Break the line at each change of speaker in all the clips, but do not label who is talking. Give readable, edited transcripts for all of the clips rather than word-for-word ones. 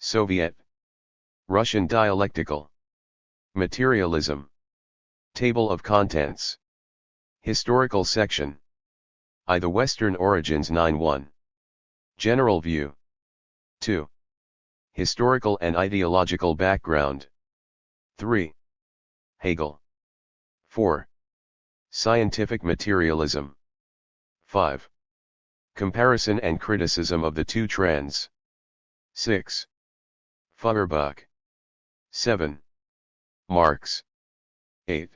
Soviet. Russian Dialectical. Materialism. Table of Contents. Historical section. The Western Origins 9-1. General View. 2. Historical and Ideological Background. 3. Hegel. 4. Scientific Materialism. 5. Comparison and Criticism of the Two Trends. 6. Feuerbach. 7. Marx. 8.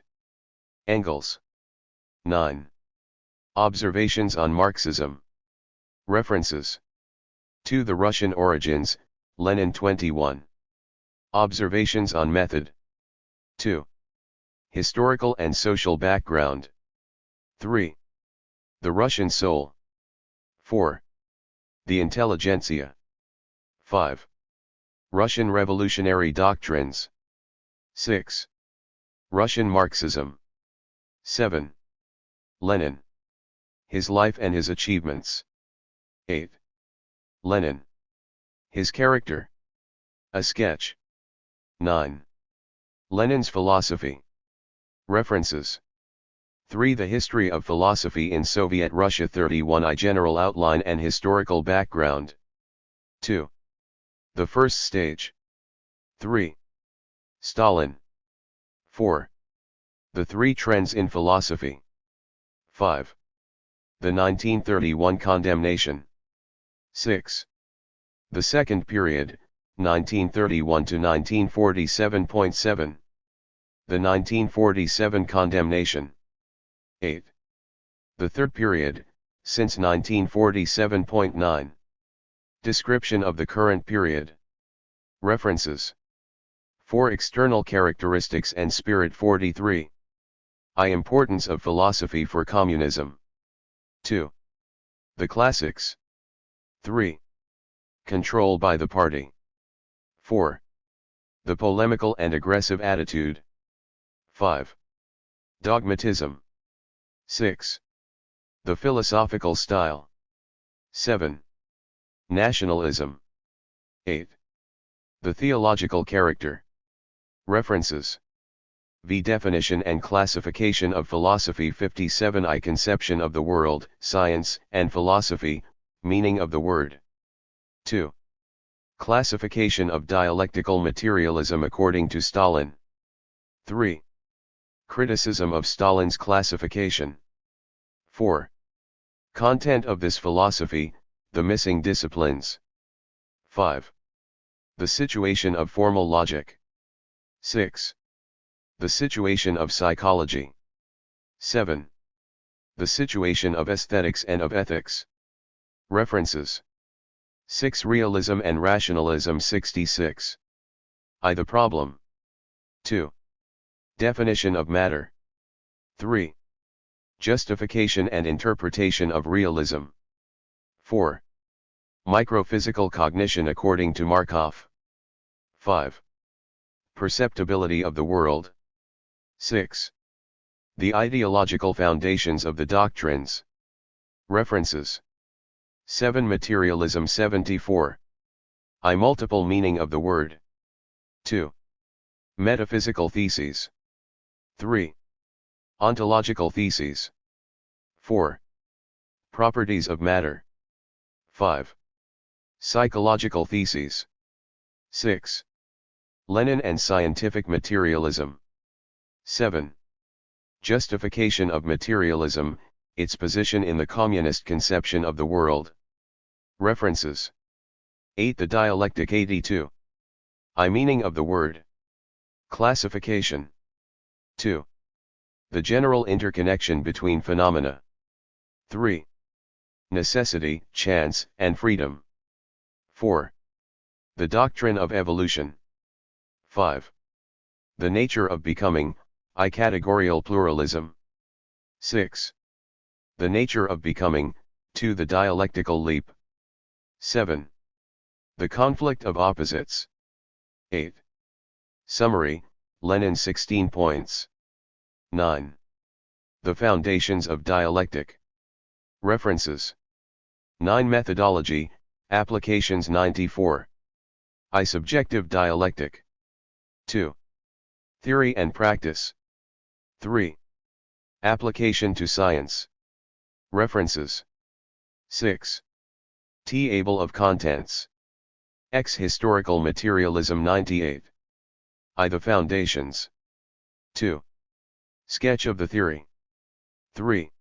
Engels. 9. Observations on Marxism. References. 2. The Russian Origins, Lenin 21. Observations on Method. 2. Historical and Social Background. 3. The Russian Soul. 4. The Intelligentsia. 5. Russian Revolutionary Doctrines. 6. Russian Marxism. 7. Lenin. His Life and His Achievements. 8. Lenin. His Character. A Sketch. 9. Lenin's Philosophy. References. 3. The History of Philosophy in Soviet Russia 31. General Outline and Historical Background. 2. The First Stage. 3. Stalin. 4. The Three Trends in Philosophy. 5. The 1931 Condemnation. 6. The Second Period, 1931 to 1947.7. The 1947 Condemnation. 8. The Third Period, since 1947.9. Description of the current period. References. 4. External Characteristics and Spirit 43. Importance of Philosophy for Communism. 2. The Classics. 3. Control by the Party. 4. The Polemical and Aggressive Attitude. 5. Dogmatism. 6. The Philosophical Style. 7. Nationalism. 8. The Theological Character. References. V. Definition and Classification of Philosophy 57. Conception of the World, Science, and Philosophy, Meaning of the Word. 2. Classification of Dialectical Materialism according to Stalin. 3. Criticism of Stalin's classification. 4. Content of this philosophy, the missing disciplines. 5. The situation of formal logic. 6. The situation of psychology. 7. The situation of aesthetics and of ethics. References. 6. Realism and Rationalism 66. The Problem. 2. Definition of Matter. 3. Justification and Interpretation of Realism. 4. Microphysical Cognition according to Markov. 5. Perceptibility of the World. 6. The Ideological Foundations of the Doctrines. References. 7. Materialism 74. Multiple Meaning of the Word. 2. Metaphysical Theses. 3. Ontological Theses. 4. Properties of Matter. 5. Psychological Theses. 6. Lenin and Scientific Materialism. 7. Justification of Materialism, its position in the communist conception of the world. References. 8. The Dialectic 82. Meaning of the Word. Classification. 2. The general interconnection between phenomena. 3. Necessity, chance, and freedom. 4. The doctrine of evolution. 5. The nature of becoming, categorical pluralism. 6. The nature of becoming, to the dialectical leap. 7. The conflict of opposites. 8. Summary, Lenin 16 points. 9. The foundations of dialectic. References. 9. Methodology, Applications 94. I. Subjective dialectic. 2. Theory and practice. 3. Application to science. References. 6. Table of contents. X. Historical materialism 98. I. The foundations. 2. Sketch of the theory. 3.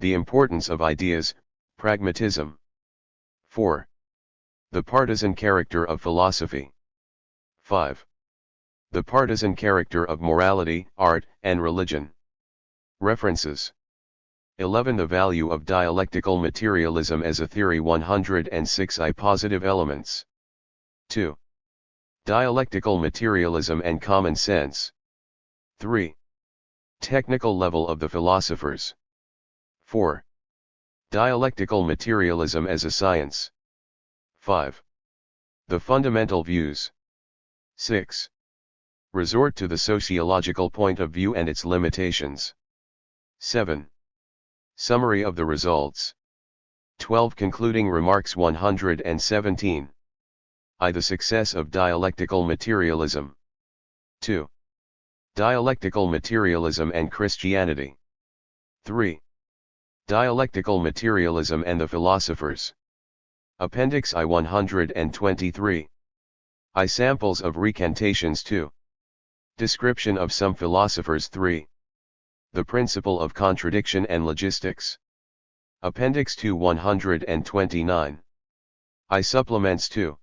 The importance of ideas, pragmatism. 4. The partisan character of philosophy. 5. The partisan character of morality, art, and religion. References. 11. The value of dialectical materialism as a theory 106. I. Positive elements. 2. Dialectical materialism and common sense. 3. Technical level of the philosophers. 4. Dialectical materialism as a science. 5. The fundamental views. 6. Resort to the sociological point of view and its limitations. 7. Summary of the results. 12. Concluding remarks 117. I. The success of dialectical materialism. 2. Dialectical materialism and Christianity. 3. Dialectical materialism and the philosophers. Appendix I. 123. I. Samples of recantations 2. Description of some philosophers 3. The principle of contradiction and logistics. Appendix 2. 129. I. Supplements 2.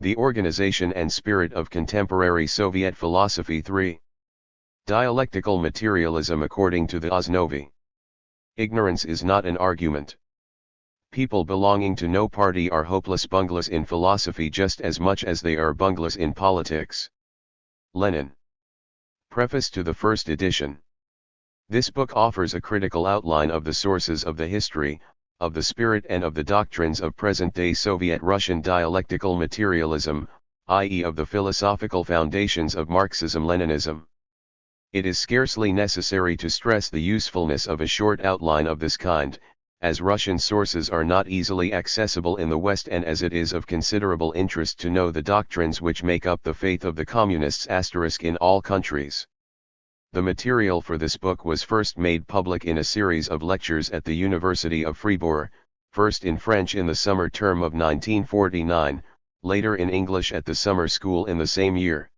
The organization and spirit of contemporary Soviet philosophy 3. Dialectical materialism according to the Osnovi. Ignorance is not an argument. People belonging to no party are hopeless bunglers in philosophy just as much as they are bunglers in politics. Lenin. Preface to the first edition. This book offers a critical outline of the sources of the history, of the spirit and of the doctrines of present-day Soviet Russian dialectical materialism, i.e. of the philosophical foundations of Marxism-Leninism. It is scarcely necessary to stress the usefulness of a short outline of this kind, as Russian sources are not easily accessible in the West and as it is of considerable interest to know the doctrines which make up the faith of the communists in all countries. The material for this book was first made public in a series of lectures at the University of Fribourg, first in French in the summer term of 1949, later in English at the summer school in the same year.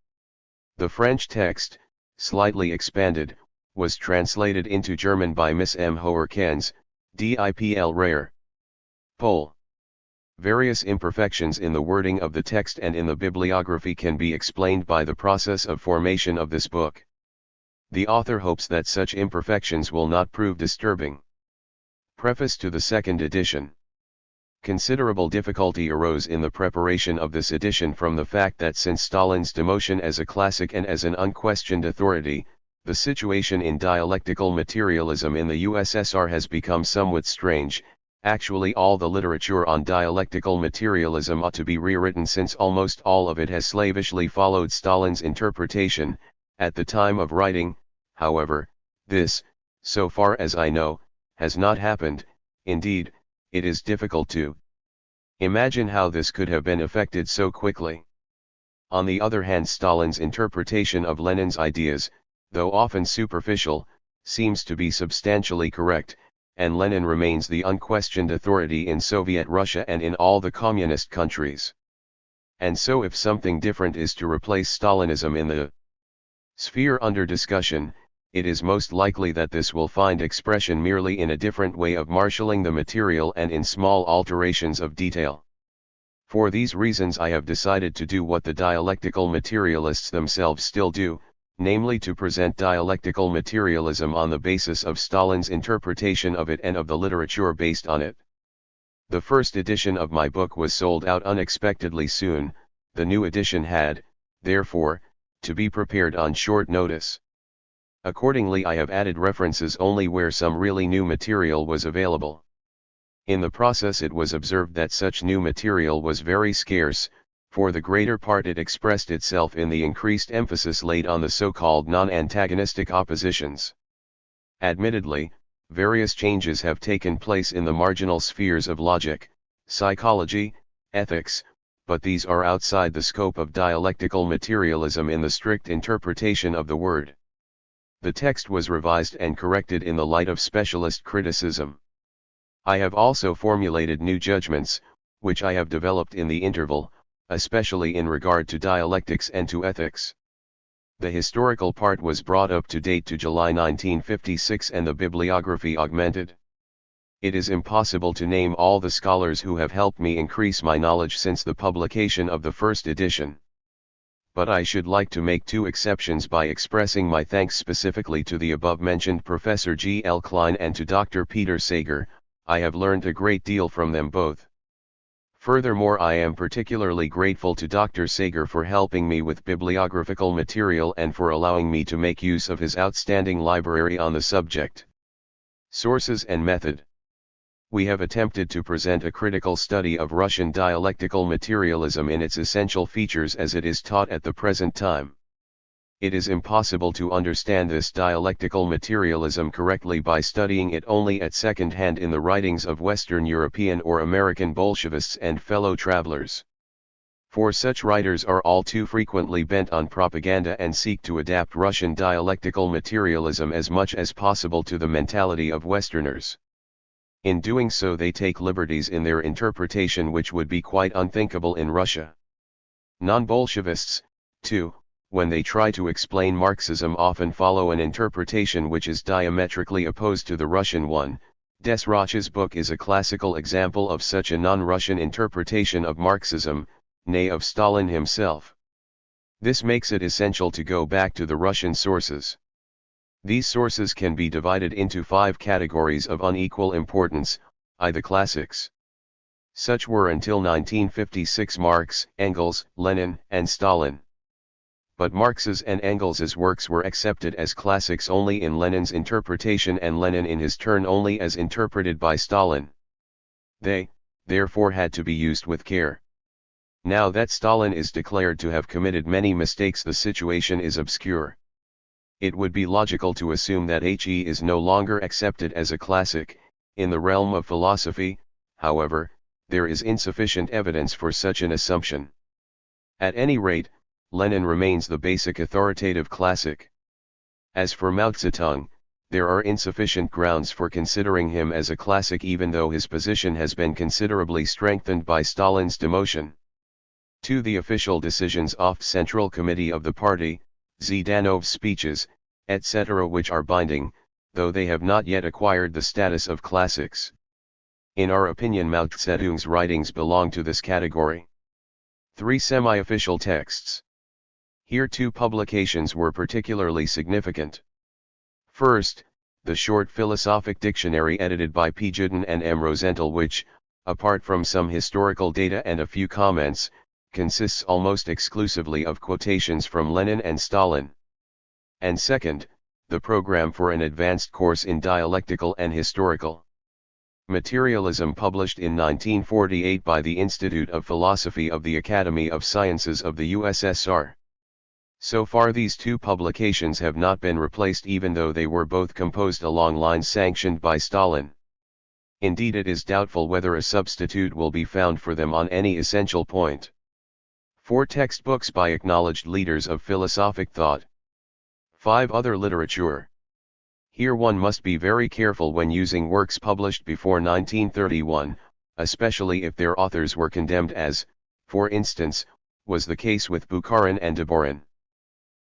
The French text, slightly expanded, was translated into German by Miss M. Hoerkens, DIPL rare. Pol. Various imperfections in the wording of the text and in the bibliography can be explained by the process of formation of this book. The author hopes that such imperfections will not prove disturbing. Preface to the second edition. Considerable difficulty arose in the preparation of this edition from the fact that since Stalin's demotion as a classic and as an unquestioned authority, the situation in dialectical materialism in the USSR has become somewhat strange. Actually, all the literature on dialectical materialism ought to be rewritten since almost all of it has slavishly followed Stalin's interpretation. At the time of writing, however, this, so far as I know, has not happened. Indeed, it is difficult to imagine how this could have been effected so quickly. On the other hand, Stalin's interpretation of Lenin's ideas, though often superficial, seems to be substantially correct, and Lenin remains the unquestioned authority in Soviet Russia and in all the communist countries. And so if something different is to replace Stalinism in the sphere under discussion, it is most likely that this will find expression merely in a different way of marshalling the material and in small alterations of detail. For these reasons I have decided to do what the dialectical materialists themselves still do, namely to present dialectical materialism on the basis of Stalin's interpretation of it and of the literature based on it. The first edition of my book was sold out unexpectedly soon. The new edition had, therefore, to be prepared on short notice. Accordingly, I have added references only where some really new material was available. In the process it was observed that such new material was very scarce. For the greater part it expressed itself in the increased emphasis laid on the so-called non-antagonistic oppositions. Admittedly, various changes have taken place in the marginal spheres of logic, psychology, ethics, but these are outside the scope of dialectical materialism in the strict interpretation of the word. The text was revised and corrected in the light of specialist criticism. I have also formulated new judgments, which I have developed in the interval, especially in regard to dialectics and to ethics. The historical part was brought up to date to July 1956 and the bibliography augmented. It is impossible to name all the scholars who have helped me increase my knowledge since the publication of the first edition. But I should like to make two exceptions by expressing my thanks specifically to the above-mentioned Professor G. L. Klein and to Dr. Peter Sager. I have learned a great deal from them both. Furthermore, I am particularly grateful to Dr. Sager for helping me with bibliographical material and for allowing me to make use of his outstanding library on the subject. Sources and method. We have attempted to present a critical study of Russian dialectical materialism in its essential features as it is taught at the present time. It is impossible to understand this dialectical materialism correctly by studying it only at second hand in the writings of Western European or American Bolshevists and fellow travelers. For such writers are all too frequently bent on propaganda and seek to adapt Russian dialectical materialism as much as possible to the mentality of Westerners. In doing so, they take liberties in their interpretation which would be quite unthinkable in Russia. Non-Bolshevists, too, when they try to explain Marxism, often follow an interpretation which is diametrically opposed to the Russian one. Desroch's book is a classical example of such a non-Russian interpretation of Marxism, nay of Stalin himself. This makes it essential to go back to the Russian sources. These sources can be divided into 5 categories of unequal importance, I. The classics. Such were until 1956 Marx, Engels, Lenin, and Stalin. But Marx's and Engels's works were accepted as classics only in Lenin's interpretation and Lenin in his turn only as interpreted by Stalin. They, therefore, had to be used with care. Now that Stalin is declared to have committed many mistakes, the situation is obscure. It would be logical to assume that He is no longer accepted as a classic. In the realm of philosophy, however, there is insufficient evidence for such an assumption. At any rate, Lenin remains the basic authoritative classic. As for Mao Zedong, there are insufficient grounds for considering him as a classic even though his position has been considerably strengthened by Stalin's demotion. To the official decisions of Central Committee of the party, Zhdanov's speeches, etc., which are binding, though they have not yet acquired the status of classics. In our opinion, Mao Zedong's writings belong to this category. 3 semi-official texts. Here 2 publications were particularly significant. First, the short philosophic dictionary edited by P. Juden and M. Rosenthal, which, apart from some historical data and a few comments, consists almost exclusively of quotations from Lenin and Stalin. And second, the program for an advanced course in dialectical and historical materialism, published in 1948 by the Institute of Philosophy of the Academy of Sciences of the USSR. So far these 2 publications have not been replaced, even though they were both composed along lines sanctioned by Stalin. Indeed, it is doubtful whether a substitute will be found for them on any essential point. 4 textbooks by acknowledged leaders of philosophic thought. 5 other literature. Here one must be very careful when using works published before 1931, especially if their authors were condemned, as, for instance, was the case with Bukharin and Deborin.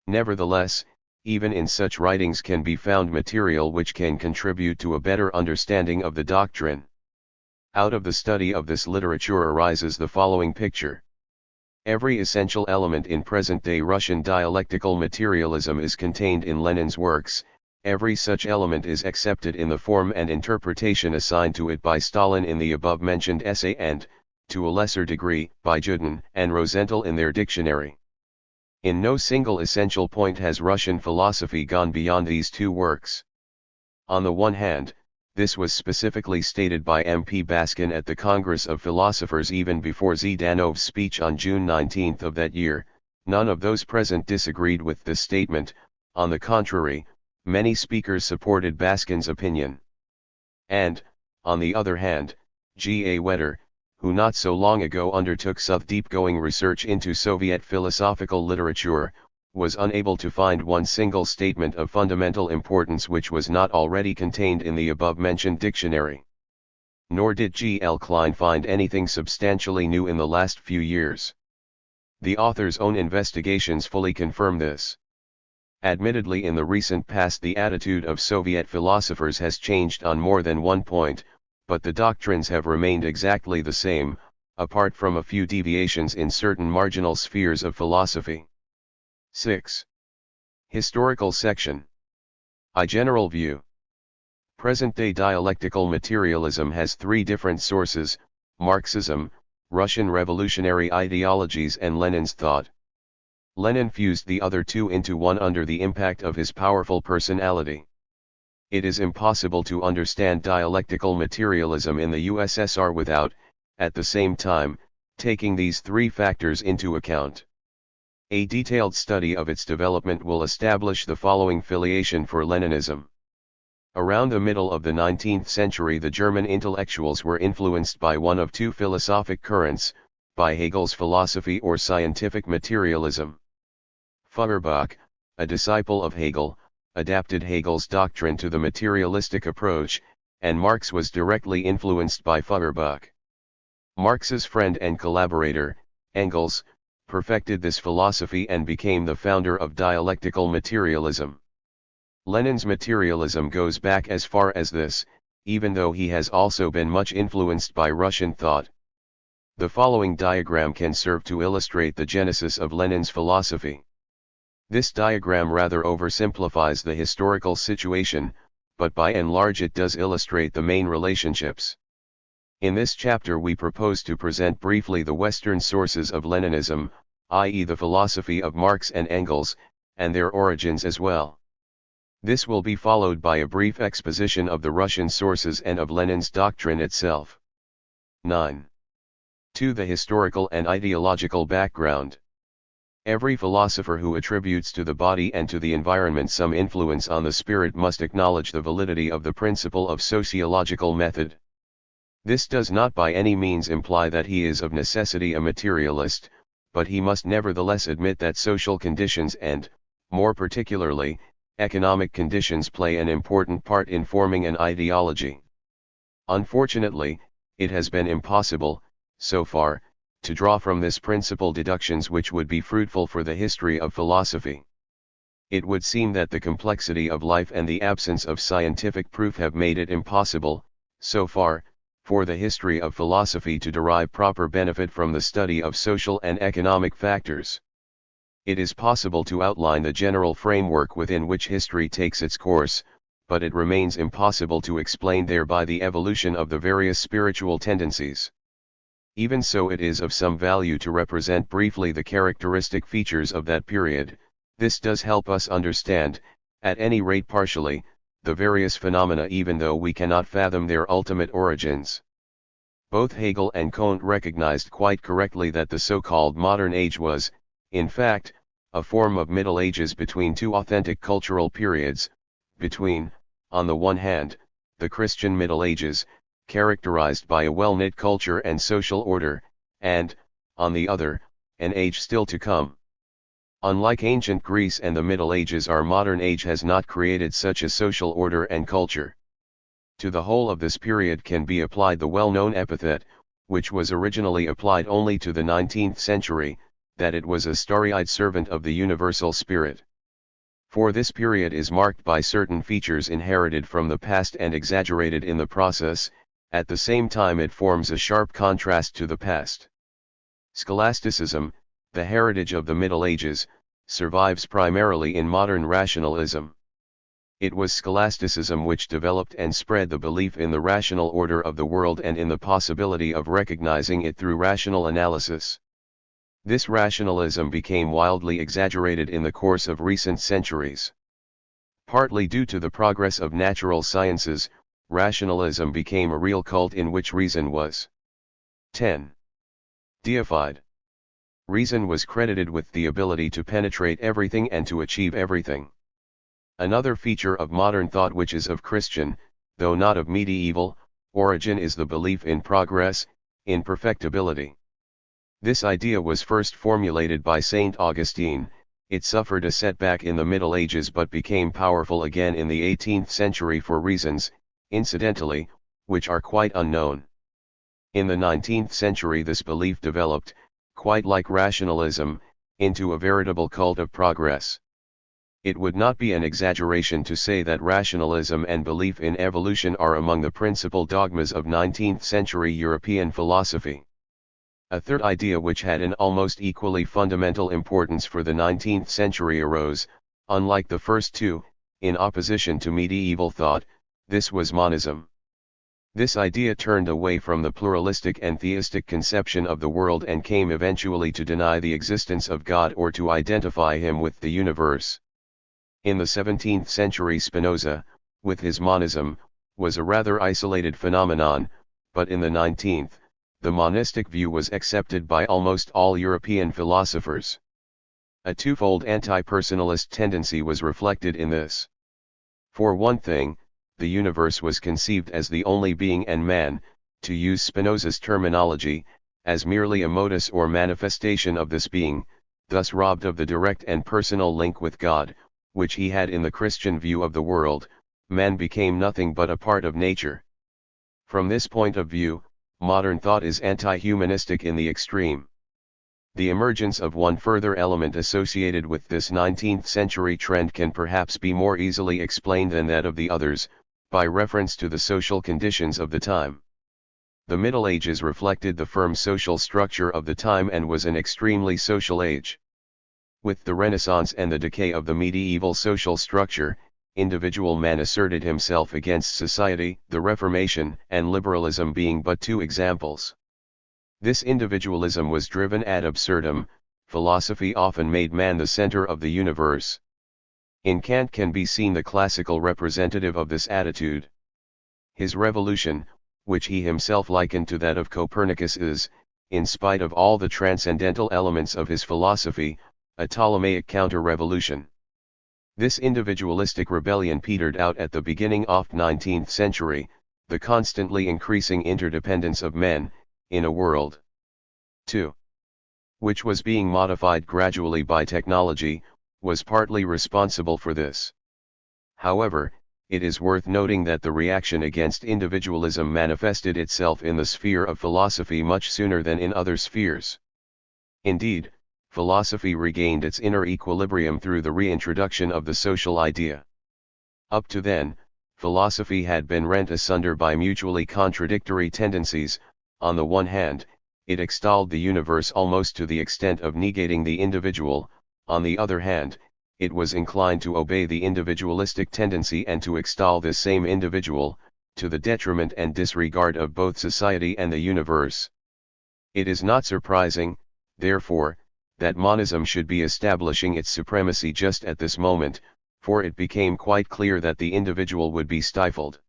Nevertheless, even in such writings can be found material which can contribute to a better understanding of the doctrine. Out of the study of this literature arises the following picture. Every essential element in present-day Russian dialectical materialism is contained in Lenin's works. Every such element is accepted in the form and interpretation assigned to it by Stalin in the above-mentioned essay and, to a lesser degree, by Juden and Rosenthal in their dictionary. In no single essential point has Russian philosophy gone beyond these 2 works. On the one hand, this was specifically stated by M.P. Baskin at the Congress of Philosophers even before Zhdanov's speech on June 19 of that year. None of those present disagreed with this statement. On the contrary, many speakers supported Baskin's opinion. And, on the other hand, G. A. Wetter, who not so long ago undertook such deep-going research into Soviet philosophical literature, was unable to find one single statement of fundamental importance which was not already contained in the above-mentioned dictionary. Nor did G. L. Klein find anything substantially new in the last few years. The author's own investigations fully confirm this. Admittedly, in the recent past the attitude of Soviet philosophers has changed on more than one point, but the doctrines have remained exactly the same, apart from a few deviations in certain marginal spheres of philosophy. 6. Historical section. I. General view. Present-day dialectical materialism has three different sources: Marxism, Russian revolutionary ideologies, and Lenin's thought. Lenin fused the other two into one under the impact of his powerful personality. It is impossible to understand dialectical materialism in the USSR without, at the same time, taking these three factors into account. A detailed study of its development will establish the following filiation for Leninism. Around the middle of the 19th century, the German intellectuals were influenced by one of two philosophic currents, by Hegel's philosophy or scientific materialism. Feuerbach, a disciple of Hegel, adapted Hegel's doctrine to the materialistic approach, and Marx was directly influenced by Feuerbach. Marx's friend and collaborator, Engels, perfected this philosophy and became the founder of dialectical materialism. Lenin's materialism goes back as far as this, even though he has also been much influenced by Russian thought. The following diagram can serve to illustrate the genesis of Lenin's philosophy. This diagram rather oversimplifies the historical situation, but by and large it does illustrate the main relationships. In this chapter we propose to present briefly the Western sources of Leninism, i.e. the philosophy of Marx and Engels, and their origins as well. This will be followed by a brief exposition of the Russian sources and of Lenin's doctrine itself. 9. 2. The historical and ideological background. Every philosopher who attributes to the body and to the environment some influence on the spirit must acknowledge the validity of the principle of sociological method. This does not by any means imply that he is of necessity a materialist, but he must nevertheless admit that social conditions and, more particularly, economic conditions play an important part in forming an ideology. Unfortunately, it has been impossible, so far, to draw from this principle deductions which would be fruitful for the history of philosophy. It would seem that the complexity of life and the absence of scientific proof have made it impossible, so far, for the history of philosophy to derive proper benefit from the study of social and economic factors. It is possible to outline the general framework within which history takes its course, but it remains impossible to explain thereby the evolution of the various spiritual tendencies. Even so, it is of some value to represent briefly the characteristic features of that period. This does help us understand, at any rate partially, the various phenomena even though we cannot fathom their ultimate origins. Both Hegel and Kant recognized quite correctly that the so-called modern age was, in fact, a form of Middle Ages between two authentic cultural periods, between, on the one hand, the Christian Middle Ages, characterized by a well-knit culture and social order, and, on the other, an age still to come. Unlike ancient Greece and the Middle Ages, our modern age has not created such a social order and culture. To the whole of this period can be applied the well-known epithet, which was originally applied only to the 19th century, that it was a starry-eyed servant of the universal spirit. For this period is marked by certain features inherited from the past and exaggerated in the process. At the same time it forms a sharp contrast to the past. Scholasticism, the heritage of the Middle Ages, survives primarily in modern rationalism. It was scholasticism which developed and spread the belief in the rational order of the world and in the possibility of recognizing it through rational analysis. This rationalism became wildly exaggerated in the course of recent centuries. Partly due to the progress of natural sciences, rationalism became a real cult in which reason was 10. Deified. Reason was credited with the ability to penetrate everything and to achieve everything. Another feature of modern thought which is of Christian, though not of medieval, origin is the belief in progress, in perfectibility. This idea was first formulated by Saint Augustine. It suffered a setback in the Middle Ages but became powerful again in the 18th century for reasons, incidentally, which are quite unknown. In the 19th century this belief developed, quite like rationalism, into a veritable cult of progress. It would not be an exaggeration to say that rationalism and belief in evolution are among the principal dogmas of 19th century European philosophy. A third idea which had an almost equally fundamental importance for the 19th century arose, unlike the first two, in opposition to medieval thought. This was monism. This idea turned away from the pluralistic and theistic conception of the world and came eventually to deny the existence of God or to identify him with the universe. In the 17th century Spinoza, with his monism, was a rather isolated phenomenon, but in the 19th, the monistic view was accepted by almost all European philosophers. A twofold anti-personalist tendency was reflected in this. For one thing, the universe was conceived as the only being and man, to use Spinoza's terminology, as merely a modus or manifestation of this being, thus robbed of the direct and personal link with God, which he had in the Christian view of the world. Man became nothing but a part of nature. From this point of view, modern thought is anti-humanistic in the extreme. The emergence of one further element associated with this 19th century trend can perhaps be more easily explained than that of the others, by reference to the social conditions of the time. The Middle Ages reflected the firm social structure of the time and was an extremely social age. With the Renaissance and the decay of the medieval social structure, individual man asserted himself against society, the Reformation and liberalism being but two examples. This individualism was driven ad absurdum. Philosophy often made man the center of the universe. In Kant can be seen the classical representative of this attitude. His revolution, which he himself likened to that of Copernicus, is, in spite of all the transcendental elements of his philosophy, a Ptolemaic counter-revolution. This individualistic rebellion petered out at the beginning of the 19th century, the constantly increasing interdependence of men, in a world 2. which was being modified gradually by technology, was partly responsible for this. However, it is worth noting that the reaction against individualism manifested itself in the sphere of philosophy much sooner than in other spheres. Indeed, philosophy regained its inner equilibrium through the reintroduction of the social idea. Up to then, philosophy had been rent asunder by mutually contradictory tendencies. On the one hand, it extolled the universe almost to the extent of negating the individual. On the other hand, it was inclined to obey the individualistic tendency and to extol this same individual, to the detriment and disregard of both society and the universe. It is not surprising, therefore, that monism should be establishing its supremacy just at this moment, for it became quite clear that the individual would be stifled.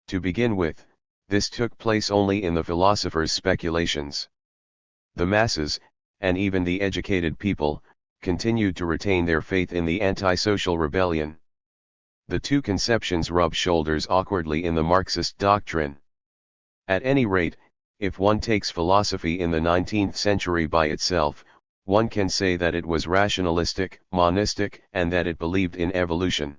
To begin with, this took place only in the philosophers' speculations. The masses, and even the educated people, continued to retain their faith in the anti-social rebellion. The two conceptions rub shoulders awkwardly in the Marxist doctrine. At any rate, if one takes philosophy in the 19th century by itself, one can say that it was rationalistic, monistic, and that it believed in evolution.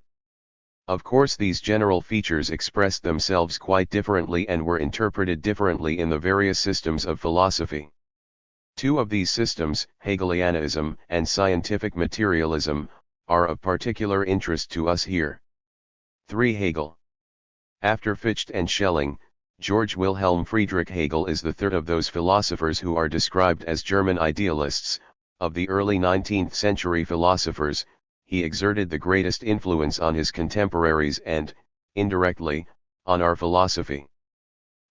Of course, these general features expressed themselves quite differently and were interpreted differently in the various systems of philosophy. Two of these systems, Hegelianism and scientific materialism, are of particular interest to us here. 3. Hegel. After Fichte and Schelling, Georg Wilhelm Friedrich Hegel is the third of those philosophers who are described as German idealists. Of the early 19th century philosophers, he exerted the greatest influence on his contemporaries and, indirectly, on our philosophy.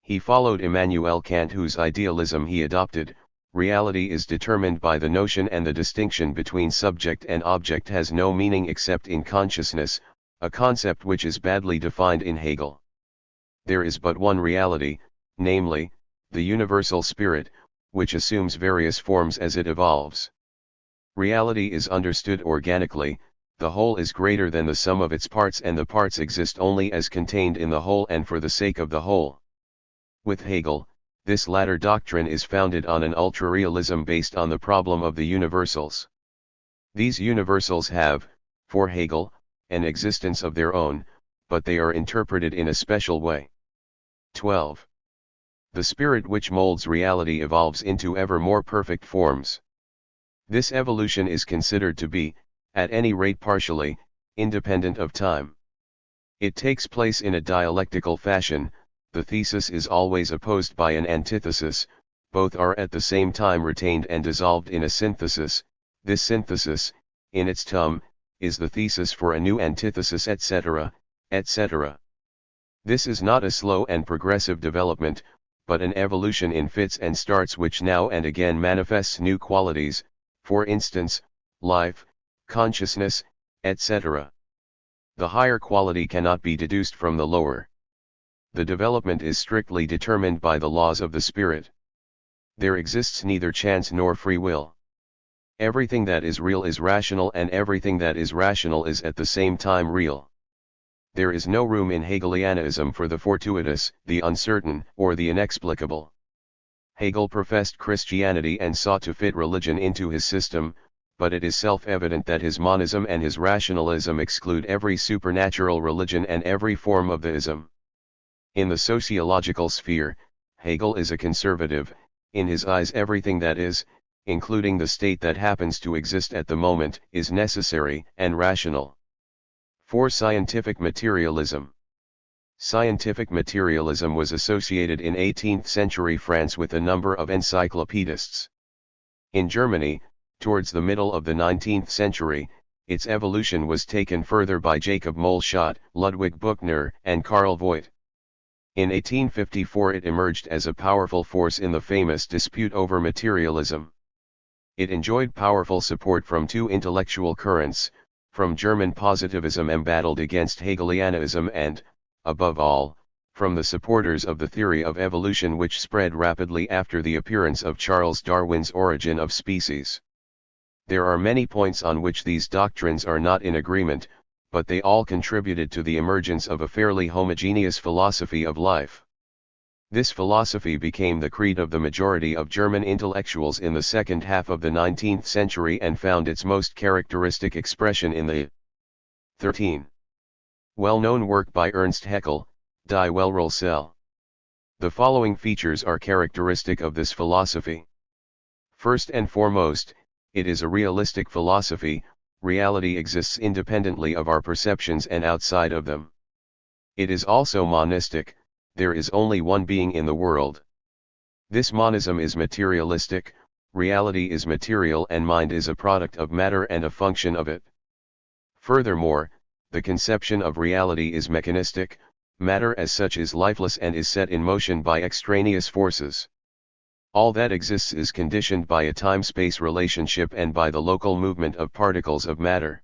He followed Immanuel Kant, whose idealism he adopted. Reality is determined by the notion, and the distinction between subject and object has no meaning except in consciousness, a concept which is badly defined in Hegel. There is but one reality, namely, the universal spirit, which assumes various forms as it evolves. Reality is understood organically. The whole is greater than the sum of its parts, and the parts exist only as contained in the whole and for the sake of the whole. With Hegel, This latter doctrine is founded on an ultra-realism based on the problem of the universals. These universals have, for Hegel, an existence of their own, but they are interpreted in a special way. 12. The spirit which molds reality evolves into ever more perfect forms. This evolution is considered to be, at any rate partially, independent of time. It takes place in a dialectical fashion. The thesis is always opposed by an antithesis, both are at the same time retained and dissolved in a synthesis. This synthesis, in its turn, is the thesis for a new antithesis, etc., etc. This is not a slow and progressive development, but an evolution in fits and starts which now and again manifests new qualities, for instance, life, consciousness, etc. The higher quality cannot be deduced from the lower. The development is strictly determined by the laws of the spirit. There exists neither chance nor free will. Everything that is real is rational, and everything that is rational is at the same time real. There is no room in Hegelianism for the fortuitous, the uncertain, or the inexplicable. Hegel professed Christianity and sought to fit religion into his system, but it is self-evident that his monism and his rationalism exclude every supernatural religion and every form of theism. In the sociological sphere, Hegel is a conservative. In his eyes everything that is, including the state that happens to exist at the moment, is necessary and rational. 4. Scientific materialism. Scientific materialism was associated in 18th century France with a number of encyclopedists. In Germany, towards the middle of the 19th century, its evolution was taken further by Jacob Moleschott, Ludwig Buchner, and Karl Voigt. In 1854 it emerged as a powerful force in the famous dispute over materialism. It enjoyed powerful support from two intellectual currents, from German positivism embattled against Hegelianism and, above all, from the supporters of the theory of evolution which spread rapidly after the appearance of Charles Darwin's Origin of Species. There are many points on which these doctrines are not in agreement, but they all contributed to the emergence of a fairly homogeneous philosophy of life. This philosophy became the creed of the majority of German intellectuals in the second half of the 19th century and found its most characteristic expression in the 13. Well-known work by Ernst Haeckel, Die Weltreise. The following features are characteristic of this philosophy. First and foremost, it is a realistic philosophy. Reality exists independently of our perceptions and outside of them. It is also monistic. There is only one being in the world. This monism is materialistic. Reality is material and mind is a product of matter and a function of it. Furthermore, the conception of reality is mechanistic. Matter as such is lifeless and is set in motion by extraneous forces. All that exists is conditioned by a time-space relationship and by the local movement of particles of matter.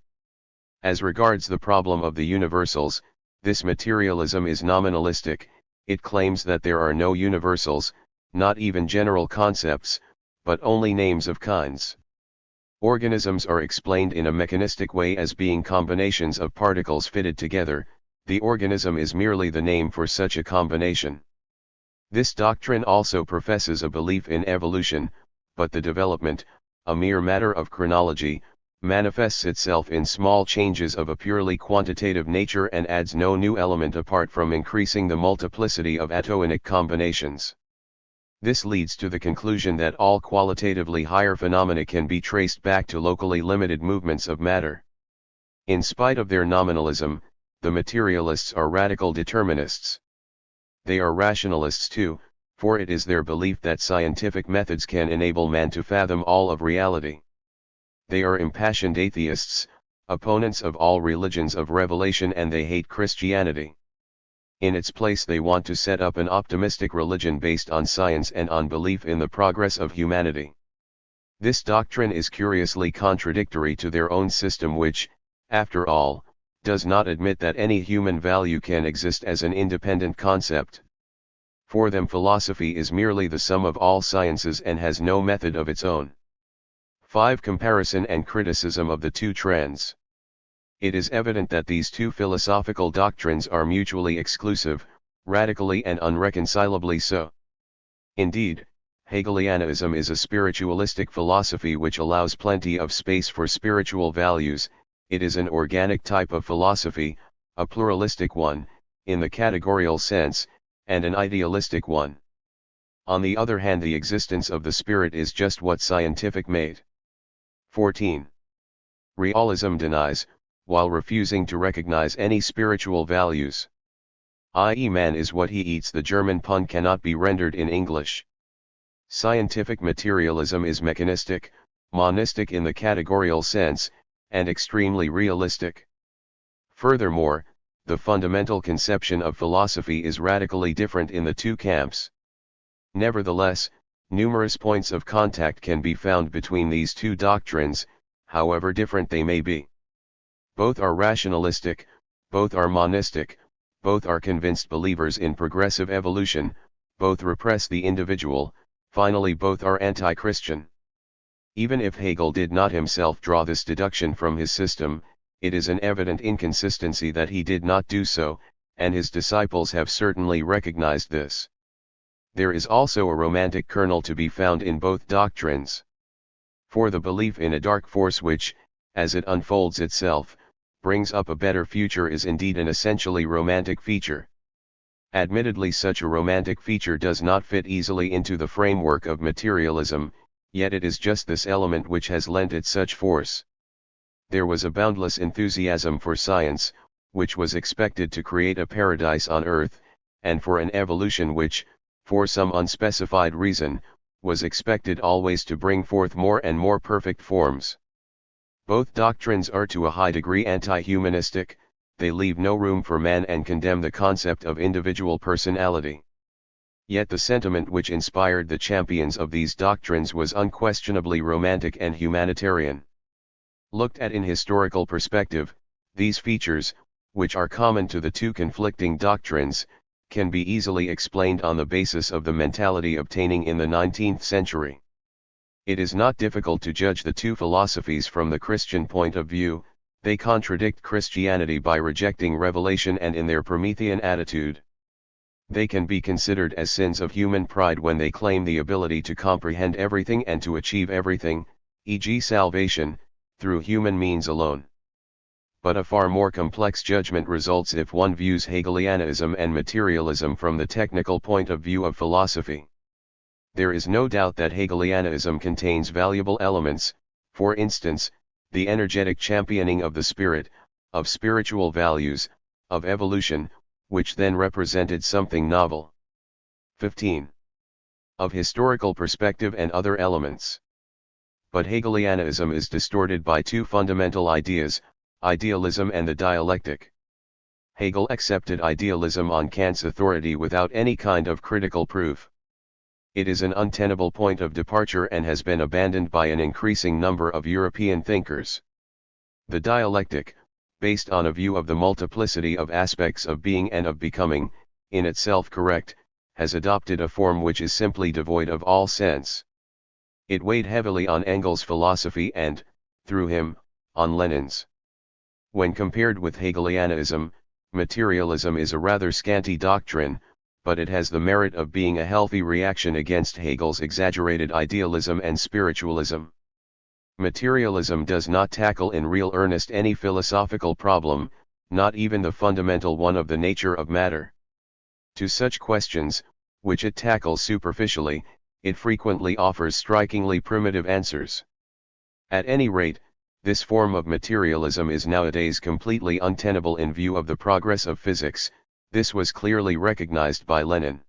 As regards the problem of the universals, this materialism is nominalistic. It claims that there are no universals, not even general concepts, but only names of kinds. Organisms are explained in a mechanistic way as being combinations of particles fitted together. The organism is merely the name for such a combination. This doctrine also professes a belief in evolution, but the development, a mere matter of chronology, manifests itself in small changes of a purely quantitative nature and adds no new element apart from increasing the multiplicity of atomic combinations. This leads to the conclusion that all qualitatively higher phenomena can be traced back to locally limited movements of matter. In spite of their nominalism, the materialists are radical determinists. They are rationalists too, for it is their belief that scientific methods can enable man to fathom all of reality. They are impassioned atheists, opponents of all religions of revelation, and they hate Christianity. In its place they want to set up an optimistic religion based on science and on belief in the progress of humanity. This doctrine is curiously contradictory to their own system which, after all, does not admit that any human value can exist as an independent concept. For them philosophy is merely the sum of all sciences and has no method of its own. 5. Comparison and criticism of the two trends. It is evident that these two philosophical doctrines are mutually exclusive, radically and unreconcilably so. Indeed, Hegelianism is a spiritualistic philosophy which allows plenty of space for spiritual values. It is an organic type of philosophy, a pluralistic one, in the categorical sense, and an idealistic one. On the other hand, the existence of the spirit is just what scientific made. 14. Realism denies, while refusing to recognize any spiritual values. I.e., man is what he eats. The German pun cannot be rendered in English. Scientific materialism is mechanistic, monistic in the categorical sense, and extremely realistic. Furthermore, the fundamental conception of philosophy is radically different in the two camps. Nevertheless, numerous points of contact can be found between these two doctrines, however different they may be. Both are rationalistic, both are monistic, both are convinced believers in progressive evolution, both repress the individual, finally both are anti-Christian. Even if Hegel did not himself draw this deduction from his system, it is an evident inconsistency that he did not do so, and his disciples have certainly recognized this. There is also a romantic kernel to be found in both doctrines. For the belief in a dark force which, as it unfolds itself, brings up a better future is indeed an essentially romantic feature. Admittedly, such a romantic feature does not fit easily into the framework of materialism, yet it is just this element which has lent it such force. There was a boundless enthusiasm for science, which was expected to create a paradise on earth, and for an evolution which, for some unspecified reason, was expected always to bring forth more and more perfect forms. Both doctrines are to a high degree anti-humanistic. They leave no room for man and condemn the concept of individual personality. Yet the sentiment which inspired the champions of these doctrines was unquestionably romantic and humanitarian. Looked at in historical perspective, these features, which are common to the two conflicting doctrines, can be easily explained on the basis of the mentality obtaining in the 19th century. It is not difficult to judge the two philosophies from the Christian point of view. They contradict Christianity by rejecting revelation and in their Promethean attitude. They can be considered as sins of human pride when they claim the ability to comprehend everything and to achieve everything, e.g. salvation, through human means alone. But a far more complex judgment results if one views Hegelianism and materialism from the technical point of view of philosophy. There is no doubt that Hegelianism contains valuable elements, for instance, the energetic championing of the spirit, of spiritual values, of evolution, which then represented something novel. 15. Of historical perspective and other elements. But Hegelianism is distorted by two fundamental ideas, idealism and the dialectic. Hegel accepted idealism on Kant's authority without any kind of critical proof. It is an untenable point of departure and has been abandoned by an increasing number of European thinkers. The dialectic, based on a view of the multiplicity of aspects of being and of becoming, in itself correct, has adopted a form which is simply devoid of all sense. It weighed heavily on Engels' philosophy and, through him, on Lenin's. When compared with Hegelianism, materialism is a rather scanty doctrine, but it has the merit of being a healthy reaction against Hegel's exaggerated idealism and spiritualism. Materialism does not tackle in real earnest any philosophical problem, not even the fundamental one of the nature of matter. To such questions, which it tackles superficially, it frequently offers strikingly primitive answers. At any rate, this form of materialism is nowadays completely untenable in view of the progress of physics. This was clearly recognized by Lenin.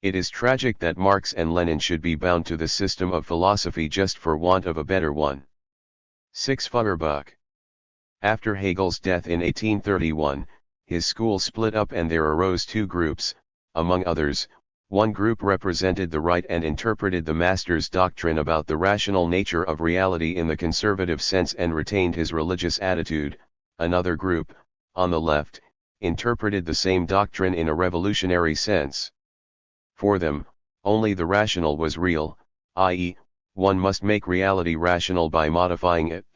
It is tragic that Marx and Lenin should be bound to the system of philosophy just for want of a better one. 6. Feuerbach. After Hegel's death in 1831, his school split up and there arose two groups. Among others, one group represented the right and interpreted the master's doctrine about the rational nature of reality in the conservative sense and retained his religious attitude. Another group, on the left, interpreted the same doctrine in a revolutionary sense. For them, only the rational was real, i.e., one must make reality rational by modifying it.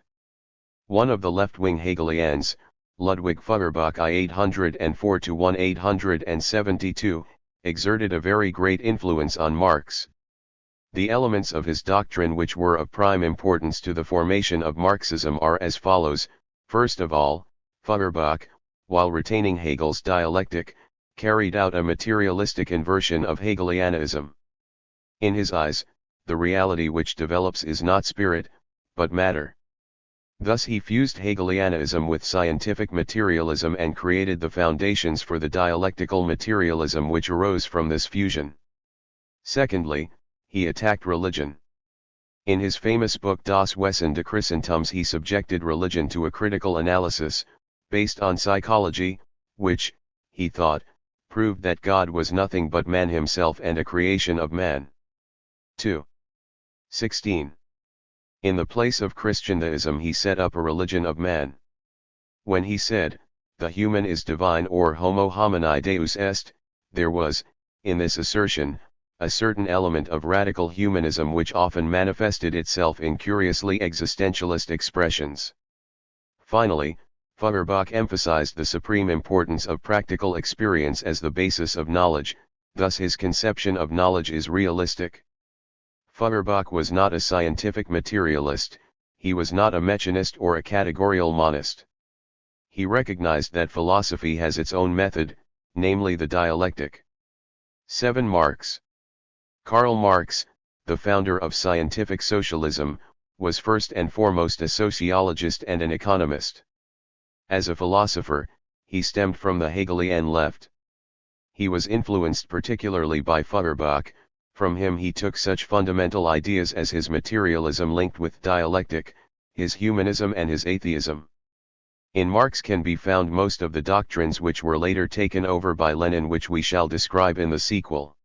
One of the left-wing Hegelians, Ludwig Feuerbach I 804-1872, exerted a very great influence on Marx. The elements of his doctrine which were of prime importance to the formation of Marxism are as follows. First of all, Feuerbach, while retaining Hegel's dialectic, carried out a materialistic inversion of Hegelianism. In his eyes, the reality which develops is not spirit, but matter. Thus he fused Hegelianism with scientific materialism and created the foundations for the dialectical materialism which arose from this fusion. Secondly, he attacked religion. In his famous book Das Wesen des Christentums he subjected religion to a critical analysis, based on psychology, which, he thought, proved that God was nothing but man himself and a creation of man. 2. 16. In the place of Christianism he set up a religion of man. When he said, the human is divine or homo homini deus est, there was, in this assertion, a certain element of radical humanism which often manifested itself in curiously existentialist expressions. Finally, Feuerbach emphasized the supreme importance of practical experience as the basis of knowledge, thus his conception of knowledge is realistic. Feuerbach was not a scientific materialist, he was not a mechanist or a categorical monist. He recognized that philosophy has its own method, namely the dialectic. 7. Marx. Karl Marx, the founder of scientific socialism, was first and foremost a sociologist and an economist. As a philosopher, he stemmed from the Hegelian left. He was influenced particularly by Feuerbach. From him he took such fundamental ideas as his materialism linked with dialectic, his humanism and his atheism. In Marx can be found most of the doctrines which were later taken over by Lenin, which we shall describe in the sequel.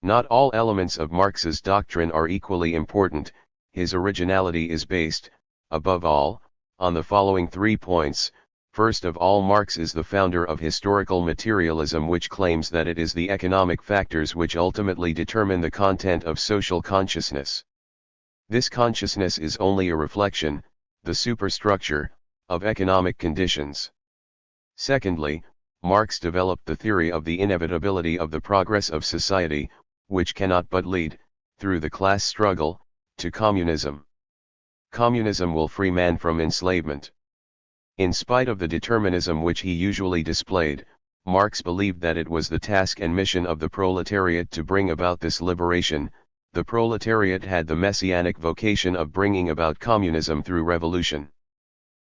Not all elements of Marx's doctrine are equally important. His originality is based, above all, on the following 3 points. First of all, Marx is the founder of historical materialism, which claims that it is the economic factors which ultimately determine the content of social consciousness. This consciousness is only a reflection, the superstructure, of economic conditions. Secondly, Marx developed the theory of the inevitability of the progress of society, which cannot but lead, through the class struggle, to communism. Communism will free man from enslavement. In spite of the determinism which he usually displayed, Marx believed that it was the task and mission of the proletariat to bring about this liberation. The proletariat had the messianic vocation of bringing about communism through revolution.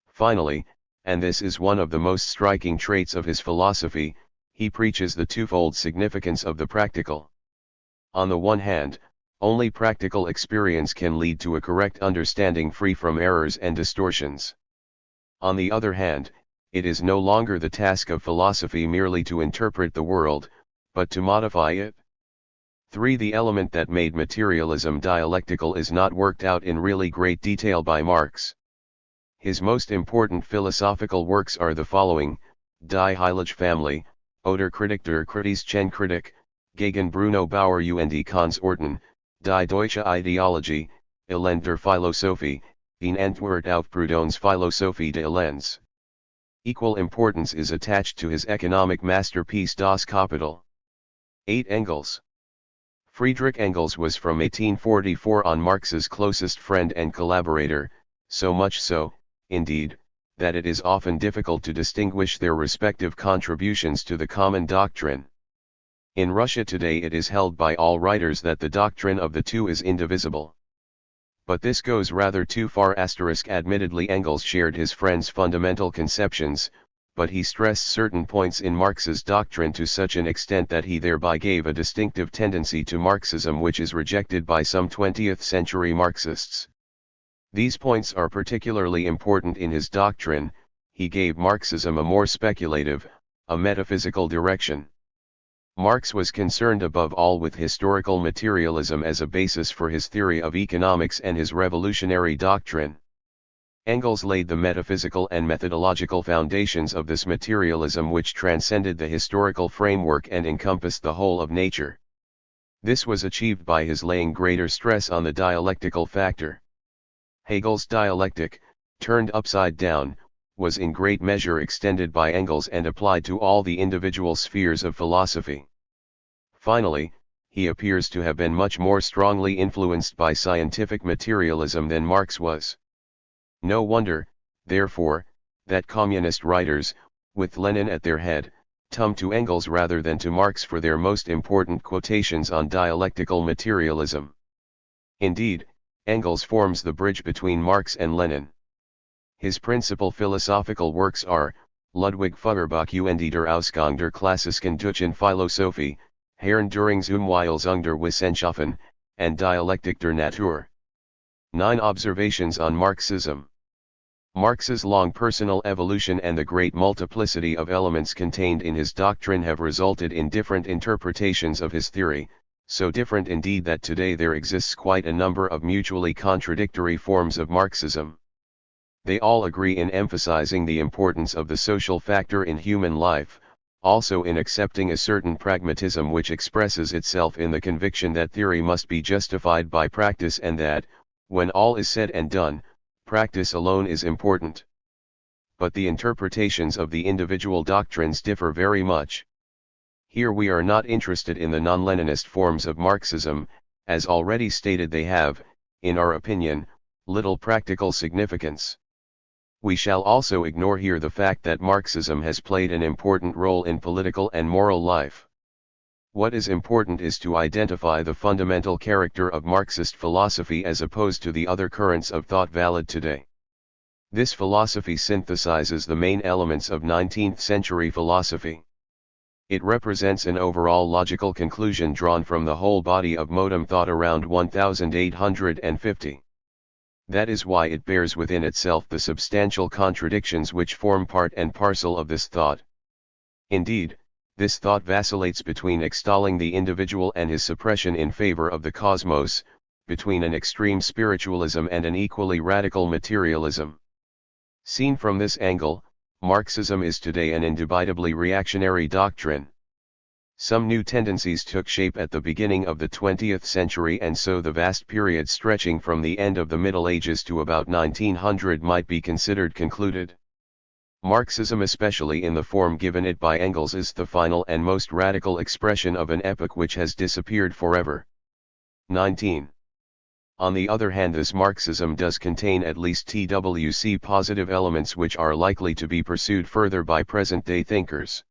Finally, and this is one of the most striking traits of his philosophy, he preaches the twofold significance of the practical. On the one hand, only practical experience can lead to a correct understanding free from errors and distortions. On the other hand, it is no longer the task of philosophy merely to interpret the world, but to modify it. 3. The element that made materialism dialectical is not worked out in really great detail by Marx. His most important philosophical works are the following: Die Heilige Family, Oder Kritik der Kritischen Kritik, Gegen Bruno Bauer und Konsorten, Die Deutsche Ideologie, Elend der Philosophie, Eine Antwort auf Proudhon's Philosophie des Elends. Equal importance is attached to his economic masterpiece Das Kapital. 8. Engels. Friedrich Engels was from 1844 on Marx's closest friend and collaborator, so much so, indeed, that it is often difficult to distinguish their respective contributions to the common doctrine. In Russia today it is held by all writers that the doctrine of the two is indivisible. But this goes rather too far. Admittedly, Engels shared his friend's fundamental conceptions, but he stressed certain points in Marx's doctrine to such an extent that he thereby gave a distinctive tendency to Marxism which is rejected by some 20th century Marxists. These points are particularly important in his doctrine. He gave Marxism a more speculative, a metaphysical direction. Marx was concerned above all with historical materialism as a basis for his theory of economics and his revolutionary doctrine. Engels laid the metaphysical and methodological foundations of this materialism which transcended the historical framework and encompassed the whole of nature. This was achieved by his laying greater stress on the dialectical factor. Hegel's dialectic, turned upside down, was in great measure extended by Engels and applied to all the individual spheres of philosophy. Finally, he appears to have been much more strongly influenced by scientific materialism than Marx was. No wonder, therefore, that communist writers, with Lenin at their head, turn to Engels rather than to Marx for their most important quotations on dialectical materialism. Indeed, Engels forms the bridge between Marx and Lenin. His principal philosophical works are Ludwig Feuerbach und der Ausgang der klassischen deutschen Philosophie, Herrendurungsumweisung der Wissenschaften, and Dialectik der Natur. 9 Observations on Marxism. Marx's long personal evolution and the great multiplicity of elements contained in his doctrine have resulted in different interpretations of his theory, so different indeed that today there exists quite a number of mutually contradictory forms of Marxism. They all agree in emphasizing the importance of the social factor in human life, also in accepting a certain pragmatism which expresses itself in the conviction that theory must be justified by practice and that, when all is said and done, practice alone is important. But the interpretations of the individual doctrines differ very much. Here we are not interested in the non-Leninist forms of Marxism, as already stated they have, in our opinion, little practical significance. We shall also ignore here the fact that Marxism has played an important role in political and moral life. What is important is to identify the fundamental character of Marxist philosophy as opposed to the other currents of thought valid today. This philosophy synthesizes the main elements of 19th century philosophy. It represents an overall logical conclusion drawn from the whole body of modern thought around 1850. That is why it bears within itself the substantial contradictions which form part and parcel of this thought. Indeed, this thought vacillates between extolling the individual and his suppression in favor of the cosmos, between an extreme spiritualism and an equally radical materialism. Seen from this angle, Marxism is today an indubitably reactionary doctrine. Some new tendencies took shape at the beginning of the 20th century, and so the vast period stretching from the end of the Middle Ages to about 1900 might be considered concluded. Marxism, especially in the form given it by Engels, is the final and most radical expression of an epoch which has disappeared forever. 19. On the other hand, this Marxism does contain at least TWC positive elements which are likely to be pursued further by present-day thinkers.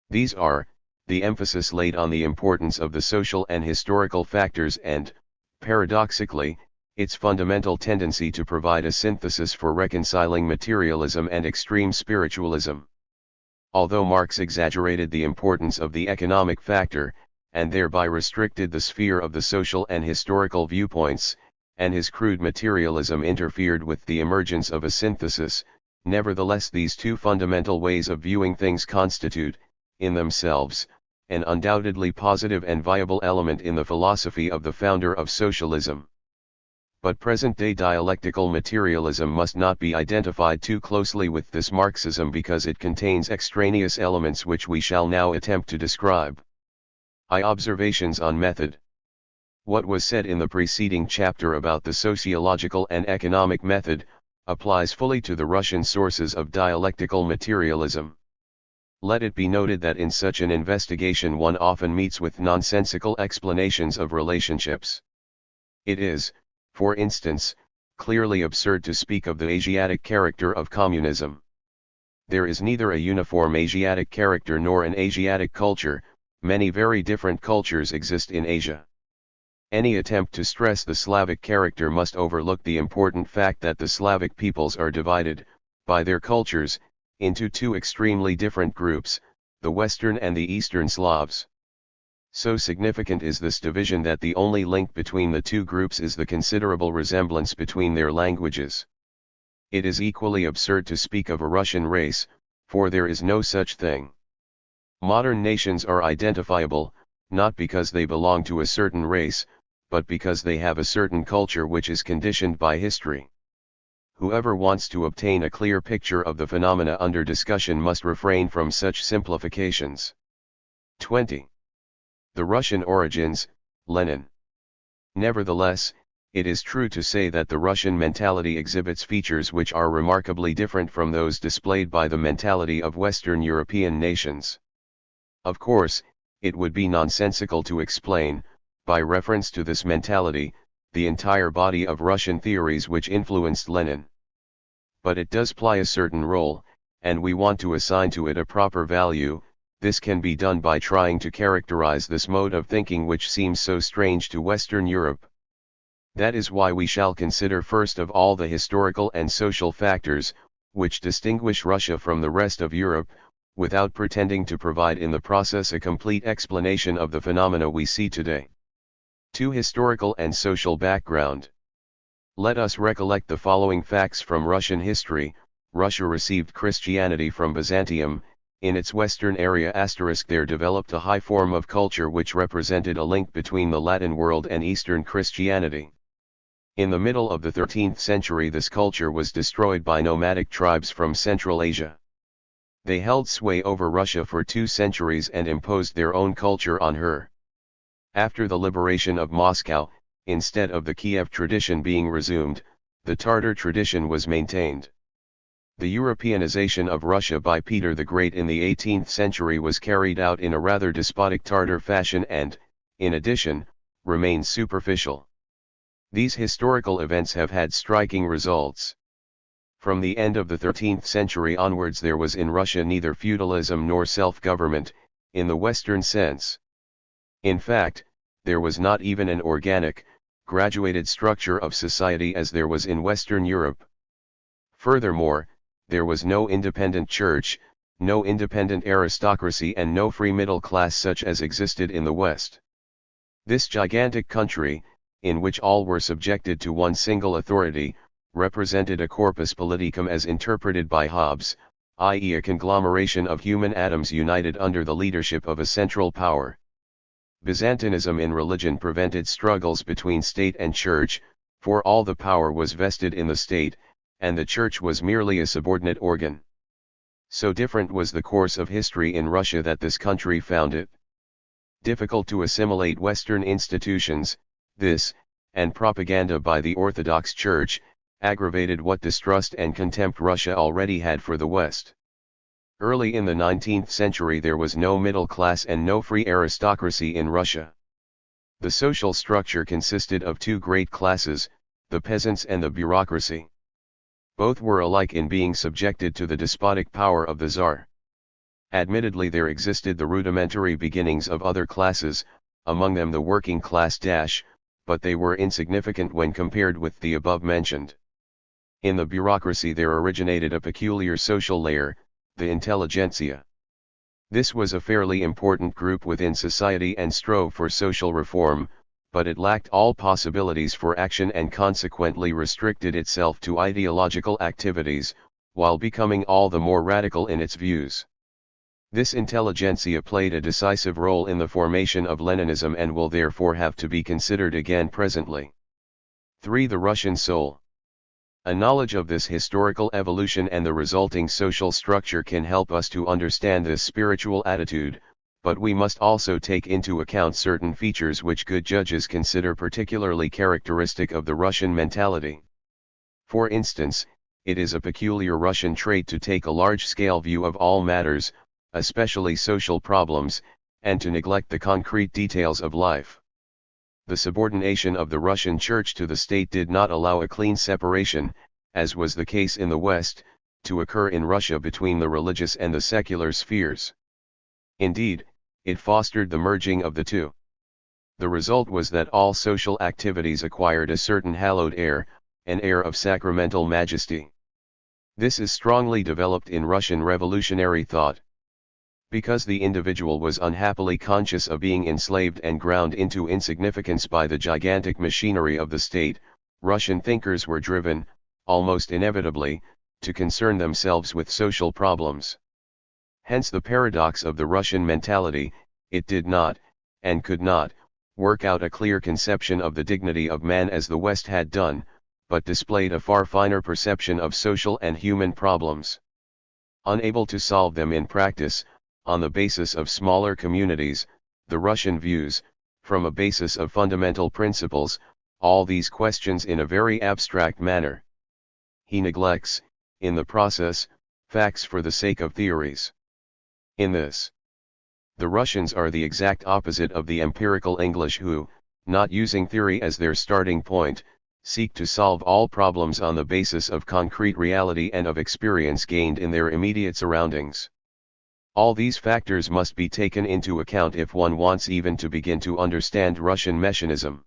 These are, the emphasis laid on the importance of the social and historical factors and, paradoxically, its fundamental tendency to provide a synthesis for reconciling materialism and extreme spiritualism. Although Marx exaggerated the importance of the economic factor, and thereby restricted the sphere of the social and historical viewpoints, and his crude materialism interfered with the emergence of a synthesis, nevertheless these two fundamental ways of viewing things constitute, in themselves, an undoubtedly positive and viable element in the philosophy of the founder of socialism. But present-day dialectical materialism must not be identified too closely with this Marxism because it contains extraneous elements which we shall now attempt to describe. Observations on method. What was said in the preceding chapter about the sociological and economic method, applies fully to the Russian sources of dialectical materialism. Let it be noted that in such an investigation one often meets with nonsensical explanations of relationships. It is, for instance, clearly absurd to speak of the Asiatic character of communism. There is neither a uniform Asiatic character nor an Asiatic culture, many very different cultures exist in Asia. Any attempt to stress the Slavic character must overlook the important fact that the Slavic peoples are divided, by their cultures, into two extremely different groups, the Western and the Eastern Slavs. So significant is this division that the only link between the two groups is the considerable resemblance between their languages. It is equally absurd to speak of a Russian race, for there is no such thing. Modern nations are identifiable, not because they belong to a certain race, but because they have a certain culture which is conditioned by history. Whoever wants to obtain a clear picture of the phenomena under discussion must refrain from such simplifications. 20. The Russian origins, Lenin. Nevertheless, it is true to say that the Russian mentality exhibits features which are remarkably different from those displayed by the mentality of Western European nations. Of course, it would be nonsensical to explain, by reference to this mentality, the entire body of Russian theories which influenced Lenin. But it does play a certain role, and we want to assign to it a proper value. This can be done by trying to characterize this mode of thinking which seems so strange to Western Europe. That is why we shall consider first of all the historical and social factors, which distinguish Russia from the rest of Europe, without pretending to provide in the process a complete explanation of the phenomena we see today. 2. Historical and social background. Let us recollect the following facts from Russian history. Russia received Christianity from Byzantium. In its western area there developed a high form of culture which represented a link between the Latin world and Eastern Christianity. In the middle of the 13th century this culture was destroyed by nomadic tribes from Central Asia. They held sway over Russia for 2 centuries and imposed their own culture on her. After the liberation of Moscow, instead of the Kiev tradition being resumed, the Tartar tradition was maintained. The Europeanization of Russia by Peter the Great in the 18th century was carried out in a rather despotic Tartar fashion and, in addition, remains superficial. These historical events have had striking results. From the end of the 13th century onwards there was in Russia neither feudalism nor self-government, in the Western sense. In fact, there was not even an organic, graduated structure of society as there was in Western Europe. Furthermore, there was no independent church, no independent aristocracy and no free middle class such as existed in the West. This gigantic country, in which all were subjected to one single authority, represented a corpus politicum as interpreted by Hobbes, i.e. a conglomeration of human atoms united under the leadership of a central power. Byzantinism in religion prevented struggles between state and church, for all the power was vested in the state, and the church was merely a subordinate organ. So different was the course of history in Russia that this country found it difficult to assimilate Western institutions. This, and propaganda by the Orthodox Church, aggravated what distrust and contempt Russia already had for the West. Early in the 19th century there was no middle class and no free aristocracy in Russia. The social structure consisted of 2 great classes, the peasants and the bureaucracy. Both were alike in being subjected to the despotic power of the Tsar. Admittedly there existed the rudimentary beginnings of other classes, among them the working class but they were insignificant when compared with the above mentioned. In the bureaucracy there originated a peculiar social layer, the intelligentsia. This was a fairly important group within society and strove for social reform, but it lacked all possibilities for action and consequently restricted itself to ideological activities, while becoming all the more radical in its views. This intelligentsia played a decisive role in the formation of Leninism and will therefore have to be considered again presently. 3. The Russian soul. A knowledge of this historical evolution and the resulting social structure can help us to understand this spiritual attitude, but we must also take into account certain features which good judges consider particularly characteristic of the Russian mentality. For instance, it is a peculiar Russian trait to take a large-scale view of all matters, especially social problems, and to neglect the concrete details of life. The subordination of the Russian Church to the state did not allow a clean separation, as was the case in the West, to occur in Russia between the religious and the secular spheres. Indeed, it fostered the merging of the two. The result was that all social activities acquired a certain hallowed air, an air of sacramental majesty. This is strongly developed in Russian revolutionary thought. Because the individual was unhappily conscious of being enslaved and ground into insignificance by the gigantic machinery of the state, Russian thinkers were driven, almost inevitably, to concern themselves with social problems. Hence the paradox of the Russian mentality: it did not, and could not, work out a clear conception of the dignity of man as the West had done, but displayed a far finer perception of social and human problems. Unable to solve them in practice, on the basis of smaller communities, the Russian views, from a basis of fundamental principles, all these questions in a very abstract manner. He neglects, in the process, facts for the sake of theories. In this The Russians are the exact opposite of the empirical English who, not using theory as their starting point, seek to solve all problems on the basis of concrete reality and of experience gained in their immediate surroundings. All these factors must be taken into account if one wants even to begin to understand Russian Messianism.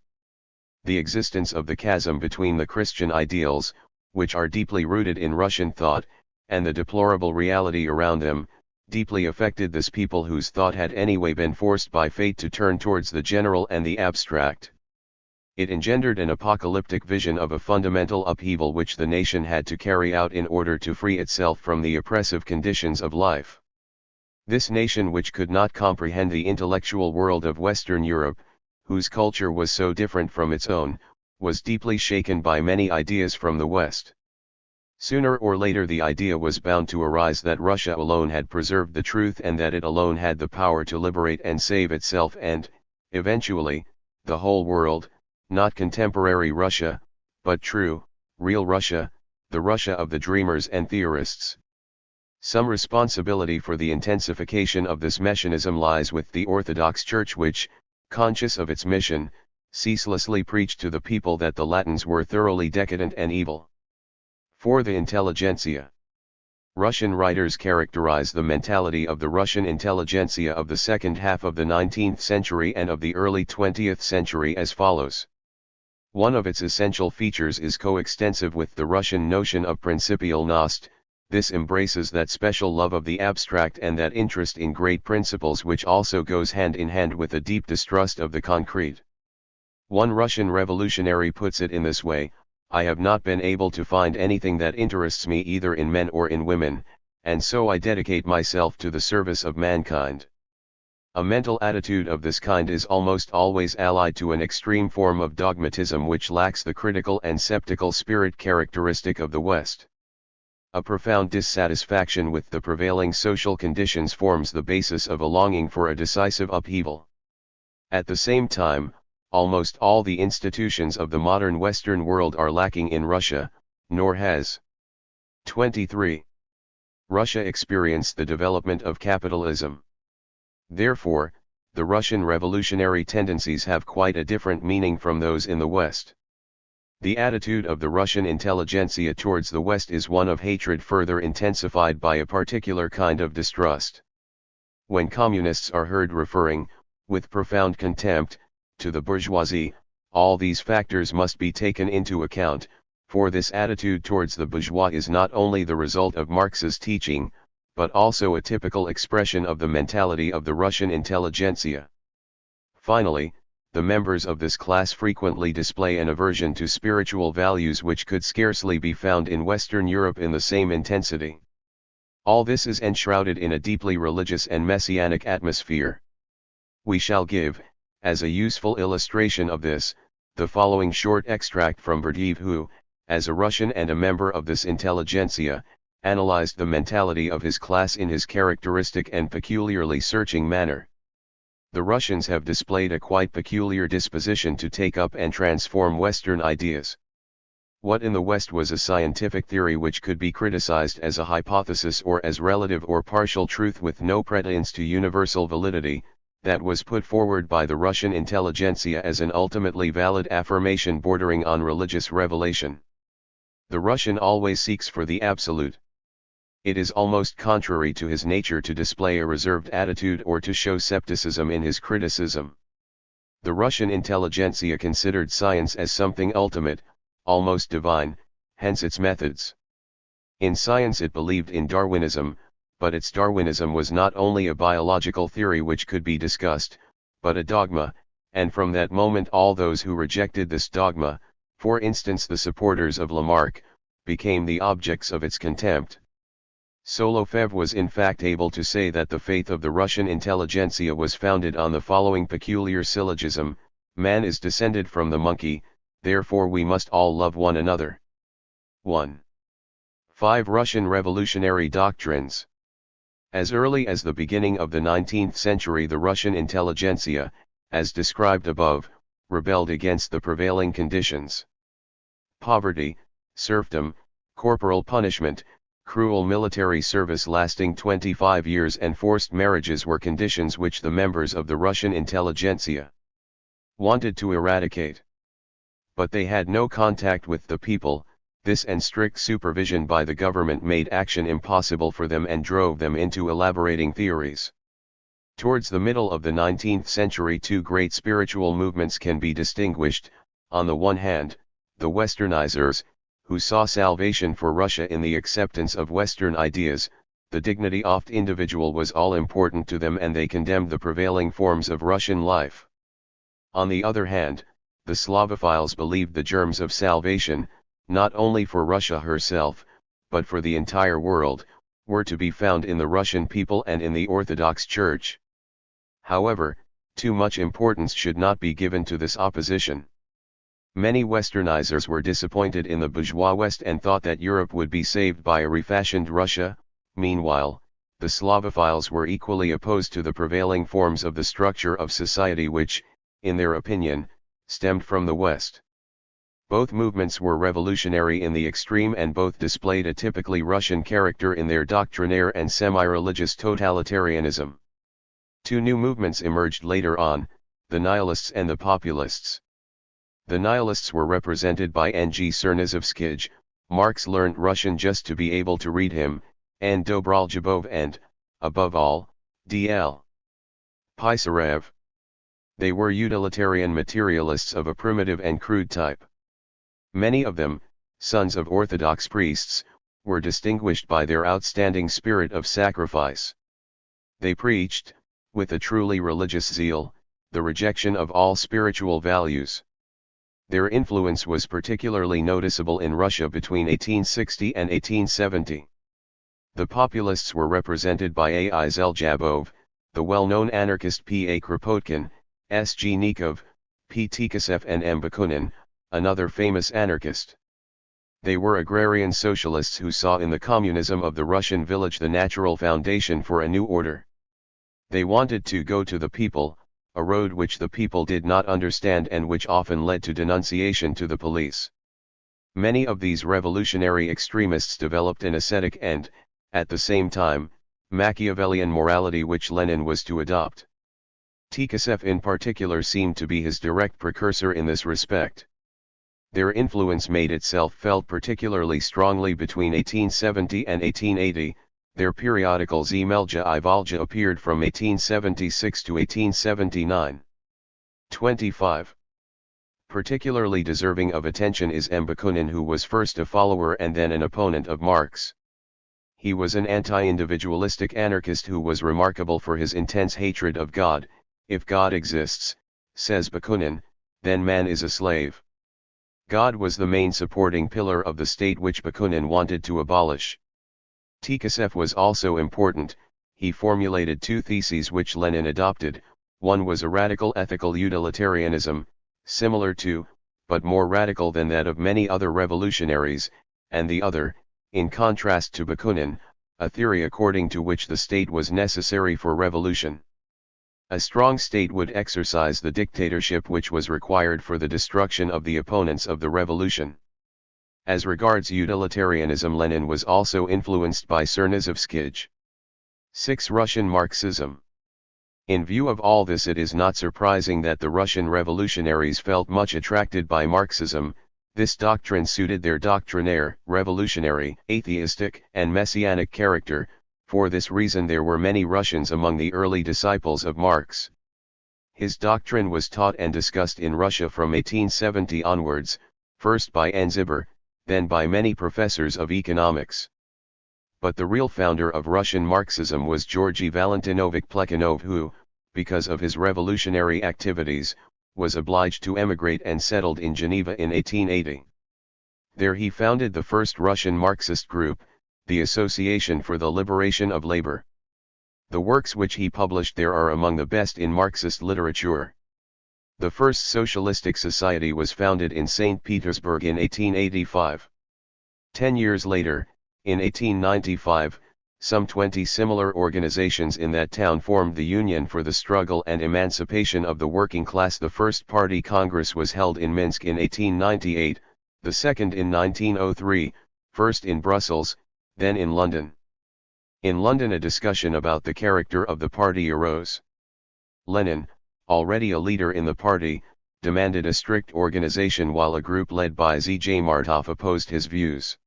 The existence of the chasm between the Christian ideals, which are deeply rooted in Russian thought, and the deplorable reality around them, deeply affected this people whose thought had anyway been forced by fate to turn towards the general and the abstract. It engendered an apocalyptic vision of a fundamental upheaval which the nation had to carry out in order to free itself from the oppressive conditions of life. This nation, which could not comprehend the intellectual world of Western Europe, whose culture was so different from its own, was deeply shaken by many ideas from the West. Sooner or later the idea was bound to arise that Russia alone had preserved the truth and that it alone had the power to liberate and save itself and, eventually, the whole world, not contemporary Russia, but true, real Russia, the Russia of the dreamers and theorists. Some responsibility for the intensification of this messianism lies with the Orthodox Church which, conscious of its mission, ceaselessly preached to the people that the Latins were thoroughly decadent and evil. For the intelligentsia. Russian writers characterize the mentality of the Russian intelligentsia of the second half of the 19th century and of the early 20th century as follows. One of its essential features is coextensive with the Russian notion of principialnost. This embraces that special love of the abstract and that interest in great principles which also goes hand in hand with a deep distrust of the concrete. One Russian revolutionary puts it in this way: I have not been able to find anything that interests me either in men or in women, and so I dedicate myself to the service of mankind. A mental attitude of this kind is almost always allied to an extreme form of dogmatism which lacks the critical and sceptical spirit characteristic of the West. A profound dissatisfaction with the prevailing social conditions forms the basis of a longing for a decisive upheaval. At the same time, almost all the institutions of the modern Western world are lacking in Russia, nor has 23. Russia experienced the development of capitalism. Therefore, the Russian revolutionary tendencies have quite a different meaning from those in the West. The attitude of the Russian intelligentsia towards the West is one of hatred further intensified by a particular kind of distrust. When communists are heard referring, with profound contempt, to the bourgeoisie, all these factors must be taken into account, for this attitude towards the bourgeois is not only the result of Marx's teaching, but also a typical expression of the mentality of the Russian intelligentsia. Finally, the members of this class frequently display an aversion to spiritual values which could scarcely be found in Western Europe in the same intensity. All this is enshrouded in a deeply religious and messianic atmosphere. We shall give, as a useful illustration of this, the following short extract from Berdiyev who, as a Russian and a member of this intelligentsia, analyzed the mentality of his class in his characteristic and peculiarly searching manner. The Russians have displayed a quite peculiar disposition to take up and transform Western ideas. What in the West was a scientific theory which could be criticized as a hypothesis or as relative or partial truth with no pretense to universal validity, that was put forward by the Russian intelligentsia as an ultimately valid affirmation bordering on religious revelation. The Russian always seeks for the absolute. It is almost contrary to his nature to display a reserved attitude or to show scepticism in his criticism. The Russian intelligentsia considered science as something ultimate, almost divine, hence its methods. In science it believed in Darwinism, but its Darwinism was not only a biological theory which could be discussed, but a dogma, and from that moment all those who rejected this dogma, for instance the supporters of Lamarck, became the objects of its contempt. Sollohub was in fact able to say that the faith of the Russian intelligentsia was founded on the following peculiar syllogism: man is descended from the monkey, therefore we must all love one another. 1. 5 Russian revolutionary doctrines. As early as the beginning of the 19th century the Russian intelligentsia, as described above, rebelled against the prevailing conditions. Poverty, serfdom, corporal punishment, cruel military service lasting 25 years and forced marriages were conditions which the members of the Russian intelligentsia wanted to eradicate. But they had no contact with the people. This and strict supervision by the government made action impossible for them and drove them into elaborating theories. Towards the middle of the 19th century, two great spiritual movements can be distinguished. On the one hand, the Westernizers, who saw salvation for Russia in the acceptance of Western ideas. The dignity of the individual was all important to them and they condemned the prevailing forms of Russian life. On the other hand, the Slavophiles believed the germs of salvation, not only for Russia herself, but for the entire world, were to be found in the Russian people and in the Orthodox Church. However, too much importance should not be given to this opposition. Many Westernizers were disappointed in the bourgeois West and thought that Europe would be saved by a refashioned Russia. Meanwhile, the Slavophiles were equally opposed to the prevailing forms of the structure of society which, in their opinion, stemmed from the West. Both movements were revolutionary in the extreme and both displayed a typically Russian character in their doctrinaire and semi-religious totalitarianism. Two new movements emerged later on, the Nihilists and the Populists. The Nihilists were represented by N.G. Chernyshevskij. Marx learned Russian just to be able to read him, and Dobroljubov and, above all, D.L. Pisarev. They were utilitarian materialists of a primitive and crude type. Many of them, sons of Orthodox priests, were distinguished by their outstanding spirit of sacrifice. They preached, with a truly religious zeal, the rejection of all spiritual values. Their influence was particularly noticeable in Russia between 1860 and 1870. The Populists were represented by A.I. Zeljabov, the well-known anarchist P.A. Kropotkin, S.G. Nikov, P. Tikasev and M. Bakunin, another famous anarchist. They were agrarian socialists who saw in the communism of the Russian village the natural foundation for a new order. They wanted to go to the people, a road which the people did not understand and which often led to denunciation to the police. Many of these revolutionary extremists developed an ascetic and, at the same time, Machiavellian morality which Lenin was to adopt. Tikasev in particular seemed to be his direct precursor in this respect. Their influence made itself felt particularly strongly between 1870 and 1880, their periodical Zemelja I Volja appeared from 1876 to 1879. 25. Particularly deserving of attention is M. Bakunin, who was first a follower and then an opponent of Marx. He was an anti-individualistic anarchist who was remarkable for his intense hatred of God. If God exists, says Bakunin, then man is a slave. God was the main supporting pillar of the state which Bakunin wanted to abolish. Tikasev was also important. He formulated two theses which Lenin adopted. One was a radical ethical utilitarianism, similar to, but more radical than that of many other revolutionaries, and the other, in contrast to Bakunin, a theory according to which the state was necessary for revolution. A strong state would exercise the dictatorship which was required for the destruction of the opponents of the revolution. As regards utilitarianism, Lenin was also influenced by Chernyshevskij. 6. Russian Marxism. In view of all this, it is not surprising that the Russian revolutionaries felt much attracted by Marxism. This doctrine suited their doctrinaire, revolutionary, atheistic, and messianic character. For this reason there were many Russians among the early disciples of Marx. His doctrine was taught and discussed in Russia from 1870 onwards, first by Enzibur, then by many professors of economics. But the real founder of Russian Marxism was Georgy Valentinovich Plekhanov, who, because of his revolutionary activities, was obliged to emigrate and settled in Geneva in 1880. There he founded the first Russian Marxist group, the Association for the Liberation of Labor. The works which he published there are among the best in Marxist literature. The first socialistic society was founded in St. Petersburg in 1885. 10 years later, in 1895, some 20 similar organizations in that town formed the Union for the Struggle and Emancipation of the Working Class. The first party congress was held in Minsk in 1898, the second in 1903, first in Brussels, then in London. In London a discussion about the character of the party arose. Lenin, already a leader in the party, demanded a strict organization while a group led by Z.J. Martov opposed his views.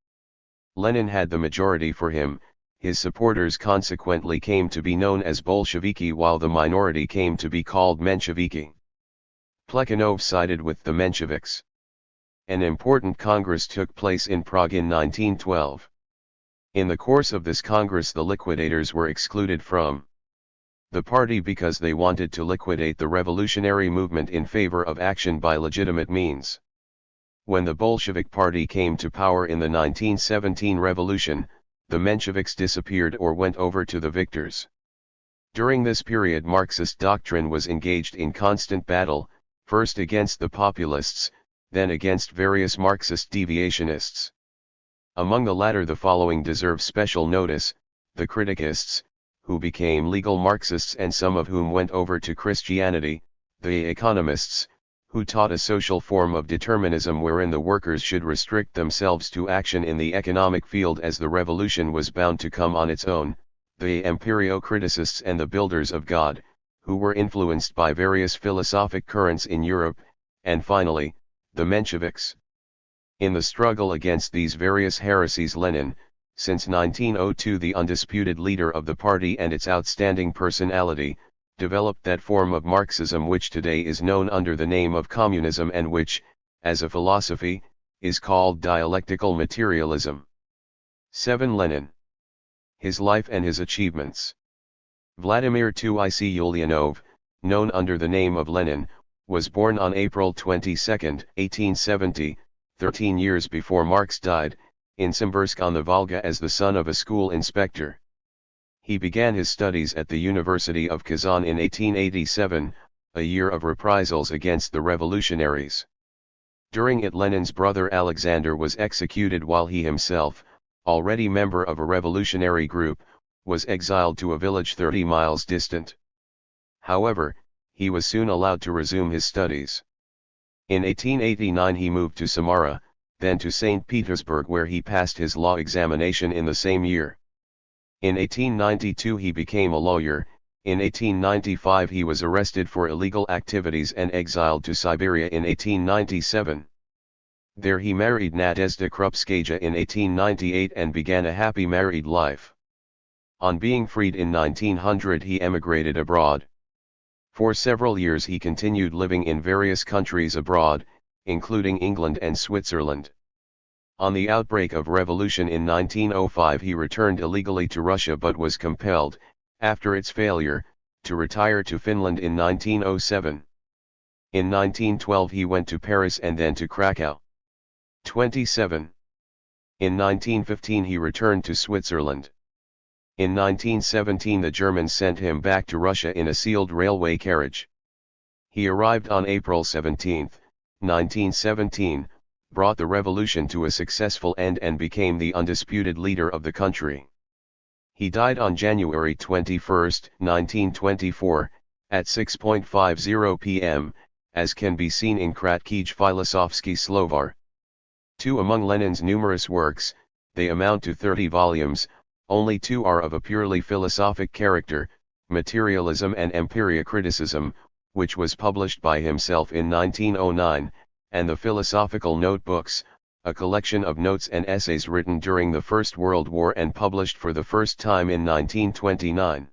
Lenin had the majority for him, his supporters consequently came to be known as Bolsheviki while the minority came to be called Mensheviki. Plekhanov sided with the Mensheviks. An important congress took place in Prague in 1912. In the course of this congress the liquidators were excluded from the party because they wanted to liquidate the revolutionary movement in favor of action by legitimate means. When the Bolshevik Party came to power in the 1917 revolution, the Mensheviks disappeared or went over to the victors. During this period Marxist doctrine was engaged in constant battle, first against the populists, then against various Marxist deviationists. Among the latter the following deserve special notice: the Criticists, who became legal Marxists and some of whom went over to Christianity; the Economists, who taught a social form of determinism wherein the workers should restrict themselves to action in the economic field as the revolution was bound to come on its own; the Empirio-Criticists and the Builders of God, who were influenced by various philosophic currents in Europe; and finally, the Mensheviks. In the struggle against these various heresies Lenin, since 1902 the undisputed leader of the party and its outstanding personality, developed that form of Marxism which today is known under the name of communism and which, as a philosophy, is called dialectical materialism. 7. Lenin. His life and his achievements. Vladimir II Ulyanov, known under the name of Lenin, was born on April 22, 1870, 13 years before Marx died, in Simbirsk on the Volga as the son of a school inspector. He began his studies at the University of Kazan in 1887, a year of reprisals against the revolutionaries. During it Lenin's brother Alexander was executed while he himself, already member of a revolutionary group, was exiled to a village 30 miles distant. However, he was soon allowed to resume his studies. In 1889 he moved to Samara, then to St. Petersburg where he passed his law examination in the same year. In 1892 he became a lawyer. In 1895 he was arrested for illegal activities and exiled to Siberia in 1897. There he married Nadezhda Krupskaya in 1898 and began a happy married life. On being freed in 1900 he emigrated abroad. For several years he continued living in various countries abroad, including England and Switzerland. On the outbreak of revolution in 1905 he returned illegally to Russia but was compelled, after its failure, to retire to Finland in 1907. In 1912 he went to Paris and then to Krakow. 27. In 1915 he returned to Switzerland. In 1917 the Germans sent him back to Russia in a sealed railway carriage. He arrived on April 17, 1917, brought the revolution to a successful end and became the undisputed leader of the country. He died on January 21, 1924, at 6:50 p.m., as can be seen in Kratkij Filosofsky Slovar. 2. Among Lenin's numerous works, they amount to 30 volumes, only 2 are of a purely philosophic character, Materialism and Empirio-Criticism, which was published by himself in 1909, and the Philosophical Notebooks, a collection of notes and essays written during the First World War and published for the first time in 1929.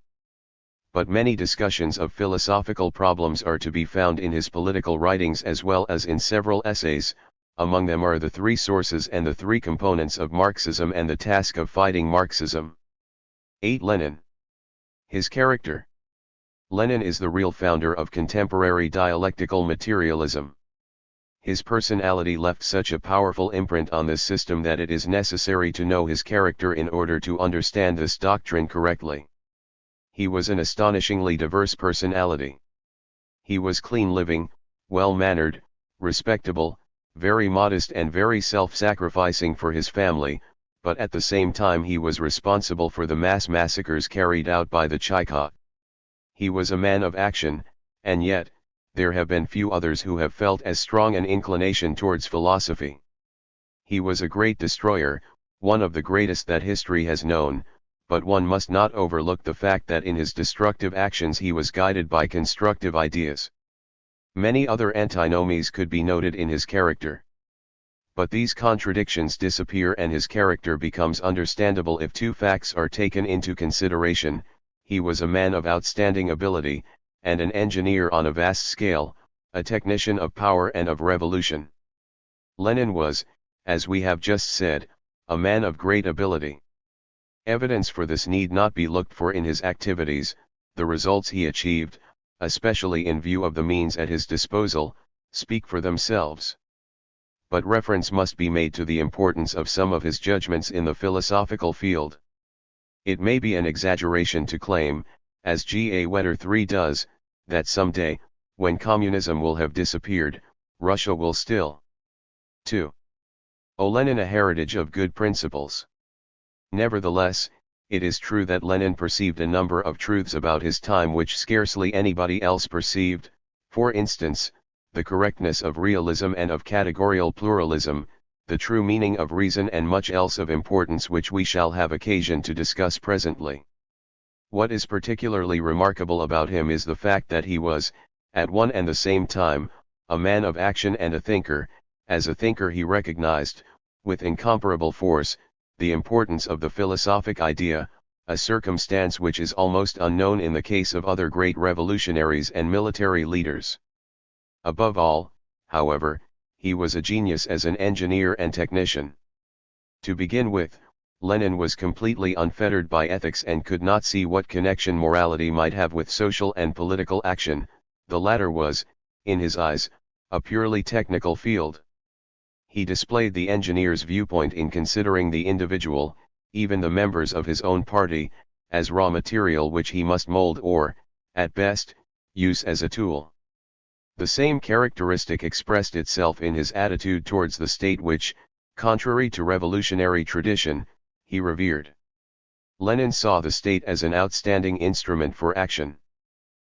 But many discussions of philosophical problems are to be found in his political writings as well as in several essays. Among them are the 3 sources and the 3 components of Marxism and the task of fighting Marxism. 8. Lenin. His character. Lenin is the real founder of contemporary dialectical materialism. His personality left such a powerful imprint on this system that it is necessary to know his character in order to understand this doctrine correctly. He was an astonishingly diverse personality. He was clean-living, well-mannered, respectable, very modest and very self-sacrificing for his family, but at the same time he was responsible for the mass massacres carried out by the Cheka. He was a man of action, and yet, there have been few others who have felt as strong an inclination towards philosophy. He was a great destroyer, one of the greatest that history has known, but one must not overlook the fact that in his destructive actions he was guided by constructive ideas. Many other antinomies could be noted in his character. But these contradictions disappear and his character becomes understandable if two facts are taken into consideration: he was a man of outstanding ability, and an engineer on a vast scale, a technician of power and of revolution. Lenin was, as we have just said, a man of great ability. Evidence for this need not be looked for in his activities; the results he achieved, especially in view of the means at his disposal, speak for themselves. But reference must be made to the importance of some of his judgments in the philosophical field. It may be an exaggeration to claim, as G. A. Wetter III does, that someday, when communism will have disappeared, Russia will still 2. owe Lenin a heritage of good principles. Nevertheless, it is true that Lenin perceived a number of truths about his time which scarcely anybody else perceived, for instance, the correctness of realism and of categorical pluralism, the true meaning of reason, and much else of importance which we shall have occasion to discuss presently. What is particularly remarkable about him is the fact that he was, at one and the same time, a man of action and a thinker. As a thinker he recognized, with incomparable force, the importance of the philosophic idea, a circumstance which is almost unknown in the case of other great revolutionaries and military leaders. Above all, however, he was a genius as an engineer and technician. To begin with, Lenin was completely unfettered by ethics and could not see what connection morality might have with social and political action. The latter was, in his eyes, a purely technical field. He displayed the engineer's viewpoint in considering the individual, even the members of his own party, as raw material which he must mold or, at best, use as a tool. The same characteristic expressed itself in his attitude towards the state which, contrary to revolutionary tradition, he revered. Lenin saw the state as an outstanding instrument for action.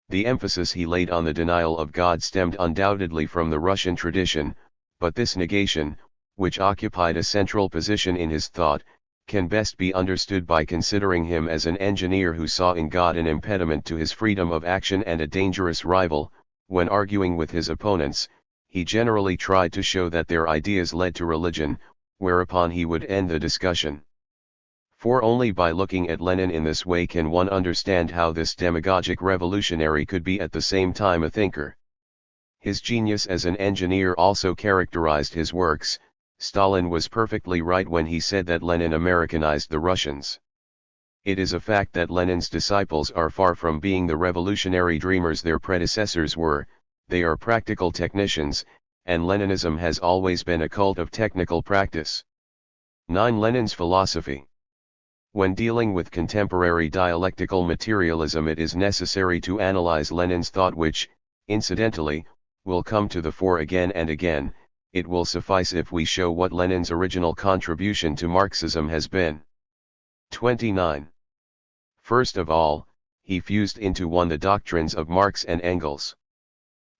The emphasis he laid on the denial of God stemmed undoubtedly from the Russian tradition, but this negation, which occupied a central position in his thought, can best be understood by considering him as an engineer who saw in God an impediment to his freedom of action and a dangerous rival. When arguing with his opponents, he generally tried to show that their ideas led to religion, whereupon he would end the discussion. For only by looking at Lenin in this way can one understand how this demagogic revolutionary could be at the same time a thinker. His genius as an engineer also characterized his works. Stalin was perfectly right when he said that Lenin Americanized the Russians. It is a fact that Lenin's disciples are far from being the revolutionary dreamers their predecessors were; they are practical technicians, and Leninism has always been a cult of technical practice. 9. Lenin's philosophy. When dealing with contemporary dialectical materialism, it is necessary to analyze Lenin's thought, which, incidentally, will come to the fore again and again. It will suffice if we show what Lenin's original contribution to Marxism has been. 29. First of all, he fused into one the doctrines of Marx and Engels.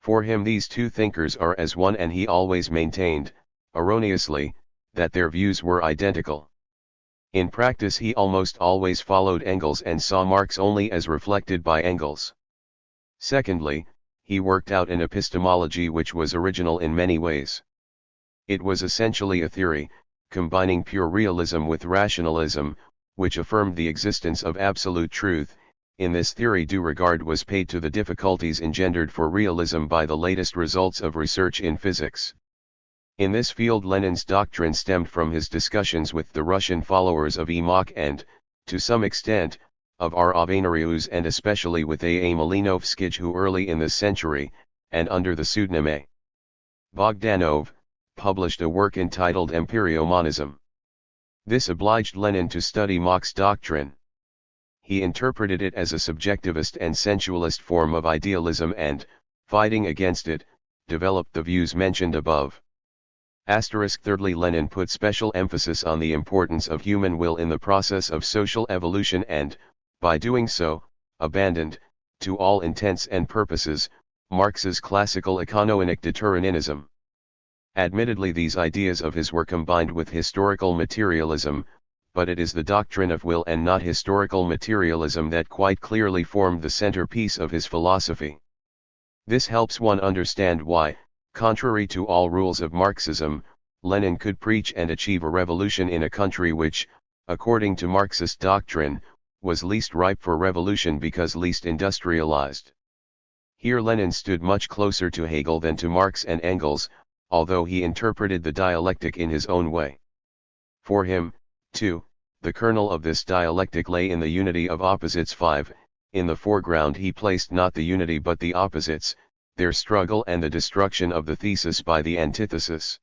For him these two thinkers are as one, and he always maintained, erroneously, that their views were identical. In practice he almost always followed Engels and saw Marx only as reflected by Engels. Secondly, he worked out an epistemology which was original in many ways. It was essentially a theory, combining pure realism with rationalism, which affirmed the existence of absolute truth. In this theory due regard was paid to the difficulties engendered for realism by the latest results of research in physics. In this field Lenin's doctrine stemmed from his discussions with the Russian followers of Mach and, to some extent, of R. Avenarius, and especially with A. Malinovskij, who early in this century, and under the pseudonym A. Bogdanov, published a work entitled Empirio-Monism. This obliged Lenin to study Mach's doctrine. He interpreted it as a subjectivist and sensualist form of idealism and, fighting against it, developed the views mentioned above. Thirdly, Lenin put special emphasis on the importance of human will in the process of social evolution and, by doing so, abandoned, to all intents and purposes, Marx's classical economic determinism. Admittedly, these ideas of his were combined with historical materialism, but it is the doctrine of will and not historical materialism that quite clearly formed the centerpiece of his philosophy. This helps one understand why, contrary to all rules of Marxism, Lenin could preach and achieve a revolution in a country which, according to Marxist doctrine, was least ripe for revolution because least industrialized. Here Lenin stood much closer to Hegel than to Marx and Engels, although he interpreted the dialectic in his own way. For him, too, the kernel of this dialectic lay in the unity of opposites. 5. In the foreground he placed not the unity but the opposites, their struggle and the destruction of the thesis by the antithesis.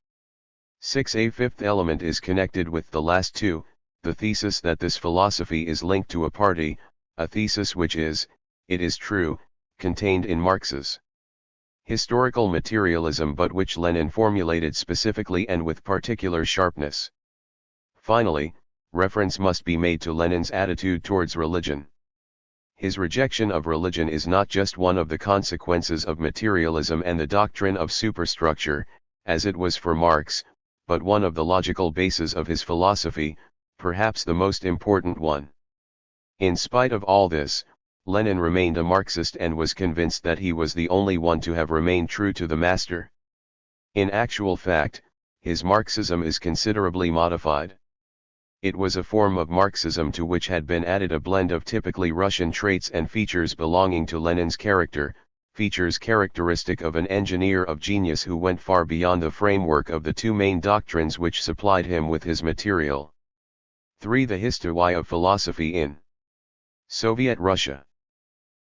6. A fifth element is connected with the last two, the thesis that this philosophy is linked to a party, a thesis which is, it is true, contained in Marx's historical materialism but which Lenin formulated specifically and with particular sharpness. Finally, reference must be made to Lenin's attitude towards religion. His rejection of religion is not just one of the consequences of materialism and the doctrine of superstructure, as it was for Marx, but one of the logical bases of his philosophy, perhaps the most important one. In spite of all this, Lenin remained a Marxist and was convinced that he was the only one to have remained true to the master. In actual fact, his Marxism is considerably modified. It was a form of Marxism to which had been added a blend of typically Russian traits and features belonging to Lenin's character, features characteristic of an engineer of genius who went far beyond the framework of the two main doctrines which supplied him with his material. 3. The history of philosophy in Soviet Russia.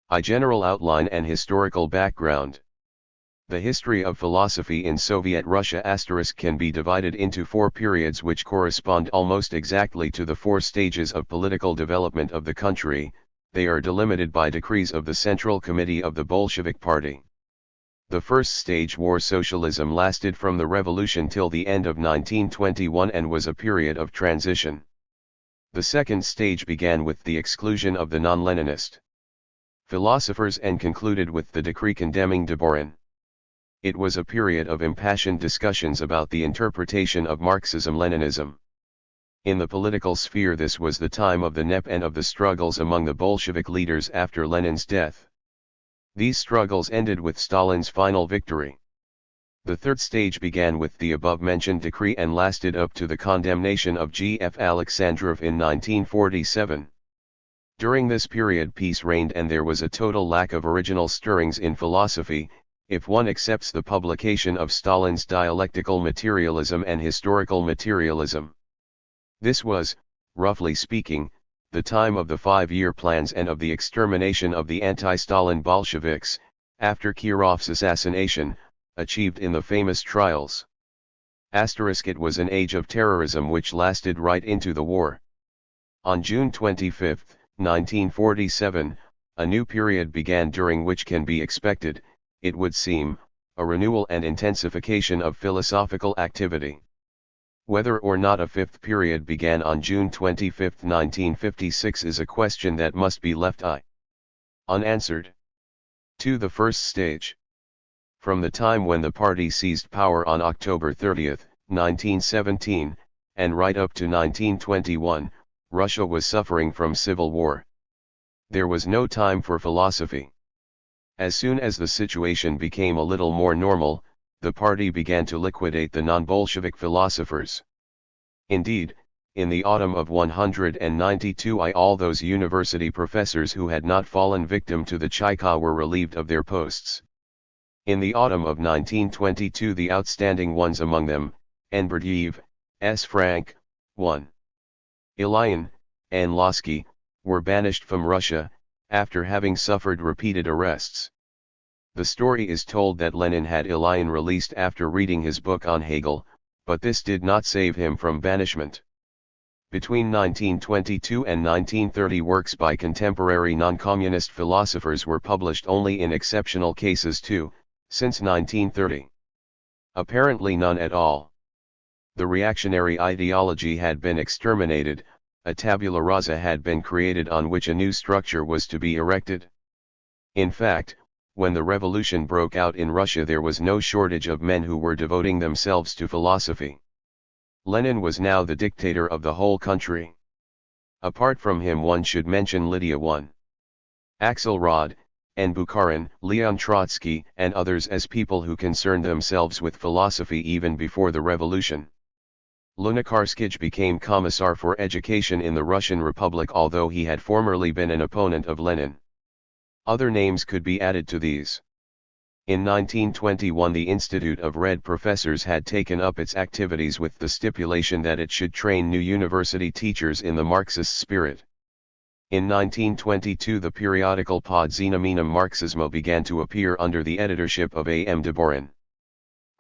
A general outline and historical background. The history of philosophy in Soviet Russia * can be divided into 4 periods which correspond almost exactly to the 4 stages of political development of the country. They are delimited by decrees of the Central Committee of the Bolshevik Party. The first stage, war socialism, lasted from the revolution till the end of 1921 and was a period of transition. The second stage began with the exclusion of the non-Leninist philosophers and concluded with the decree condemning Deborin. It was a period of impassioned discussions about the interpretation of Marxism-Leninism. In the political sphere, this was the time of the NEP and of the struggles among the Bolshevik leaders after Lenin's death. These struggles ended with Stalin's final victory. The third stage began with the above-mentioned decree and lasted up to the condemnation of G.F. Alexandrov in 1947. During this period peace reigned and there was a total lack of original stirrings in philosophy, if one accepts the publication of Stalin's Dialectical Materialism and Historical Materialism. This was, roughly speaking, the time of the 5-year plans and of the extermination of the anti-Stalin Bolsheviks, after Kirov's assassination, achieved in the famous trials. It was an age of terrorism which lasted right into the war. On June 25, 1947, a new period began during which can be expected, it would seem, a renewal and intensification of philosophical activity. Whether or not a fifth period began on June 25, 1956 is a question that must be left unanswered. 2. The first stage. From the time when the party seized power on October 30, 1917, and right up to 1921, Russia was suffering from civil war. There was no time for philosophy. As soon as the situation became a little more normal, the party began to liquidate the non-Bolshevik philosophers. Indeed, in the autumn of 192 all those university professors who had not fallen victim to the Chika were relieved of their posts. In the autumn of 1922 the outstanding ones among them, N. Berdiev, S. Frank, 1. Ilyin, and Losky, were banished from Russia, after having suffered repeated arrests. The story is told that Lenin had Ilyin released after reading his book on Hegel, but this did not save him from banishment. Between 1922 and 1930 works by contemporary non-communist philosophers were published only in exceptional cases too, since 1930. Apparently none at all. The reactionary ideology had been exterminated, a tabula rasa had been created on which a new structure was to be erected. In fact, When the revolution broke out in Russia, there was no shortage of men who were devoting themselves to philosophy. Lenin was now the dictator of the whole country. Apart from him, one should mention Lydia I. Axelrod, and Bukharin, Leon Trotsky, and others as people who concerned themselves with philosophy even before the revolution. Lunacharsky became Commissar for Education in the Russian Republic, although he had formerly been an opponent of Lenin. Other names could be added to these. In 1921, the Institute of Red Professors had taken up its activities with the stipulation that it should train new university teachers in the Marxist spirit. In 1922, the periodical Podzinaminum Marxismo began to appear under the editorship of A. M. Deborin.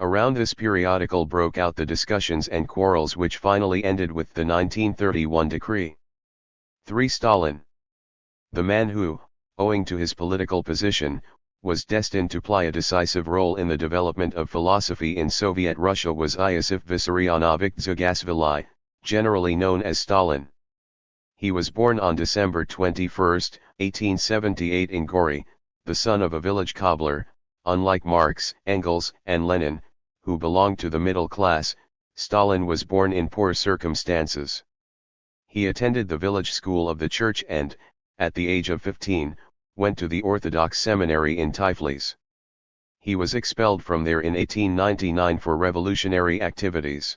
Around this periodical broke out the discussions and quarrels which finally ended with the 1931 decree. 3. Stalin. The man who, owing to his political position, was destined to play a decisive role in the development of philosophy in Soviet Russia was Iosif Vissarionovich Dzygasvili, generally known as Stalin. He was born on December 21, 1878 in Gori, the son of a village cobbler. Unlike Marx, Engels, and Lenin, who belonged to the middle class, Stalin was born in poor circumstances. He attended the village school of the church and, at the age of 15, went to the Orthodox seminary in Tiflis. He was expelled from there in 1899 for revolutionary activities.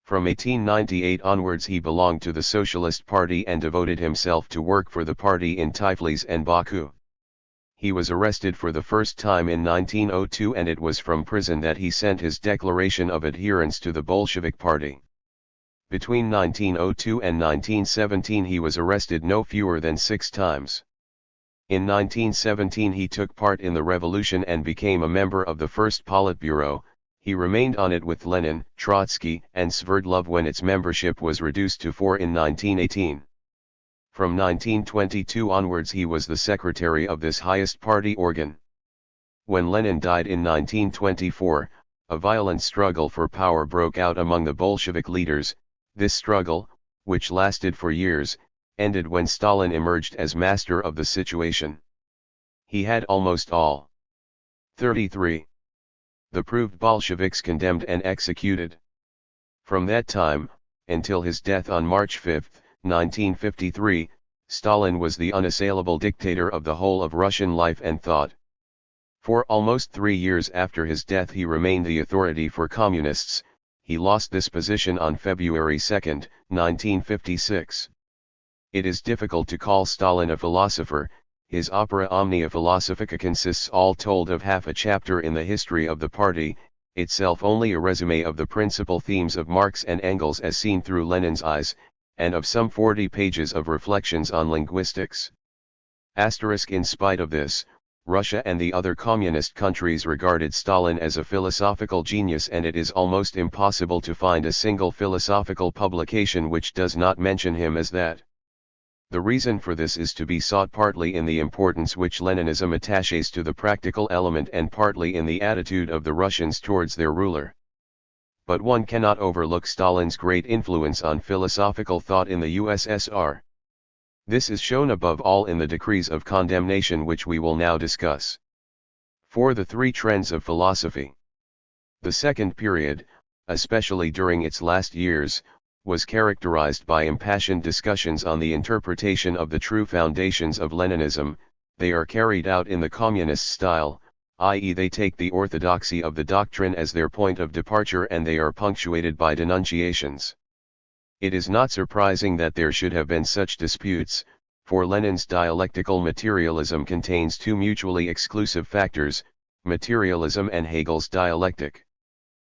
From 1898 onwards he belonged to the Socialist Party and devoted himself to work for the party in Tiflis and Baku. He was arrested for the first time in 1902, and it was from prison that he sent his declaration of adherence to the Bolshevik Party. Between 1902 and 1917 he was arrested no fewer than 6 times. In 1917 he took part in the revolution and became a member of the first Politburo. He remained on it with Lenin, Trotsky, and Sverdlov when its membership was reduced to 4 in 1918. From 1922 onwards he was the secretary of this highest party organ. When Lenin died in 1924, a violent struggle for power broke out among the Bolshevik leaders. This struggle, which lasted for years, ended when Stalin emerged as master of the situation. He had almost all. 33. The proved Bolsheviks condemned and executed. From that time, until his death on March 5, 1953, Stalin was the unassailable dictator of the whole of Russian life and thought. For almost 3 years after his death he remained the authority for communists. He lost this position on February 2, 1956. It is difficult to call Stalin a philosopher. His opera Omnia Philosophica consists all told of half a chapter in the history of the party, itself only a resume of the principal themes of Marx and Engels as seen through Lenin's eyes, and of some 40 pages of reflections on linguistics. In spite of this, Russia and the other communist countries regarded Stalin as a philosophical genius, and it is almost impossible to find a single philosophical publication which does not mention him as that. The reason for this is to be sought partly in the importance which Leninism attaches to the practical element and partly in the attitude of the Russians towards their ruler. But one cannot overlook Stalin's great influence on philosophical thought in the USSR. This is shown above all in the decrees of condemnation which we will now discuss. For the 3 trends of philosophy. The second period, especially during its last years, was characterized by impassioned discussions on the interpretation of the true foundations of Leninism. They are carried out in the communist style, i.e. they take the orthodoxy of the doctrine as their point of departure and they are punctuated by denunciations. It is not surprising that there should have been such disputes, for Lenin's dialectical materialism contains 2 mutually exclusive factors, materialism and Hegel's dialectic.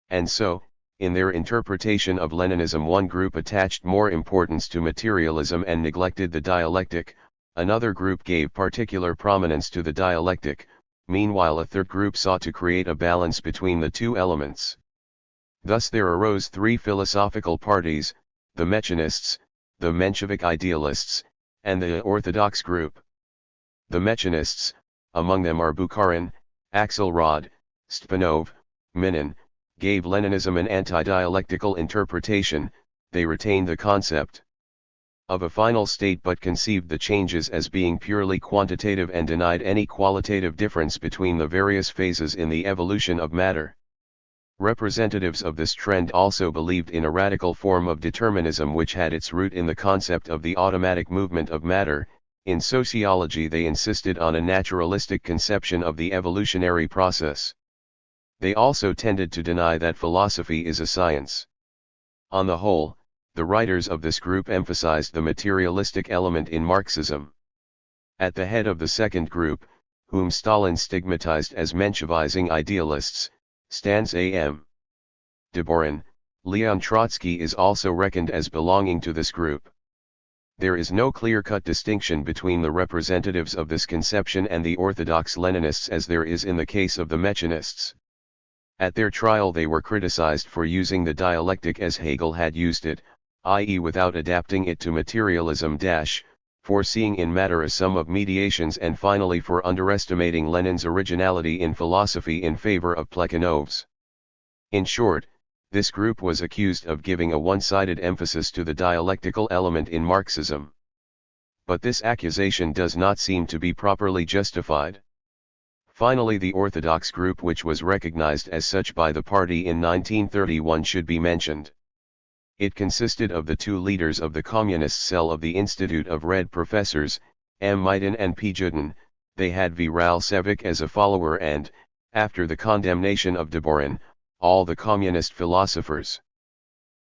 And so, in their interpretation of Leninism, one group attached more importance to materialism and neglected the dialectic, another group gave particular prominence to the dialectic, meanwhile a third group sought to create a balance between the 2 elements. Thus there arose 3 philosophical parties, the Mechanists, the Menshevik idealists, and the Orthodox group. The Mechanists, among them are Bukharin, Axelrod, Stepanov, Minin, gave Leninism an anti-dialectical interpretation. They retained the concept of a final state but conceived the changes as being purely quantitative and denied any qualitative difference between the various phases in the evolution of matter. Representatives of this trend also believed in a radical form of determinism which had its root in the concept of the automatic movement of matter. In sociology they insisted on a naturalistic conception of the evolutionary process. They also tended to deny that philosophy is a science. On the whole, the writers of this group emphasized the materialistic element in Marxism. At the head of the second group, whom Stalin stigmatized as Menshevizing idealists, stands A.M. Deborin. Leon Trotsky is also reckoned as belonging to this group. There is no clear-cut distinction between the representatives of this conception and the orthodox Leninists as there is in the case of the Mechanists. At their trial they were criticized for using the dialectic as Hegel had used it, i.e. without adapting it to materialism for seeing in matter a sum of mediations, and finally for underestimating Lenin's originality in philosophy in favor of Plekhanov's. In short, this group was accused of giving a one-sided emphasis to the dialectical element in Marxism. But this accusation does not seem to be properly justified. Finally, the orthodox group, which was recognized as such by the party in 1931, should be mentioned. It consisted of the two leaders of the communist cell of the Institute of Red Professors, M. Maidan and P. Judin. They had V. Ralcevic as a follower and, after the condemnation of Deborin, all the communist philosophers.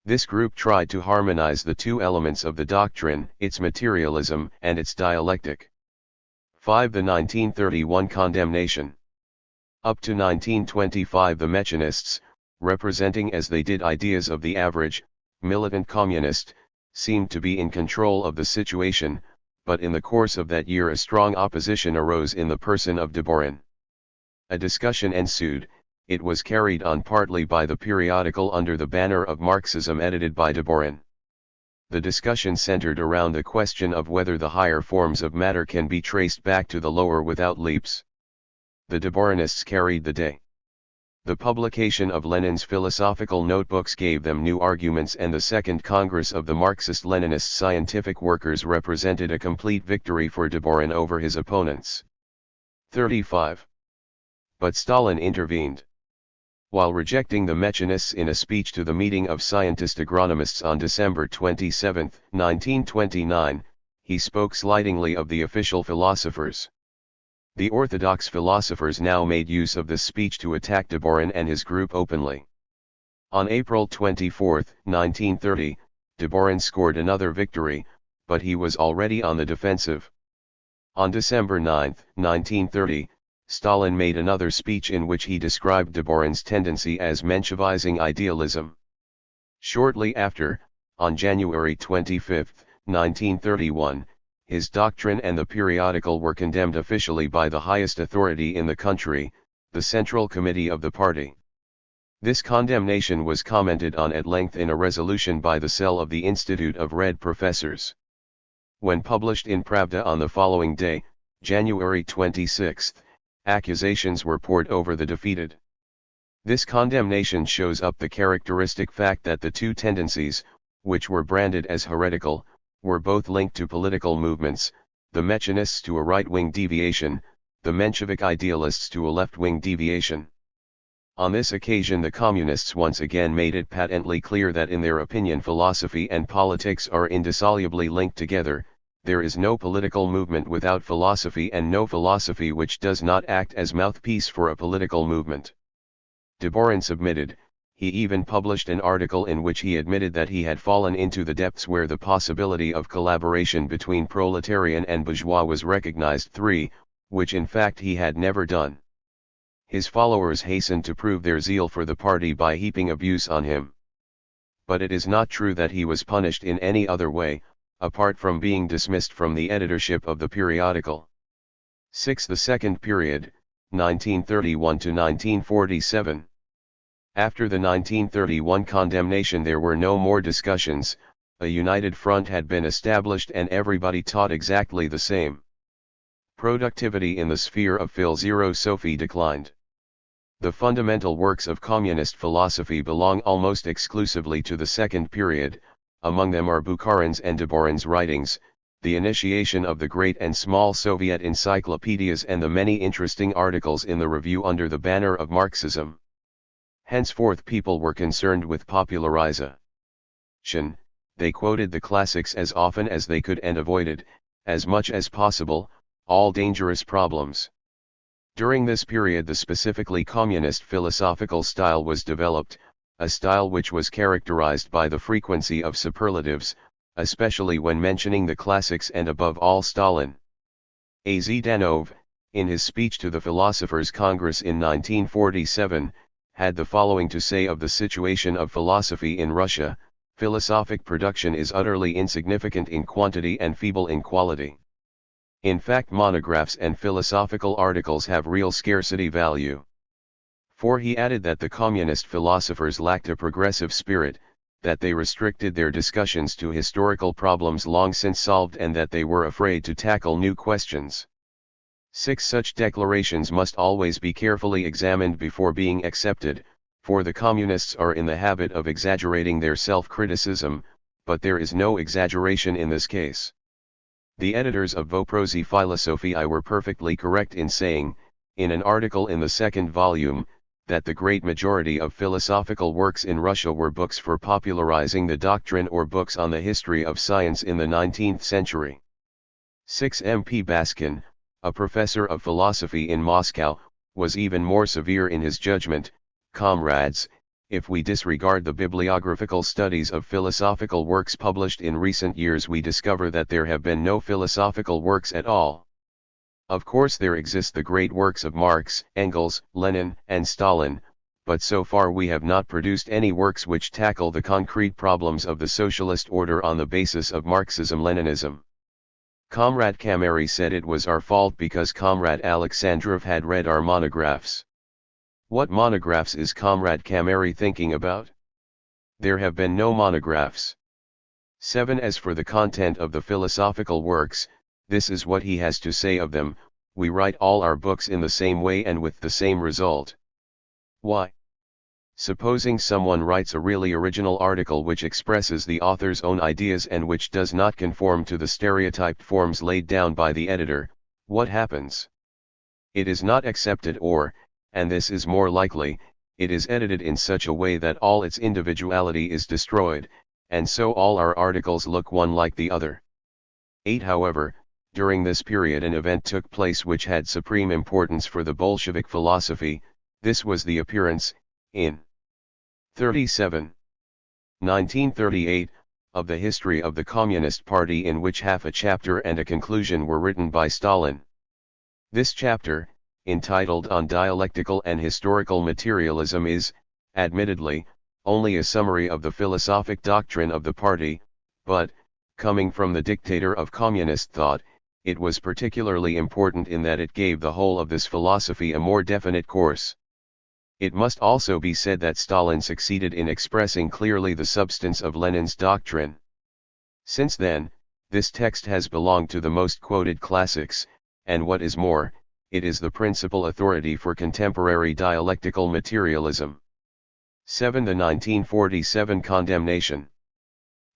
This group tried to harmonize the two elements of the doctrine, its materialism and its dialectic. 5. The 1931 condemnation. Up to 1925 the Mechanists, representing as they did ideas of the average, militant communist, seemed to be in control of the situation, but in the course of that year a strong opposition arose in the person of Deborin. A discussion ensued. It was carried on partly by the periodical under the banner of Marxism edited by Deborin. The discussion centered around the question of whether the higher forms of matter can be traced back to the lower without leaps. The Deborinists carried the day. The publication of Lenin's philosophical notebooks gave them new arguments, and the Second Congress of the Marxist-Leninist scientific workers represented a complete victory for Deborin over his opponents. 35. But Stalin intervened. While rejecting the Mechanists in a speech to the meeting of scientist agronomists on December 27, 1929, he spoke slightingly of the official philosophers. The orthodox philosophers now made use of this speech to attack Deborin and his group openly. On April 24, 1930, Deborin scored another victory, but he was already on the defensive. On December 9, 1930, Stalin made another speech in which he described Deborin's tendency as Menshevizing idealism. Shortly after, on January 25, 1931, his doctrine and the periodical were condemned officially by the highest authority in the country, the Central Committee of the party. This condemnation was commented on at length in a resolution by the cell of the Institute of Red Professors. When published in Pravda on the following day, January 26, accusations were poured over the defeated. This condemnation shows up the characteristic fact that the two tendencies, which were branded as heretical, were both linked to political movements, the Mechanists to a right-wing deviation, the Menshevik idealists to a left-wing deviation. On this occasion the communists once again made it patently clear that in their opinion philosophy and politics are indissolubly linked together. There is no political movement without philosophy, and no philosophy which does not act as mouthpiece for a political movement. Deborin submitted. He even published an article in which he admitted that he had fallen into the depths where the possibility of collaboration between proletarian and bourgeois was recognized, which in fact he had never done. His followers hastened to prove their zeal for the party by heaping abuse on him. But it is not true that he was punished in any other way, apart from being dismissed from the editorship of the periodical. 6. The Second Period, 1931 to 1947. After the 1931 condemnation there were no more discussions, a united front had been established and everybody taught exactly the same. Productivity in the sphere of philosophy declined. The fundamental works of communist philosophy belong almost exclusively to the Second Period, among them are Bukharin's and Deborin's writings, the initiation of the great and small Soviet encyclopedias and the many interesting articles in the review under the banner of Marxism. Henceforth people were concerned with popularization. They quoted the classics as often as they could and avoided, as much as possible, all dangerous problems. During this period the specifically communist philosophical style was developed, a style which was characterized by the frequency of superlatives, especially when mentioning the classics and above all Stalin. A. Z. Danov, in his speech to the Philosophers' Congress in 1947, had the following to say of the situation of philosophy in Russia: philosophic production is utterly insignificant in quantity and feeble in quality. In fact, monographs and philosophical articles have real scarcity value. For he added that the communist philosophers lacked a progressive spirit, that they restricted their discussions to historical problems long since solved and that they were afraid to tackle new questions. 6. Such declarations must always be carefully examined before being accepted, for the communists are in the habit of exaggerating their self-criticism, but there is no exaggeration in this case. The editors of Voprosi Philosophiae were perfectly correct in saying, in an article in the second volume, that the great majority of philosophical works in Russia were books for popularizing the doctrine or books on the history of science in the 19th century. 6. M. P. Baskin, a professor of philosophy in Moscow, was even more severe in his judgment. Comrades, if we disregard the bibliographical studies of philosophical works published in recent years, we discover that there have been no philosophical works at all. Of course there exist the great works of Marx, Engels, Lenin, and Stalin, but so far we have not produced any works which tackle the concrete problems of the socialist order on the basis of Marxism-Leninism. Comrade Kamary said it was our fault because Comrade Alexandrov had read our monographs. What monographs is Comrade Kamary thinking about? There have been no monographs. 7. As for the content of the philosophical works, this is what he has to say of them: we write all our books in the same way and with the same result. Why? Supposing someone writes a really original article which expresses the author's own ideas and which does not conform to the stereotyped forms laid down by the editor, what happens? It is not accepted, or, and this is more likely, it is edited in such a way that all its individuality is destroyed, and so all our articles look one like the other. 8. However, during this period an event took place which had supreme importance for the Bolshevik philosophy. This was the appearance, in 1938, of the history of the Communist Party, in which half a chapter and a conclusion were written by Stalin. This chapter, entitled On Dialectical and Historical Materialism, is, admittedly, only a summary of the philosophic doctrine of the party, but, coming from the dictator of communist thought, it was particularly important in that it gave the whole of this philosophy a more definite course. It must also be said that Stalin succeeded in expressing clearly the substance of Lenin's doctrine. Since then, this text has belonged to the most quoted classics, and what is more, it is the principal authority for contemporary dialectical materialism. 7. The 1947 condemnation.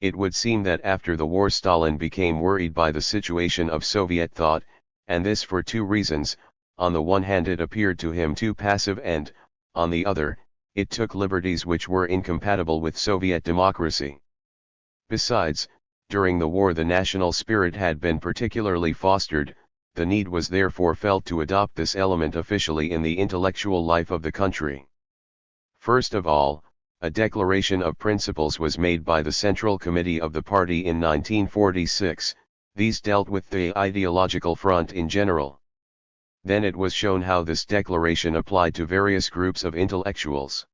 It would seem that after the war Stalin became worried by the situation of Soviet thought, and this for two reasons: on the one hand it appeared to him too passive and, on the other, it took liberties which were incompatible with Soviet democracy. Besides, during the war the national spirit had been particularly fostered. The need was therefore felt to adopt this element officially in the intellectual life of the country. First of all, a declaration of principles was made by the Central Committee of the party in 1946, these dealt with the ideological front in general. Then it was shown how this declaration applied to various groups of intellectuals.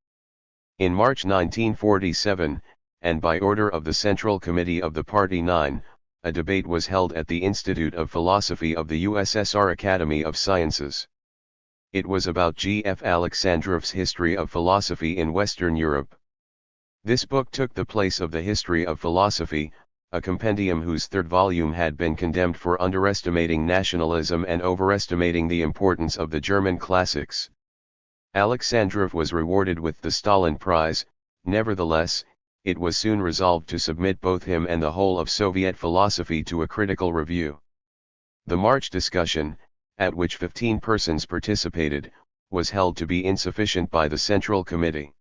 In March 1947, and by order of the Central Committee of the Party 9, a debate was held at the Institute of Philosophy of the USSR Academy of Sciences. It was about G. F. Alexandrov's History of Philosophy in Western Europe. This book took the place of the History of Philosophy, a compendium whose third volume had been condemned for underestimating nationalism and overestimating the importance of the German classics. Alexandrov was rewarded with the Stalin Prize. Nevertheless, it was soon resolved to submit both him and the whole of Soviet philosophy to a critical review. The March discussion, at which 15 persons participated, was held to be insufficient by the Central Committee.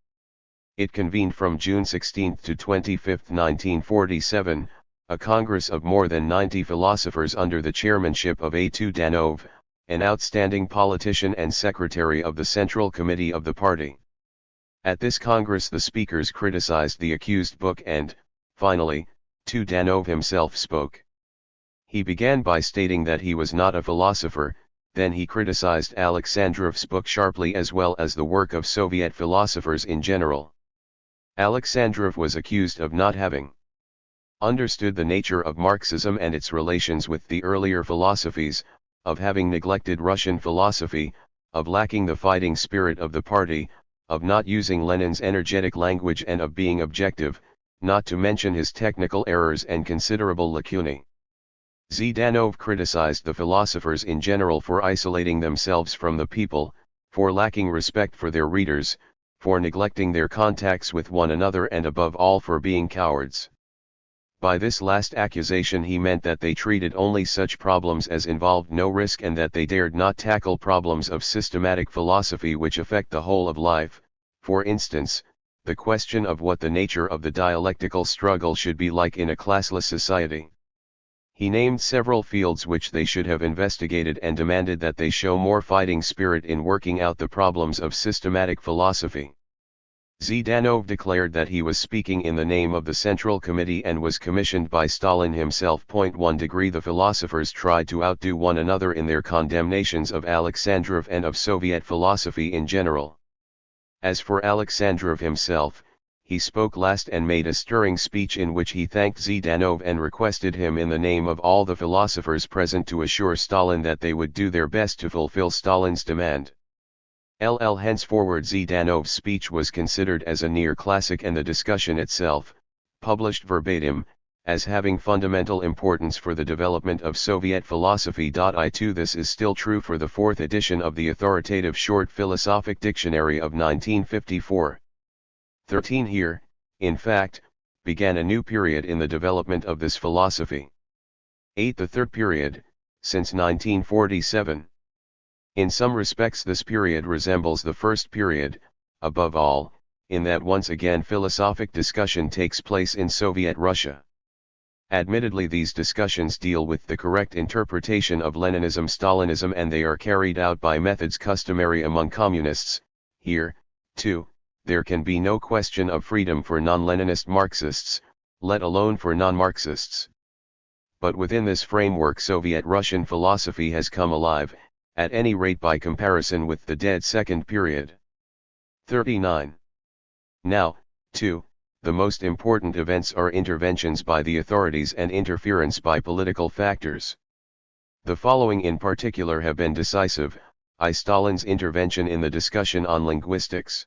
It convened from June 16 to 25, 1947, a congress of more than 90 philosophers under the chairmanship of A2 Danov, an outstanding politician and secretary of the Central Committee of the party. At this congress the speakers criticized the accused book and, finally, Tu Danov himself spoke. He began by stating that he was not a philosopher, then he criticized Alexandrov's book sharply as well as the work of Soviet philosophers in general. Alexandrov was accused of not having understood the nature of Marxism and its relations with the earlier philosophies, of having neglected Russian philosophy, of lacking the fighting spirit of the party, of not using Lenin's energetic language and of being objective, not to mention his technical errors and considerable lacunae. Zhdanov criticized the philosophers in general for isolating themselves from the people, for lacking respect for their readers, for neglecting their contacts with one another and above all for being cowards. By this last accusation he meant that they treated only such problems as involved no risk and that they dared not tackle problems of systematic philosophy which affect the whole of life, for instance, the question of what the nature of the dialectical struggle should be like in a classless society. He named several fields which they should have investigated and demanded that they show more fighting spirit in working out the problems of systematic philosophy. Zhdanov declared that he was speaking in the name of the Central Committee and was commissioned by Stalin himself. 1 degree The philosophers tried to outdo one another in their condemnations of Alexandrov and of Soviet philosophy in general. As for Alexandrov himself, he spoke last and made a stirring speech in which he thanked Zhdanov and requested him in the name of all the philosophers present to assure Stalin that they would do their best to fulfill Stalin's demand. Henceforward Zhdanov's speech was considered as a near classic and the discussion itself, published verbatim, as having fundamental importance for the development of Soviet philosophy. This is still true for the fourth edition of the authoritative Short Philosophic Dictionary of 1954. 13 Here, in fact, began a new period in the development of this philosophy. 8 The third period, since 1947. In some respects this period resembles the first period, above all, in that once again philosophic discussion takes place in Soviet Russia. Admittedly these discussions deal with the correct interpretation of Leninism-Stalinism and they are carried out by methods customary among communists. Here, too, there can be no question of freedom for non-Leninist Marxists, let alone for non-Marxists. But within this framework Soviet Russian philosophy has come alive, at any rate by comparison with the dead second period. 39. Now, too, the most important events are interventions by the authorities and interference by political factors. The following in particular have been decisive: I. Stalin's intervention in the discussion on linguistics.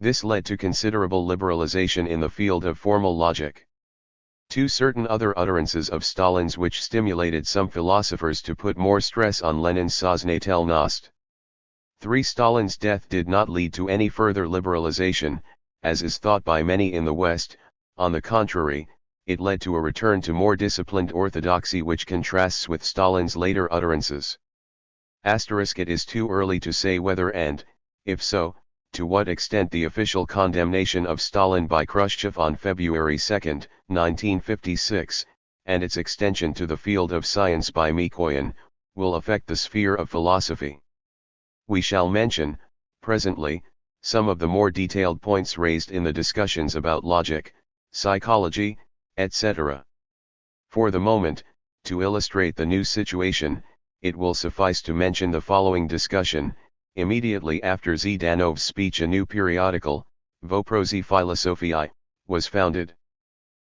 This led to considerable liberalization in the field of formal logic. 2. Certain other utterances of Stalin's which stimulated some philosophers to put more stress on Lenin's Soznatelnost. 3. Stalin's death did not lead to any further liberalization, as is thought by many in the West. On the contrary, it led to a return to more disciplined orthodoxy which contrasts with Stalin's later utterances. It is too early to say whether and, if so, to what extent the official condemnation of Stalin by Khrushchev on February 2, 1956, and its extension to the field of science by Mikoyan, will affect the sphere of philosophy. We shall mention, presently, some of the more detailed points raised in the discussions about logic, psychology, etc. For the moment, to illustrate the new situation, it will suffice to mention the following discussion. Immediately after Zhdanov's speech a new periodical, Voprozy Philosophiae, was founded.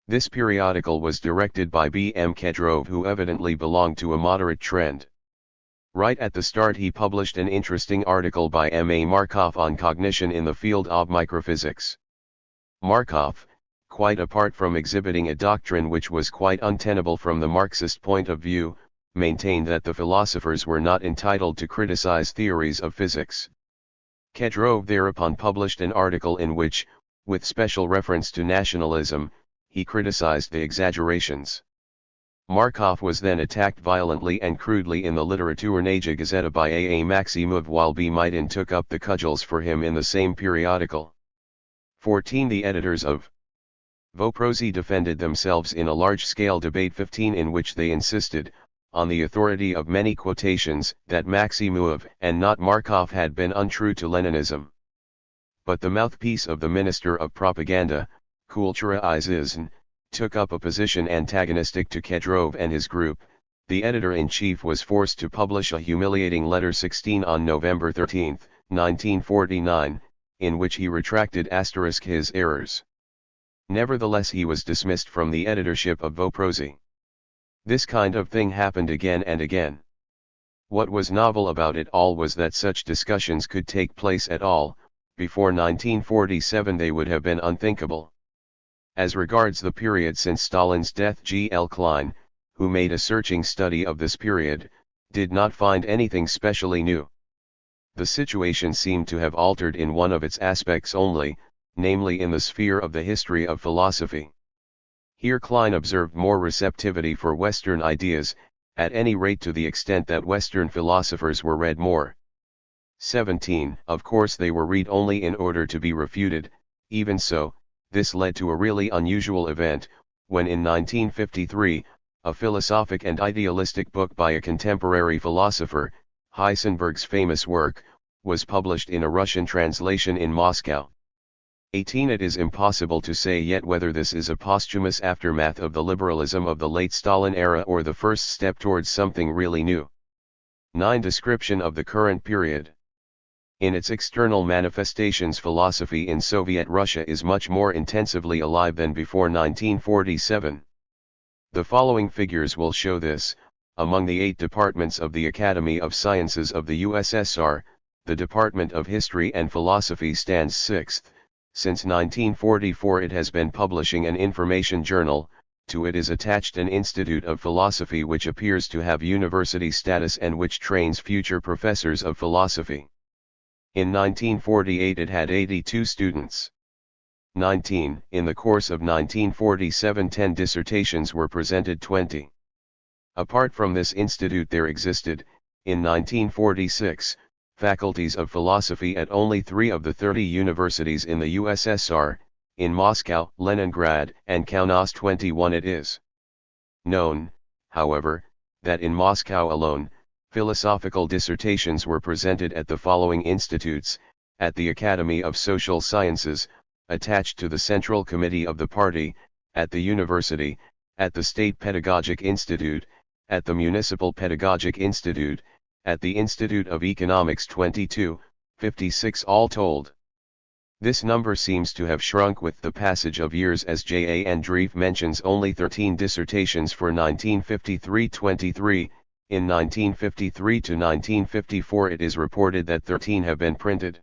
This periodical was directed by B.M. Kedrov, who evidently belonged to a moderate trend. Right at the start he published an interesting article by M.A. Markov on cognition in the field of microphysics. Markov, quite apart from exhibiting a doctrine which was quite untenable from the Marxist point of view, maintained that the philosophers were not entitled to criticize theories of physics. Kedrov thereupon published an article in which, With special reference to nationalism, he criticized the exaggerations. Markov was then attacked violently and crudely in the Literaturnaja Gazeta by A. Maximov, while B. Mitin took up the cudgels for him in the same periodical. 14. The editors of Voprosi defended themselves in a large-scale debate. 15. In which they insisted, on the authority of many quotations, that Maximov and not Markov had been untrue to Leninism. But the mouthpiece of the Minister of Propaganda, Kultura Izizn, took up a position antagonistic to Kedrov and his group. The editor-in-chief was forced to publish a humiliating letter 16 on November 13, 1949, in which he retracted his errors. Nevertheless, he was dismissed from the editorship of Voprosi. This kind of thing happened again and again. What was novel about it all was that such discussions could take place at all. Before 1947 they would have been unthinkable. As regards the period since Stalin's death, G. L. Klein, who made a searching study of this period, did not find anything specially new. The situation seemed to have altered in one of its aspects only, namely in the sphere of the history of philosophy. Here Klein observed more receptivity for Western ideas, at any rate to the extent that Western philosophers were read more. 17. Of course they were read only in order to be refuted. Even so, this led to a really unusual event, when in 1953, a philosophic and idealistic book by a contemporary philosopher, Heisenberg's famous work, was published in a Russian translation in Moscow. 18. It is impossible to say yet whether this is a posthumous aftermath of the liberalism of the late Stalin era or the first step towards something really new. 9. Description of the current period. In its external manifestations, philosophy in Soviet Russia is much more intensively alive than before 1947. The following figures will show this. Among the 8 departments of the Academy of Sciences of the USSR, the Department of History and Philosophy stands 6th. Since 1944 it has been publishing an information journal. To it is attached an Institute of Philosophy which appears to have university status and which trains future professors of philosophy. In 1948 it had 82 students. 19. In the course of 1947 10 dissertations were presented. 20. Apart from this institute there existed, in 1946, faculties of philosophy at only 3 of the 30 universities in the USSR, in Moscow, Leningrad, and Kaunas. 21. It is known, however, that in Moscow alone, philosophical dissertations were presented at the following institutes: at the Academy of Social Sciences, attached to the Central Committee of the Party, at the University, at the State Pedagogic Institute, at the Municipal Pedagogic Institute, at the Institute of Economics. 22, 56 all told. This number seems to have shrunk with the passage of years, as J. A. Andreev mentions only 13 dissertations for 1953-23, in 1953 to 1954 it is reported that 13 have been printed.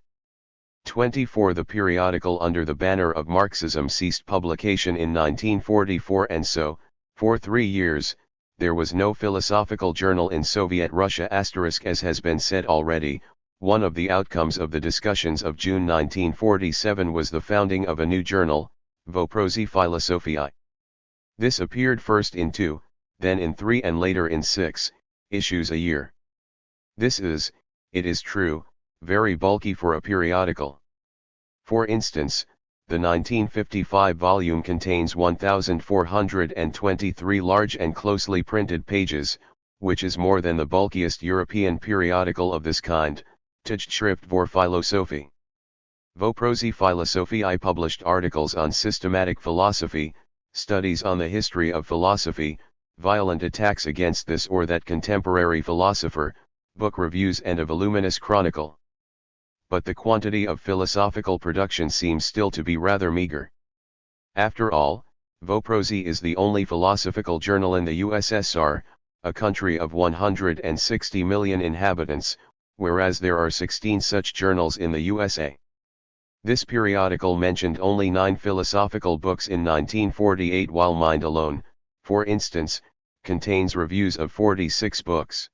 24. The periodical under the banner of Marxism ceased publication in 1944, and so, for 3 years, there was no philosophical journal in Soviet Russia. As has been said already, one of the outcomes of the discussions of June 1947 was the founding of a new journal, Voprosi Filosofiae. This appeared first in 2, then in 3 and later in 6 issues a year. This is, it is true, very bulky for a periodical. For instance, the 1955 volume contains 1,423 large and closely printed pages, which is more than the bulkiest European periodical of this kind, Tijdschrift voor Filosofie. Voprosi Filosofiae published articles on systematic philosophy, studies on the history of philosophy, violent attacks against this or that contemporary philosopher, book reviews and a voluminous chronicle. But the quantity of philosophical production seems still to be rather meager. After all, Voprosi is the only philosophical journal in the USSR, a country of 160 million inhabitants, whereas there are 16 such journals in the USA. This periodical mentioned only 9 philosophical books in 1948, while Mind alone, for instance, contains reviews of 46 books.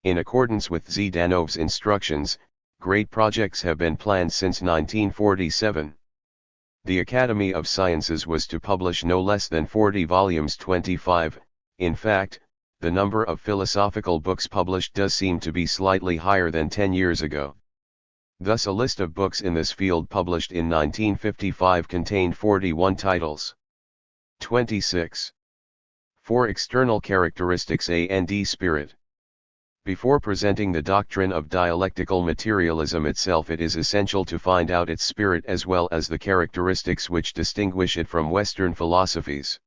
In accordance with Zhdanov's instructions, great projects have been planned since 1947. the Academy of Sciences was to publish no less than 40 volumes 25, in fact, the number of philosophical books published does seem to be slightly higher than 10 years ago. Thus a list of books in this field published in 1955 contained 41 titles. 26. 4 External characteristics and spirit. Before presenting the doctrine of dialectical materialism itself, it is essential to find out its spirit as well as the characteristics which distinguish it from Western philosophies.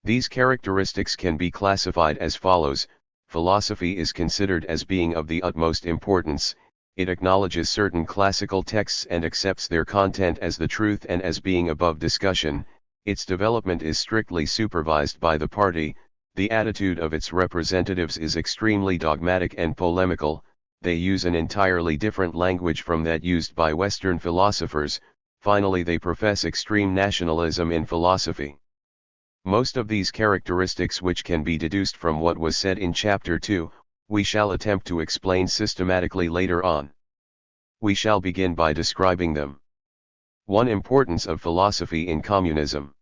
These characteristics can be classified as follows. Philosophy is considered as being of the utmost importance. It acknowledges certain classical texts and accepts their content as the truth and as being above discussion. Its development is strictly supervised by the party. The attitude of its representatives is extremely dogmatic and polemical. They use an entirely different language from that used by Western philosophers. Finally, they profess extreme nationalism in philosophy. Most of these characteristics, which can be deduced from what was said in Chapter 2, we shall attempt to explain systematically later on. We shall begin by describing them. 1. Importance of philosophy in communism.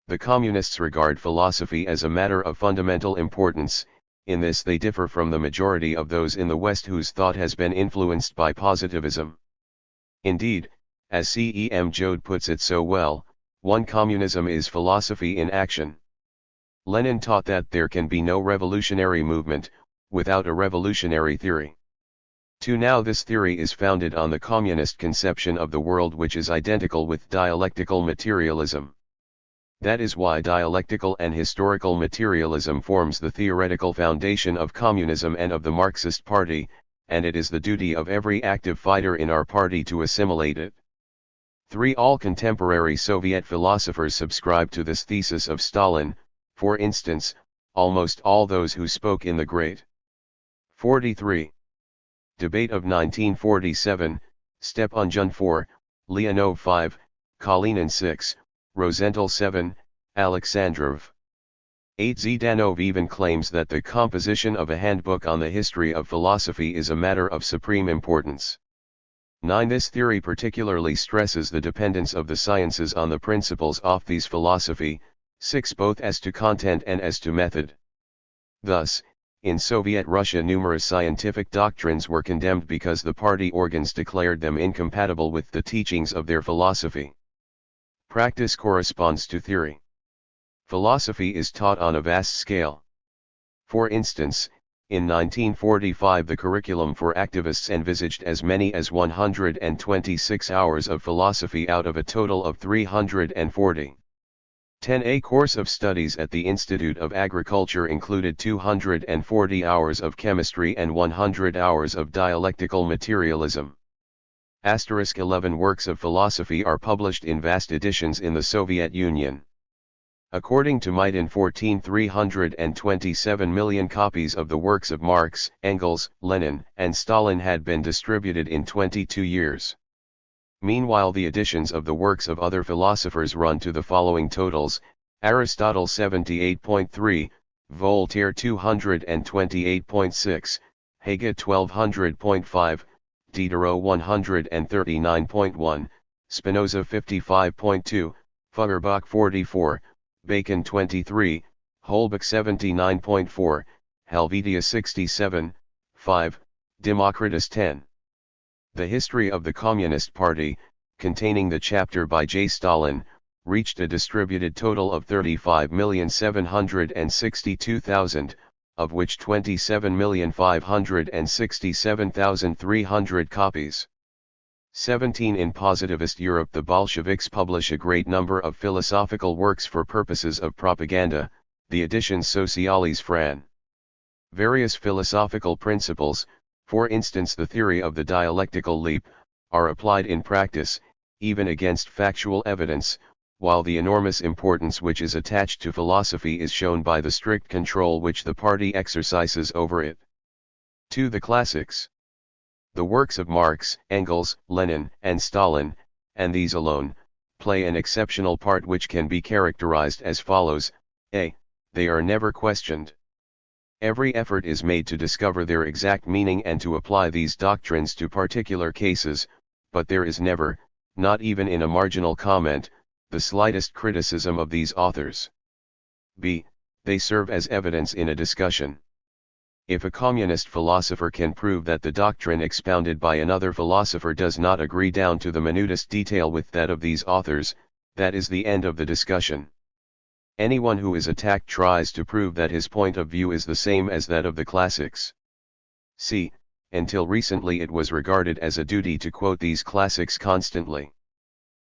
The communists regard philosophy as a matter of fundamental importance. In this they differ from the majority of those in the West whose thought has been influenced by positivism. Indeed, as C.E.M. Joad puts it so well, 1. Communism is philosophy in action. Lenin taught that there can be no revolutionary movement without a revolutionary theory. 2. Now this theory is founded on the communist conception of the world, which is identical with dialectical materialism. That is why dialectical and historical materialism forms the theoretical foundation of communism and of the Marxist Party, and it is the duty of every active fighter in our party to assimilate it. 3. All contemporary Soviet philosophers subscribe to this thesis of Stalin. For instance, almost all those who spoke in the Great 43. Debate of 1947, Stepanjun 4, Leonov 5, Kalinin 6, Rosenthal 7, Alexandrov 8. Zhdanov even claims that the composition of a handbook on the history of philosophy is a matter of supreme importance. 9. This theory particularly stresses the dependence of the sciences on the principles of these philosophy. 6. Both as to content and as to method. Thus, in Soviet Russia numerous scientific doctrines were condemned because the party organs declared them incompatible with the teachings of their philosophy. Practice corresponds to theory. Philosophy is taught on a vast scale. For instance, in 1945 the curriculum for activists envisaged as many as 126 hours of philosophy out of a total of 340. 10. A course of studies at the Institute of Agriculture included 240 hours of chemistry and 100 hours of dialectical materialism. 11 Works of philosophy are published in vast editions in the Soviet Union. According to Maidan 327 million copies of the works of Marx, Engels, Lenin, and Stalin had been distributed in 22 years. Meanwhile the editions of the works of other philosophers run to the following totals: Aristotle 78.3, Voltaire 228.6, Hegel 1200.5, Diderot 139.1, Spinoza 55.2, Feuerbach 44, Bacon 23, Holbach 79.4, Helvetia 67, 5, Democritus 10. The History of the Communist Party, containing the chapter by J. Stalin, reached a distributed total of 35,762,000, of which 27,567,300 copies. 17. In positivist Europe the Bolsheviks publish a great number of philosophical works for purposes of propaganda, the editions Sociales Fran. Various philosophical principles, for instance the theory of the dialectical leap, are applied in practice, even against factual evidence, while the enormous importance which is attached to philosophy is shown by the strict control which the party exercises over it. 2. The classics. The works of Marx, Engels, Lenin, and Stalin, and these alone, play an exceptional part which can be characterized as follows: a. They are never questioned. Every effort is made to discover their exact meaning and to apply these doctrines to particular cases, but there is never, not even in a marginal comment, the slightest criticism of these authors. b. They serve as evidence in a discussion. If a communist philosopher can prove that the doctrine expounded by another philosopher does not agree down to the minutest detail with that of these authors, that is the end of the discussion. Anyone who is attacked tries to prove that his point of view is the same as that of the classics. c. Until recently it was regarded as a duty to quote these classics constantly.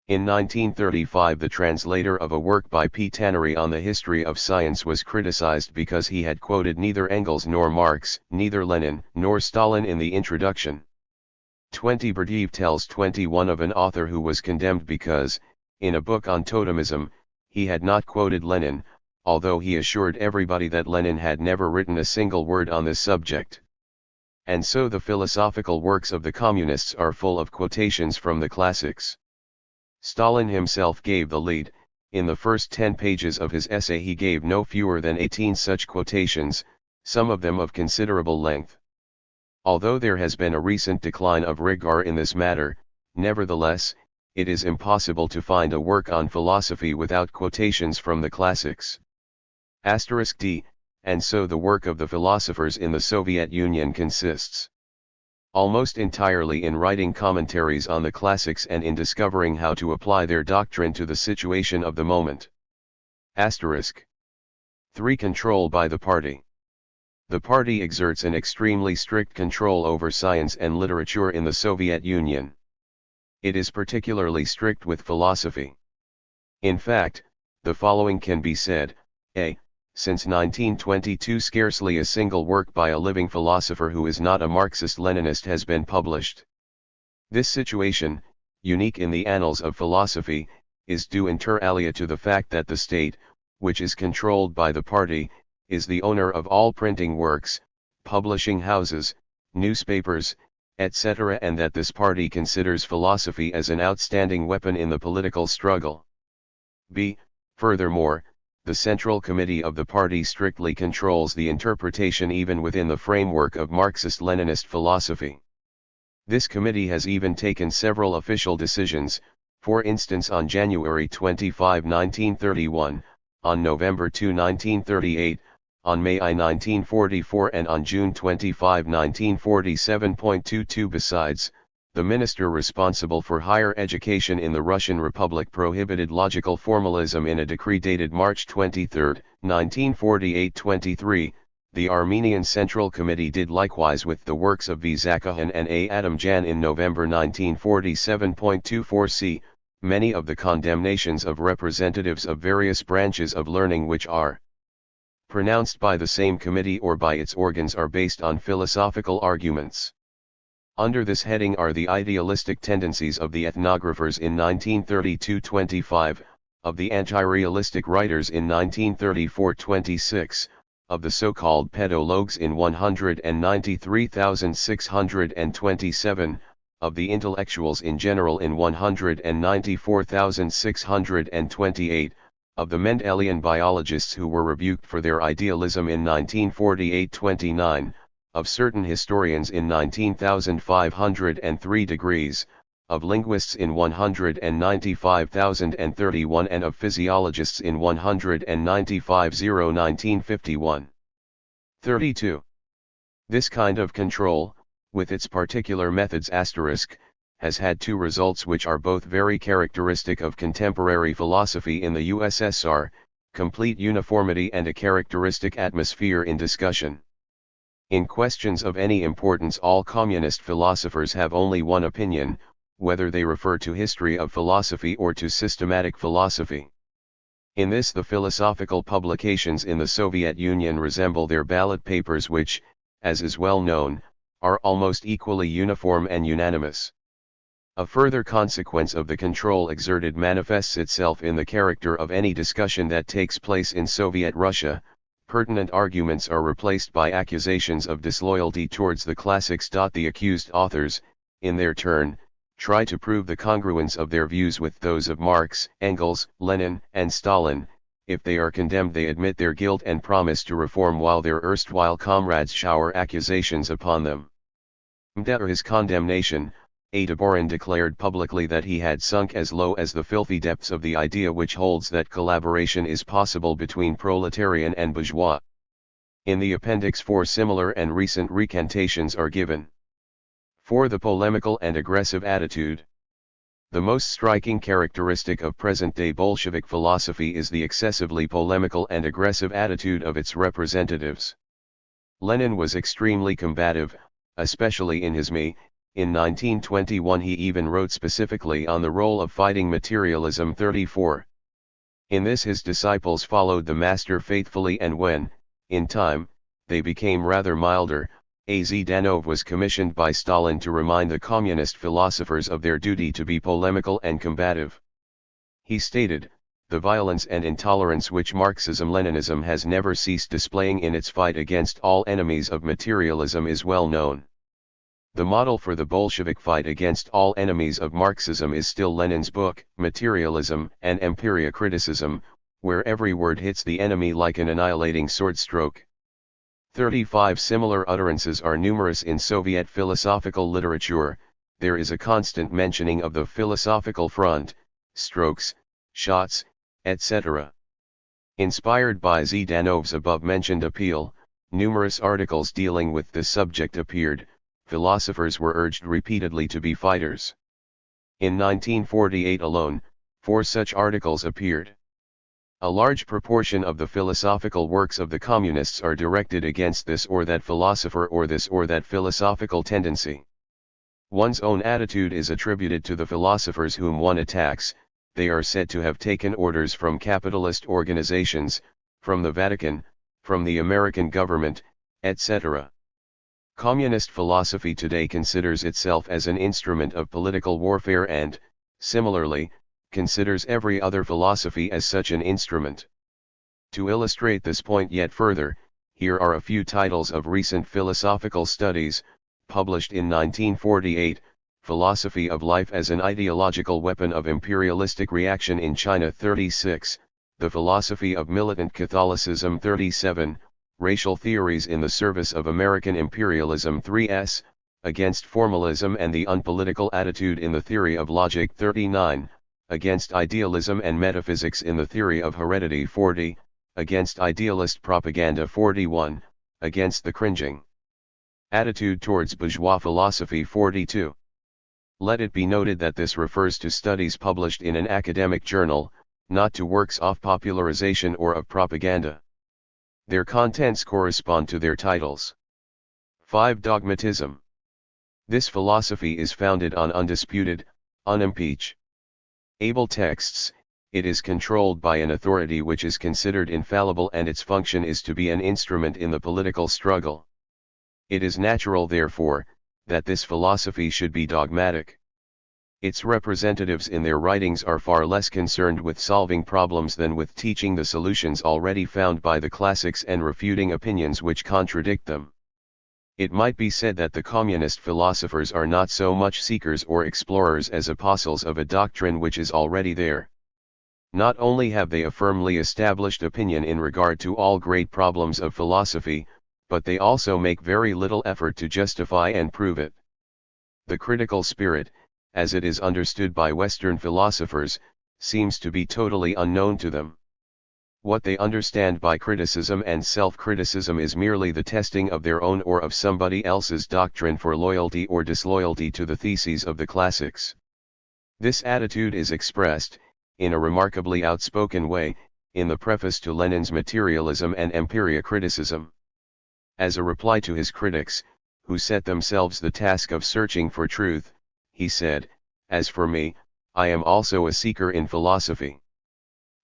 In 1935 the translator of a work by P. Tannery on the history of science was criticized because he had quoted neither Engels nor Marx, neither Lenin nor Stalin in the introduction. 20 Berdiev tells 21 of an author who was condemned because, in a book on totemism, he had not quoted Lenin, although he assured everybody that Lenin had never written a single word on this subject. And so the philosophical works of the communists are full of quotations from the classics. Stalin himself gave the lead. In the first 10 pages of his essay he gave no fewer than 18 such quotations, some of them of considerable length. Although there has been a recent decline of rigor in this matter, nevertheless, it is impossible to find a work on philosophy without quotations from the classics. *d. And so the work of the philosophers in the Soviet Union consists almost entirely in writing commentaries on the classics and in discovering how to apply their doctrine to the situation of the moment. *3. Control by the party. The party exerts an extremely strict control over science and literature in the Soviet Union. It is particularly strict with philosophy. In fact, the following can be said: a. Since 1922 scarcely a single work by a living philosopher who is not a Marxist-Leninist has been published. This situation, unique in the annals of philosophy, is due inter alia to the fact that the state, which is controlled by the party, is the owner of all printing works, publishing houses, newspapers, etc., and that this party considers philosophy as an outstanding weapon in the political struggle. b. Furthermore, the Central Committee of the party strictly controls the interpretation even within the framework of Marxist-Leninist philosophy. This committee has even taken several official decisions, for instance on January 25, 1931, on November 2, 1938, on May 9, 1944 and on June 25, 1947.22. Besides, the minister responsible for higher education in the Russian Republic prohibited logical formalism in a decree dated March 23, 1948-23. The Armenian Central Committee did likewise with the works of V. Zakhan and A. Adamjan in November 1947.24. c. Many of the condemnations of representatives of various branches of learning which are pronounced by the same committee or by its organs are based on philosophical arguments. Under this heading are the idealistic tendencies of the ethnographers in 1932-25, of the anti-realistic writers in 1934-26, of the so-called pedologues in 193,627, of the intellectuals in general in 194,628, of the Mendelian biologists who were rebuked for their idealism in 1948-29, of certain historians in 19,503 degrees, of linguists in 195,031 and of physiologists in 195,01951. 32. This kind of control, with its particular methods has had two results which are both very characteristic of contemporary philosophy in the USSR, complete uniformity and a characteristic atmosphere in discussion. In questions of any importance all communist philosophers have only one opinion, whether they refer to history of philosophy or to systematic philosophy. In this the philosophical publications in the Soviet Union resemble their ballot papers which, as is well known, are almost equally uniform and unanimous. A further consequence of the control exerted manifests itself in the character of any discussion that takes place in Soviet Russia. Pertinent arguments are replaced by accusations of disloyalty towards the classics. The accused authors, in their turn, try to prove the congruence of their views with those of Marx, Engels, Lenin, and Stalin. If they are condemned they admit their guilt and promise to reform while their erstwhile comrades shower accusations upon them. His condemnation, Tabarin declared publicly that he had sunk as low as the filthy depths of the idea which holds that collaboration is possible between proletarian and bourgeois. In the appendix 4 similar and recent recantations are given. 4. The polemical and aggressive attitude. The most striking characteristic of present-day Bolshevik philosophy is the excessively polemical and aggressive attitude of its representatives. Lenin was extremely combative, especially in his Me. In 1921 he even wrote specifically on the role of fighting materialism 34. In this his disciples followed the master faithfully, and when, in time, they became rather milder, Zhdanov was commissioned by Stalin to remind the communist philosophers of their duty to be polemical and combative. He stated, "The violence and intolerance which Marxism-Leninism has never ceased displaying in its fight against all enemies of materialism is well known. The model for the Bolshevik fight against all enemies of Marxism is still Lenin's book, Materialism and Empiriocriticism, where every word hits the enemy like an annihilating sword stroke." 35. Similar utterances are numerous in Soviet philosophical literature. There is a constant mentioning of the philosophical front, strokes, shots, etc. Inspired by Zhdanov's above-mentioned appeal, numerous articles dealing with this subject appeared. Philosophers were urged repeatedly to be fighters. In 1948 alone, 4 such articles appeared. A large proportion of the philosophical works of the communists are directed against this or that philosopher or this or that philosophical tendency. One's own attitude is attributed to the philosophers whom one attacks. They are said to have taken orders from capitalist organizations, from the Vatican, from the American government, etc. Communist philosophy today considers itself as an instrument of political warfare and, similarly, considers every other philosophy as such an instrument. To illustrate this point yet further, here are a few titles of recent philosophical studies, published in 1948, Philosophy of Life as an Ideological Weapon of Imperialistic Reaction in China 36, The Philosophy of Militant Catholicism 37, Racial Theories in the Service of American Imperialism 3s, Against Formalism and the Unpolitical Attitude in the Theory of Logic 39, Against Idealism and Metaphysics in the Theory of Heredity 40, Against Idealist Propaganda 41, Against the Cringing Attitude towards Bourgeois Philosophy 42. Let it be noted that this refers to studies published in an academic journal, not to works of popularization or of propaganda. Their contents correspond to their titles. 5. Dogmatism. This philosophy is founded on undisputed, unimpeachable texts. It is controlled by an authority which is considered infallible, and its function is to be an instrument in the political struggle. It is natural, therefore, that this philosophy should be dogmatic. Its representatives in their writings are far less concerned with solving problems than with teaching the solutions already found by the classics and refuting opinions which contradict them. It might be said that the communist philosophers are not so much seekers or explorers as apostles of a doctrine which is already there. Not only have they a firmly established opinion in regard to all great problems of philosophy, but they also make very little effort to justify and prove it. The critical spirit, as it is understood by Western philosophers, seems to be totally unknown to them. What they understand by criticism and self-criticism is merely the testing of their own or of somebody else's doctrine for loyalty or disloyalty to the theses of the classics. This attitude is expressed, in a remarkably outspoken way, in the preface to Lenin's Materialism and Empiriocriticism. As a reply to his critics, who set themselves the task of searching for truth, he said, "As for me, I am also a seeker in philosophy.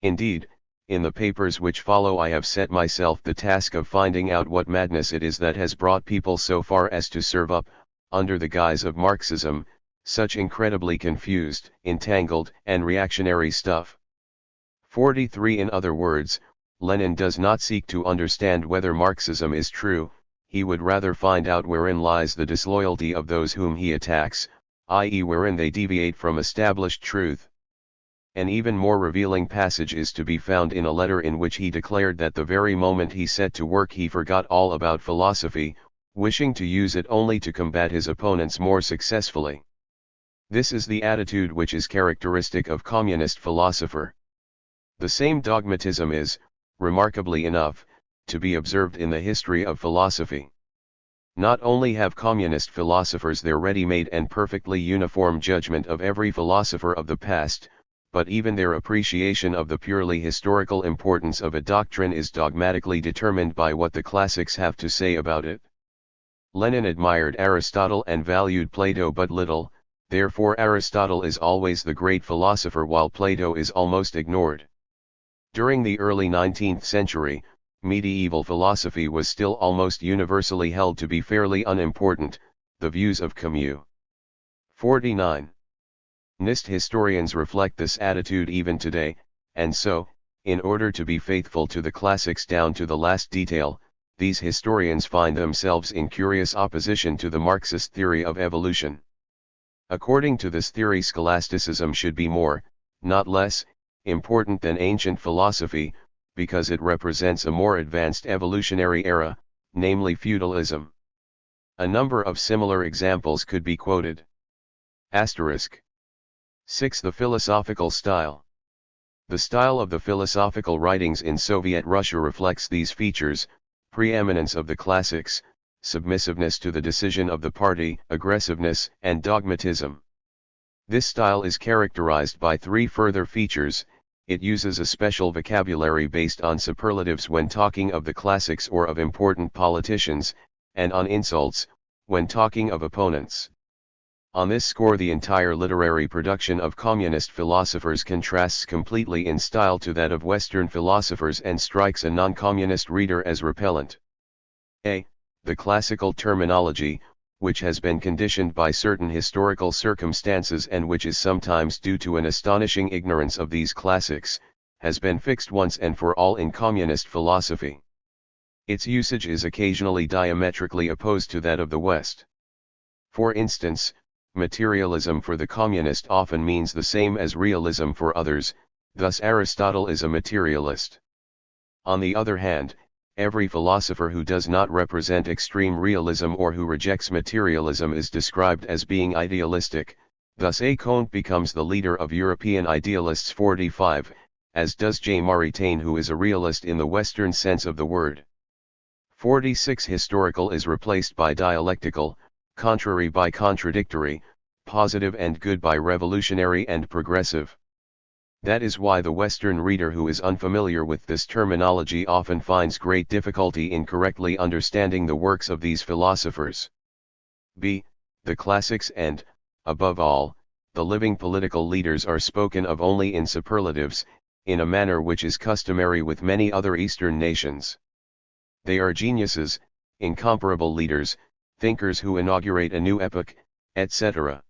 Indeed, in the papers which follow I have set myself the task of finding out what madness it is that has brought people so far as to serve up, under the guise of Marxism, such incredibly confused, entangled, and reactionary stuff." 43. In other words, Lenin does not seek to understand whether Marxism is true, he would rather find out wherein lies the disloyalty of those whom he attacks, i.e. wherein they deviate from established truth. An even more revealing passage is to be found in a letter in which he declared that the very moment he set to work he forgot all about philosophy, wishing to use it only to combat his opponents more successfully. This is the attitude which is characteristic of communist philosopher. The same dogmatism is, remarkably enough, to be observed in the history of philosophy. Not only have communist philosophers their ready-made and perfectly uniform judgment of every philosopher of the past, but even their appreciation of the purely historical importance of a doctrine is dogmatically determined by what the classics have to say about it. Lenin admired Aristotle and valued Plato but little, therefore Aristotle is always the great philosopher while Plato is almost ignored. During the early 19th century, medieval philosophy was still almost universally held to be fairly unimportant, the views of Camus. 49. NIST historians reflect this attitude even today, and so, in order to be faithful to the classics down to the last detail, these historians find themselves in curious opposition to the Marxist theory of evolution. According to this theory, scholasticism should be more, not less, important than ancient philosophy, because it represents a more advanced evolutionary era, namely feudalism. A number of similar examples could be quoted. Asterisk. 6. The philosophical style. The style of the philosophical writings in Soviet Russia reflects these features: preeminence of the classics, submissiveness to the decision of the party, aggressiveness, and dogmatism. This style is characterized by three further features. It uses a special vocabulary based on superlatives when talking of the classics or of important politicians, and on insults, when talking of opponents. On this score, the entire literary production of communist philosophers contrasts completely in style to that of Western philosophers and strikes a non-communist reader as repellent. A. The classical terminology, which has been conditioned by certain historical circumstances and which is sometimes due to an astonishing ignorance of these classics, has been fixed once and for all in communist philosophy. Its usage is occasionally diametrically opposed to that of the West. For instance, materialism for the communist often means the same as realism for others, thus Aristotle is a materialist. On the other hand, every philosopher who does not represent extreme realism or who rejects materialism is described as being idealistic, thus Comte becomes the leader of European idealists. 45, as does J. Maritain, who is a realist in the Western sense of the word. 46. Historical is replaced by dialectical, contrary by contradictory, positive and good by revolutionary and progressive. That is why the Western reader who is unfamiliar with this terminology often finds great difficulty in correctly understanding the works of these philosophers. B. The classics and, above all, the living political leaders are spoken of only in superlatives, in a manner which is customary with many other Eastern nations. They are geniuses, incomparable leaders, thinkers who inaugurate a new epoch, etc.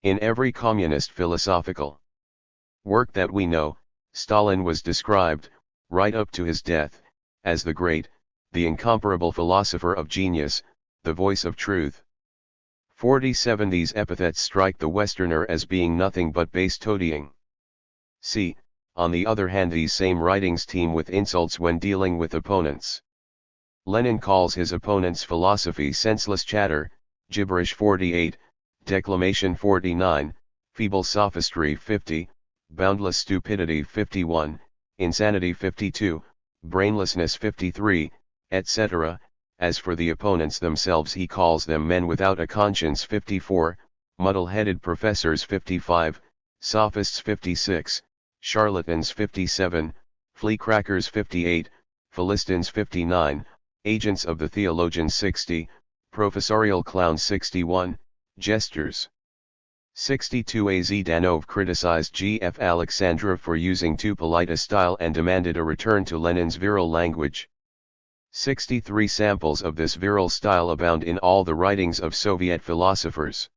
In every communist philosophical work that we know, Stalin was described, right up to his death, as the great, the incomparable philosopher of genius, the voice of truth. 47. These epithets strike the Westerner as being nothing but base toadying. C. On the other hand, these same writings teem with insults when dealing with opponents. Lenin calls his opponent's philosophy senseless chatter, gibberish. 48, declamation. 49, feeble sophistry. 50, boundless stupidity. 51, insanity. 52, brainlessness. 53, etc. As for the opponents themselves, he calls them men without a conscience. 54, muddle-headed professors. 55, sophists. 56, charlatans. 57, fleecrackers. 58, philistines. 59, agents of the theologian. 60, professorial clowns. 61, jesters. 62. A. Zdanov criticized G.F. Alexandrov for using too polite a style and demanded a return to Lenin's virile language. 63. Samples of this virile style abound in all the writings of Soviet philosophers.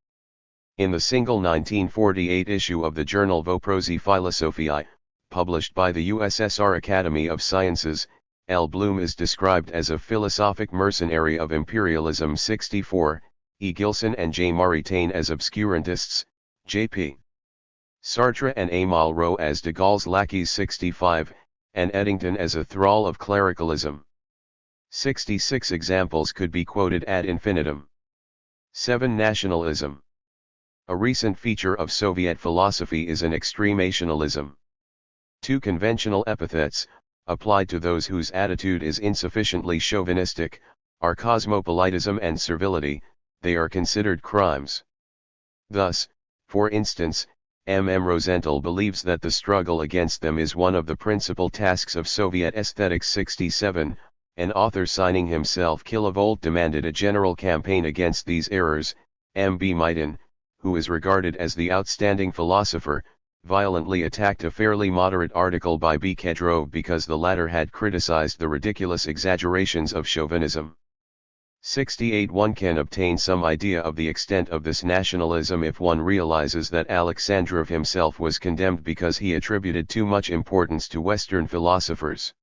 In the single 1948 issue of the journal Voprosi Filosofiae, published by the USSR Academy of Sciences, L. Bloom is described as a philosophic mercenary of imperialism. 64, E. Gilson and J. Maritain as obscurantists, J.P. Sartre and A. Malraux as de Gaulle's lackeys. 65, and Eddington as a thrall of clericalism. 66 examples could be quoted ad infinitum. 7. Nationalism. A recent feature of Soviet philosophy is an extremationalism. Two conventional epithets, applied to those whose attitude is insufficiently chauvinistic, are cosmopolitism and servility. They are considered crimes. Thus, for instance, M. Rosenthal believes that the struggle against them is one of the principal tasks of Soviet aesthetics. 67, an author signing himself Kilovolt demanded a general campaign against these errors. M. B. Maidan, who is regarded as the outstanding philosopher, violently attacked a fairly moderate article by B. Kedrov because the latter had criticized the ridiculous exaggerations of chauvinism. 68. One can obtain some idea of the extent of this nationalism if one realizes that Alexandrov himself was condemned because he attributed too much importance to Western philosophers.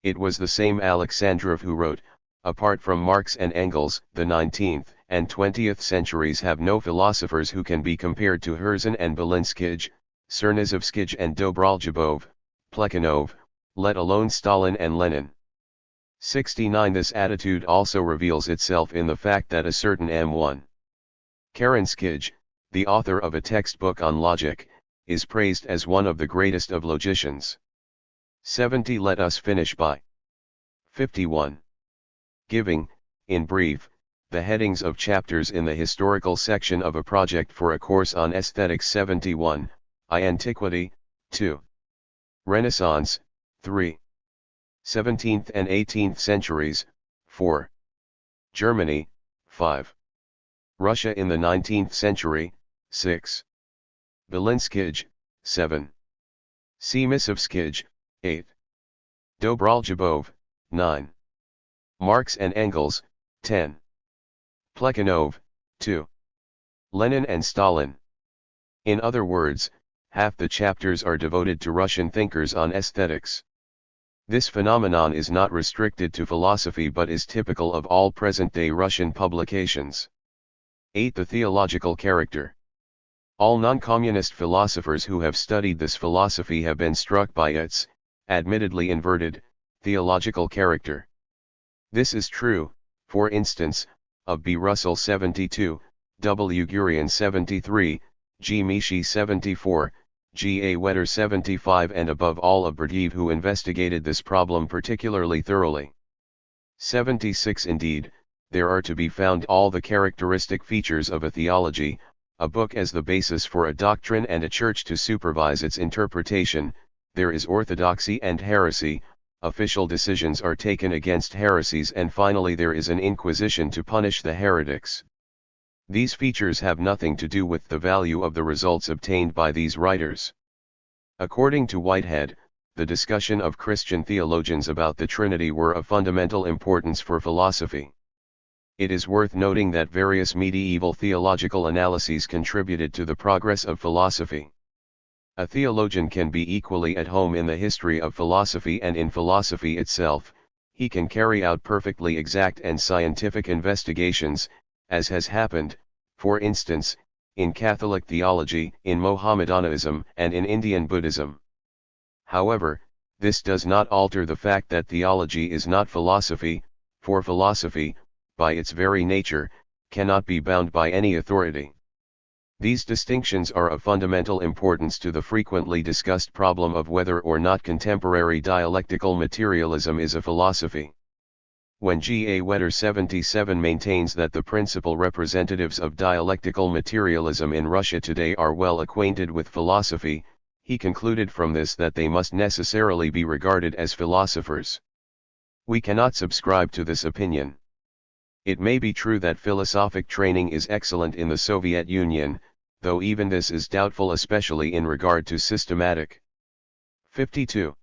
It was the same Alexandrov who wrote, "Apart from Marx and Engels, the 19th and 20th centuries have no philosophers who can be compared to Herzen and Belinskij, Cernizovskij and Dobraljubov, Plekhanov, let alone Stalin and Lenin." 69. This attitude also reveals itself in the fact that a certain M1. Karinskij, the author of a textbook on logic, is praised as one of the greatest of logicians. 70. Let us finish by 51. Giving, in brief, the headings of chapters in the historical section of a project for a course on aesthetics. 71, I. Antiquity, 2. Renaissance, 3. 17th and 18th centuries, 4. Germany, 5. Russia in the 19th century, 6. Belinskij, 7. Semisovskij, 8. Dobraljubov, 9. Marx and Engels, 10. Plekhanov, 2. Lenin and Stalin. In other words, half the chapters are devoted to Russian thinkers on aesthetics. This phenomenon is not restricted to philosophy but is typical of all present-day Russian publications. 8. The theological character. All non-communist philosophers who have studied this philosophy have been struck by its, admittedly inverted, theological character. This is true, for instance, of B. Russell 72, W. Gurian 73, G. Mishi 74, G. A. Wetter 75 and above all of Berdiev who investigated this problem particularly thoroughly. 76. Indeed, there are to be found all the characteristic features of a theology, a book as the basis for a doctrine and a church to supervise its interpretation. There is orthodoxy and heresy, official decisions are taken against heresies and finally there is an inquisition to punish the heretics. These features have nothing to do with the value of the results obtained by these writers. According to Whitehead, the discussion of Christian theologians about the Trinity were of fundamental importance for philosophy. It is worth noting that various medieval theological analyses contributed to the progress of philosophy. A theologian can be equally at home in the history of philosophy and in philosophy itself. He can carry out perfectly exact and scientific investigations, as has happened, for instance, in Catholic theology, in Mohammedanism, and in Indian Buddhism. However, this does not alter the fact that theology is not philosophy, for philosophy, by its very nature, cannot be bound by any authority. These distinctions are of fundamental importance to the frequently discussed problem of whether or not contemporary dialectical materialism is a philosophy. When G. A. Wetter 77 maintains that the principal representatives of dialectical materialism in Russia today are well acquainted with philosophy, he concluded from this that they must necessarily be regarded as philosophers. We cannot subscribe to this opinion. It may be true that philosophic training is excellent in the Soviet Union, though even this is doubtful especially in regard to systematic. 52.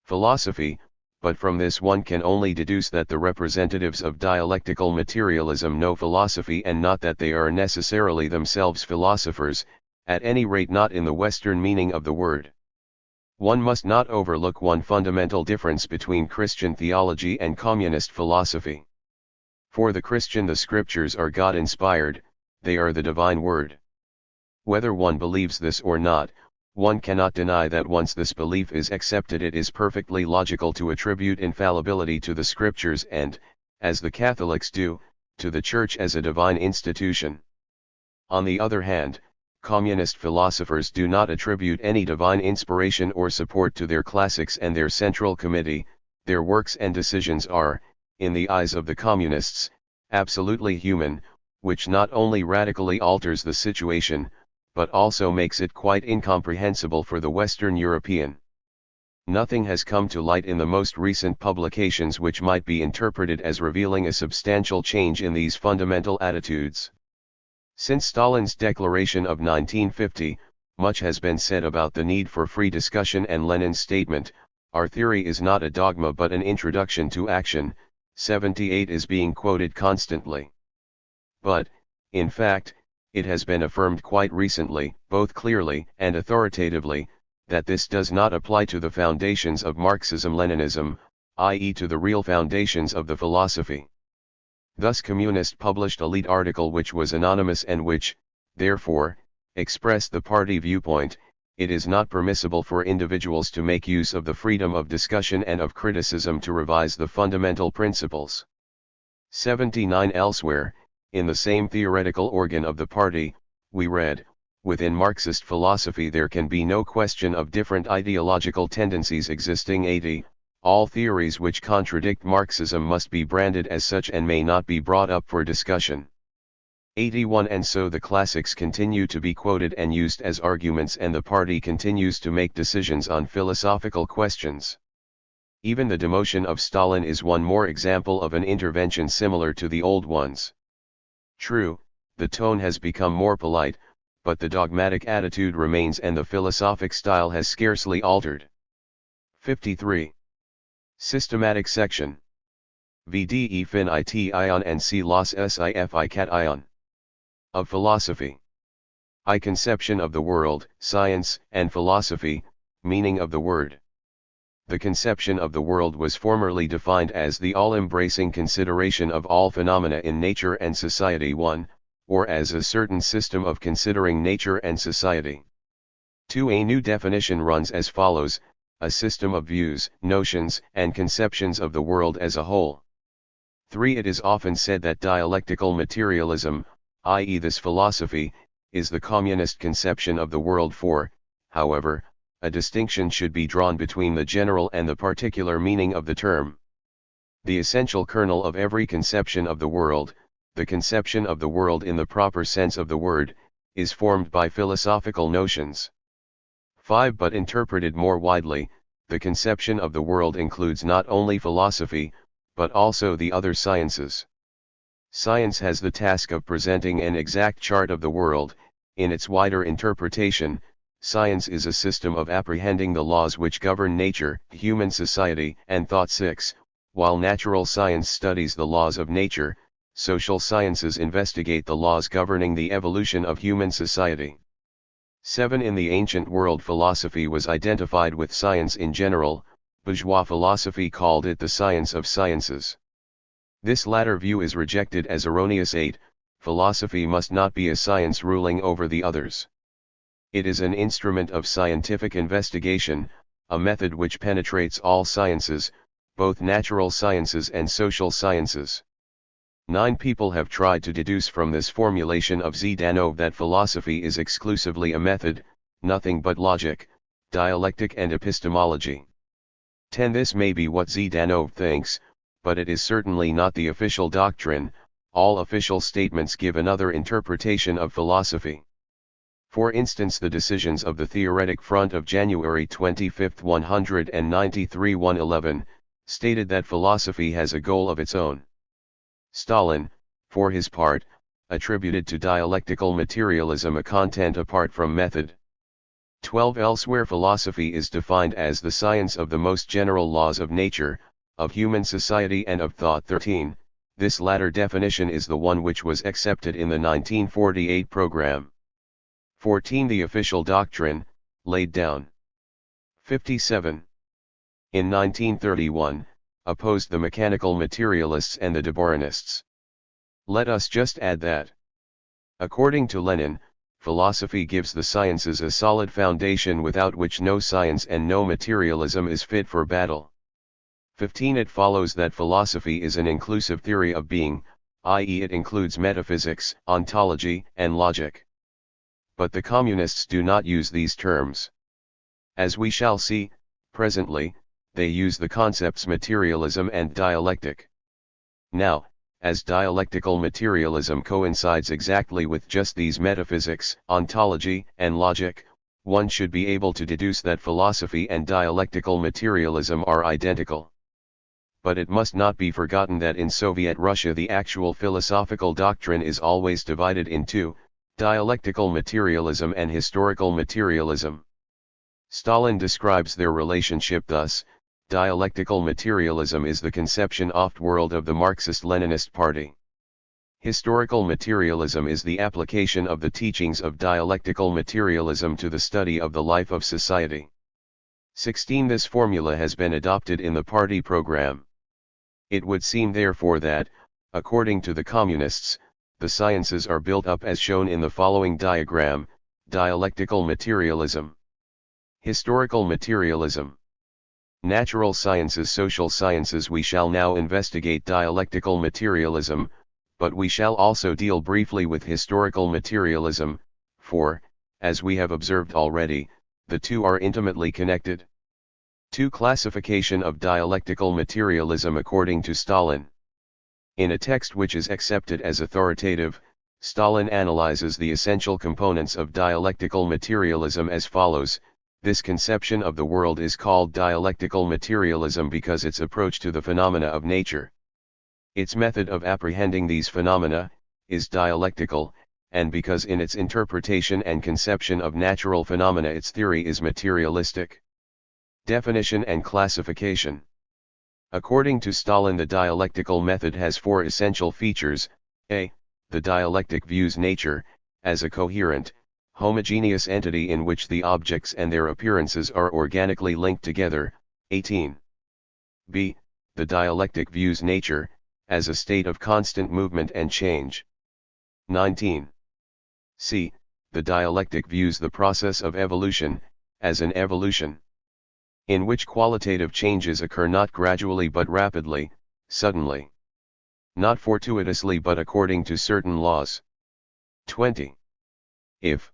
Philosophy, but from this one can only deduce that the representatives of dialectical materialism know philosophy and not that they are necessarily themselves philosophers, at any rate not in the Western meaning of the word. One must not overlook one fundamental difference between Christian theology and communist philosophy. For the Christian the scriptures are God-inspired, they are the divine word. Whether one believes this or not, one cannot deny that once this belief is accepted it is perfectly logical to attribute infallibility to the scriptures and, as the Catholics do, to the Church as a divine institution. On the other hand, communist philosophers do not attribute any divine inspiration or support to their classics and their central committee. Their works and decisions are, in the eyes of the communists, absolutely human, which not only radically alters the situation, but also makes it quite incomprehensible for the Western European. Nothing has come to light in the most recent publications which might be interpreted as revealing a substantial change in these fundamental attitudes. Since Stalin's declaration of 1950, much has been said about the need for free discussion, and Lenin's statement, "Our theory is not a dogma but an introduction to action," 78 is being quoted constantly. But, in fact, it has been affirmed quite recently, both clearly and authoritatively, that this does not apply to the foundations of Marxism-Leninism, i.e. to the real foundations of the philosophy. Thus Communist published a lead article which was anonymous and which, therefore, expressed the party viewpoint: it is not permissible for individuals to make use of the freedom of discussion and of criticism to revise the fundamental principles. 79 Elsewhere, in the same theoretical organ of the party, we read, "Within Marxist philosophy there can be no question of different ideological tendencies existing. 80. All theories which contradict Marxism must be branded as such and may not be brought up for discussion." 81 And so the classics continue to be quoted and used as arguments, and the party continues to make decisions on philosophical questions. Even the demotion of Stalin is one more example of an intervention similar to the old ones. True, the tone has become more polite, but the dogmatic attitude remains and the philosophic style has scarcely altered. 53. Systematic section. Vde fin it ion and c los sif cat ion. Of philosophy. I. Conception of the world, science, and philosophy, meaning of the word. The conception of the world was formerly defined as the all-embracing consideration of all phenomena in nature and society. 1. Or as a certain system of considering nature and society. 2. A new definition runs as follows: a system of views, notions, and conceptions of the world as a whole. 3. It is often said that dialectical materialism, i.e. this philosophy, is the communist conception of the world. 4. However, a distinction should be drawn between the general and the particular meaning of the term. The essential kernel of every conception of the world, the conception of the world in the proper sense of the word, is formed by philosophical notions. 5. But interpreted more widely, the conception of the world includes not only philosophy, but also the other sciences. Science has the task of presenting an exact chart of the world. In its wider interpretation, science is a system of apprehending the laws which govern nature, human society, and thought. 6. While natural science studies the laws of nature, social sciences investigate the laws governing the evolution of human society. 7. In the ancient world, philosophy was identified with science in general. Bourgeois philosophy called it the science of sciences. This latter view is rejected as erroneous. 8. Philosophy must not be a science ruling over the others. It is an instrument of scientific investigation, a method which penetrates all sciences, both natural sciences and social sciences. 9. People have tried to deduce from this formulation of Zhdanov that philosophy is exclusively a method, nothing but logic, dialectic and epistemology. 10. This may be what Zhdanov thinks, but it is certainly not the official doctrine. All official statements give another interpretation of philosophy. For instance, the decisions of the Theoretic Front of January 25, 193 111, stated that philosophy has a goal of its own. Stalin, for his part, attributed to dialectical materialism a content apart from method. 12. Elsewhere, philosophy is defined as the science of the most general laws of nature, of human society and of thought. 13. This latter definition is the one which was accepted in the 1948 program. 14. The official doctrine, laid down. 57. In 1931, opposed the mechanical materialists and the Deboranists. Let us just add that, according to Lenin, philosophy gives the sciences a solid foundation without which no science and no materialism is fit for battle. 15. It follows that philosophy is an inclusive theory of being, i.e. it includes metaphysics, ontology, and logic. But the communists do not use these terms. As we shall see, presently, they use the concepts materialism and dialectic. Now, as dialectical materialism coincides exactly with just these metaphysics, ontology, and logic, one should be able to deduce that philosophy and dialectical materialism are identical. But it must not be forgotten that in Soviet Russia the actual philosophical doctrine is always divided in two, dialectical materialism and historical materialism. Stalin describes their relationship thus: dialectical materialism is the conception off-world of the Marxist-Leninist Party. Historical materialism is the application of the teachings of dialectical materialism to the study of the life of society. 16. This formula has been adopted in the party program. It would seem therefore that, according to the communists, the sciences are built up as shown in the following diagram: dialectical materialism, historical materialism, natural sciences, social sciences. We shall now investigate dialectical materialism, but we shall also deal briefly with historical materialism, for, as we have observed already, the two are intimately connected. 2. Classification of dialectical materialism according to Stalin. In a text which is accepted as authoritative, Stalin analyzes the essential components of dialectical materialism as follows: this conception of the world is called dialectical materialism because its approach to the phenomena of nature, its method of apprehending these phenomena, is dialectical, and because in its interpretation and conception of natural phenomena its theory is materialistic. Definition and classification. According to Stalin, the dialectical method has four essential features. A. The dialectic views nature as a coherent, homogeneous entity in which the objects and their appearances are organically linked together. 18. B. The dialectic views nature as a state of constant movement and change. 19. C. The dialectic views the process of evolution as an evolution, in which qualitative changes occur not gradually but rapidly, suddenly, not fortuitously but according to certain laws. 20. If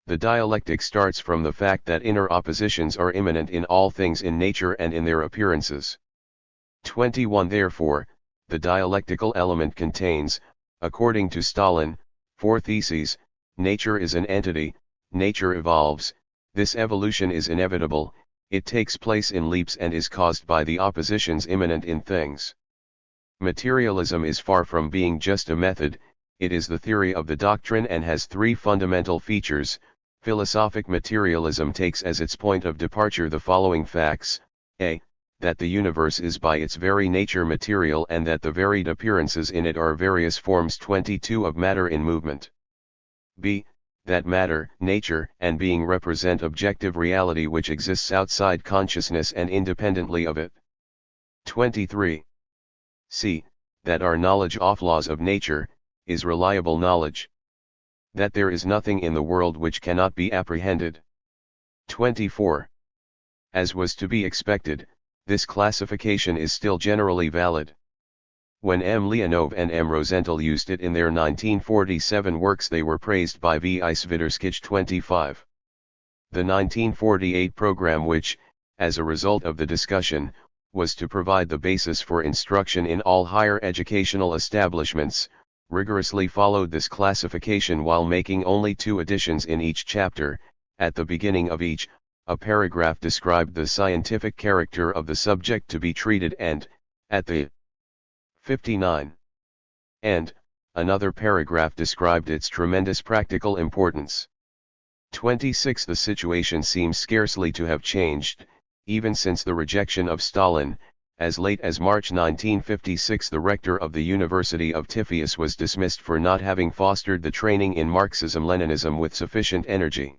the dialectic starts from the fact that inner oppositions are immanent in all things in nature and in their appearances. 21. Therefore, the dialectical element contains, according to Stalin, four theses: nature is an entity, nature evolves, this evolution is inevitable, it takes place in leaps and is caused by the oppositions immanent in things. Materialism is far from being just a method, it is the theory of the doctrine and has three fundamental features. Philosophic materialism takes as its point of departure the following facts: A. That the universe is by its very nature material and that the varied appearances in it are various forms 22 of matter in movement. B. That matter, nature, and being represent objective reality which exists outside consciousness and independently of it. 23. C. That our knowledge of laws of nature is reliable knowledge. That there is nothing in the world which cannot be apprehended. 24. As was to be expected, this classification is still generally valid. When M. Leonov and M. Rosenthal used it in their 1947 works, they were praised by V. I. Sviderskij 25. The 1948 program, which, as a result of the discussion, was to provide the basis for instruction in all higher educational establishments, rigorously followed this classification while making only 2 additions in each chapter. At the beginning of each, a paragraph described the scientific character of the subject to be treated, and, at the 59 and, another paragraph described its tremendous practical importance. 26. The situation seems scarcely to have changed, even since the rejection of Stalin. As late as March 1956, the rector of the University of Tiflis was dismissed for not having fostered the training in Marxism-Leninism with sufficient energy.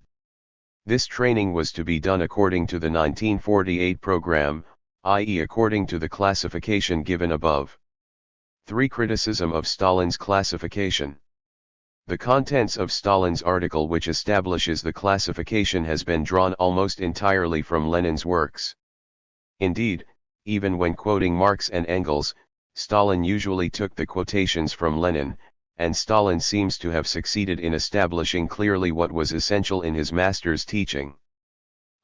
This training was to be done according to the 1948 program, i.e. according to the classification given above. 3. Criticism of Stalin's classification. The contents of Stalin's article which establishes the classification has been drawn almost entirely from Lenin's works. Indeed, even when quoting Marx and Engels, Stalin usually took the quotations from Lenin, and Stalin seems to have succeeded in establishing clearly what was essential in his master's teaching.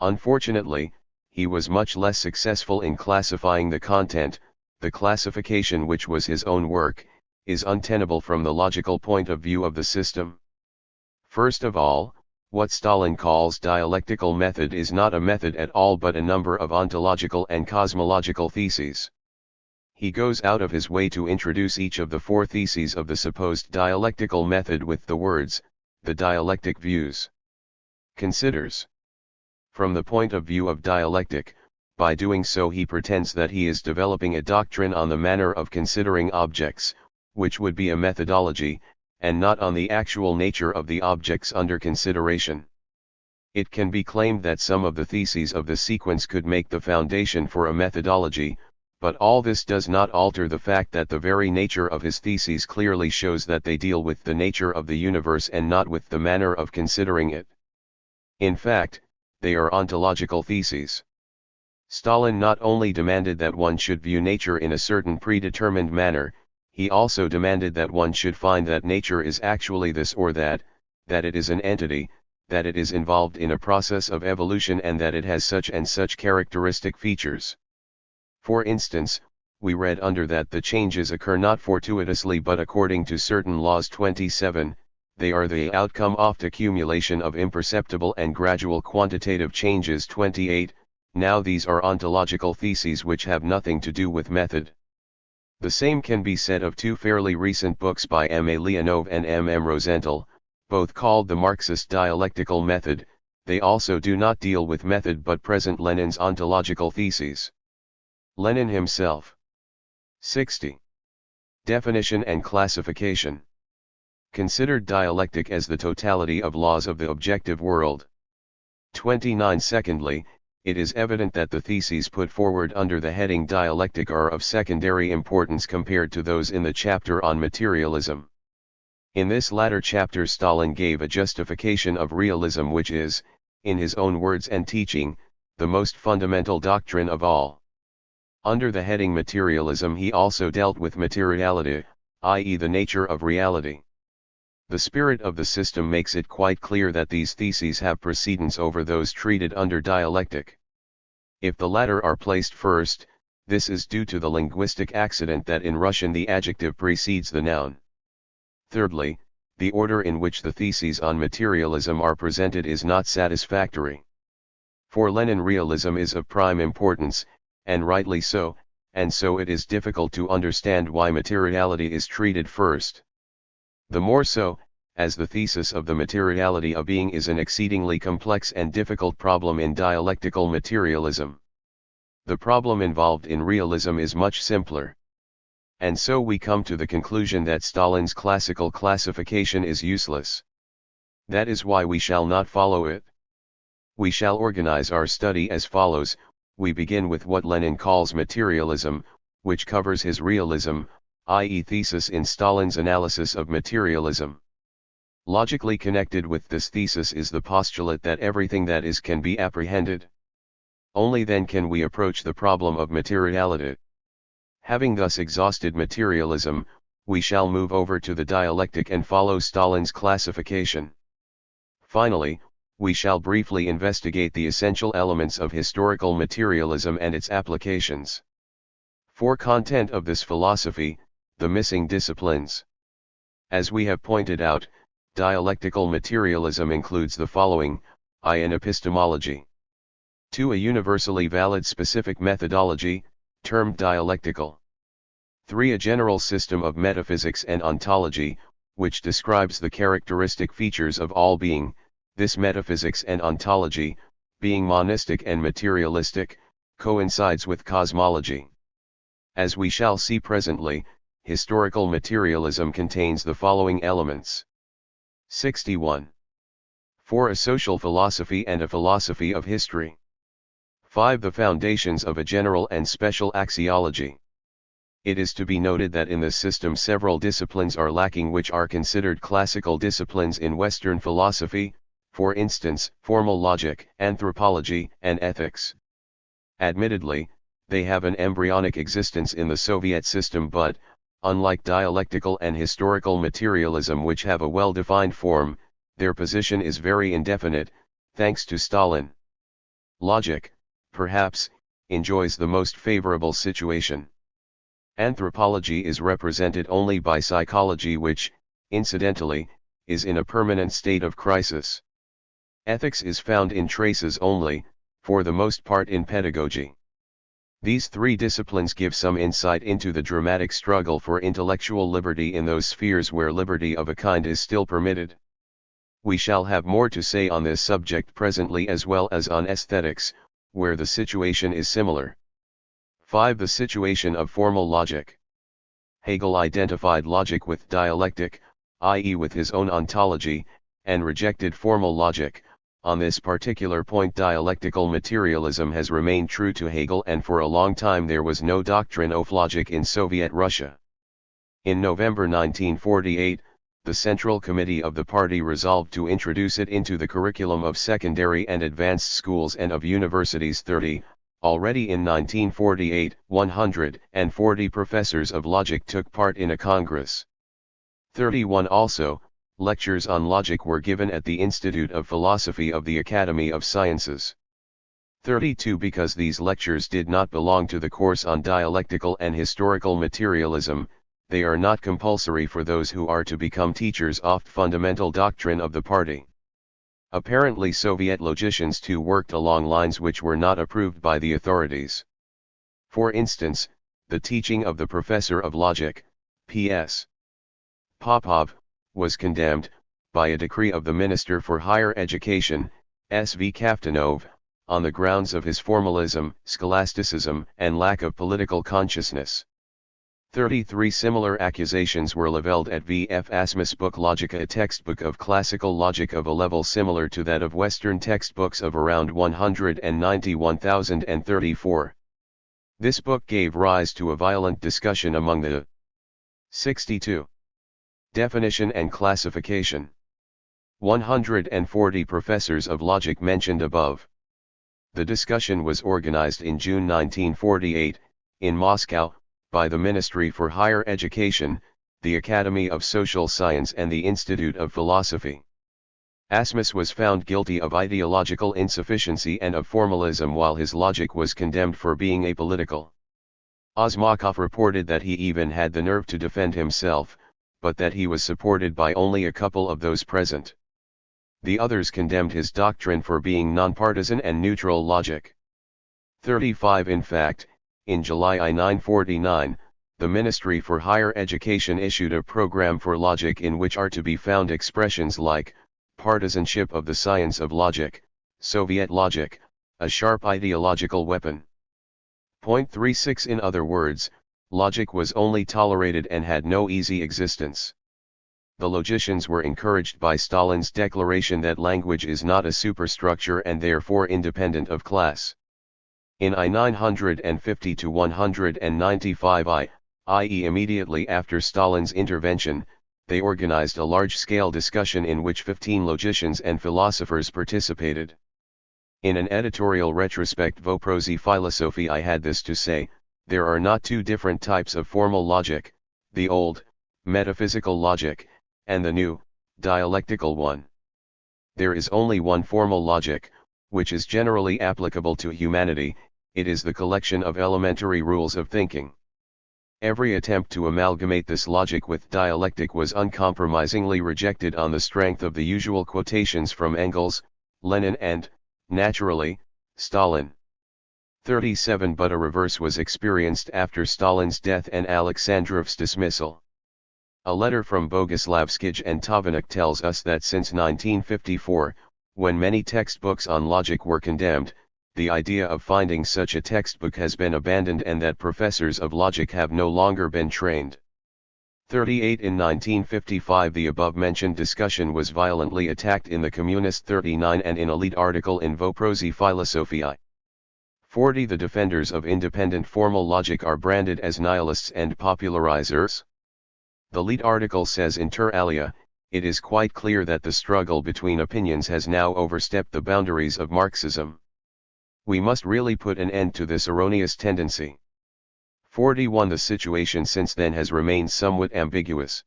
Unfortunately, he was much less successful in classifying the content. The classification, which was his own work, is untenable from the logical point of view of the system. First of all, what Stalin calls dialectical method is not a method at all but a number of ontological and cosmological theses. He goes out of his way to introduce each of the four theses of the supposed dialectical method with the words, the dialectic views. Considers. From the point of view of dialectic, by doing so he pretends that he is developing a doctrine on the manner of considering objects, which would be a methodology, and not on the actual nature of the objects under consideration. It can be claimed that some of the theses of the sequence could make the foundation for a methodology, but all this does not alter the fact that the very nature of his theses clearly shows that they deal with the nature of the universe and not with the manner of considering it. In fact, they are ontological theses. Stalin not only demanded that one should view nature in a certain predetermined manner, he also demanded that one should find that nature is actually this or that it is an entity, that it is involved in a process of evolution and that it has such and such characteristic features. For instance, we read under that the changes occur not fortuitously but according to certain laws. 27, they are the outcome oft accumulation of imperceptible and gradual quantitative changes. 28, now these are ontological theses which have nothing to do with method. The same can be said of two fairly recent books by M. A. Leonov and M. M. Rosenthal, both called The Marxist Dialectical Method. They also do not deal with method but present Lenin's ontological theses. Lenin himself. 60. Definition and classification. Considered dialectic as the totality of laws of the objective world. 29. Secondly, it is evident that the theses put forward under the heading dialectic are of secondary importance compared to those in the chapter on materialism. In this latter chapter Stalin gave a justification of realism which is, in his own words and teaching, the most fundamental doctrine of all. Under the heading materialism he also dealt with materiality, i.e. the nature of reality. The spirit of the system makes it quite clear that these theses have precedence over those treated under dialectic. If the latter are placed first, this is due to the linguistic accident that in Russian the adjective precedes the noun. Thirdly, the order in which the theses on materialism are presented is not satisfactory. For Lenin realism is of prime importance, and rightly so, and so it is difficult to understand why materiality is treated first. The more so, as the thesis of the materiality of being is an exceedingly complex and difficult problem in dialectical materialism. The problem involved in realism is much simpler. And so we come to the conclusion that Stalin's classical classification is useless. That is why we shall not follow it. We shall organize our study as follows. We begin with what Lenin calls materialism, which covers his realism, i.e. thesis in Stalin's analysis of materialism. Logically connected with this thesis is the postulate that everything that is can be apprehended. Only then can we approach the problem of materiality. Having thus exhausted materialism, we shall move over to the dialectic and follow Stalin's classification. Finally, we shall briefly investigate the essential elements of historical materialism and its applications. For content of this philosophy, the missing disciplines. As we have pointed out, dialectical materialism includes the following: I. An epistemology. 2. A universally valid specific methodology, termed dialectical. 3. A general system of metaphysics and ontology, which describes the characteristic features of all being. This metaphysics and ontology, being monistic and materialistic, coincides with cosmology. As we shall see presently, historical materialism contains the following elements. 61. 4. A social philosophy and a philosophy of history. 5. The foundations of a general and special axiology. It is to be noted that in this system several disciplines are lacking which are considered classical disciplines in Western philosophy, for instance, formal logic, anthropology, and ethics. Admittedly, they have an embryonic existence in the Soviet system but, unlike dialectical and historical materialism which have a well-defined form, their position is very indefinite, thanks to Stalin. Logic, perhaps, enjoys the most favorable situation. Anthropology is represented only by psychology which, incidentally, is in a permanent state of crisis. Ethics is found in traces only, for the most part in pedagogy. These three disciplines give some insight into the dramatic struggle for intellectual liberty in those spheres where liberty of a kind is still permitted. We shall have more to say on this subject presently as well as on aesthetics, where the situation is similar. 5. The situation of formal logic. Hegel identified logic with dialectic, i.e. with his own ontology, and rejected formal logic. On this particular point dialectical materialism has remained true to Hegel and for a long time there was no doctrine of logic in Soviet Russia. In November 1948, the Central Committee of the party resolved to introduce it into the curriculum of secondary and advanced schools and of universities. 30. Already in 1948, 140 professors of logic took part in a congress. 31. Also, lectures on logic were given at the Institute of Philosophy of the Academy of Sciences. 32. Because these lectures did not belong to the course on dialectical and historical materialism, they are not compulsory for those who are to become teachers of fundamental doctrine of the party. Apparently Soviet logicians too worked along lines which were not approved by the authorities. For instance, the teaching of the professor of logic, P.S. Popov, was condemned, by a decree of the Minister for Higher Education, S.V. Kaftanov, on the grounds of his formalism, scholasticism, and lack of political consciousness. 33. Similar accusations were leveled at V.F. Asmus' book Logica, a textbook of classical logic of a level similar to that of Western textbooks of around 191,034. This book gave rise to a violent discussion among the 62. Definition and classification. 140 professors of logic mentioned above. The discussion was organized in June 1948, in Moscow, by the Ministry for Higher Education, the Academy of Social Science and the Institute of Philosophy. Asmus was found guilty of ideological insufficiency and of formalism while his logic was condemned for being apolitical. Osmakov reported that he even had the nerve to defend himself, but that he was supported by only a couple of those present. The others condemned his doctrine for being nonpartisan and neutral logic. 35. In fact, in July 1949, the Ministry for Higher Education issued a program for logic in which are to be found expressions like, partisanship of the science of logic, Soviet logic, a sharp ideological weapon. Point 36. In other words, logic was only tolerated and had no easy existence. The logicians were encouraged by Stalin's declaration that language is not a superstructure and therefore independent of class. In I 950-195 i.e. immediately after Stalin's intervention, they organized a large-scale discussion in which 15 logicians and philosophers participated. In an editorial retrospect Voprosi Philosophy I had this to say, there are not two different types of formal logic, the old, metaphysical logic, and the new, dialectical one. There is only one formal logic, which is generally applicable to humanity, it is the collection of elementary rules of thinking. Every attempt to amalgamate this logic with dialectic was uncompromisingly rejected on the strength of the usual quotations from Engels, Lenin and, naturally, Stalin. 37. But a reverse was experienced after Stalin's death and Alexandrov's dismissal. A letter from Boguslavskij and Tovanek tells us that since 1954, when many textbooks on logic were condemned, the idea of finding such a textbook has been abandoned and that professors of logic have no longer been trained. 38. In 1955 the above-mentioned discussion was violently attacked in the Communist 39 and in a lead article in Voprosi Philosophiae. 40. The defenders of independent formal logic are branded as nihilists and popularizers. The lead article says inter alia, it is quite clear that the struggle between opinions has now overstepped the boundaries of Marxism. We must really put an end to this erroneous tendency. 41. The situation since then has remained somewhat ambiguous.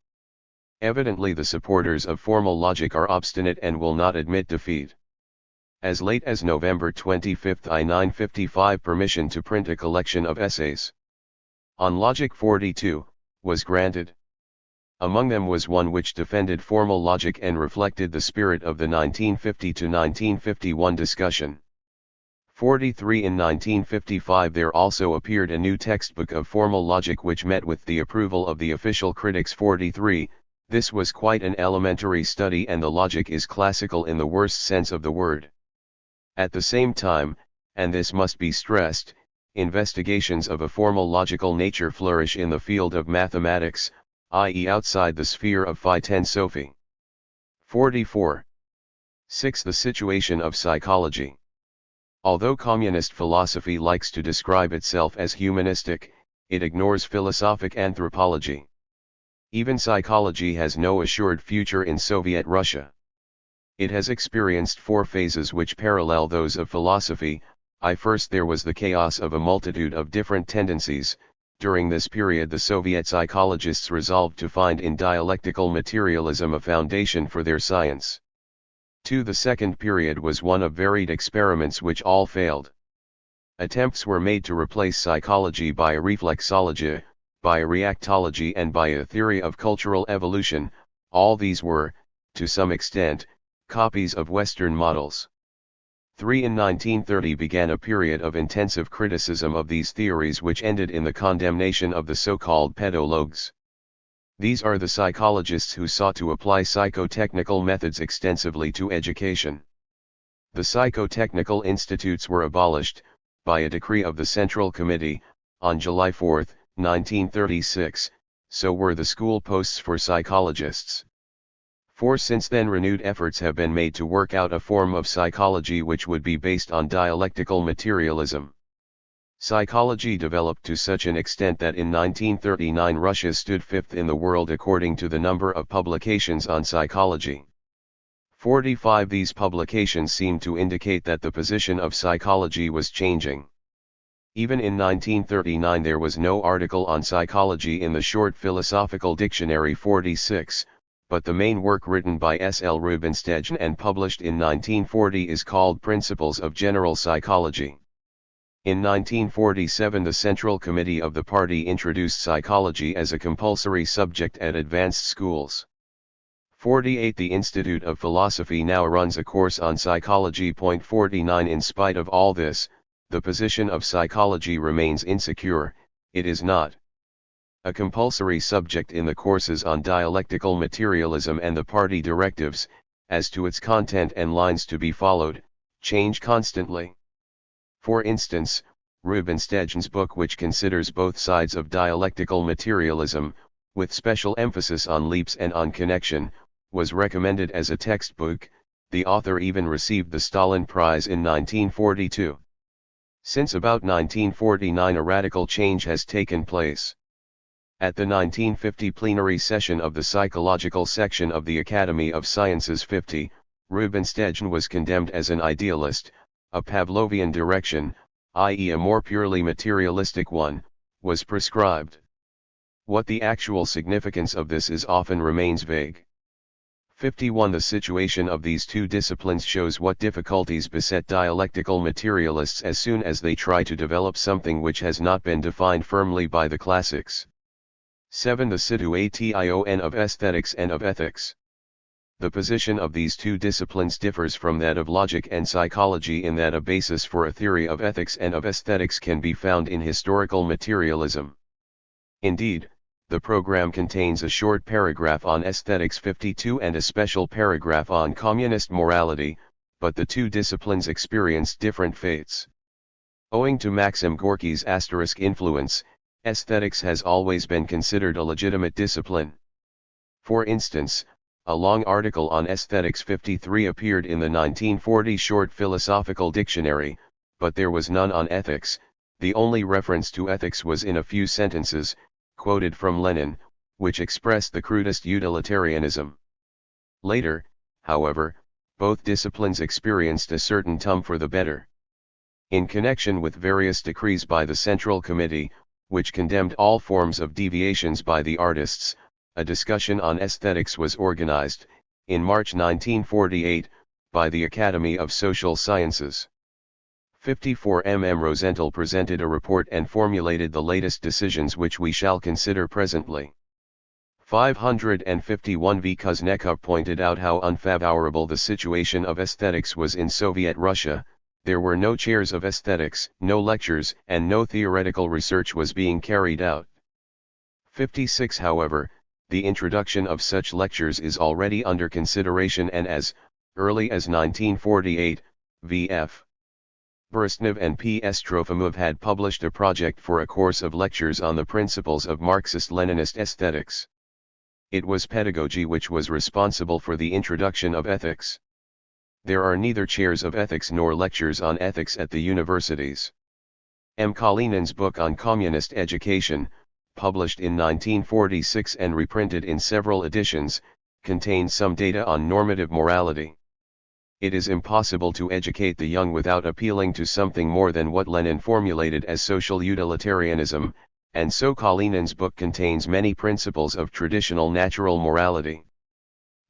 Evidently the supporters of formal logic are obstinate and will not admit defeat. As late as November 25, I 955 permission to print a collection of essays on logic 42 was granted. Among them was one which defended formal logic and reflected the spirit of the 1950 to 1951 discussion. 43. In 1955 there also appeared a new textbook of formal logic which met with the approval of the official critics. 43. This was quite an elementary study and the logic is classical in the worst sense of the word. At the same time, and this must be stressed, investigations of a formal logical nature flourish in the field of mathematics, i.e. outside the sphere of philosophy. 44. 6. The situation of psychology. Although communist philosophy likes to describe itself as humanistic, it ignores philosophic anthropology. Even psychology has no assured future in Soviet Russia. It has experienced 4 phases which parallel those of philosophy. First there was the chaos of a multitude of different tendencies. During this period the Soviet psychologists resolved to find in dialectical materialism a foundation for their science. 2. The second period was one of varied experiments which all failed. Attempts were made to replace psychology by a reflexology, by a reactology and by a theory of cultural evolution. All these were, to some extent, copies of Western models. 3. In 1930 began a period of intensive criticism of these theories which ended in the condemnation of the so-called pedologues. These are the psychologists who sought to apply psychotechnical methods extensively to education. The psychotechnical institutes were abolished, by a decree of the Central Committee, on July 4, 1936, so were the school posts for psychologists. 4. Since then renewed efforts have been made to work out a form of psychology which would be based on dialectical materialism. Psychology developed to such an extent that in 1939 Russia stood 5th in the world according to the number of publications on psychology. 45. These publications seem to indicate that the position of psychology was changing. Even in 1939 there was no article on psychology in the Short Philosophical Dictionary. 46. But the main work written by S. L. Rubinstein and published in 1940 is called Principles of General Psychology. In 1947 the Central Committee of the party introduced psychology as a compulsory subject at advanced schools. 48. The Institute of Philosophy now runs a course on psychology. 49. In spite of all this, the position of psychology remains insecure. It is not a compulsory subject in the courses on dialectical materialism, and the party directives, as to its content and lines to be followed, change constantly. For instance, Rubinstein's book, which considers both sides of dialectical materialism, with special emphasis on leaps and on connection, was recommended as a textbook. The author even received the Stalin Prize in 1942. Since about 1949 a radical change has taken place. At the 1950 plenary session of the psychological section of the Academy of Sciences 50, Rubinstein was condemned as an idealist. A Pavlovian direction, i.e. a more purely materialistic one, was prescribed. What the actual significance of this is often remains vague. 51. The situation of these two disciplines shows what difficulties beset dialectical materialists as soon as they try to develop something which has not been defined firmly by the classics. 7. The situation of aesthetics and of ethics. The position of these two disciplines differs from that of logic and psychology in that a basis for a theory of ethics and of aesthetics can be found in historical materialism. Indeed, the program contains a short paragraph on aesthetics 52 and a special paragraph on communist morality, but the two disciplines experienced different fates. Owing to Maxim Gorky's asterisk influence, aesthetics has always been considered a legitimate discipline. For instance, a long article on aesthetics 53 appeared in the 1940 Short Philosophical Dictionary, but there was none on ethics. The only reference to ethics was in a few sentences, quoted from Lenin, which expressed the crudest utilitarianism. Later, however, both disciplines experienced a certain tum for the better. In connection with various decrees by the Central Committee, which condemned all forms of deviations by the artists, a discussion on aesthetics was organized, in March 1948, by the Academy of Social Sciences. 54 Rosenthal presented a report and formulated the latest decisions which we shall consider presently. 551 V. Kuznetsov pointed out how unfavorable the situation of aesthetics was in Soviet Russia. There were no chairs of aesthetics, no lectures, and no theoretical research was being carried out. 56 However, the introduction of such lectures is already under consideration, and as early as 1948, V.F. Berestnev and P.S. Trofimov had published a project for a course of lectures on the principles of Marxist-Leninist aesthetics. It was pedagogy which was responsible for the introduction of ethics. There are neither chairs of ethics nor lectures on ethics at the universities. M. Kalinin's book on communist education, published in 1946 and reprinted in several editions, contains some data on normative morality. It is impossible to educate the young without appealing to something more than what Lenin formulated as social utilitarianism, and so Kalinin's book contains many principles of traditional natural morality.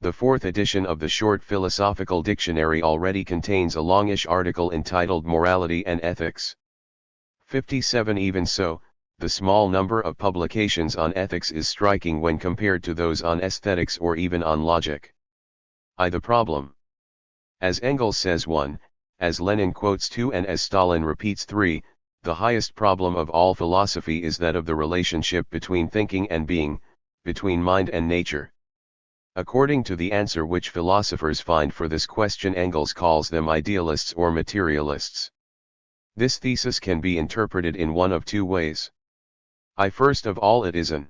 The fourth edition of the Short Philosophical Dictionary already contains a longish article entitled Morality and Ethics. 57 Even so, the small number of publications on ethics is striking when compared to those on aesthetics or even on logic. The problem. As Engels says 1, as Lenin quotes 2 and as Stalin repeats 3, the highest problem of all philosophy is that of the relationship between thinking and being, between mind and nature. According to the answer which philosophers find for this question, Engels calls them idealists or materialists. This thesis can be interpreted in one of two ways. First of all, it is an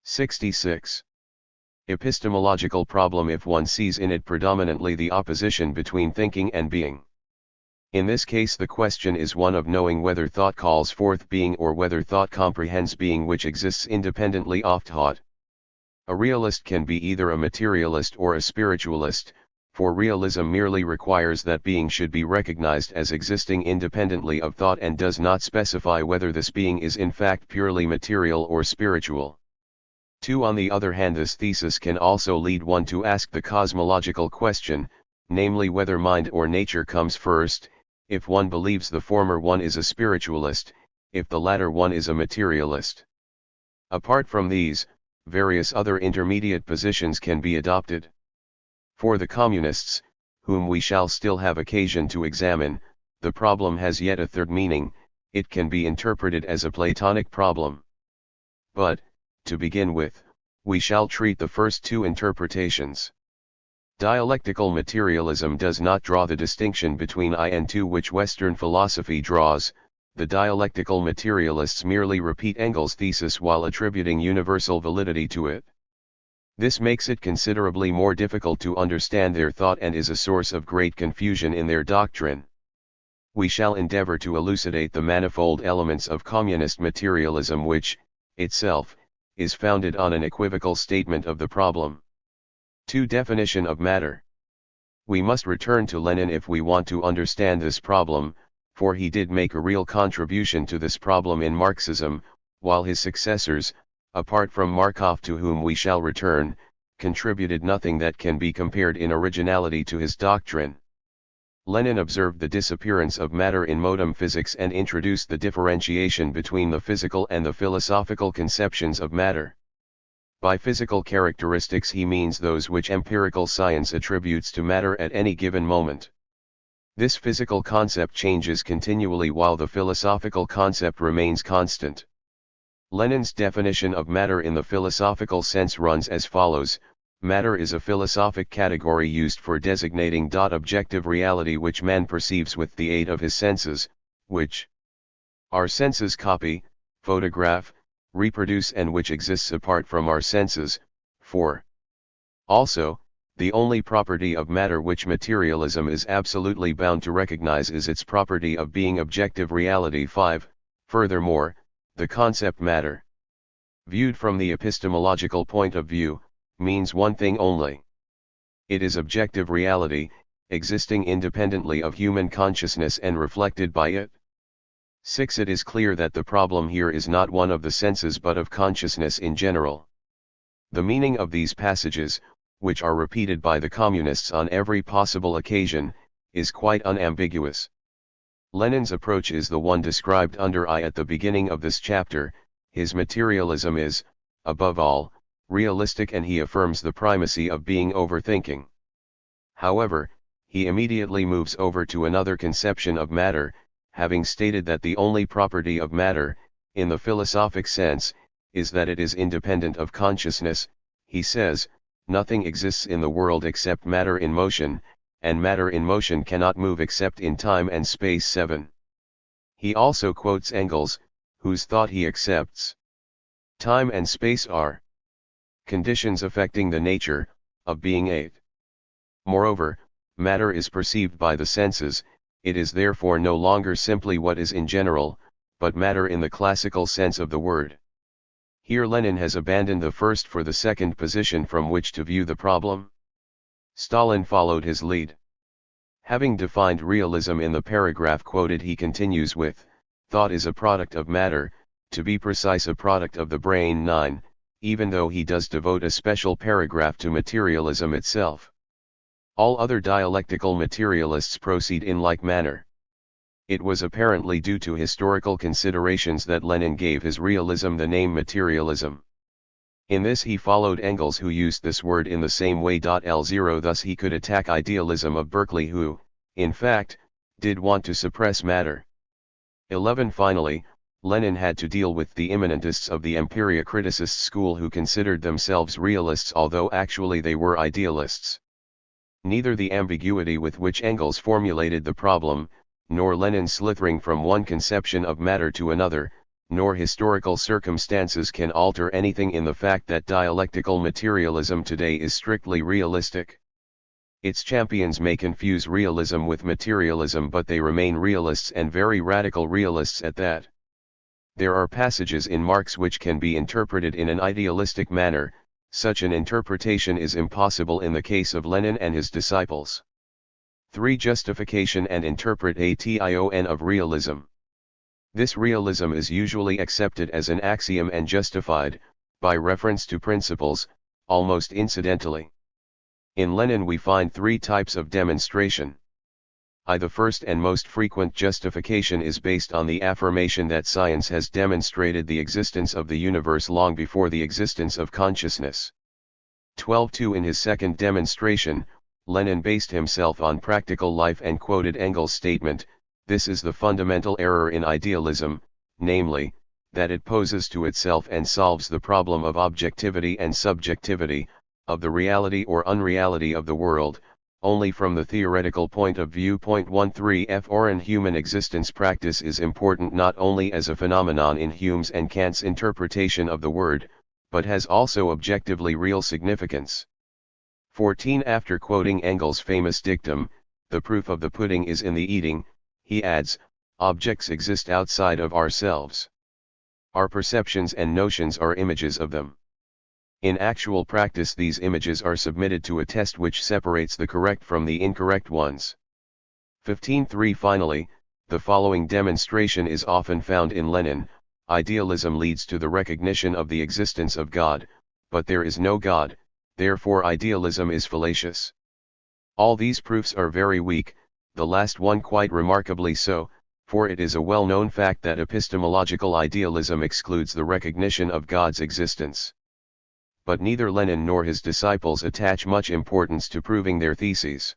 66. Epistemological problem if one sees in it predominantly the opposition between thinking and being. In this case, the question is one of knowing whether thought calls forth being or whether thought comprehends being which exists independently of thought. A realist can be either a materialist or a spiritualist, for realism merely requires that being should be recognized as existing independently of thought and does not specify whether this being is in fact purely material or spiritual. 2. On the other hand, this thesis can also lead one to ask the cosmological question, namely whether mind or nature comes first. If one believes the former, one is a spiritualist, if the latter, one is a materialist. Apart from these, various other intermediate positions can be adopted. For the communists, whom we shall still have occasion to examine, the problem has yet a third meaning. It can be interpreted as a Platonic problem. But, to begin with, we shall treat the first two interpretations. Dialectical materialism does not draw the distinction between I and two which Western philosophy draws. The dialectical materialists merely repeat Engels' thesis while attributing universal validity to it. This makes it considerably more difficult to understand their thought and is a source of great confusion in their doctrine. We shall endeavor to elucidate the manifold elements of communist materialism which, itself, is founded on an equivocal statement of the problem. 2. Definition of matter. We must return to Lenin if we want to understand this problem, for he did make a real contribution to this problem in Marxism, while his successors, apart from Markov to whom we shall return, contributed nothing that can be compared in originality to his doctrine. Lenin observed the disappearance of matter in modern physics and introduced the differentiation between the physical and the philosophical conceptions of matter. By physical characteristics he means those which empirical science attributes to matter at any given moment. This physical concept changes continually while the philosophical concept remains constant. Lenin's definition of matter in the philosophical sense runs as follows: matter is a philosophic category used for designating objective reality which man perceives with the aid of his senses, which our senses copy, photograph, reproduce, and which exists apart from our senses. 4. Also, the only property of matter which materialism is absolutely bound to recognize is its property of being objective reality. 5. Furthermore, the concept matter, viewed from the epistemological point of view, means one thing only. It is objective reality, existing independently of human consciousness and reflected by it. 6. It is clear that the problem here is not one of the senses but of consciousness in general. The meaning of these passages, which are repeated by the communists on every possible occasion, is quite unambiguous. Lenin's approach is the one described under I at the beginning of this chapter. His materialism is, above all, realistic, and he affirms the primacy of being overthinking. However, he immediately moves over to another conception of matter, having stated that the only property of matter, in the philosophic sense, is that it is independent of consciousness. He says, nothing exists in the world except matter in motion, and matter in motion cannot move except in time and space. 7. He also quotes Engels, whose thought he accepts. Time and space are conditions affecting the nature of being. 8. Moreover, matter is perceived by the senses. It is therefore no longer simply what is in general, but matter in the classical sense of the word. Here Lenin has abandoned the first for the second position from which to view the problem. Stalin followed his lead. Having defined realism in the paragraph quoted, he continues with, thought is a product of matter, to be precise a product of the brain. 9, even though he does devote a special paragraph to materialism itself. All other dialectical materialists proceed in like manner. It was apparently due to historical considerations that Lenin gave his realism the name materialism. In this he followed Engels, who used this word in the same way. L0 Thus he could attack idealism of Berkeley, who, in fact, did want to suppress matter. 11 Finally, Lenin had to deal with the immanentists of the empiriocritist school who considered themselves realists although actually they were idealists. Neither the ambiguity with which Engels formulated the problem, nor Lenin's slithering from one conception of matter to another, nor historical circumstances can alter anything in the fact that dialectical materialism today is strictly realistic. Its champions may confuse realism with materialism, but they remain realists, and very radical realists at that. There are passages in Marx which can be interpreted in an idealistic manner. Such an interpretation is impossible in the case of Lenin and his disciples. 3. Justification and interpretation of realism. This realism is usually accepted as an axiom and justified, by reference to principles, almost incidentally. In Lenin we find 3 types of demonstration. The first and most frequent justification is based on the affirmation that science has demonstrated the existence of the universe long before the existence of consciousness. 12. In his second demonstration, Lenin based himself on practical life and quoted Engels' statement, this is the fundamental error in idealism, namely, that it poses to itself and solves the problem of objectivity and subjectivity, of the reality or unreality of the world, only from the theoretical point of view. 13 Foreign human existence practice is important not only as a phenomenon in Hume's and Kant's interpretation of the word, but has also objectively real significance. 14 After quoting Engels' famous dictum, the proof of the pudding is in the eating, he adds, objects exist outside of ourselves. Our perceptions and notions are images of them. In actual practice these images are submitted to a test which separates the correct from the incorrect ones. 15.3 Finally, the following demonstration is often found in Lenin, idealism leads to the recognition of the existence of God, but there is no God, therefore idealism is fallacious. All these proofs are very weak, the last one quite remarkably so, for it is a well-known fact that epistemological idealism excludes the recognition of God's existence. But neither Lenin nor his disciples attach much importance to proving their theses.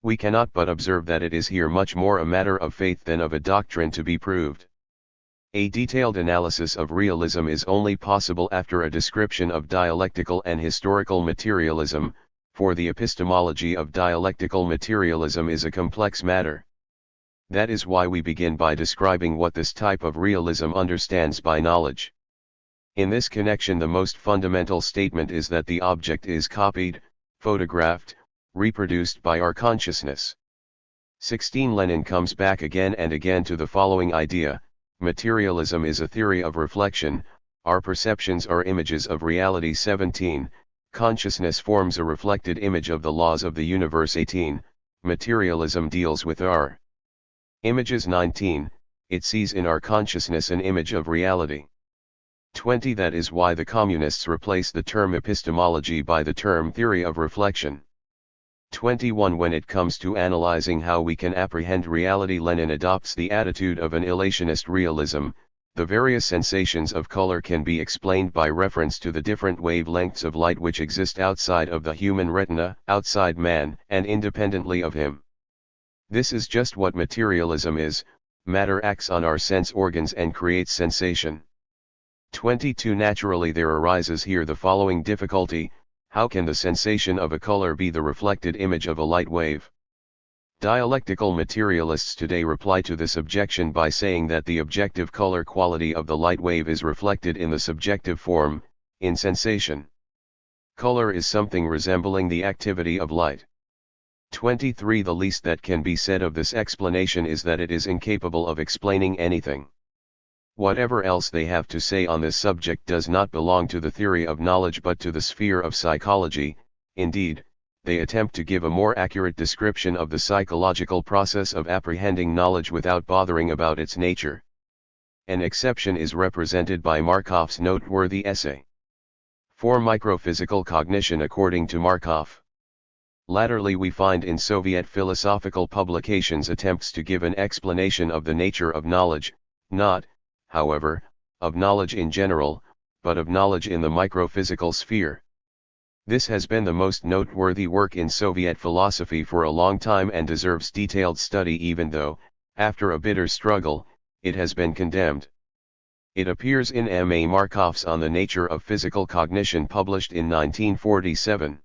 We cannot but observe that it is here much more a matter of faith than of a doctrine to be proved. A detailed analysis of realism is only possible after a description of dialectical and historical materialism, for the epistemology of dialectical materialism is a complex matter. That is why we begin by describing what this type of realism understands by knowledge. In this connection, the most fundamental statement is that the object is copied, photographed, reproduced by our consciousness. 16 Lenin comes back again and again to the following idea: materialism is a theory of reflection, our perceptions are images of reality. 17 Consciousness forms a reflected image of the laws of the universe. 18 Materialism deals with our images. 19, it sees in our consciousness an image of reality. 20. That is why the communists replace the term epistemology by the term theory of reflection. 21. When it comes to analyzing how we can apprehend reality, Lenin adopts the attitude of an ilationist realism. The various sensations of color can be explained by reference to the different wavelengths of light which exist outside of the human retina, outside man, and independently of him. This is just what materialism is. Matter acts on our sense organs and creates sensation. 22. Naturally there arises here the following difficulty: how can the sensation of a color be the reflected image of a light wave? Dialectical materialists today reply to this objection by saying that the objective color quality of the light wave is reflected in the subjective form, in sensation. Color is something resembling the activity of light. 23. The least that can be said of this explanation is that it is incapable of explaining anything. Whatever else they have to say on this subject does not belong to the theory of knowledge but to the sphere of psychology. Indeed, they attempt to give a more accurate description of the psychological process of apprehending knowledge without bothering about its nature. An exception is represented by Markov's noteworthy essay, For Microphysical Cognition according to Markov. Latterly we find in Soviet philosophical publications attempts to give an explanation of the nature of knowledge, not, however, of knowledge in general, but of knowledge in the microphysical sphere. This has been the most noteworthy work in Soviet philosophy for a long time and deserves detailed study, even though, after a bitter struggle, it has been condemned. It appears in M. A. Markov's On the Nature of Physical Cognition, published in 1947.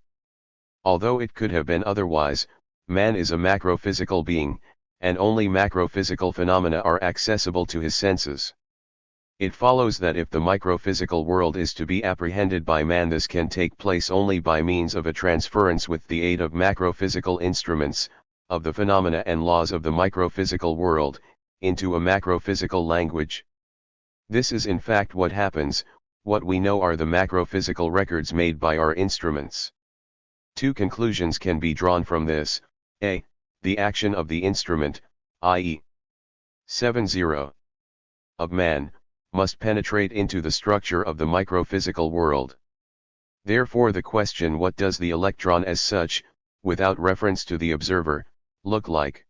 Although it could have been otherwise, man is a macrophysical being, and only macrophysical phenomena are accessible to his senses. It follows that if the microphysical world is to be apprehended by man, this can take place only by means of a transference with the aid of macrophysical instruments, of the phenomena and laws of the microphysical world, into a macrophysical language. This is in fact what happens. What we know are the macrophysical records made by our instruments. Two conclusions can be drawn from this. A. The action of the instrument, i.e. 70 of man, must penetrate into the structure of the microphysical world. Therefore the question what does the electron as such, without reference to the observer, look like,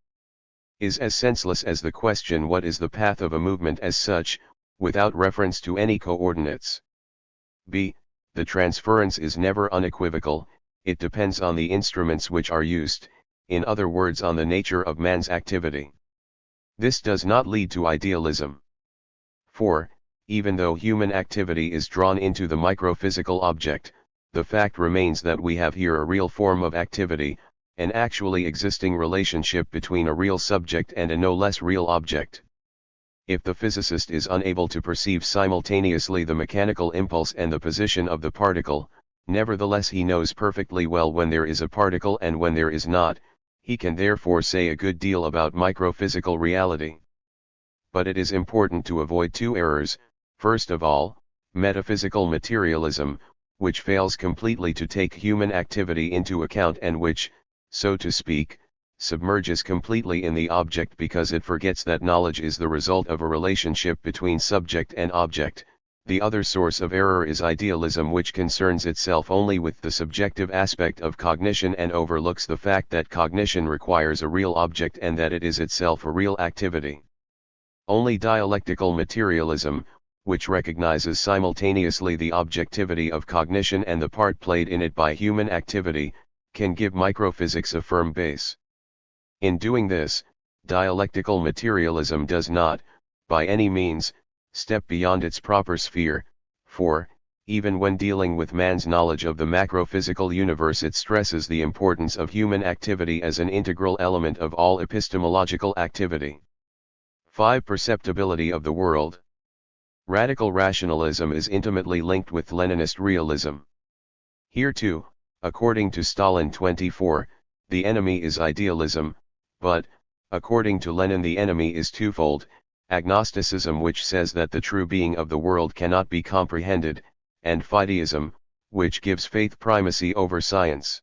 is as senseless as the question what is the path of a movement as such, without reference to any coordinates. B. The transference is never unequivocal, it depends on the instruments which are used, in other words on the nature of man's activity. This does not lead to idealism. 4. Even though human activity is drawn into the microphysical object, the fact remains that we have here a real form of activity, an actually existing relationship between a real subject and a no less real object. If the physicist is unable to perceive simultaneously the mechanical impulse and the position of the particle, nevertheless he knows perfectly well when there is a particle and when there is not. He can therefore say a good deal about microphysical reality. But it is important to avoid two errors. First of all, metaphysical materialism, which fails completely to take human activity into account and which, so to speak, submerges completely in the object because it forgets that knowledge is the result of a relationship between subject and object. The other source of error is idealism, which concerns itself only with the subjective aspect of cognition and overlooks the fact that cognition requires a real object and that it is itself a real activity. Only dialectical materialism, which recognizes simultaneously the objectivity of cognition and the part played in it by human activity, can give microphysics a firm base. In doing this, dialectical materialism does not, by any means, step beyond its proper sphere, for, even when dealing with man's knowledge of the macrophysical universe, it stresses the importance of human activity as an integral element of all epistemological activity. 5. Perceptibility of the world. Radical rationalism is intimately linked with Leninist realism. Here too, according to Stalin 24, the enemy is idealism, but, according to Lenin, the enemy is twofold: agnosticism, which says that the true being of the world cannot be comprehended, and fideism, which gives faith primacy over science.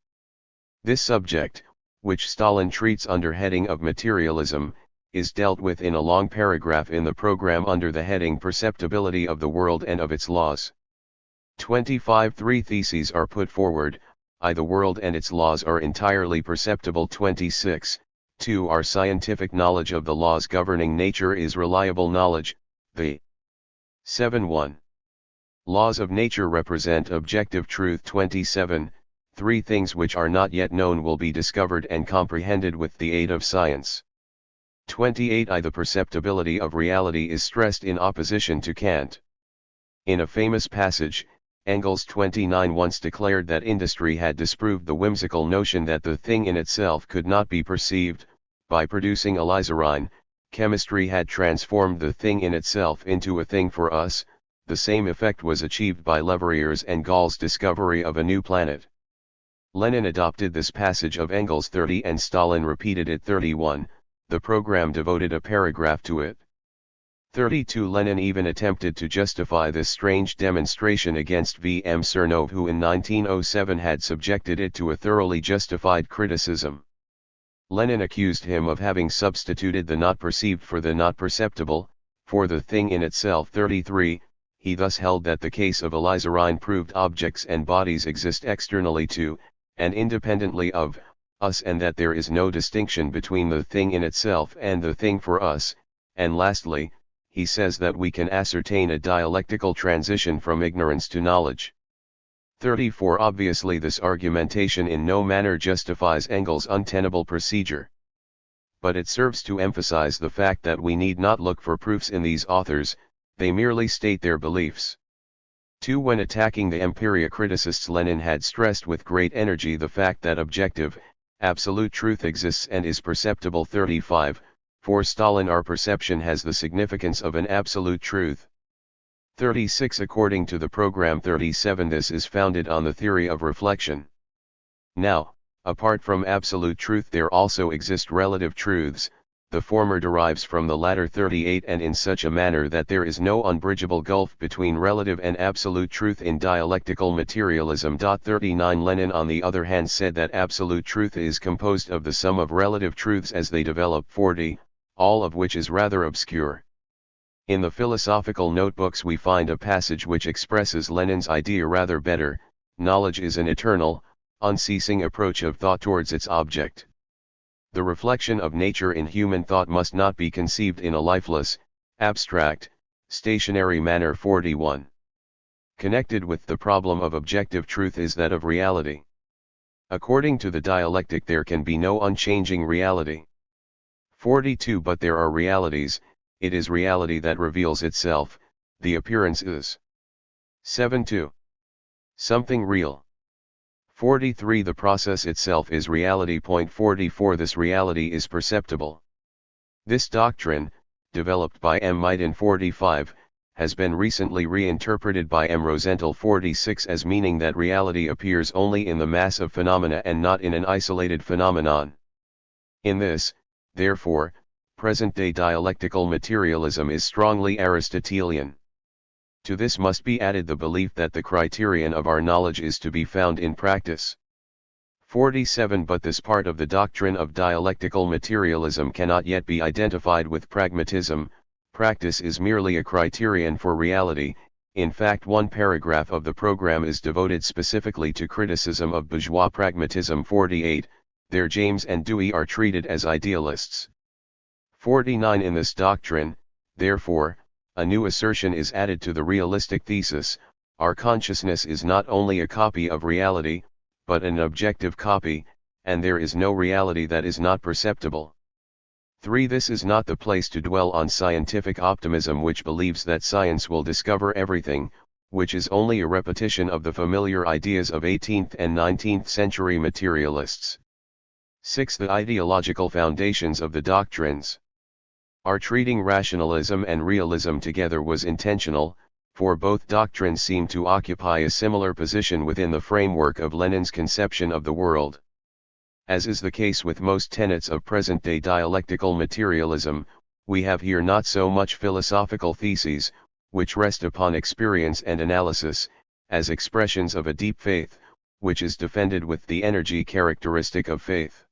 This subject, which Stalin treats under heading of Materialism, is dealt with in a long paragraph in the program under the heading Perceptibility of the World and of its Laws. 25. Three theses are put forward: I. The world and its laws are entirely perceptible. 26. 2. Our scientific knowledge of the laws governing nature is reliable knowledge. The 7.1. Laws of nature represent objective truth. 27. Three things which are not yet known will be discovered and comprehended with the aid of science. 28. I. The perceptibility of reality is stressed in opposition to Kant. In a famous passage, Engels 29 once declared that industry had disproved the whimsical notion that the thing in itself could not be perceived. By producing alizarine, chemistry had transformed the thing in itself into a thing for us. The same effect was achieved by Leverrier's and Gall's discovery of a new planet. Lenin adopted this passage of Engels 30 and Stalin repeated it. 31. The program devoted a paragraph to it. 32. Lenin even attempted to justify this strange demonstration against V. M. Smirnov, who in 1907 had subjected it to a thoroughly justified criticism. Lenin accused him of having substituted the not perceived for the not perceptible, for the thing in itself. 33. He thus held that the case of alizarine proved objects and bodies exist externally to, and independently of, us, and that there is no distinction between the thing in itself and the thing for us. And lastly, he says that we can ascertain a dialectical transition from ignorance to knowledge. 34. Obviously this argumentation in no manner justifies Engels' untenable procedure. But it serves to emphasize the fact that we need not look for proofs in these authors, they merely state their beliefs. 2. When attacking the empiriocriticists, Lenin had stressed with great energy the fact that objective, absolute truth exists and is perceptible. 35. For Stalin, our perception has the significance of an absolute truth. 36. According to the program. 37. This is founded on the theory of reflection. Now, apart from absolute truth there also exist relative truths, the former derives from the latter. 38. And in such a manner that there is no unbridgeable gulf between relative and absolute truth in dialectical materialism. 39. Lenin on the other hand said that absolute truth is composed of the sum of relative truths as they develop. 40. All of which is rather obscure. In the philosophical notebooks we find a passage which expresses Lenin's idea rather better: knowledge is an eternal, unceasing approach of thought towards its object. The reflection of nature in human thought must not be conceived in a lifeless, abstract, stationary manner. 41. Connected with the problem of objective truth is that of reality. According to the dialectic there can be no unchanging reality. 42. But there are realities, it is reality that reveals itself, the appearance is 7.2. Something real. 43. The process itself is reality. 44. This reality is perceptible. This doctrine, developed by M. Might in 45, has been recently reinterpreted by M. Rosenthal 46 as meaning that reality appears only in the mass of phenomena and not in an isolated phenomenon. In this, therefore, present-day dialectical materialism is strongly Aristotelian. To this must be added the belief that the criterion of our knowledge is to be found in practice. 47. But this part of the doctrine of dialectical materialism cannot yet be identified with pragmatism. Practice is merely a criterion for reality. In fact, one paragraph of the program is devoted specifically to criticism of bourgeois pragmatism. 48. There James and Dewey are treated as idealists. 49. In this doctrine, therefore, a new assertion is added to the realistic thesis: our consciousness is not only a copy of reality, but an objective copy, and there is no reality that is not perceptible. 3. This is not the place to dwell on scientific optimism, which believes that science will discover everything, which is only a repetition of the familiar ideas of 18th and 19th century materialists. 6. The ideological foundations of the doctrines. Our treating rationalism and realism together was intentional, for both doctrines seem to occupy a similar position within the framework of Lenin's conception of the world. As is the case with most tenets of present-day dialectical materialism, we have here not so much philosophical theses, which rest upon experience and analysis, as expressions of a deep faith, which is defended with the energy characteristic of faith.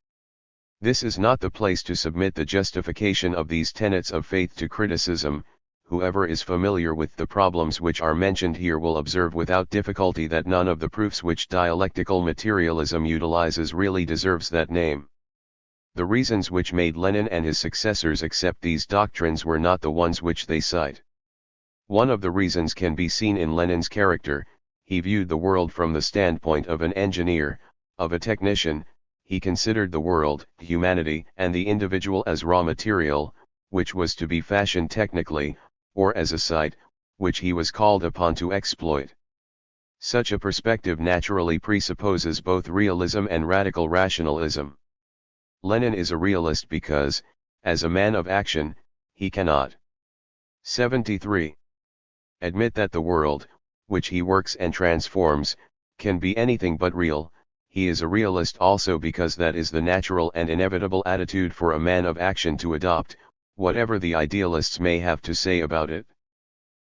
This is not the place to submit the justification of these tenets of faith to criticism. Whoever is familiar with the problems which are mentioned here will observe without difficulty that none of the proofs which dialectical materialism utilizes really deserves that name. The reasons which made Lenin and his successors accept these doctrines were not the ones which they cite. One of the reasons can be seen in Lenin's character. He viewed the world from the standpoint of an engineer, of a technician. He considered the world, humanity, and the individual as raw material, which was to be fashioned technically, or as a site, which he was called upon to exploit. Such a perspective naturally presupposes both realism and radical rationalism. Lenin is a realist because, as a man of action, he cannot 73. Admit that the world, which he works and transforms, can be anything but real. He is a realist also because that is the natural and inevitable attitude for a man of action to adopt, whatever the idealists may have to say about it.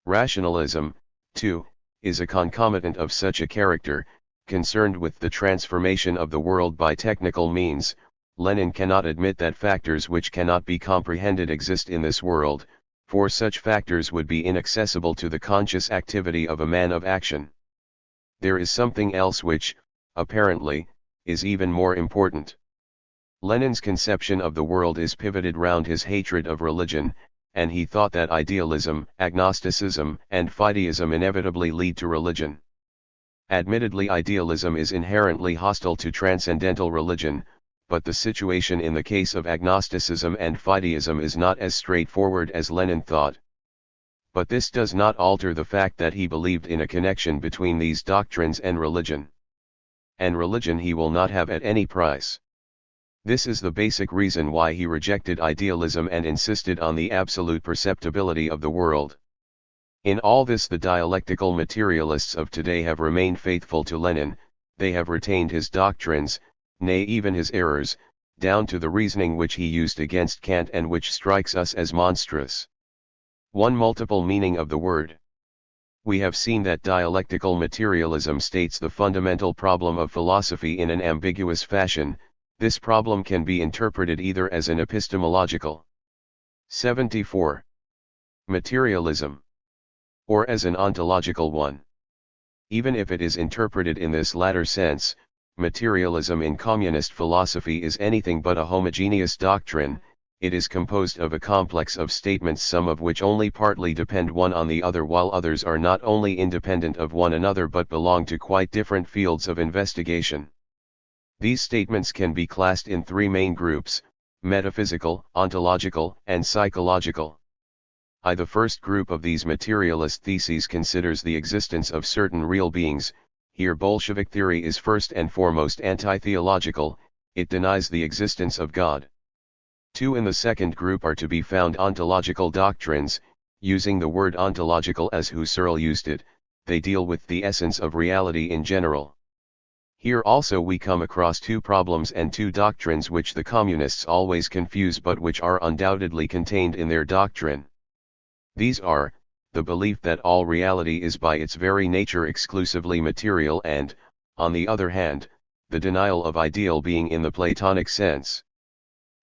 Rationalism, too, is a concomitant of such a character, concerned with the transformation of the world by technical means. Lenin cannot admit that factors which cannot be comprehended exist in this world, for such factors would be inaccessible to the conscious activity of a man of action. There is something else which, apparently, is even more important. Lenin's conception of the world is pivoted round his hatred of religion, and he thought that idealism, agnosticism, and fideism inevitably lead to religion. Admittedly, idealism is inherently hostile to transcendental religion, but the situation in the case of agnosticism and fideism is not as straightforward as Lenin thought. But this does not alter the fact that he believed in a connection between these doctrines and religion. And religion he will not have at any price. This is the basic reason why he rejected idealism and insisted on the absolute perceptibility of the world. In all this, the dialectical materialists of today have remained faithful to Lenin. They have retained his doctrines, nay, even his errors, down to the reasoning which he used against Kant and which strikes us as monstrous. One multiple meaning of the word. We have seen that dialectical materialism states the fundamental problem of philosophy in an ambiguous fashion. This problem can be interpreted either as an epistemological 74. Materialism, or as an ontological one. Even if it is interpreted in this latter sense, materialism in communist philosophy is anything but a homogeneous doctrine. It is composed of a complex of statements, some of which only partly depend one on the other, while others are not only independent of one another but belong to quite different fields of investigation. These statements can be classed in three main groups: metaphysical, ontological, and psychological. The first group of these materialist theses considers the existence of certain real beings. Here Bolshevik theory is first and foremost anti-theological. It denies the existence of God. Two in the second group are to be found ontological doctrines. Using the word ontological as Husserl used it, they deal with the essence of reality in general. Here also we come across two problems and two doctrines which the communists always confuse but which are undoubtedly contained in their doctrine. These are, the belief that all reality is by its very nature exclusively material and, on the other hand, the denial of ideal being in the Platonic sense.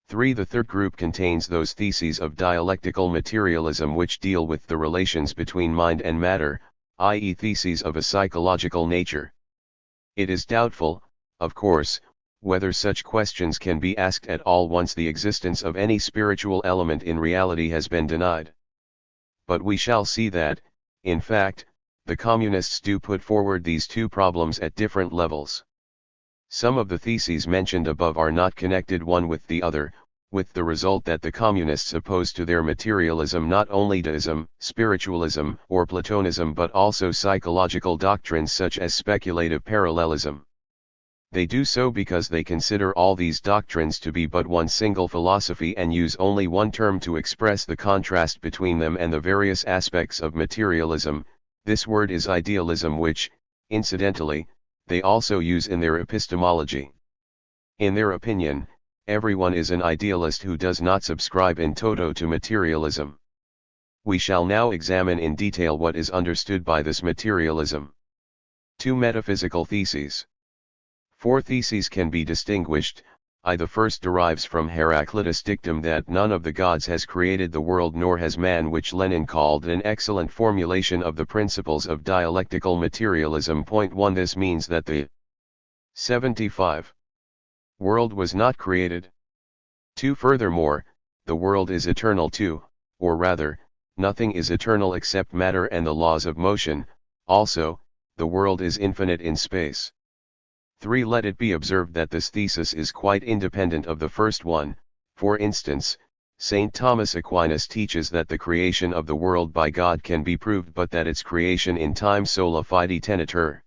3. The third group contains those theses of dialectical materialism which deal with the relations between mind and matter, i.e. theses of a psychological nature. It is doubtful, of course, whether such questions can be asked at all once the existence of any spiritual element in reality has been denied. But we shall see that, in fact, the communists do put forward these two problems at different levels. Some of the theses mentioned above are not connected one with the other, with the result that the communists oppose to their materialism not only deism, spiritualism, or Platonism but also psychological doctrines such as speculative parallelism. They do so because they consider all these doctrines to be but one single philosophy and use only one term to express the contrast between them and the various aspects of materialism. This word is idealism, which, incidentally, they also use in their epistemology. In their opinion, everyone is an idealist who does not subscribe in toto to materialism. We shall now examine in detail what is understood by this materialism. 2 metaphysical theses. 4 theses can be distinguished: The first derives from Heraclitus' dictum that none of the gods has created the world nor has man, which Lenin called an excellent formulation of the principles of dialectical materialism. Point 1. This means that the 75 world was not created. 2. Furthermore, the world is eternal too, or rather, nothing is eternal except matter and the laws of motion. Also, the world is infinite in space. 3. Let it be observed that this thesis is quite independent of the first one. For instance, St. Thomas Aquinas teaches that the creation of the world by God can be proved, but that its creation in time sola fide tenetur.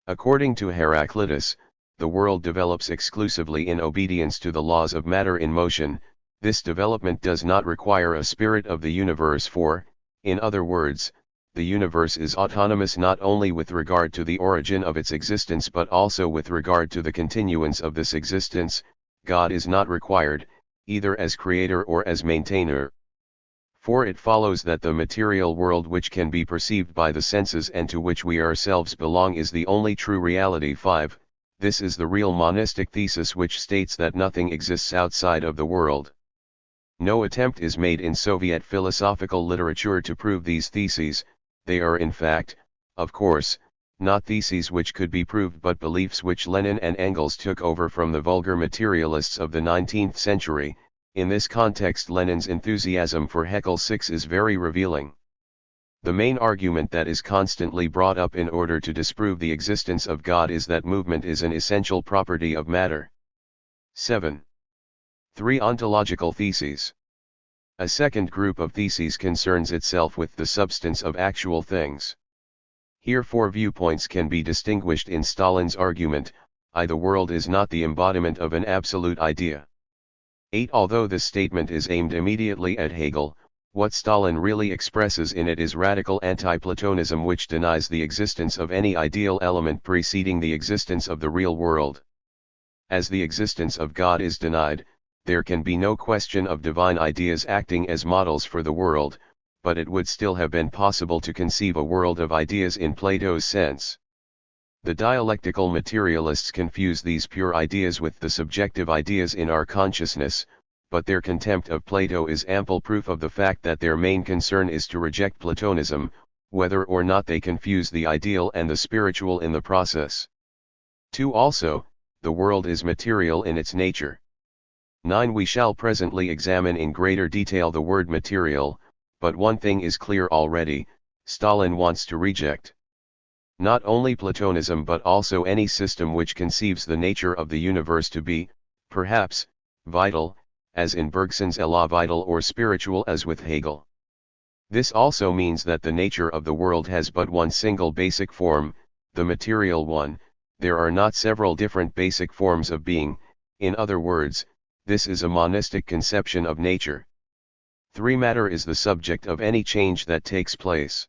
According to Heraclitus, the world develops exclusively in obedience to the laws of matter in motion. This development does not require a spirit of the universe, for, in other words, the universe is autonomous not only with regard to the origin of its existence but also with regard to the continuance of this existence. God is not required, either as creator or as maintainer. For it follows that the material world which can be perceived by the senses and to which we ourselves belong is the only true reality. 5. This is the real monistic thesis, which states that nothing exists outside of the world. No attempt is made in Soviet philosophical literature to prove these theses. They are in fact, of course, not theses which could be proved but beliefs which Lenin and Engels took over from the vulgar materialists of the 19th century. In this context, Lenin's enthusiasm for Haeckel 6 is very revealing. The main argument that is constantly brought up in order to disprove the existence of God is that movement is an essential property of matter. 7. 3. Ontological theses. A second group of theses concerns itself with the substance of actual things. Here 4 viewpoints can be distinguished in Stalin's argument. The world is not the embodiment of an absolute idea. 8. Although this statement is aimed immediately at Hegel, what Stalin really expresses in it is radical anti-Platonism, which denies the existence of any ideal element preceding the existence of the real world. As the existence of God is denied, there can be no question of divine ideas acting as models for the world, but it would still have been possible to conceive a world of ideas in Plato's sense. The dialectical materialists confuse these pure ideas with the subjective ideas in our consciousness, but their contempt of Plato is ample proof of the fact that their main concern is to reject Platonism, whether or not they confuse the ideal and the spiritual in the process. 2. Also, the world is material in its nature. 9. We shall presently examine in greater detail the word material, but one thing is clear already: Stalin wants to reject not only Platonism but also any system which conceives the nature of the universe to be, perhaps, vital, as in Bergson's Elah vital, or spiritual as with Hegel. This also means that the nature of the world has but one single basic form, the material one. There are not several different basic forms of being. In other words, this is a monistic conception of nature. 3. Matter is the subject of any change that takes place.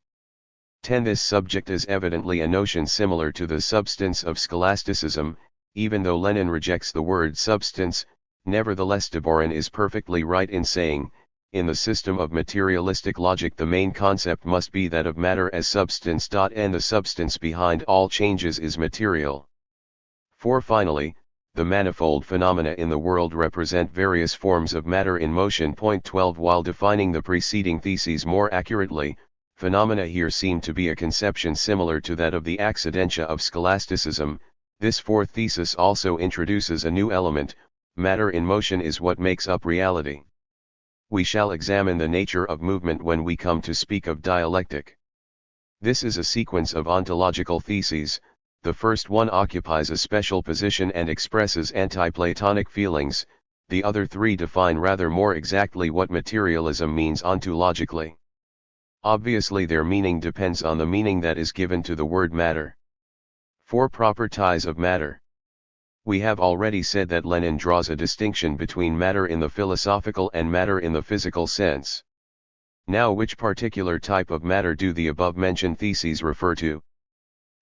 10. This subject is evidently a notion similar to the substance of scholasticism. Even though Lenin rejects the word substance, nevertheless Dvorin is perfectly right in saying, in the system of materialistic logic the main concept must be that of matter as substance. And the substance behind all changes is material. 4. Finally, the manifold phenomena in the world represent various forms of matter in motion. Point 12. While defining the preceding theses more accurately, phenomena here seem to be a conception similar to that of the accidentia of scholasticism. This fourth thesis also introduces a new element: matter in motion is what makes up reality. We shall examine the nature of movement when we come to speak of dialectic. This is a sequence of ontological theses. The first one occupies a special position and expresses anti-Platonic feelings. The other 3 define rather more exactly what materialism means ontologically. Obviously their meaning depends on the meaning that is given to the word matter. 4. Properties of matter. We have already said that Lenin draws a distinction between matter in the philosophical and matter in the physical sense. Now, which particular type of matter do the above-mentioned theses refer to?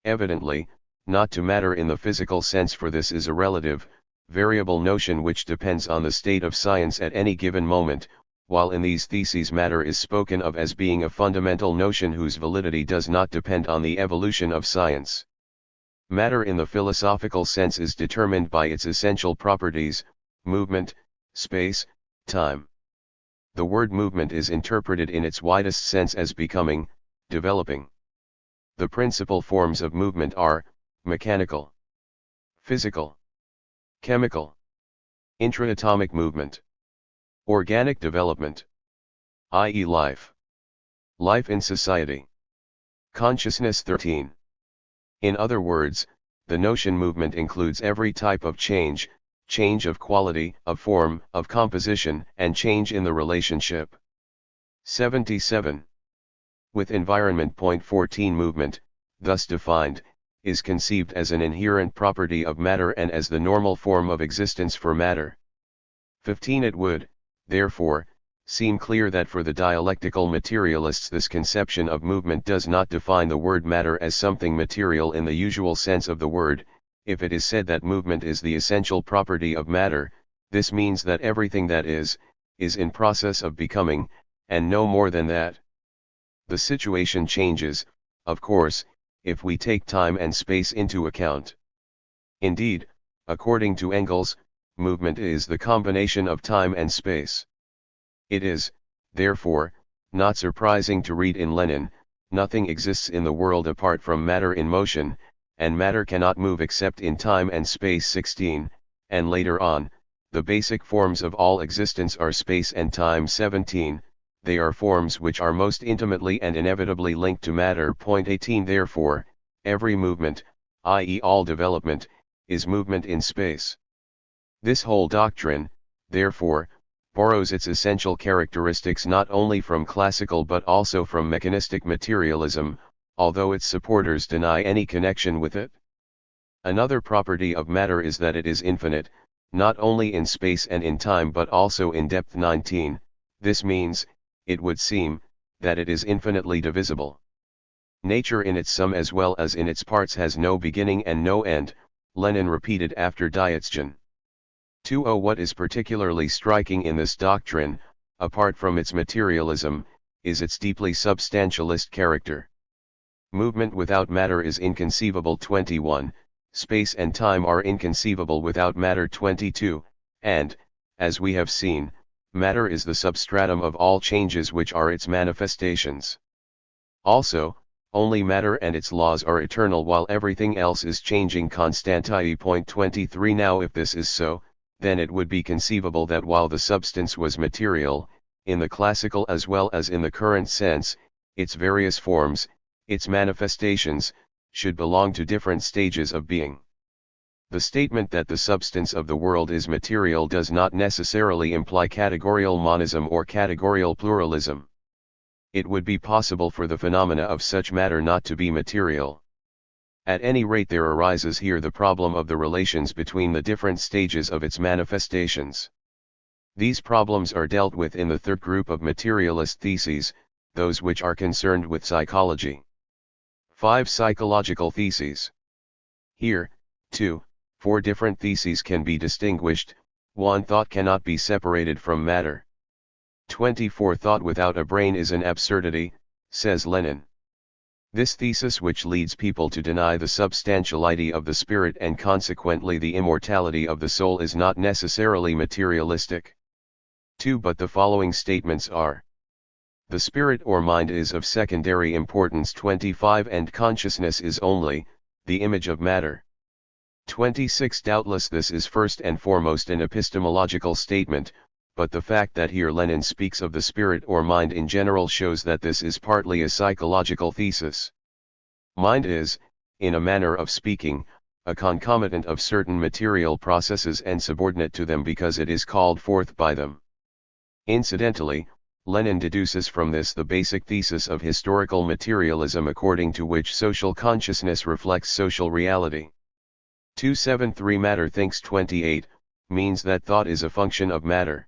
Evidently, not to matter in the physical sense, for this is a relative, variable notion which depends on the state of science at any given moment, while in these theses matter is spoken of as being a fundamental notion whose validity does not depend on the evolution of science. Matter in the philosophical sense is determined by its essential properties, movement, space, time. The word movement is interpreted in its widest sense as becoming, developing. The principal forms of movement are mechanical, physical, chemical, intraatomic movement, organic development, i.e. life, life in society, consciousness 13. In other words, the notion movement includes every type of change, change of quality, of form, of composition, and change in the relationship. 77. With environment. 14 Movement, thus defined, is conceived as an inherent property of matter and as the normal form of existence for matter. 15. It would, therefore, seem clear that for the dialectical materialists this conception of movement does not define the word matter as something material in the usual sense of the word. If it is said that movement is the essential property of matter, this means that everything that is in process of becoming, and no more than that. The situation changes, of course, if we take time and space into account. Indeed, according to Engels, movement is the combination of time and space. It is, therefore, not surprising to read in Lenin, nothing exists in the world apart from matter in motion, and matter cannot move except in time and space 16, and later on, the basic forms of all existence are space and time 17, they are forms which are most intimately and inevitably linked to matter. 18 Therefore, every movement, i.e. all development, is movement in space. This whole doctrine, therefore, borrows its essential characteristics not only from classical but also from mechanistic materialism, although its supporters deny any connection with it. Another property of matter is that it is infinite, not only in space and in time but also in depth. 19, this means, it would seem, that it is infinitely divisible. Nature in its sum as well as in its parts has no beginning and no end, Lenin repeated after Dialectical. 20 What is particularly striking in this doctrine, apart from its materialism, is its deeply substantialist character. Movement without matter is inconceivable. 21, space and time are inconceivable without matter. 22, and, as we have seen, matter is the substratum of all changes which are its manifestations. Also, only matter and its laws are eternal while everything else is changing constantly. 23 Now if this is so, then it would be conceivable that while the substance was material, in the classical as well as in the current sense, its various forms, its manifestations, should belong to different stages of being. The statement that the substance of the world is material does not necessarily imply categorical monism or categorical pluralism. It would be possible for the phenomena of such matter not to be material. At any rate, there arises here the problem of the relations between the different stages of its manifestations. These problems are dealt with in the third group of materialist theses, those which are concerned with psychology. 5 Psychological theses. Here, too, 4 different theses can be distinguished. 1 Thought cannot be separated from matter. 24 Thought without a brain is an absurdity, says Lenin. This thesis, which leads people to deny the substantiality of the spirit and consequently the immortality of the soul, is not necessarily materialistic. 2 But the following statements are: the spirit or mind is of secondary importance. 25 And consciousness is only the image of matter. 26 Doubtless this is first and foremost an epistemological statement, but the fact that here Lenin speaks of the spirit or mind in general shows that this is partly a psychological thesis. Mind is, in a manner of speaking, a concomitant of certain material processes and subordinate to them because it is called forth by them. Incidentally, Lenin deduces from this the basic thesis of historical materialism, according to which social consciousness reflects social reality. 273 Matter thinks. 28, means that thought is a function of matter.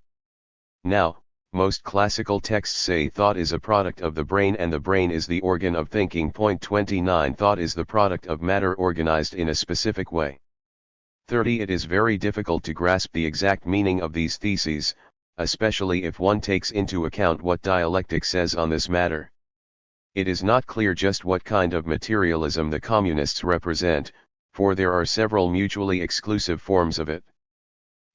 Now, most classical texts say thought is a product of the brain and the brain is the organ of thinking. 29 Thought is the product of matter organized in a specific way. 30 It is very difficult to grasp the exact meaning of these theses, especially if one takes into account what dialectic says on this matter. It is not clear just what kind of materialism the communists represent, for there are several mutually exclusive forms of it.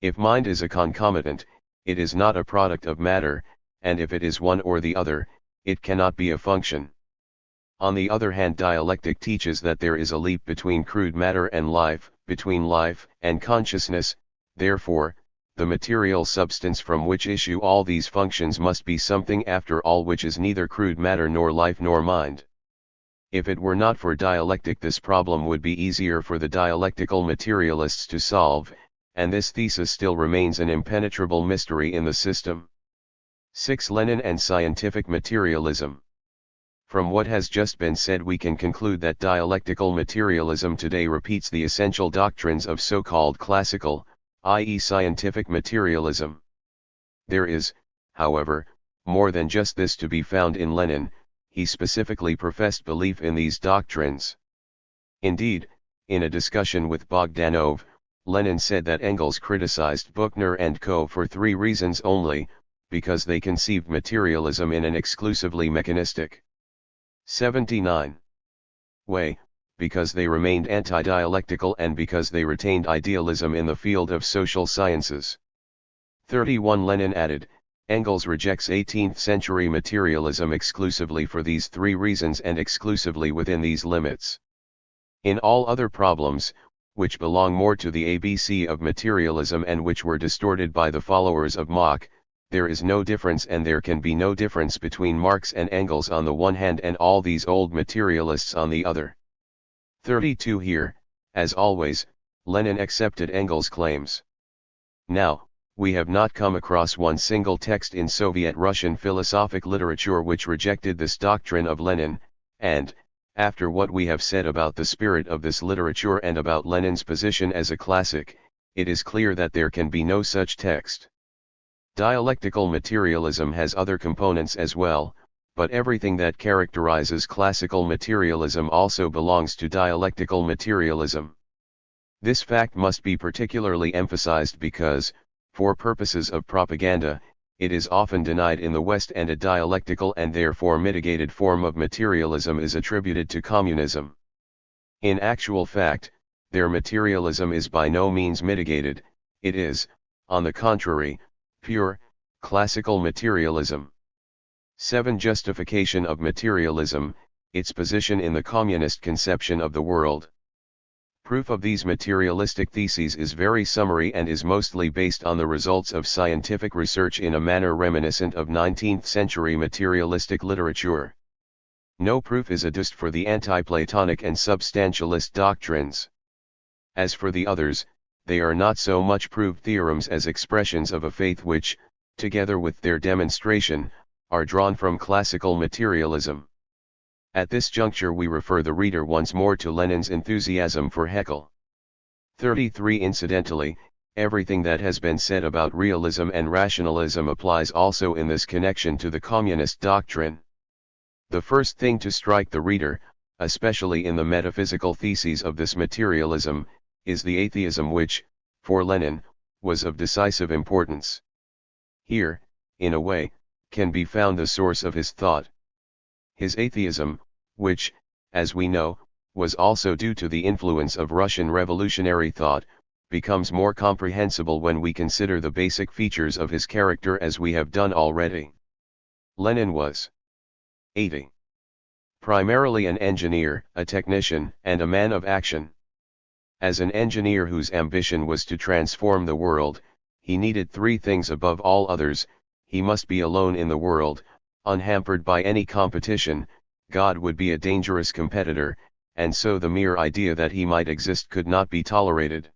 If mind is a concomitant, it is not a product of matter, and if it is one or the other, it cannot be a function. On the other hand, dialectic teaches that there is a leap between crude matter and life, between life and consciousness. Therefore, the material substance from which issue all these functions must be something after all which is neither crude matter nor life nor mind. If it were not for dialectic, this problem would be easier for the dialectical materialists to solve, and this thesis still remains an impenetrable mystery in the system. 6. Lenin and scientific materialism. From what has just been said, we can conclude that dialectical materialism today repeats the essential doctrines of so-called classical, i.e. scientific materialism. There is, however, more than just this to be found in Lenin. He specifically professed belief in these doctrines. Indeed, in a discussion with Bogdanov, Lenin said that Engels criticized Buchner and co. for 3 reasons only: because they conceived materialism in an exclusively mechanistic 79 way, because they remained anti-dialectical, and because they retained idealism in the field of social sciences. 31. Lenin added, Engels rejects 18th century materialism exclusively for these 3 reasons and exclusively within these limits. In all other problems, which belong more to the ABC of materialism and which were distorted by the followers of Mach, there is no difference, and there can be no difference between Marx and Engels on the one hand and all these old materialists on the other. 32. Here, as always, Lenin accepted Engels' claims. Now, we have not come across one single text in Soviet Russian philosophic literature which rejected this doctrine of Lenin, and, after what we have said about the spirit of this literature and about Lenin's position as a classic, it is clear that there can be no such text. Dialectical materialism has other components as well, but everything that characterizes classical materialism also belongs to dialectical materialism. This fact must be particularly emphasized because, for purposes of propaganda, it is often denied in the West, and a dialectical and therefore mitigated form of materialism is attributed to communism. In actual fact, their materialism is by no means mitigated; it is, on the contrary, pure, classical materialism. 7. Justification of materialism, its position in the communist conception of the world. Proof of these materialistic theses is very summary and is mostly based on the results of scientific research in a manner reminiscent of 19th century materialistic literature. No proof is adduced for the anti-Platonic and substantialist doctrines. As for the others, they are not so much proved theorems as expressions of a faith which, together with their demonstration, are drawn from classical materialism. At this juncture we refer the reader once more to Lenin's enthusiasm for Haeckel. 33. Incidentally, everything that has been said about realism and rationalism applies also in this connection to the communist doctrine. The first thing to strike the reader, especially in the metaphysical theses of this materialism, is the atheism which, for Lenin, was of decisive importance. Here, in a way, can be found the source of his thought. His atheism, which, as we know, was also due to the influence of Russian revolutionary thought, becomes more comprehensible when we consider the basic features of his character, as we have done already. Lenin was 80. Primarily an engineer, a technician, and a man of action. As an engineer whose ambition was to transform the world, he needed 3 things above all others: he must be alone in the world, unhampered by any competition; God would be a dangerous competitor, and so the mere idea that he might exist could not be tolerated.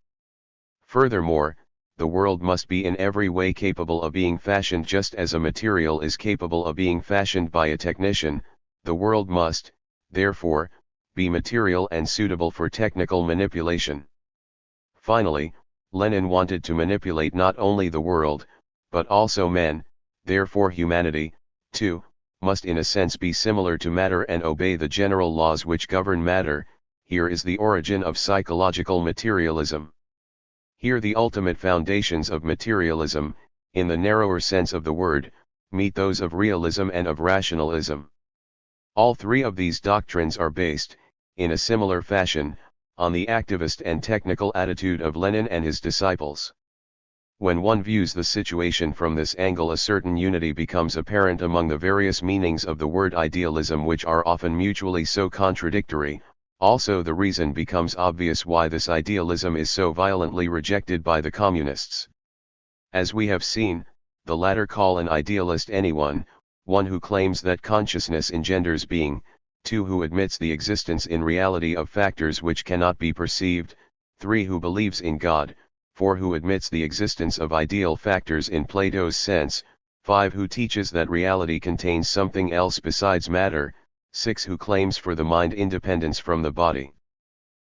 Furthermore, the world must be in every way capable of being fashioned just as a material is capable of being fashioned by a technician. The world must, therefore, be material and suitable for technical manipulation. Finally, Lenin wanted to manipulate not only the world, but also men; therefore humanity, too, must in a sense be similar to matter and obey the general laws which govern matter. Here is the origin of psychological materialism. Here the ultimate foundations of materialism, in the narrower sense of the word, meet those of realism and of rationalism. All 3 of these doctrines are based, in a similar fashion, on the activist and technical attitude of Lenin and his disciples. When one views the situation from this angle, a certain unity becomes apparent among the various meanings of the word idealism, which are often mutually so contradictory. Also, the reason becomes obvious why this idealism is so violently rejected by the communists. As we have seen, the latter call an idealist anyone, one who claims that consciousness engenders being, 2 who admits the existence in reality of factors which cannot be perceived, 3 who believes in God, 4 who admits the existence of ideal factors in Plato's sense, 5 who teaches that reality contains something else besides matter, 6 who claims for the mind independence from the body.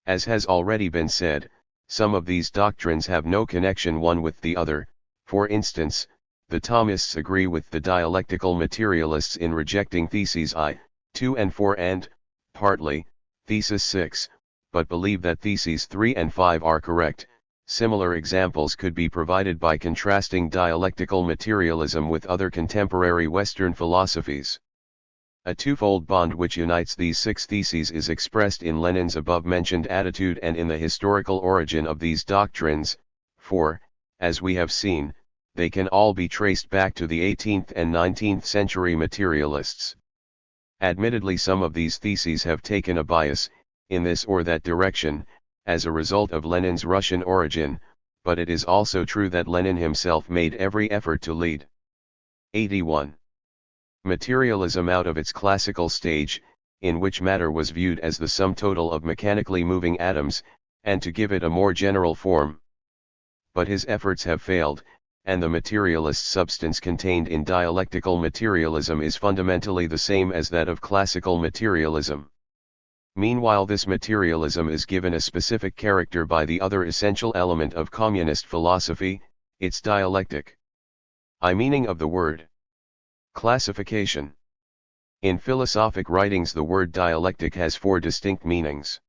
As has already been said, some of these doctrines have no connection one with the other. For instance, the Thomists agree with the dialectical materialists in rejecting theses I, 2 and 4 and, partly, thesis 6, but believe that theses 3 and 5 are correct. Similar examples could be provided by contrasting dialectical materialism with other contemporary Western philosophies. A twofold bond which unites these 6 theses is expressed in Lenin's above-mentioned attitude and in the historical origin of these doctrines, for, as we have seen, they can all be traced back to the 18th and 19th century materialists. Admittedly, some of these theses have taken a bias, in this or that direction, as a result of Lenin's Russian origin, but it is also true that Lenin himself made every effort to lead. 81. Materialism out of its classical stage, in which matter was viewed as the sum total of mechanically moving atoms, and to give it a more general form. But his efforts have failed, and the materialist substance contained in dialectical materialism is fundamentally the same as that of classical materialism. Meanwhile, this materialism is given a specific character by the other essential element of communist philosophy, its dialectic. Meaning of the word. Classification. In philosophic writings, the word dialectic has 4 distinct meanings.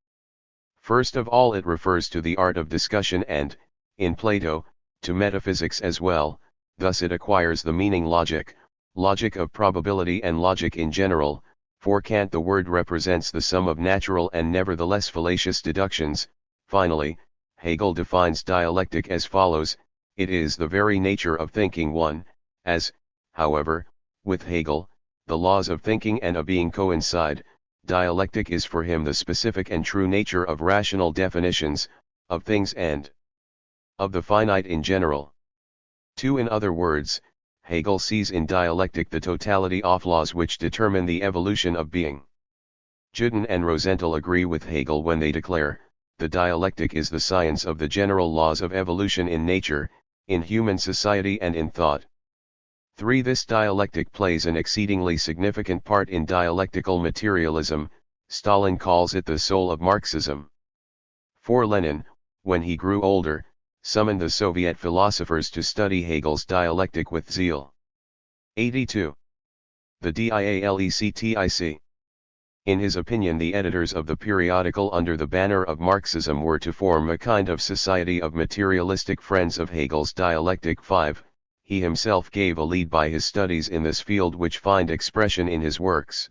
First of all, it refers to the art of discussion and, in Plato, to metaphysics as well. Thus it acquires the meaning logic, logic of probability and logic in general. For Kant, the word represents the sum of natural and nevertheless fallacious deductions. Finally, Hegel defines dialectic as follows: it is the very nature of thinking one, as, however, with Hegel, the laws of thinking and of being coincide. Dialectic is for him the specific and true nature of rational definitions, of things and of the finite in general. 2. In other words, Hegel sees in dialectic the totality of laws which determine the evolution of being. Juden and Rosenthal agree with Hegel when they declare, the dialectic is the science of the general laws of evolution in nature, in human society and in thought. 3. This dialectic plays an exceedingly significant part in dialectical materialism. Stalin calls it the soul of Marxism. 4. Lenin, when he grew older, summoned the Soviet philosophers to study Hegel's dialectic with zeal. 82. The Dialectic. In his opinion, the editors of the periodical under the banner of Marxism were to form a kind of society of materialistic friends of Hegel's dialectic. 5. He himself gave a lead by his studies in this field which find expression in his works.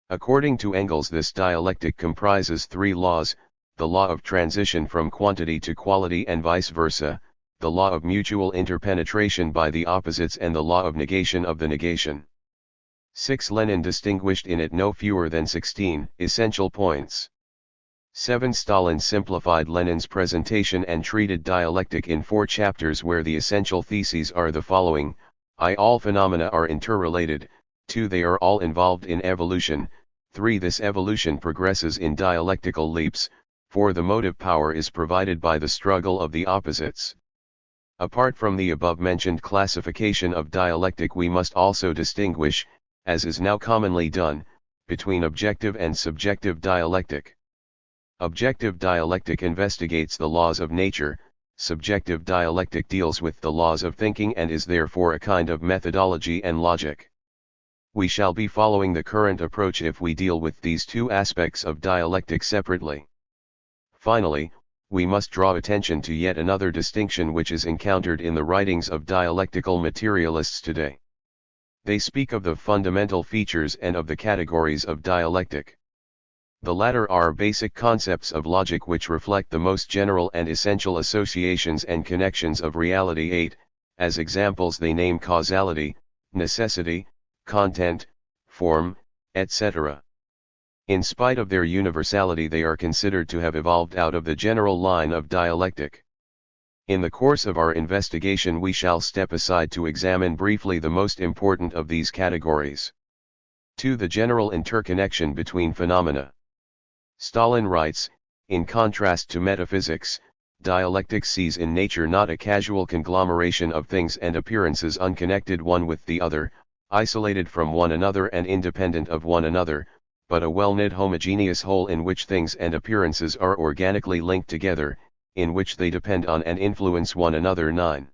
According to Engels, this dialectic comprises 3 laws: the law of transition from quantity to quality and vice versa, the law of mutual interpenetration by the opposites, and the law of negation of the negation. 6. Lenin distinguished in it no fewer than 16 essential points. 7. Stalin simplified Lenin's presentation and treated dialectic in 4 chapters, where the essential theses are the following: all phenomena are interrelated. 2. They are all involved in evolution. 3. This evolution progresses in dialectical leaps. 4. The motive power is provided by the struggle of the opposites. Apart from the above-mentioned classification of dialectic, we must also distinguish, as is now commonly done, between objective and subjective dialectic. Objective dialectic investigates the laws of nature, subjective dialectic deals with the laws of thinking and is therefore a kind of methodology and logic. We shall be following the current approach if we deal with these 2 aspects of dialectic separately. Finally, we must draw attention to yet another distinction which is encountered in the writings of dialectical materialists today. They speak of the fundamental features and of the categories of dialectic. The latter are basic concepts of logic which reflect the most general and essential associations and connections of reality. 8. As examples they name causality, necessity, content, form, etc. In spite of their universality, they are considered to have evolved out of the general line of dialectic. In the course of our investigation we shall step aside to examine briefly the most important of these categories. 2. The general interconnection between phenomena. Stalin writes, in contrast to metaphysics, dialectic sees in nature not a casual conglomeration of things and appearances unconnected one with the other, isolated from one another and independent of one another, but a well-knit homogeneous whole in which things and appearances are organically linked together, in which they depend on and influence one another. 9.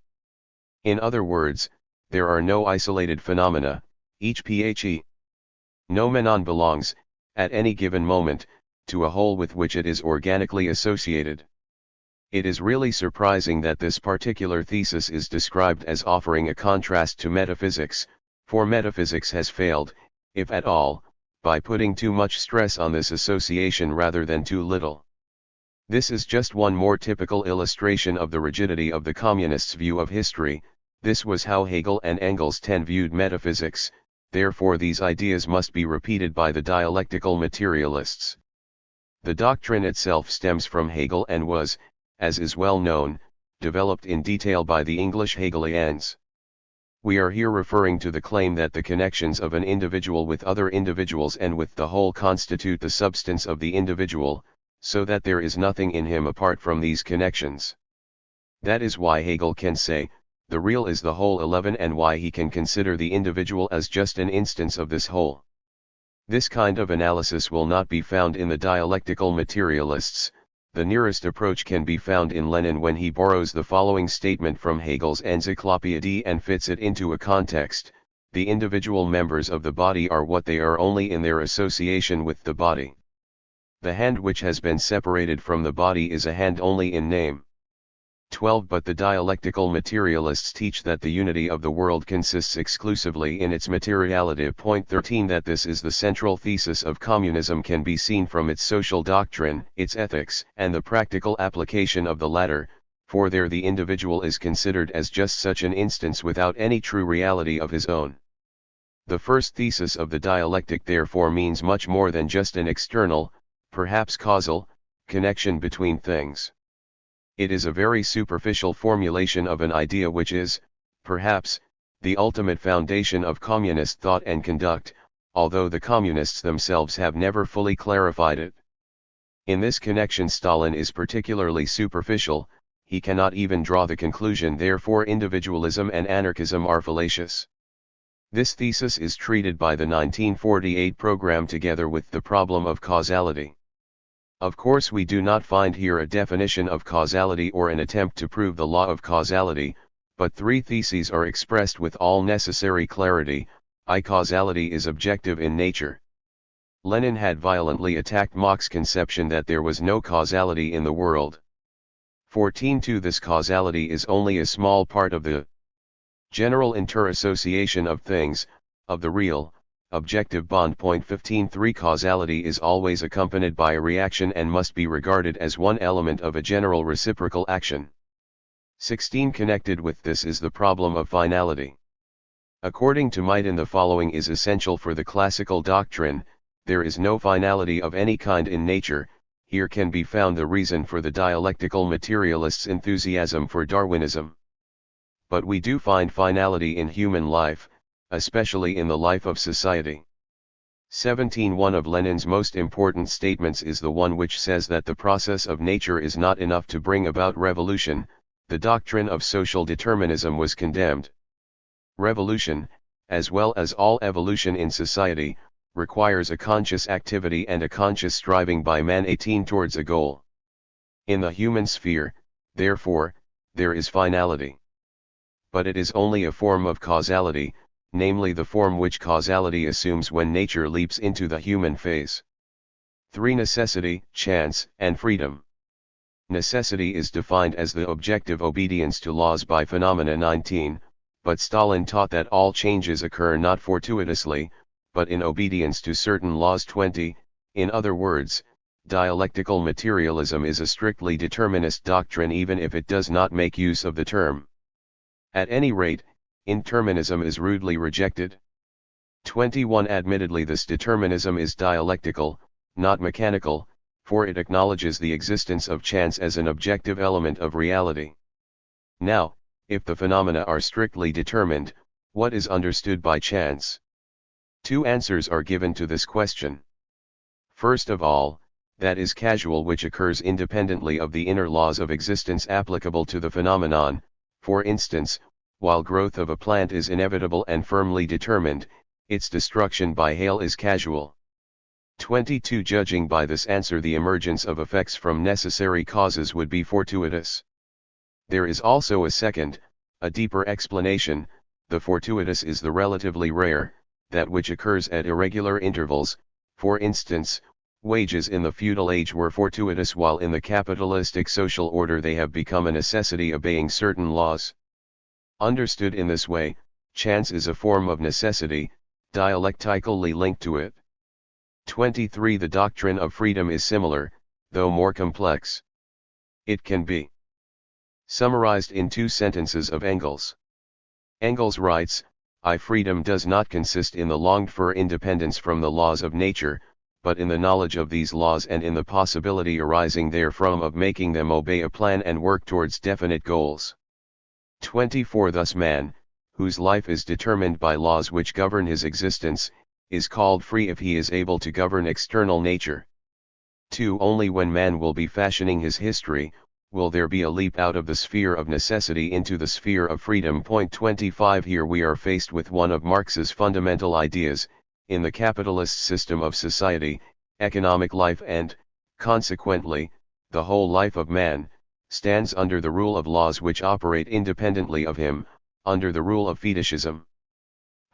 In other words, there are no isolated phenomena, each noumenon belongs, at any given moment, to a whole with which it is organically associated. It is really surprising that this particular thesis is described as offering a contrast to metaphysics, for metaphysics has failed, if at all, by putting too much stress on this association rather than too little. This is just one more typical illustration of the rigidity of the communists' view of history. This was how Hegel and Engels viewed metaphysics, therefore these ideas must be repeated by the dialectical materialists. The doctrine itself stems from Hegel and was, as is well known, developed in detail by the English Hegelians. We are here referring to the claim that the connections of an individual with other individuals and with the whole constitute the substance of the individual, so that there is nothing in him apart from these connections. That is why Hegel can say, the real is the whole 11, and why he can consider the individual as just an instance of this whole. This kind of analysis will not be found in the dialectical materialists. The nearest approach can be found in Lenin when he borrows the following statement from Hegel's Encyclopédie and fits it into a context: the individual members of the body are what they are only in their association with the body. The hand which has been separated from the body is a hand only in name. 12. But the dialectical materialists teach that the unity of the world consists exclusively in its materiality. Point 13. That this is the central thesis of communism can be seen from its social doctrine, its ethics, and the practical application of the latter, for there the individual is considered as just such an instance without any true reality of his own. The first thesis of the dialectic therefore means much more than just an external, perhaps causal, connection between things. It is a very superficial formulation of an idea which is, perhaps, the ultimate foundation of communist thought and conduct, although the communists themselves have never fully clarified it. In this connection Stalin is particularly superficial. He cannot even draw the conclusion, therefore individualism and anarchism are fallacious. This thesis is treated by the 1948 program together with the problem of causality. Of course we do not find here a definition of causality or an attempt to prove the law of causality, but three theses are expressed with all necessary clarity. Causality is objective in nature. Lenin had violently attacked Mach's conception that there was no causality in the world. 14. This causality is only a small part of the general interassociation of things, of the real, objective bond. 15. Causality is always accompanied by a reaction and must be regarded as one element of a general reciprocal action. 16. Connected with this is the problem of finality. According to Meithen, the following is essential for the classical doctrine: there is no finality of any kind in nature. Here can be found the reason for the dialectical materialists' enthusiasm for Darwinism. But we do find finality in human life, especially in the life of society. 17. One of Lenin's most important statements is the one which says that the process of nature is not enough to bring about revolution. The doctrine of social determinism was condemned. Revolution, as well as all evolution in society, requires a conscious activity and a conscious striving by man 18 towards a goal. In the human sphere, therefore, there is finality. But it is only a form of causality, namely the form which causality assumes when nature leaps into the human phase. 3. Necessity, chance, and freedom. Necessity is defined as the objective obedience to laws by phenomena 19, but Stalin taught that all changes occur not fortuitously, but in obedience to certain laws 20. In other words, dialectical materialism is a strictly determinist doctrine even if it does not make use of the term. At any rate, indeterminism is rudely rejected. 21. Admittedly, this determinism is dialectical, not mechanical, for it acknowledges the existence of chance as an objective element of reality. Now, if the phenomena are strictly determined, what is understood by chance? Two answers are given to this question. First of all, that is casual, which occurs independently of the inner laws of existence applicable to the phenomenon. For instance, while growth of a plant is inevitable and firmly determined, its destruction by hail is casual. 22. Judging by this answer, the emergence of effects from necessary causes would be fortuitous. There is also a second, a deeper explanation. The fortuitous is the relatively rare, that which occurs at irregular intervals. For instance, wages in the feudal age were fortuitous, while in the capitalistic social order they have become a necessity obeying certain laws. Understood in this way, chance is a form of necessity, dialectically linked to it. 23. The doctrine of freedom is similar, though more complex. It can be summarized in two sentences of Engels. Engels writes, freedom does not consist in the longed-for independence from the laws of nature, but in the knowledge of these laws and in the possibility arising therefrom of making them obey a plan and work towards definite goals. 24. Thus man, whose life is determined by laws which govern his existence, is called free if he is able to govern external nature. 2. Only when man will be fashioning his history, will there be a leap out of the sphere of necessity into the sphere of freedom. 25. Here we are faced with one of Marx's fundamental ideas. In the capitalist system of society, economic life and, consequently, the whole life of man, stands under the rule of laws which operate independently of him, under the rule of fetishism.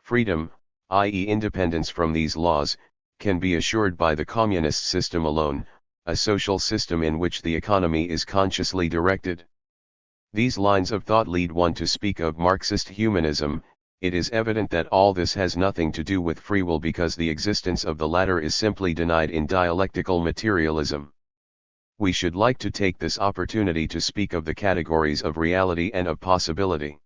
Freedom, i.e. independence from these laws, can be assured by the communist system alone, a social system in which the economy is consciously directed. These lines of thought lead one to speak of Marxist humanism. It is evident that all this has nothing to do with free will, because the existence of the latter is simply denied in dialectical materialism. We should like to take this opportunity to speak of the categories of reality and of possibility.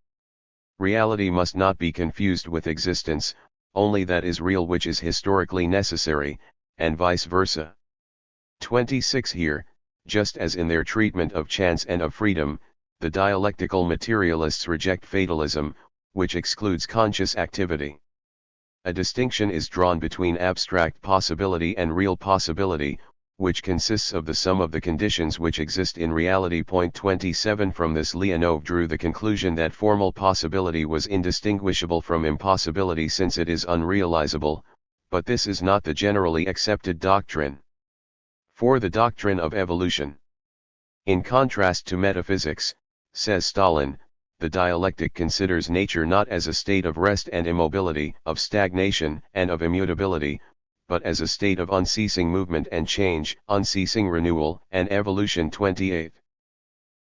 Reality must not be confused with existence, only that is real which is historically necessary, and vice versa. 26. Here, just as in their treatment of chance and of freedom, the dialectical materialists reject fatalism, which excludes conscious activity. A distinction is drawn between abstract possibility and real possibility, which consists of the sum of the conditions which exist in reality. 27. From this Leonov drew the conclusion that formal possibility was indistinguishable from impossibility since it is unrealizable, but this is not the generally accepted doctrine. For the doctrine of evolution. In contrast to metaphysics, says Stalin, the dialectic considers nature not as a state of rest and immobility, of stagnation and of immutability, but as a state of unceasing movement and change, unceasing renewal and evolution. 28.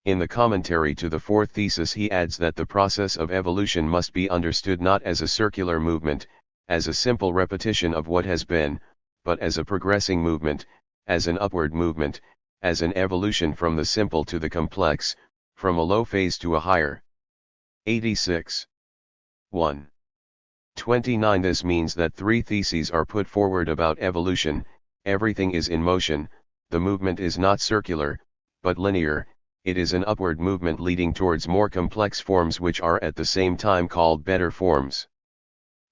In the commentary to the fourth thesis he adds that the process of evolution must be understood not as a circular movement, as a simple repetition of what has been, but as a progressing movement, as an upward movement, as an evolution from the simple to the complex, from a low phase to a higher. 86. 1. 29. This means that three theses are put forward about evolution. Everything is in motion, the movement is not circular, but linear, it is an upward movement leading towards more complex forms which are at the same time called better forms.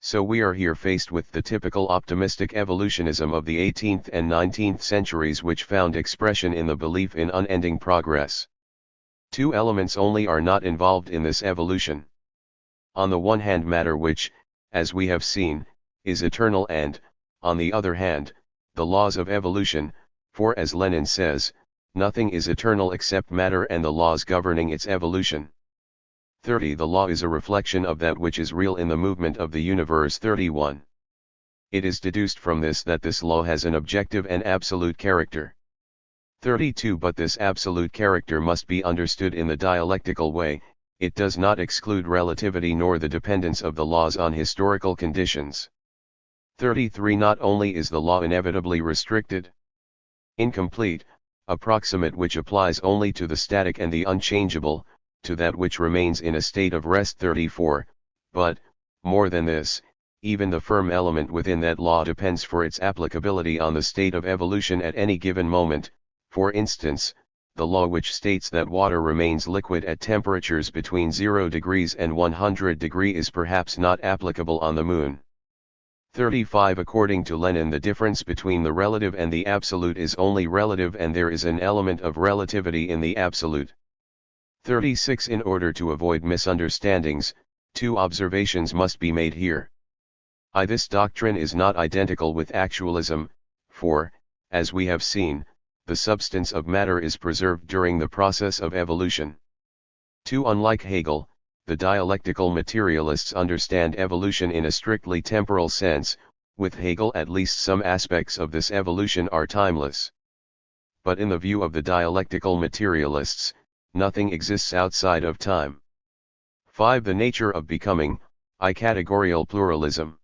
So we are here faced with the typical optimistic evolutionism of the 18th and 19th centuries, which found expression in the belief in unending progress. Two elements only are not involved in this evolution. On the one hand, matter, which, as we have seen, is eternal, and, on the other hand, the laws of evolution, for as Lenin says, nothing is eternal except matter and the laws governing its evolution. 30. The law is a reflection of that which is real in the movement of the universe. 31. It is deduced from this that this law has an objective and absolute character. 32. But this absolute character must be understood in the dialectical way. It does not exclude relativity nor the dependence of the laws on historical conditions. 33. Not only is the law inevitably restricted, incomplete, approximate, which applies only to the static and the unchangeable, to that which remains in a state of rest. 34, but, more than this, even the firm element within that law depends for its applicability on the state of evolution at any given moment. For instance, the law which states that water remains liquid at temperatures between 0 degrees and 100 degrees is perhaps not applicable on the Moon. 35. According to Lenin, the difference between the relative and the absolute is only relative, and there is an element of relativity in the absolute. 36. In order to avoid misunderstandings, two observations must be made here. This doctrine is not identical with actualism, for, as we have seen, the substance of matter is preserved during the process of evolution. 2. Unlike Hegel, the dialectical materialists understand evolution in a strictly temporal sense. With Hegel, at least some aspects of this evolution are timeless. But in the view of the dialectical materialists, nothing exists outside of time. 5. The nature of becoming, categorical pluralism.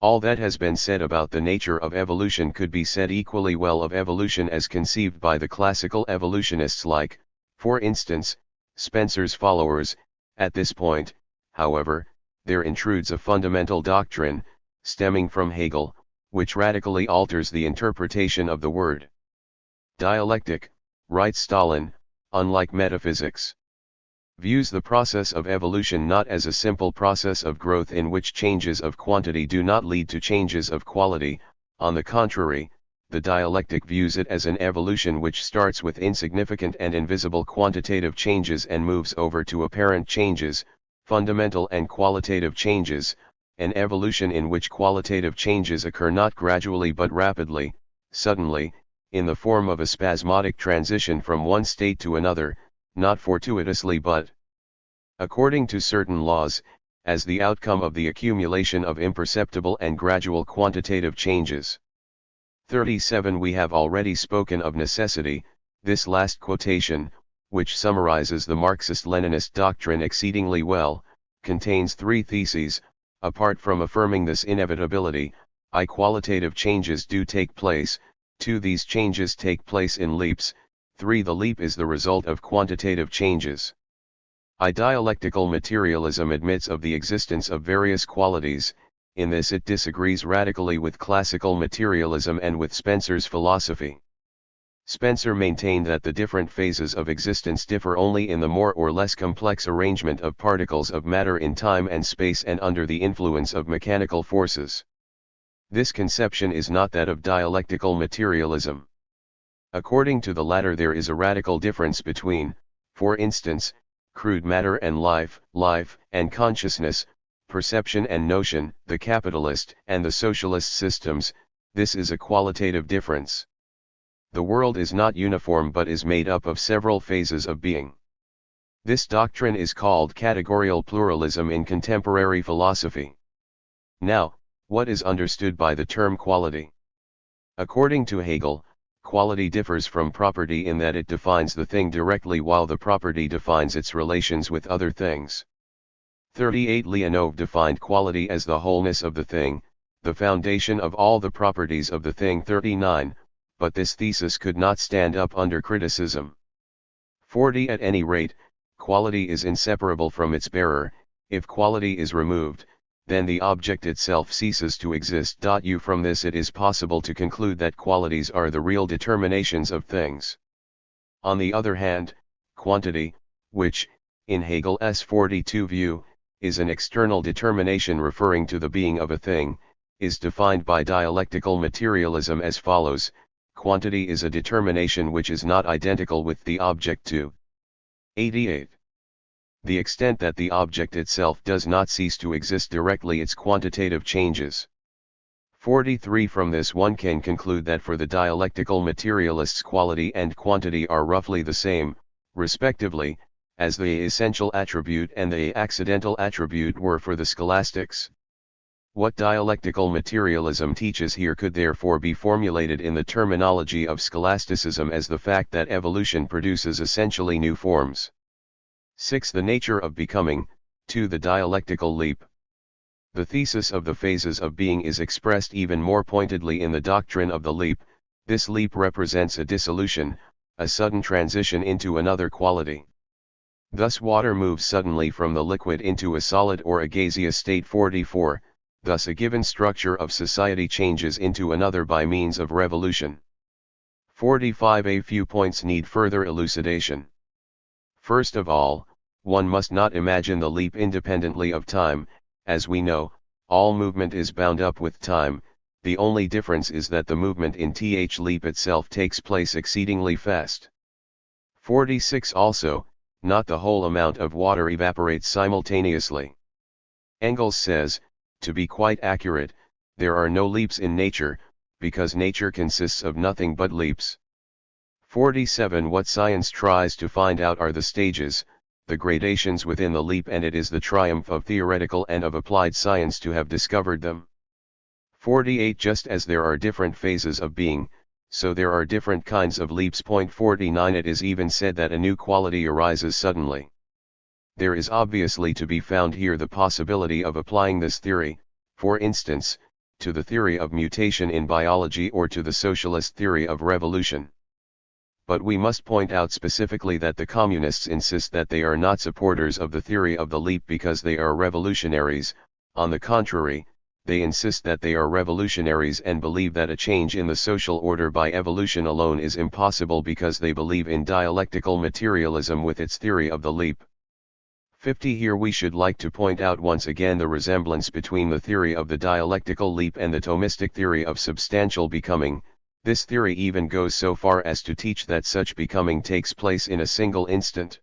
All that has been said about the nature of evolution could be said equally well of evolution as conceived by the classical evolutionists, like, for instance, Spencer's followers. At this point, however, there intrudes a fundamental doctrine, stemming from Hegel, which radically alters the interpretation of the word. Dialectic, writes Stalin, unlike metaphysics, views the process of evolution not as a simple process of growth in which changes of quantity do not lead to changes of quality. On the contrary, the dialectic views it as an evolution which starts with insignificant and invisible quantitative changes and moves over to apparent changes, fundamental and qualitative changes, an evolution in which qualitative changes occur not gradually but rapidly, suddenly, in the form of a spasmodic transition from one state to another, not fortuitously but according to certain laws, as the outcome of the accumulation of imperceptible and gradual quantitative changes. 37. We have already spoken of necessity. This last quotation, which summarizes the Marxist-Leninist doctrine exceedingly well, contains three theses. Apart from affirming this inevitability, qualitative changes do take place. 2. These changes take place in leaps. 3. The leap is the result of quantitative changes. Dialectical materialism admits of the existence of various qualities. In this it disagrees radically with classical materialism and with Spencer's philosophy. Spencer maintained that the different phases of existence differ only in the more or less complex arrangement of particles of matter in time and space and under the influence of mechanical forces. This conception is not that of dialectical materialism. According to the latter, there is a radical difference between, for instance, crude matter and life, life and consciousness, perception and notion, the capitalist and the socialist systems. This is a qualitative difference. The world is not uniform but is made up of several phases of being. This doctrine is called categorical pluralism in contemporary philosophy. Now, what is understood by the term quality? According to Hegel, quality differs from property in that it defines the thing directly while the property defines its relations with other things. 38. Leonov defined quality as the wholeness of the thing, the foundation of all the properties of the thing. 39. But this thesis could not stand up under criticism. 40. At any rate, quality is inseparable from its bearer. If quality is removed, then the object itself ceases to exist. From this it is possible to conclude that qualities are the real determinations of things. On the other hand, quantity, which, in Hegel's 42 view, is an external determination referring to the being of a thing, is defined by dialectical materialism as follows: quantity is a determination which is not identical with the object too. 88. The extent that the object itself does not cease to exist directly, its quantitative changes. 43. From this one can conclude that for the dialectical materialists quality and quantity are roughly the same, respectively, as the essential attribute and the accidental attribute were for the scholastics. What dialectical materialism teaches here could therefore be formulated in the terminology of scholasticism as the fact that evolution produces essentially new forms. 6. The nature of becoming. 2. The dialectical leap. The thesis of the phases of being is expressed even more pointedly in the doctrine of the leap. This leap represents a dissolution, a sudden transition into another quality. Thus water moves suddenly from the liquid into a solid or a gaseous state. 44, thus a given structure of society changes into another by means of revolution. 45. A few points need further elucidation. First of all, one must not imagine the leap independently of time. As we know, all movement is bound up with time. The only difference is that the movement in leap itself takes place exceedingly fast. 46. Also, not the whole amount of water evaporates simultaneously. Engels says, to be quite accurate, there are no leaps in nature, because nature consists of nothing but leaps. 47. What science tries to find out are the stages, the gradations within the leap, and it is the triumph of theoretical and of applied science to have discovered them. 48. Just as there are different phases of being, so there are different kinds of leaps. 49. It is even said that a new quality arises suddenly. There is obviously to be found here the possibility of applying this theory, for instance, to the theory of mutation in biology or to the socialist theory of revolution. But we must point out specifically that the communists insist that they are not supporters of the theory of the leap because they are revolutionaries. On the contrary, they insist that they are revolutionaries and believe that a change in the social order by evolution alone is impossible because they believe in dialectical materialism with its theory of the leap. 50. Here we should like to point out once again the resemblance between the theory of the dialectical leap and the Thomistic theory of substantial becoming. This theory even goes so far as to teach that such becoming takes place in a single instant.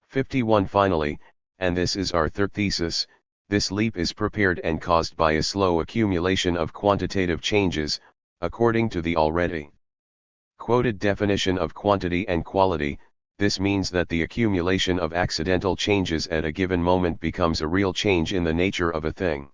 51. Finally, and this is our third thesis, this leap is prepared and caused by a slow accumulation of quantitative changes, according to the already quoted definition of quantity and quality. This means that the accumulation of accidental changes at a given moment becomes a real change in the nature of a thing.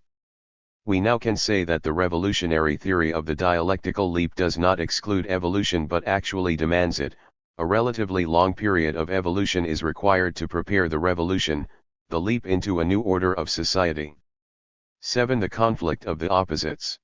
We now can say that the revolutionary theory of the dialectical leap does not exclude evolution but actually demands it. A relatively long period of evolution is required to prepare the revolution, the leap into a new order of society. 7. The conflict of the opposites.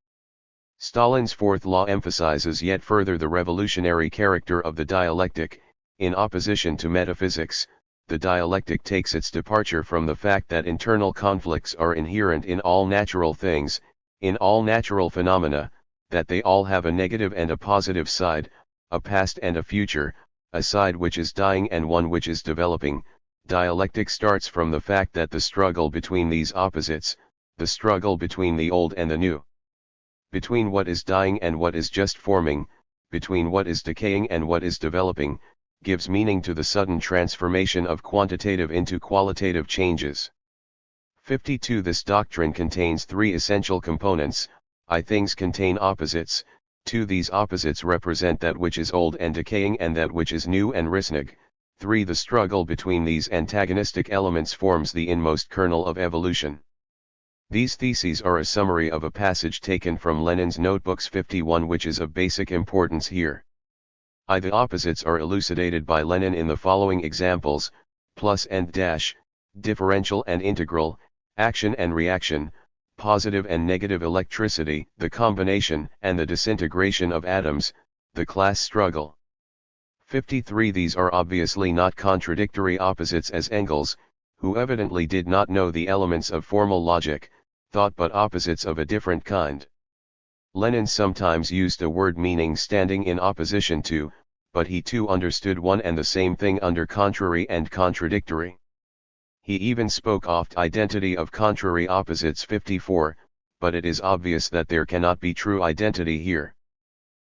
Stalin's fourth law emphasizes yet further the revolutionary character of the dialectic. In opposition to metaphysics, the dialectic takes its departure from the fact that internal conflicts are inherent in all natural things, in all natural phenomena, that they all have a negative and a positive side, a past and a future, a side which is dying and one which is developing. Dialectic starts from the fact that the struggle between these opposites, the struggle between the old and the new, between what is dying and what is just forming, between what is decaying and what is developing, gives meaning to the sudden transformation of quantitative into qualitative changes. 52. This doctrine contains three essential components. Things contain opposites. 2. These opposites represent that which is old and decaying and that which is new and risnig. 3. The struggle between these antagonistic elements forms the inmost kernel of evolution. These theses are a summary of a passage taken from Lenin's Notebooks 51, which is of basic importance here. The opposites are elucidated by Lenin in the following examples: plus and dash, differential and integral, action and reaction, positive and negative electricity, the combination and the disintegration of atoms, the class struggle. 53. These are obviously not contradictory opposites, as Engels, who evidently did not know the elements of formal logic, thought, but opposites of a different kind. Lenin sometimes used a word meaning standing in opposition to, but he too understood one and the same thing under contrary and contradictory. He even spoke oft identity of contrary opposites. 54, but it is obvious that there cannot be true identity here.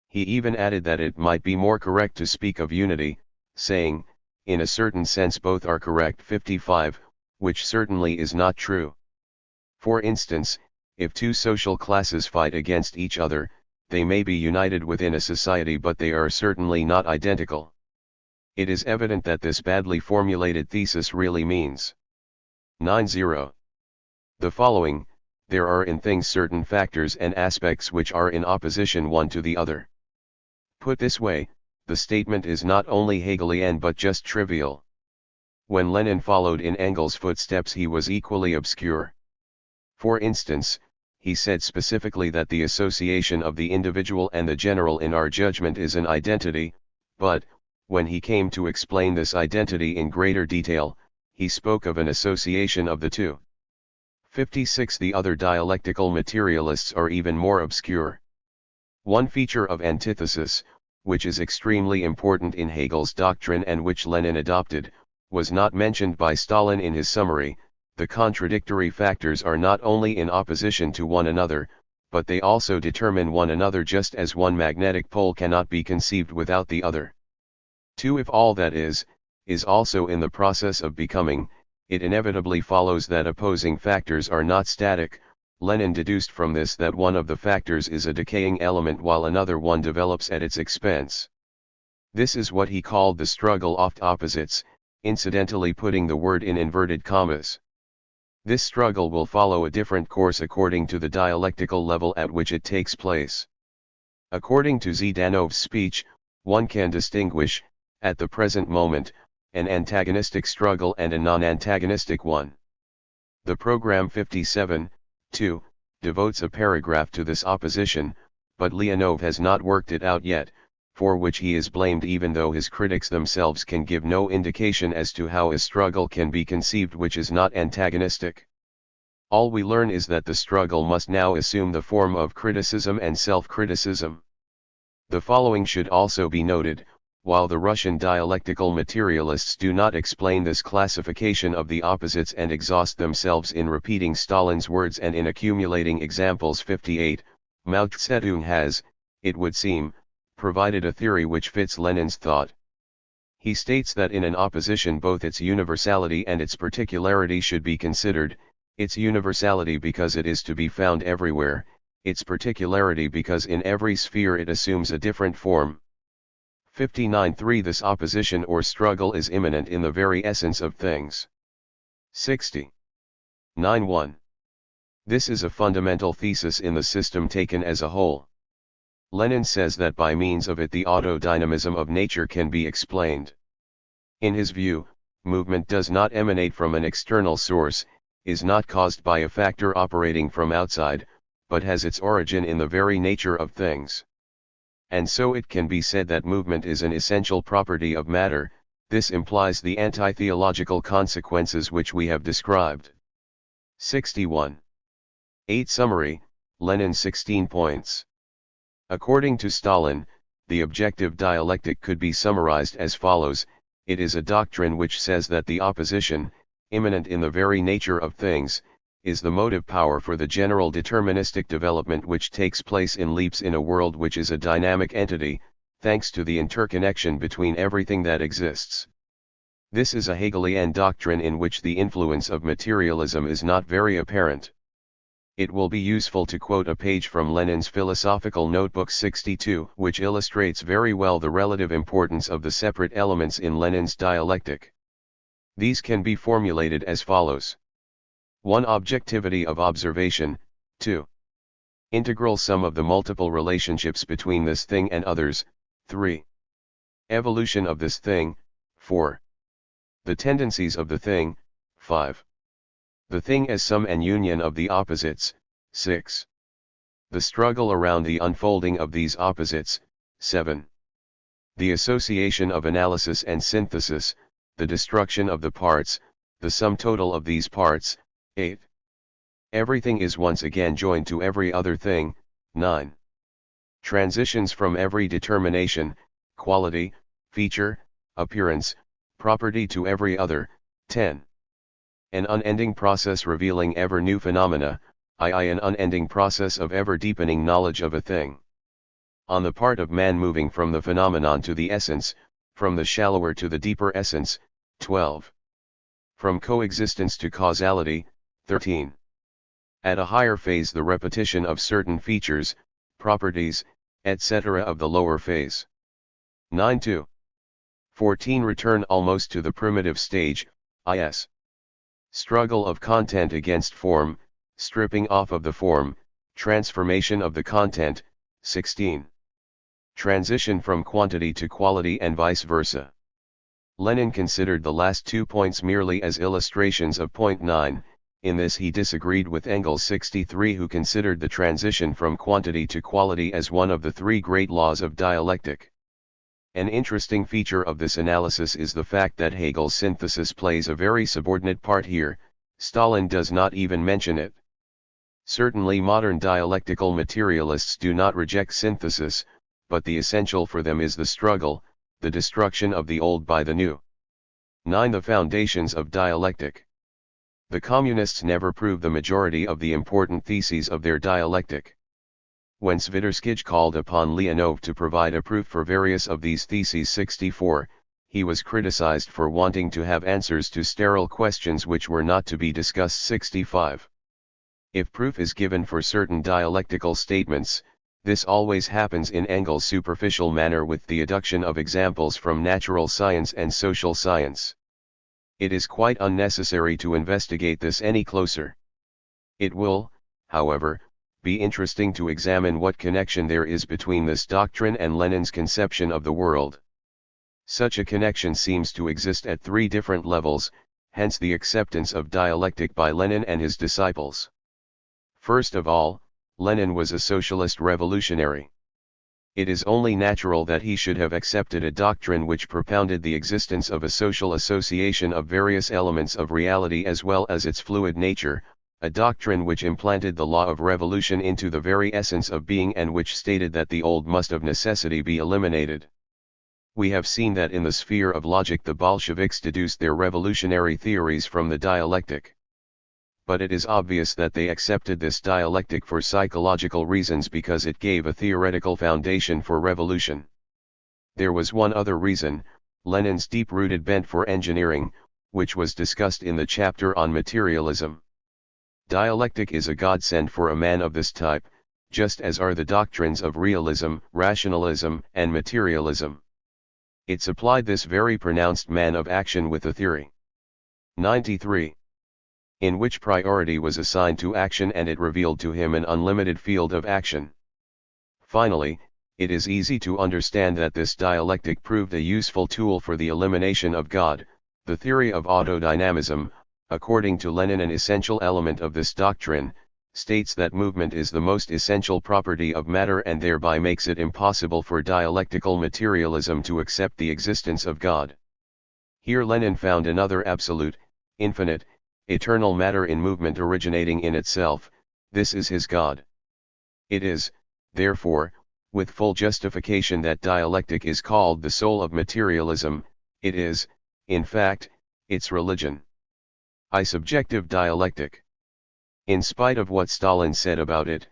He even added that it might be more correct to speak of unity, saying, in a certain sense both are correct. 55, which certainly is not true. For instance, if two social classes fight against each other, they may be united within a society, but they are certainly not identical. It is evident that this badly formulated thesis really means 90. The following: there are in things certain factors and aspects which are in opposition one to the other. Put this way, the statement is not only Hegelian but just trivial. When Lenin followed in Engels' footsteps, he was equally obscure. For instance, he said specifically that the association of the individual and the general in our judgment is an identity, but, when he came to explain this identity in greater detail, he spoke of an association of the two. 56. The other dialectical materialists are even more obscure. One feature of antithesis, which is extremely important in Hegel's doctrine and which Lenin adopted, was not mentioned by Stalin in his summary. The contradictory factors are not only in opposition to one another, but they also determine one another, just as one magnetic pole cannot be conceived without the other. 2. If all that is also in the process of becoming, it inevitably follows that opposing factors are not static. Lenin deduced from this that one of the factors is a decaying element while another one develops at its expense. This is what he called the struggle of opposites, incidentally putting the word in inverted commas. This struggle will follow a different course according to the dialectical level at which it takes place. According to Zhdanov's speech, one can distinguish, at the present moment, an antagonistic struggle and a non-antagonistic one. The program 57, 2, devotes a paragraph to this opposition, but Leonov has not worked it out yet, for which he is blamed, even though his critics themselves can give no indication as to how a struggle can be conceived which is not antagonistic. All we learn is that the struggle must now assume the form of criticism and self-criticism. The following should also be noted: while the Russian dialectical materialists do not explain this classification of the opposites and exhaust themselves in repeating Stalin's words and in accumulating examples, 58, Mao Zedong has, it would seem, provided a theory which fits Lenin's thought. He states that in an opposition both its universality and its particularity should be considered, its universality because it is to be found everywhere, its particularity because in every sphere it assumes a different form. 59.3 This opposition or struggle is immanent in the very essence of things. 60. 9.1. This is a fundamental thesis in the system taken as a whole. Lenin says that by means of it the autodynamism of nature can be explained. In his view, movement does not emanate from an external source, is not caused by a factor operating from outside, but has its origin in the very nature of things. And so it can be said that movement is an essential property of matter. This implies the anti-theological consequences which we have described. 61. 8 Summary, Lenin's 16 points. According to Stalin, the objective dialectic could be summarized as follows: it is a doctrine which says that the opposition, immanent in the very nature of things, is the motive power for the general deterministic development which takes place in leaps in a world which is a dynamic entity, thanks to the interconnection between everything that exists. This is a Hegelian doctrine in which the influence of materialism is not very apparent. It will be useful to quote a page from Lenin's Philosophical Notebook 62, which illustrates very well the relative importance of the separate elements in Lenin's dialectic. These can be formulated as follows. 1. Objectivity of observation. 2. Integral sum of the multiple relationships between this thing and others. 3. Evolution of this thing. 4. The tendencies of the thing. 5. The thing as sum and union of the opposites. 6. The struggle around the unfolding of these opposites. 7. The association of analysis and synthesis, the destruction of the parts, the sum total of these parts. 8. Everything is once again joined to every other thing. 9. Transitions from every determination, quality, feature, appearance, property to every other. 10. An unending process revealing ever new phenomena, i.e. an unending process of ever deepening knowledge of a thing. On the part of man moving from the phenomenon to the essence, from the shallower to the deeper essence. 12. From coexistence to causality. 13. At a higher phase the repetition of certain features, properties, etc. of the lower phase. 9-2. 14. Return almost to the primitive stage, i.s. struggle of content against form, stripping off of the form, transformation of the content. 16. Transition from quantity to quality and vice versa. Lenin considered the last 2 points merely as illustrations of point 9, In this he disagreed with Engels 63, who considered the transition from quantity to quality as one of the three great laws of dialectic. An interesting feature of this analysis is the fact that Hegel's synthesis plays a very subordinate part here. Stalin does not even mention it. Certainly modern dialectical materialists do not reject synthesis, but the essential for them is the struggle, the destruction of the old by the new. 9. The foundations of dialectic. The communists never prove the majority of the important theses of their dialectic. When Sviderskij called upon Leonov to provide a proof for various of these theses 64, he was criticized for wanting to have answers to sterile questions which were not to be discussed 65. If proof is given for certain dialectical statements, this always happens in Engels' superficial manner with the adduction of examples from natural science and social science. It is quite unnecessary to investigate this any closer. It will, however, be interesting to examine what connection there is between this doctrine and Lenin's conception of the world. Such a connection seems to exist at three different levels, hence the acceptance of dialectic by Lenin and his disciples. First of all, Lenin was a socialist revolutionary. It is only natural that he should have accepted a doctrine which propounded the existence of a social association of various elements of reality as well as its fluid nature, a doctrine which implanted the law of revolution into the very essence of being and which stated that the old must of necessity be eliminated. We have seen that in the sphere of logic the Bolsheviks deduced their revolutionary theories from the dialectic. But it is obvious that they accepted this dialectic for psychological reasons because it gave a theoretical foundation for revolution. There was one other reason, Lenin's deep-rooted bent for engineering, which was discussed in the chapter on materialism. Dialectic is a godsend for a man of this type, just as are the doctrines of realism, rationalism, and materialism. It supplied this very pronounced man of action with a theory. 93. In which priority was assigned to action and it revealed to him an unlimited field of action. Finally, it is easy to understand that this dialectic proved a useful tool for the elimination of God. The theory of autodynamism, according to Lenin an essential element of this doctrine, states that movement is the most essential property of matter and thereby makes it impossible for dialectical materialism to accept the existence of God. Here Lenin found another absolute, infinite, eternal matter in movement originating in itself. This is his God. It is, therefore, with full justification that dialectic is called the soul of materialism. It is, in fact, its religion. I. Subjective dialectic. In spite of what Stalin said about it,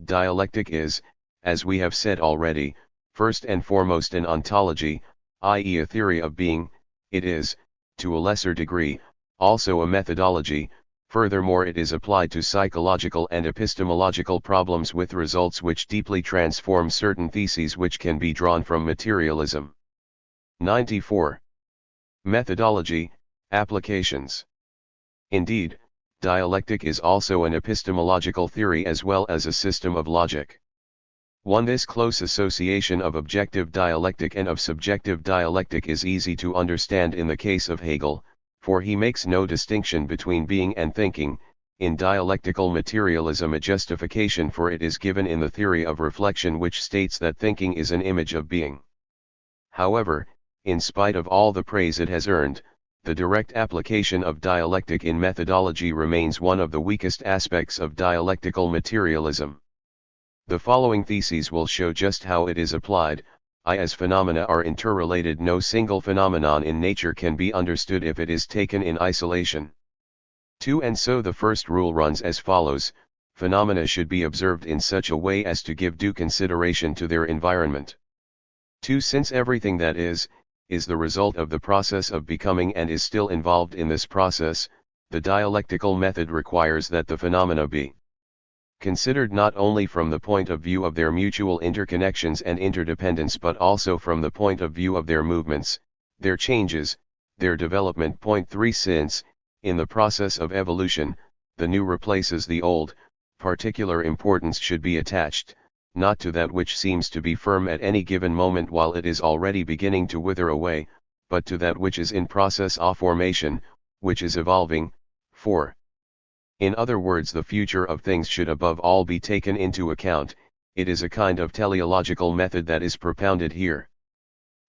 dialectic is, as we have said already, first and foremost an ontology, i.e. a theory of being. It is, to a lesser degree, also a methodology. Furthermore, it is applied to psychological and epistemological problems with results which deeply transform certain theses which can be drawn from materialism. 94. Methodology, applications. Indeed, dialectic is also an epistemological theory as well as a system of logic. 1. This close association of objective dialectic and of subjective dialectic is easy to understand in the case of Hegel, for he makes no distinction between being and thinking. In dialectical materialism a justification for it is given in the theory of reflection, which states that thinking is an image of being. However, in spite of all the praise it has earned, the direct application of dialectic in methodology remains one of the weakest aspects of dialectical materialism. The following theses will show just how it is applied. As phenomena are interrelated, no single phenomenon in nature can be understood if it is taken in isolation. 2. And so the first rule runs as follows: phenomena should be observed in such a way as to give due consideration to their environment. 2. Since everything that is the result of the process of becoming and is still involved in this process, the dialectical method requires that the phenomena be considered not only from the point of view of their mutual interconnections and interdependence but also from the point of view of their movements, their changes, their development. 3. Since, in the process of evolution, the new replaces the old, particular importance should be attached, not to that which seems to be firm at any given moment while it is already beginning to wither away, but to that which is in process of formation, which is evolving. 4. In other words, the future of things should above all be taken into account. It is a kind of teleological method that is propounded here.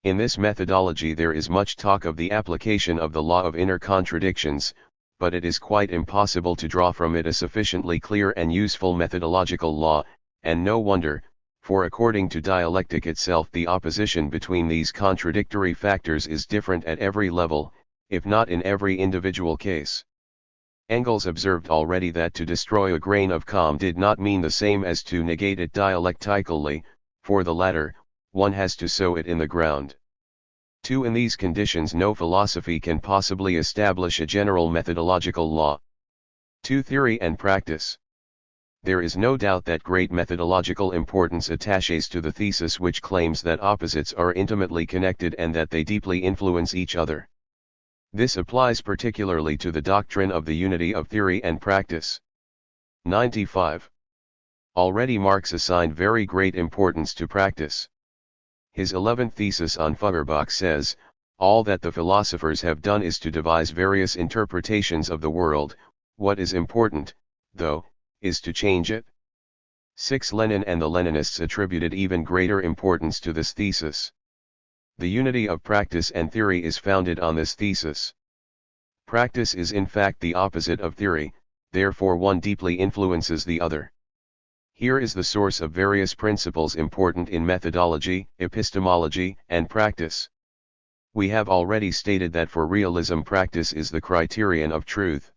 In this methodology there is much talk of the application of the law of inner contradictions, but it is quite impossible to draw from it a sufficiently clear and useful methodological law, and no wonder, for according to dialectic itself the opposition between these contradictory factors is different at every level, if not in every individual case. Engels observed already that to destroy a grain of calm did not mean the same as to negate it dialectically, for the latter, one has to sow it in the ground. 2. In these conditions no philosophy can possibly establish a general methodological law. 2. Theory and practice. There is no doubt that great methodological importance attaches to the thesis which claims that opposites are intimately connected and that they deeply influence each other. This applies particularly to the doctrine of the unity of theory and practice. 95. Already Marx assigned very great importance to practice. His 11th thesis on Feuerbach says, all that the philosophers have done is to devise various interpretations of the world, what is important, though, is to change it. 6. Lenin and the Leninists attributed even greater importance to this thesis. The unity of practice and theory is founded on this thesis. Practice is in fact the opposite of theory, therefore one deeply influences the other. Here is the source of various principles important in methodology, epistemology, and practice. We have already stated that for realism practice is the criterion of truth.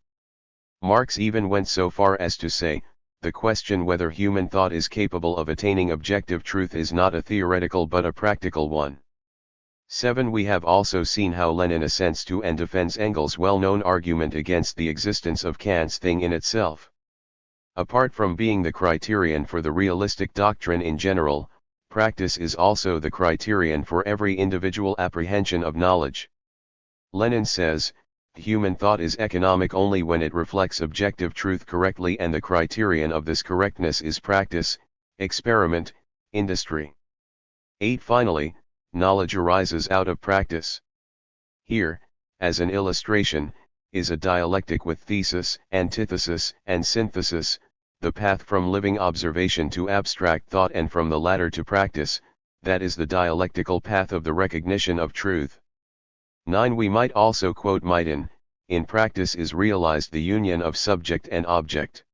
Marx even went so far as to say, the question whether human thought is capable of attaining objective truth is not a theoretical but a practical one. 7. We have also seen how Lenin assents to and defends Engels' well-known argument against the existence of Kant's thing in itself. Apart from being the criterion for the realistic doctrine in general, practice is also the criterion for every individual apprehension of knowledge. Lenin says, human thought is economic only when it reflects objective truth correctly, and the criterion of this correctness is practice, experiment, industry. 8. Finally, knowledge arises out of practice. Here, as an illustration, is a dialectic with thesis, antithesis, and synthesis, the path from living observation to abstract thought and from the latter to practice, that is the dialectical path of the recognition of truth. 9. We might also quote Meithen, in practice is realized the union of subject and object.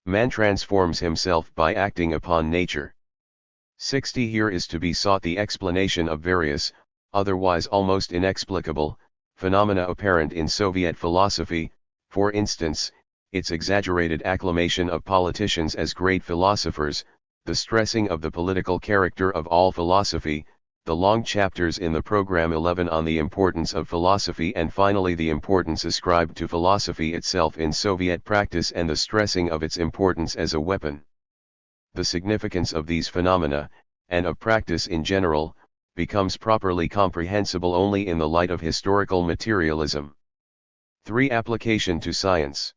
Man transforms himself by acting upon nature. 60. Here is to be sought the explanation of various, otherwise almost inexplicable, phenomena apparent in Soviet philosophy, for instance, its exaggerated acclamation of politicians as great philosophers, the stressing of the political character of all philosophy, the long chapters in the program 11 on the importance of philosophy, and finally the importance ascribed to philosophy itself in Soviet practice and the stressing of its importance as a weapon. The significance of these phenomena, and of practice in general, becomes properly comprehensible only in the light of historical materialism. 3. Application to science.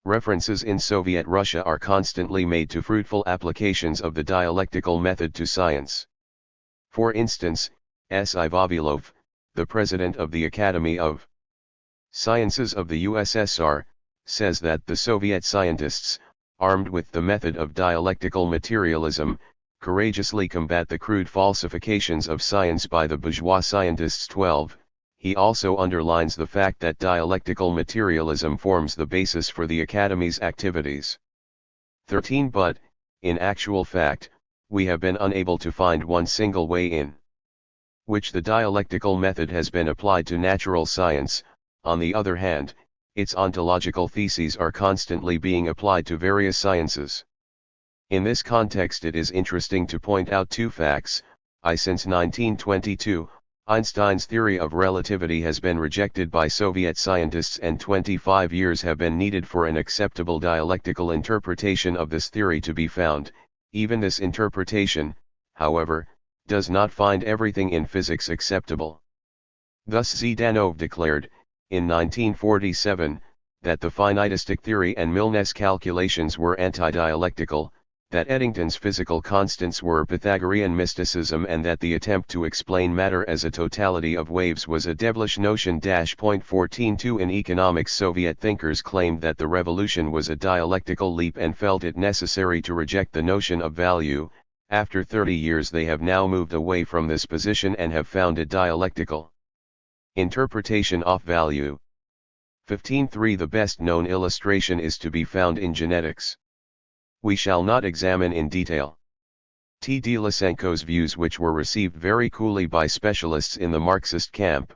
References in Soviet Russia are constantly made to fruitful applications of the dialectical method to science. For instance, S.I. Vavilov, the president of the Academy of Sciences of the USSR, says that the Soviet scientists, armed with the method of dialectical materialism, courageously combat the crude falsifications of science by the bourgeois scientists. 12. He also underlines the fact that dialectical materialism forms the basis for the Academy's activities. 13. But, in actual fact, we have been unable to find one single way in which the dialectical method has been applied to natural science. On the other hand, its ontological theses are constantly being applied to various sciences. In this context it is interesting to point out two facts. Since 1922, Einstein's theory of relativity has been rejected by Soviet scientists, and 25 years have been needed for an acceptable dialectical interpretation of this theory to be found. Even this interpretation, however, does not find everything in physics acceptable. Thus Zhdanov declared, in 1947, that the finitistic theory and Milnes calculations were anti-dialectical, that Eddington's physical constants were Pythagorean mysticism and that the attempt to explain matter as a totality of waves was a devilish notion. 14.2 In economics, Soviet thinkers claimed that the revolution was a dialectical leap and felt it necessary to reject the notion of value. After 30 years they have now moved away from this position and have found a dialectical interpretation of value. 15.3 The best known illustration is to be found in genetics. We shall not examine in detail T. D. Lysenko's views, which were received very coolly by specialists in the Marxist camp.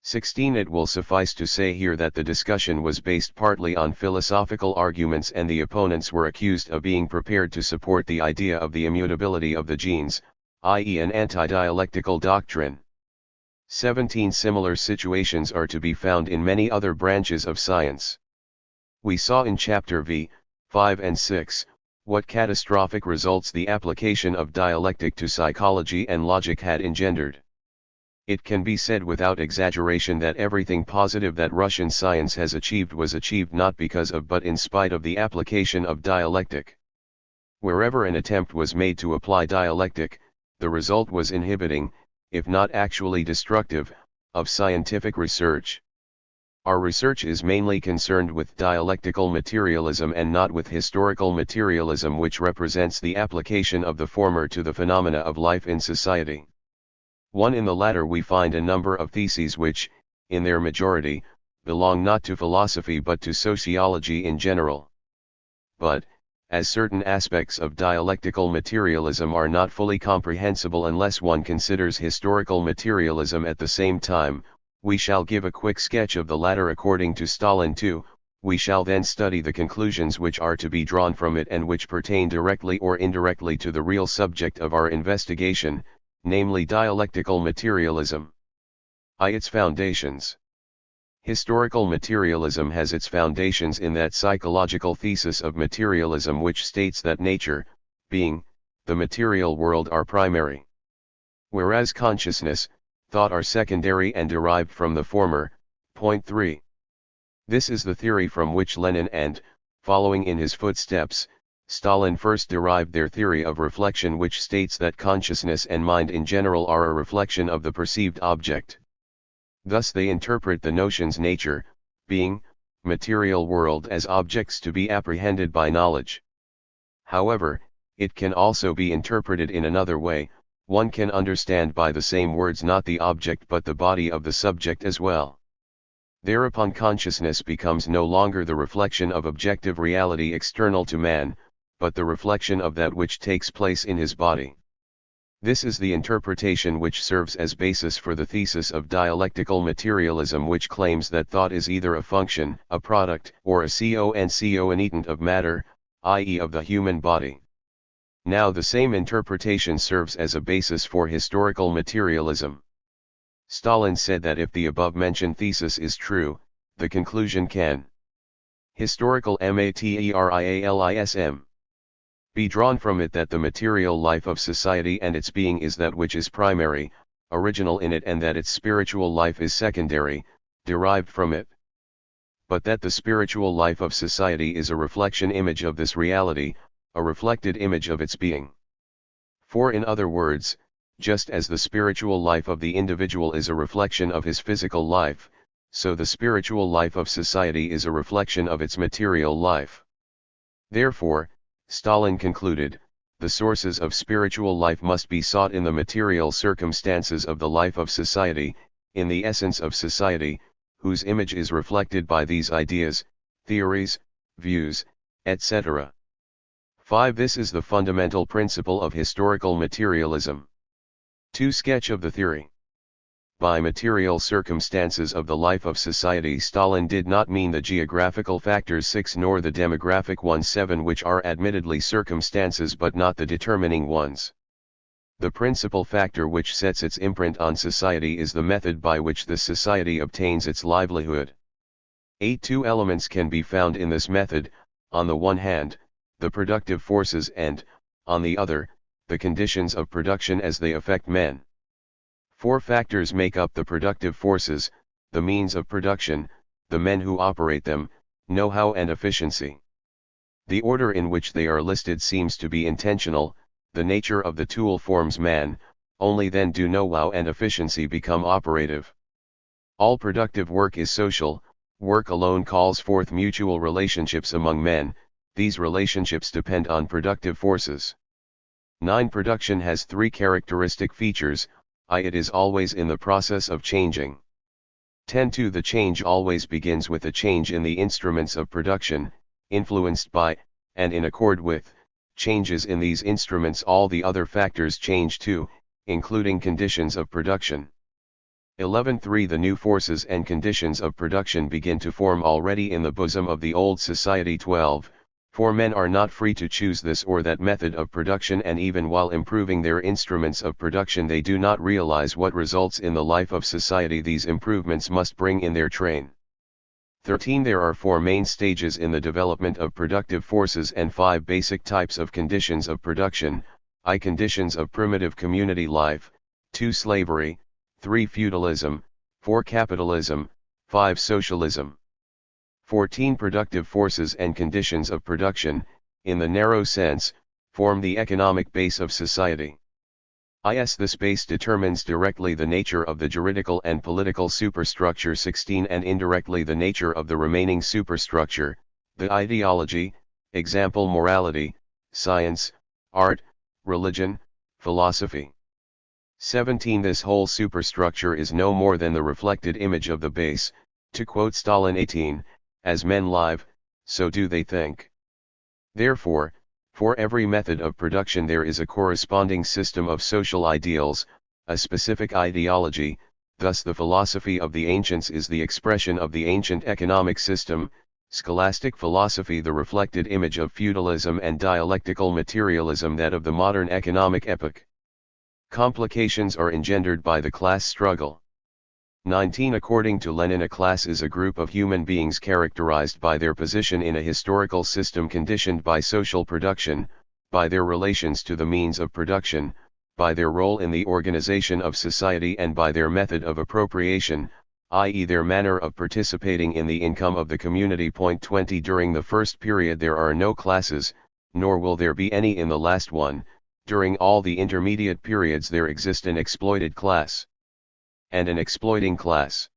16 It will suffice to say here that the discussion was based partly on philosophical arguments and the opponents were accused of being prepared to support the idea of the immutability of the genes, i.e. an anti-dialectical doctrine. 17 Similar situations are to be found in many other branches of science. We saw in Chapter V, 5 and 6, what catastrophic results the application of dialectic to psychology and logic had engendered. It can be said without exaggeration that everything positive that Russian science has achieved was achieved not because of but in spite of the application of dialectic. Wherever an attempt was made to apply dialectic, the result was inhibiting, if not actually destructive, of scientific research. Our research is mainly concerned with dialectical materialism and not with historical materialism, which represents the application of the former to the phenomena of life in society. 1 In the latter we find a number of theses which, in their majority, belong not to philosophy but to sociology in general. But, as certain aspects of dialectical materialism are not fully comprehensible unless one considers historical materialism at the same time, we shall give a quick sketch of the latter according to Stalin too. We shall then study the conclusions which are to be drawn from it and which pertain directly or indirectly to the real subject of our investigation, namely dialectical materialism. Its foundations. Historical materialism has its foundations in that psychological thesis of materialism which states that nature, being, the material world are primary, whereas consciousness, thought are secondary and derived from the former. Point 3. This is the theory from which Lenin and, following in his footsteps, Stalin first derived their theory of reflection, which states that consciousness and mind in general are a reflection of the perceived object. Thus they interpret the notions nature, being, material world as objects to be apprehended by knowledge. However, it can also be interpreted in another way. One can understand by the same words not the object but the body of the subject as well. Thereupon consciousness becomes no longer the reflection of objective reality external to man, but the reflection of that which takes place in his body. This is the interpretation which serves as basis for the thesis of dialectical materialism, which claims that thought is either a function, a product, or a concomitant of matter, i.e. of the human body. Now the same interpretation serves as a basis for historical materialism. Stalin said that if the above-mentioned thesis is true, the conclusion can historical materialism be drawn from it that the material life of society and its being is that which is primary, original in it, and that its spiritual life is secondary, derived from it. But that the spiritual life of society is a reflection image of this reality, a reflected image of its being. For in other words, just as the spiritual life of the individual is a reflection of his physical life, so the spiritual life of society is a reflection of its material life. Therefore, Stalin concluded, the sources of spiritual life must be sought in the material circumstances of the life of society, in the essence of society, whose image is reflected by these ideas, theories, views, etc. 5. This is the fundamental principle of historical materialism. 2. Sketch of the theory. By material circumstances of the life of society, Stalin did not mean the geographical factors 6 nor the demographic ones 7, which are admittedly circumstances but not the determining ones. The principal factor which sets its imprint on society is the method by which the society obtains its livelihood. 8. Two elements can be found in this method, on the one hand, the productive forces and, on the other, the conditions of production as they affect men. 4 factors make up the productive forces: the means of production, the men who operate them, know-how and efficiency. The order in which they are listed seems to be intentional. The nature of the tool forms man, only then do know-how and efficiency become operative. All productive work is social. Work alone calls forth mutual relationships among men. These relationships depend on productive forces. 9. Production has three characteristic features. It is always in the process of changing. 10.2 The change always begins with a change in the instruments of production, influenced by, and in accord with, changes in these instruments. All the other factors change too, including conditions of production. 11.3 The new forces and conditions of production begin to form already in the bosom of the old society. 12. For men are not free to choose this or that method of production, and even while improving their instruments of production they do not realize what results in the life of society these improvements must bring in their train. 13 There are four main stages in the development of productive forces and five basic types of conditions of production. Conditions of primitive community life, 2 slavery, 3 feudalism, 4 capitalism, 5 socialism. 14 Productive forces and conditions of production, in the narrow sense, form the economic base of society. This base determines directly the nature of the juridical and political superstructure. 16 And indirectly the nature of the remaining superstructure, the ideology, example morality, science, art, religion, philosophy. 17 This whole superstructure is no more than the reflected image of the base. To quote Stalin. 18 As men live, so do they think. Therefore, for every method of production there is a corresponding system of social ideals, a specific ideology. Thus the philosophy of the ancients is the expression of the ancient economic system, scholastic philosophy the reflected image of feudalism, and dialectical materialism that of the modern economic epoch. Complications are engendered by the class struggle. 19 According to Lenin, a class is a group of human beings characterized by their position in a historical system, conditioned by social production, by their relations to the means of production, by their role in the organization of society, and by their method of appropriation, i.e. their manner of participating in the income of the community. 20 During the first period there are no classes, nor will there be any in the last one. During all the intermediate periods there exist an exploited class and an exploiting class.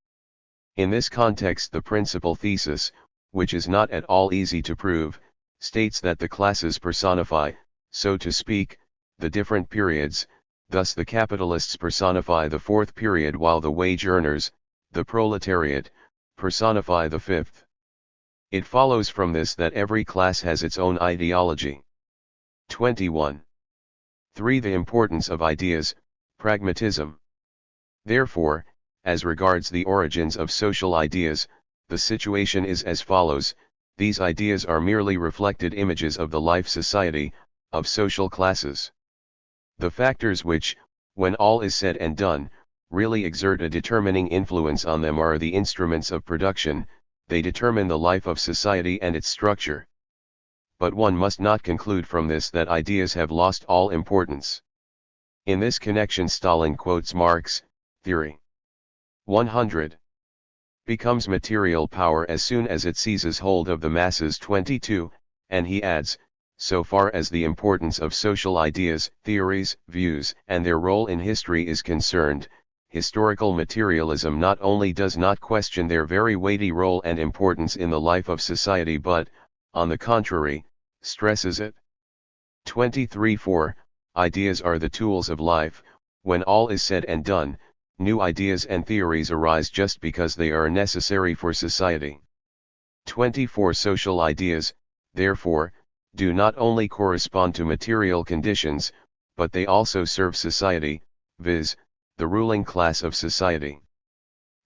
In this context the principal thesis, which is not at all easy to prove, states that the classes personify, so to speak, the different periods. Thus the capitalists personify the fourth period, while the wage earners, the proletariat, personify the fifth. It follows from this that every class has its own ideology. 21. 3. The importance of ideas, pragmatism. Therefore, as regards the origins of social ideas, the situation is as follows: these ideas are merely reflected images of the life society, of social classes. The factors which, when all is said and done, really exert a determining influence on them are the instruments of production. They determine the life of society and its structure. But one must not conclude from this that ideas have lost all importance. In this connection Stalin quotes Marx, Theory 100. Becomes material power as soon as it seizes hold of the masses. 22, and he adds, so far as the importance of social ideas, theories, views, and their role in history is concerned, historical materialism not only does not question their very weighty role and importance in the life of society but, on the contrary, stresses it. 23. 4. Ideas are the tools of life. When all is said and done, new ideas and theories arise just because they are necessary for society. 24. Social ideas, therefore, do not only correspond to material conditions, but they also serve society, viz., the ruling class of society.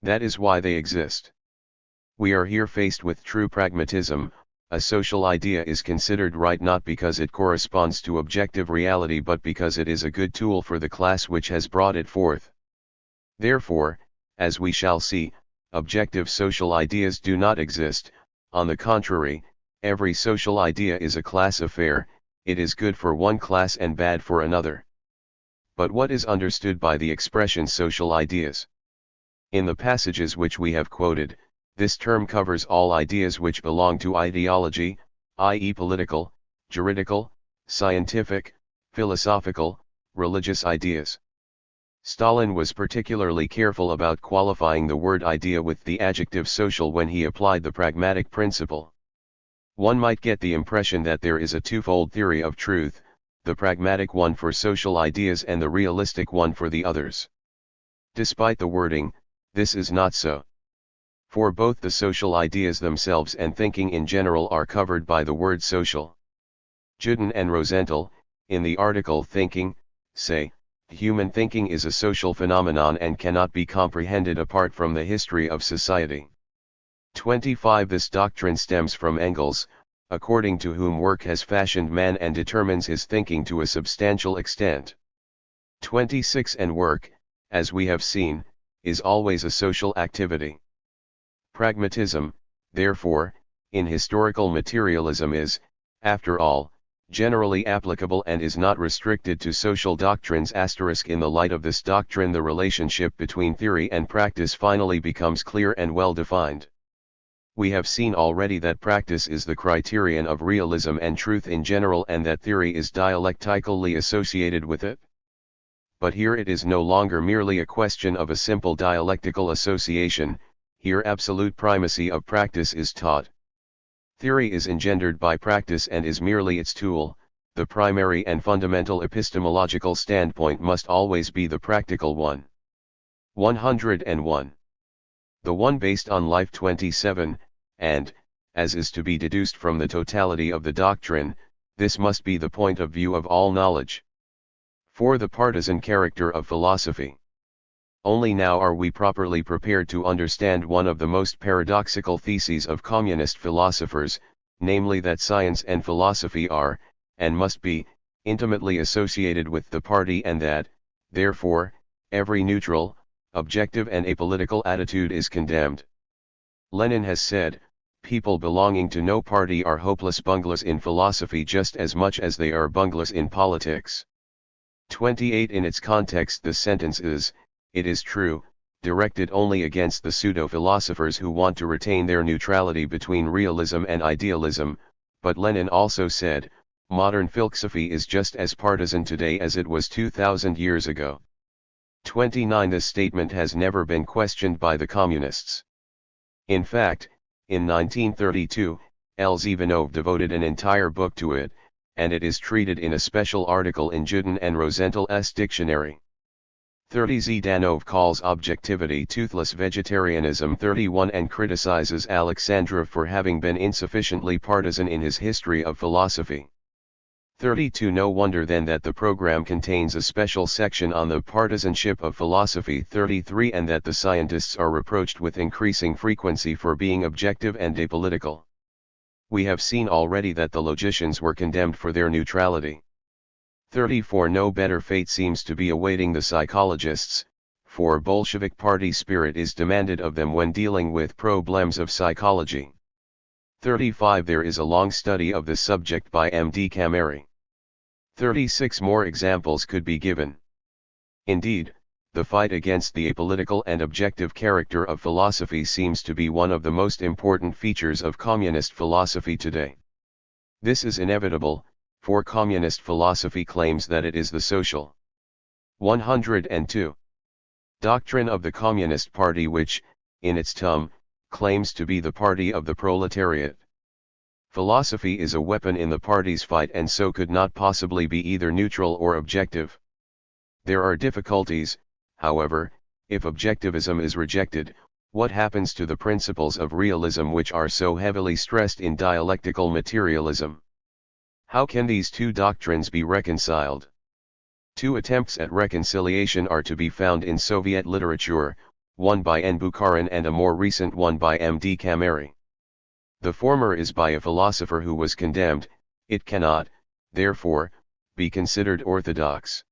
That is why they exist. We are here faced with true pragmatism. A social idea is considered right not because it corresponds to objective reality but because it is a good tool for the class which has brought it forth. Therefore, as we shall see, objective social ideas do not exist. On the contrary, every social idea is a class affair. It is good for one class and bad for another. But what is understood by the expression social ideas? In the passages which we have quoted, this term covers all ideas which belong to ideology, i.e. political, juridical, scientific, philosophical, religious ideas. Stalin was particularly careful about qualifying the word idea with the adjective social when he applied the pragmatic principle. One might get the impression that there is a twofold theory of truth, the pragmatic one for social ideas and the realistic one for the others. Despite the wording, this is not so. For both the social ideas themselves and thinking in general are covered by the word social. Juden and Rosenthal, in the article Thinking, say, human thinking is a social phenomenon and cannot be comprehended apart from the history of society. 25 This doctrine stems from Engels, according to whom work has fashioned man and determines his thinking to a substantial extent. 26 And work, as we have seen, is always a social activity. Pragmatism, therefore, in historical materialism is, after all, generally applicable and is not restricted to social doctrines. In the light of this doctrine, the relationship between theory and practice finally becomes clear and well defined. We have seen already that practice is the criterion of realism and truth in general, and that theory is dialectically associated with it. But here it is no longer merely a question of a simple dialectical association, here absolute primacy of practice is taught. Theory is engendered by practice and is merely its tool. The primary and fundamental epistemological standpoint must always be the practical one. 101. The one based on life. 27, and, as is to be deduced from the totality of the doctrine, this must be the point of view of all knowledge. For the partisan character of philosophy. Only now are we properly prepared to understand one of the most paradoxical theses of communist philosophers, namely that science and philosophy are, and must be, intimately associated with the party, and that, therefore, every neutral, objective and apolitical attitude is condemned. Lenin has said, people belonging to no party are hopeless bunglers in philosophy just as much as they are bunglers in politics. 28 In its context the sentence is, it is true, directed only against the pseudo-philosophers who want to retain their neutrality between realism and idealism, but Lenin also said, modern philosophy is just as partisan today as it was 2,000 years ago. 29 This statement has never been questioned by the communists. In fact, in 1932, L. Zivanov devoted an entire book to it, and it is treated in a special article in Juden and Rosenthal's dictionary. 30 Zdanov calls objectivity toothless vegetarianism. 31 And criticizes Alexandrov for having been insufficiently partisan in his history of philosophy. 32 No wonder then that the program contains a special section on the partisanship of philosophy. 33 And that the scientists are reproached with increasing frequency for being objective and apolitical. We have seen already that the logicians were condemned for their neutrality. 34 No better fate seems to be awaiting the psychologists, for Bolshevik party spirit is demanded of them when dealing with problems of psychology. 35 There is a long study of this subject by M.D. Cameri. 36 More examples could be given. Indeed, the fight against the apolitical and objective character of philosophy seems to be one of the most important features of communist philosophy today. This is inevitable, for communist philosophy claims that it is the social. 102. Doctrine of the Communist Party, which, in its tum, claims to be the party of the proletariat. Philosophy is a weapon in the party's fight and so could not possibly be either neutral or objective. There are difficulties, however, if objectivism is rejected. What happens to the principles of realism which are so heavily stressed in dialectical materialism? How can these two doctrines be reconciled? Two attempts at reconciliation are to be found in Soviet literature, one by N. Bukharin and a more recent one by M.D. Cameri. The former is by a philosopher who was condemned. It cannot, therefore, be considered orthodox.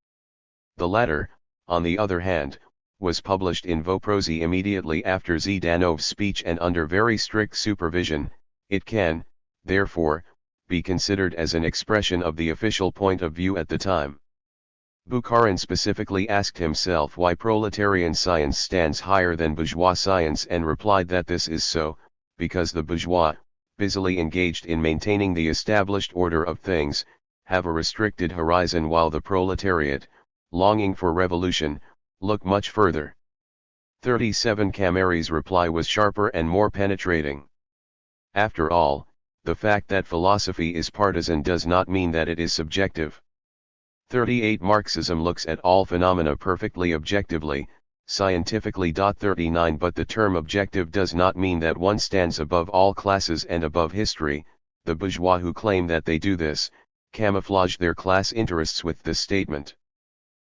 The latter, on the other hand, was published in Voprozy immediately after Zdanov's speech and under very strict supervision. It can, therefore, be considered as an expression of the official point of view at the time. Bukharin specifically asked himself why proletarian science stands higher than bourgeois science and replied that this is so, because the bourgeois, busily engaged in maintaining the established order of things, have a restricted horizon, while the proletariat, longing for revolution, look much further. 37 Cameri's reply was sharper and more penetrating. After all, the fact that philosophy is partisan does not mean that it is subjective. 38 Marxism looks at all phenomena perfectly objectively, scientifically. 39 But the term objective does not mean that one stands above all classes and above history. The bourgeois who claim that they do this, camouflage their class interests with this statement.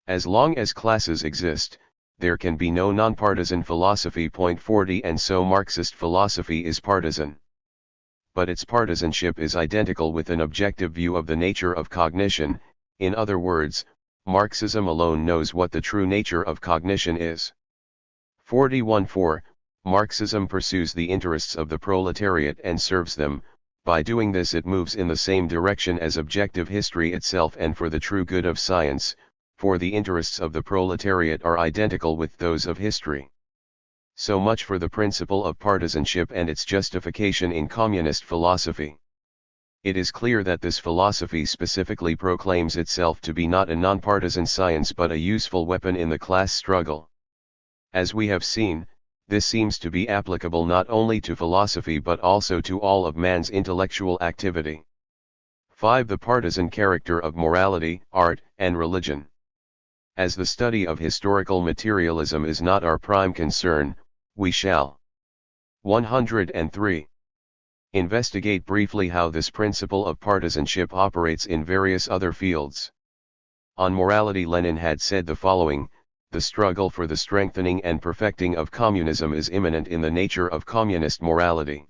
As long as classes exist, there can be no non-partisan philosophy. 40 And so Marxist philosophy is partisan. But its partisanship is identical with an objective view of the nature of cognition. In other words, Marxism alone knows what the true nature of cognition is. 41.4 Marxism pursues the interests of the proletariat and serves them. By doing this it moves in the same direction as objective history itself and for the true good of science, for the interests of the proletariat are identical with those of history. So much for the principle of partisanship and its justification in communist philosophy. It is clear that this philosophy specifically proclaims itself to be not a non-partisan science but a useful weapon in the class struggle. As we have seen, this seems to be applicable not only to philosophy but also to all of man's intellectual activity. 5. The partisan character of morality, art, and religion. As the study of historical materialism is not our prime concern, we shall 103. Investigate briefly how this principle of partisanship operates in various other fields. On morality, Lenin had said the following: the struggle for the strengthening and perfecting of communism is immanent in the nature of communist morality.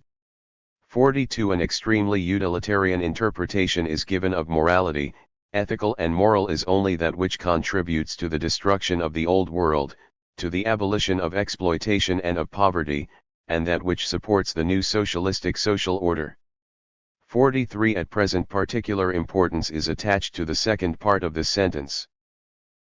42. An extremely utilitarian interpretation is given of morality. Ethical and moral is only that which contributes to the destruction of the old world, to the abolition of exploitation and of poverty, and that which supports the new socialistic social order. 43. At present particular importance is attached to the second part of this sentence.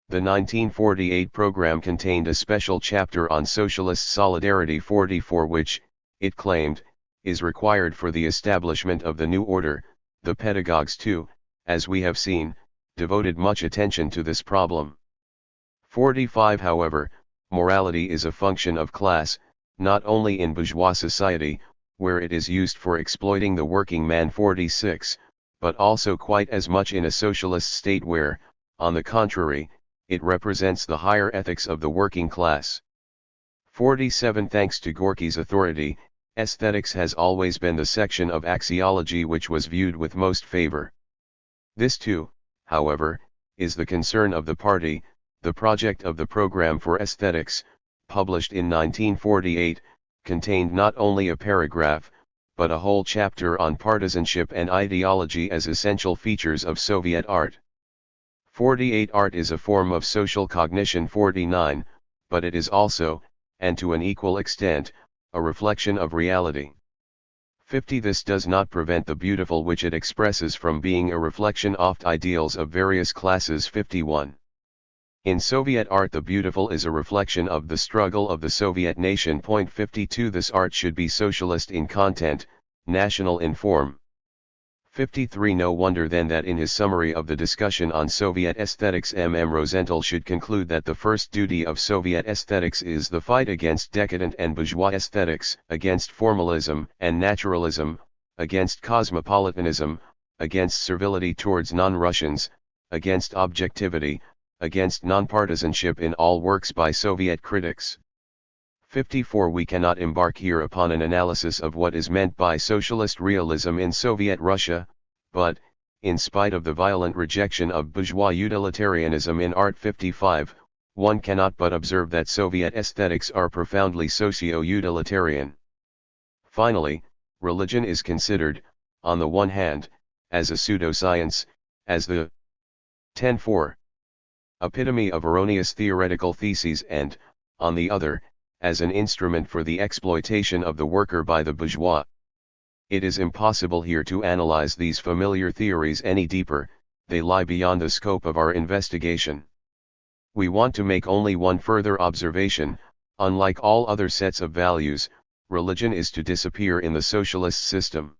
The 1948 program contained a special chapter on socialist solidarity. 44. Which, it claimed, is required for the establishment of the new order. The pedagogues too, as we have seen, devoted much attention to this problem. 45. However, morality is a function of class, not only in bourgeois society, where it is used for exploiting the working man. 46, but also quite as much in a socialist state where, on the contrary, it represents the higher ethics of the working class. 47. Thanks to Gorky's authority, aesthetics has always been the section of axiology which was viewed with most favor. This too, however, is the concern of the party. The project of the program for aesthetics, published in 1948, contained not only a paragraph, but a whole chapter on partisanship and ideology as essential features of Soviet art. 48. Art is a form of social cognition. 49, but it is also, and to an equal extent, a reflection of reality. 50. This does not prevent the beautiful which it expresses from being a reflection of ideals of various classes. 51. In Soviet art the beautiful is a reflection of the struggle of the Soviet nation. 52. This art should be socialist in content, national in form. 53. No wonder then that in his summary of the discussion on Soviet aesthetics Rosenthal should conclude that the first duty of Soviet aesthetics is the fight against decadent and bourgeois aesthetics, against formalism and naturalism, against cosmopolitanism, against servility towards non-Russians, against objectivity, against non-partisanship in all works by Soviet critics. 54. We cannot embark here upon an analysis of what is meant by socialist realism in Soviet Russia, but, in spite of the violent rejection of bourgeois utilitarianism in art. 55, one cannot but observe that Soviet aesthetics are profoundly socio-utilitarian. Finally, religion is considered, on the one hand, as a pseudoscience, as the 10.4 epitome of erroneous theoretical theses and, on the other, as an instrument for the exploitation of the worker by the bourgeois. It is impossible here to analyze these familiar theories any deeper, they lie beyond the scope of our investigation. We want to make only one further observation: unlike all other sets of values, religion is to disappear in the socialist system.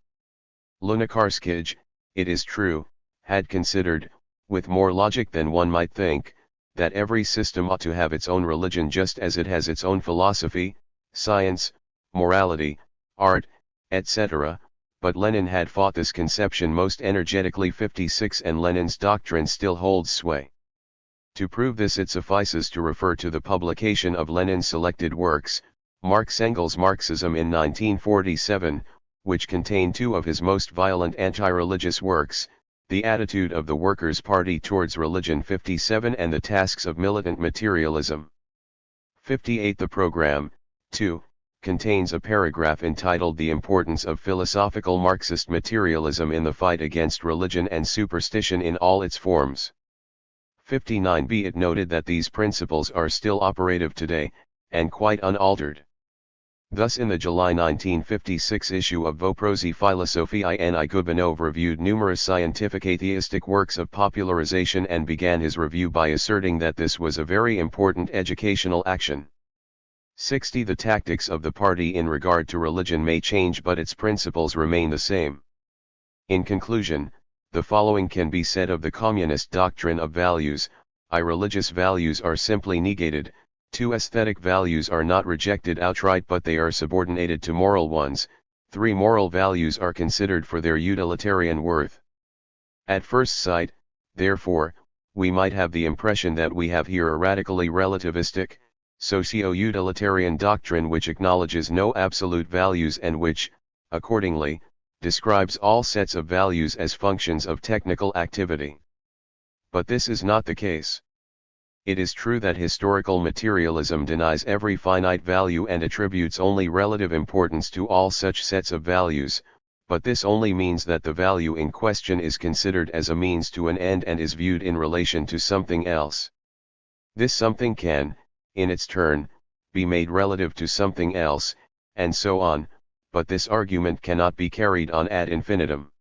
Lunacharsky, it is true, had considered, with more logic than one might think, that every system ought to have its own religion just as it has its own philosophy, science, morality, art, etc., but Lenin had fought this conception most energetically. 56 And Lenin's doctrine still holds sway. To prove this it suffices to refer to the publication of Lenin's selected works, Marx Engels' Marxism in 1947, which contained two of his most violent anti-religious works, The Attitude of the Workers' Party Towards Religion 57 and The Tasks of Militant Materialism 58. The program, too, contains a paragraph entitled The Importance of Philosophical Marxist Materialism in the Fight Against Religion and Superstition in All Its Forms. 59. Be it noted that these principles are still operative today, and quite unaltered. Thus in the July 1956 issue of Voprosi Philosophiae and Gubanov reviewed numerous scientific atheistic works of popularization and began his review by asserting that this was a very important educational action. 60. The tactics of the party in regard to religion may change but its principles remain the same. In conclusion, the following can be said of the communist doctrine of values: I. Religious values are simply negated. 2. Aesthetic values are not rejected outright but they are subordinated to moral ones. 3. Moral values are considered for their utilitarian worth. At first sight, therefore, we might have the impression that we have here a radically relativistic, socio-utilitarian doctrine which acknowledges no absolute values and which, accordingly, describes all sets of values as functions of technical activity. But this is not the case. It is true that historical materialism denies every finite value and attributes only relative importance to all such sets of values, but this only means that the value in question is considered as a means to an end and is viewed in relation to something else. This something can, in its turn, be made relative to something else, and so on, but this argument cannot be carried on ad infinitum.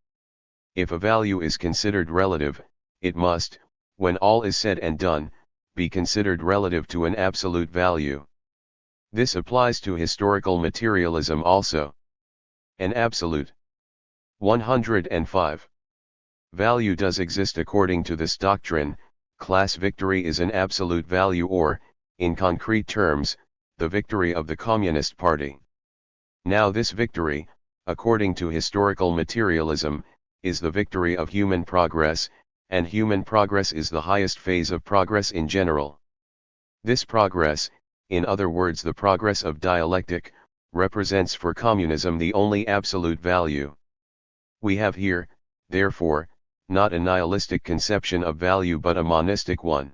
If a value is considered relative, it must, when all is said and done, be considered relative to an absolute value. This applies to historical materialism also. An absolute 105 value does exist according to this doctrine. Class victory is an absolute value or, in concrete terms, the victory of the Communist Party. Now this victory, according to historical materialism, is the victory of human progress, and human progress is the highest phase of progress in general. This progress, in other words the progress of dialectic, represents for communism the only absolute value. We have here, therefore, not a nihilistic conception of value but a monistic one.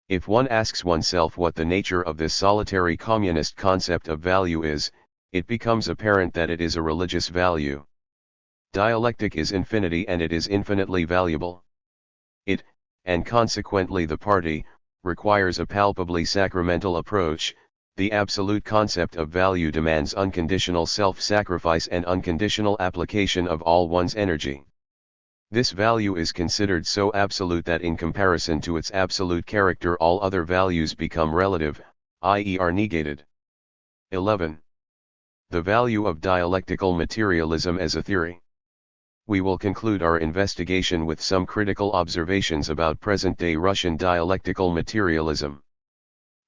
If one asks oneself what the nature of this solitary communist concept of value is, it becomes apparent that it is a religious value. Dialectic is infinity and it is infinitely valuable. It, and consequently the party, requires a palpably sacramental approach. The absolute concept of value demands unconditional self-sacrifice and unconditional application of all one's energy. This value is considered so absolute that in comparison to its absolute character all other values become relative, i.e. are negated. 11. The value of dialectical materialism as a theory. We will conclude our investigation with some critical observations about present-day Russian dialectical materialism.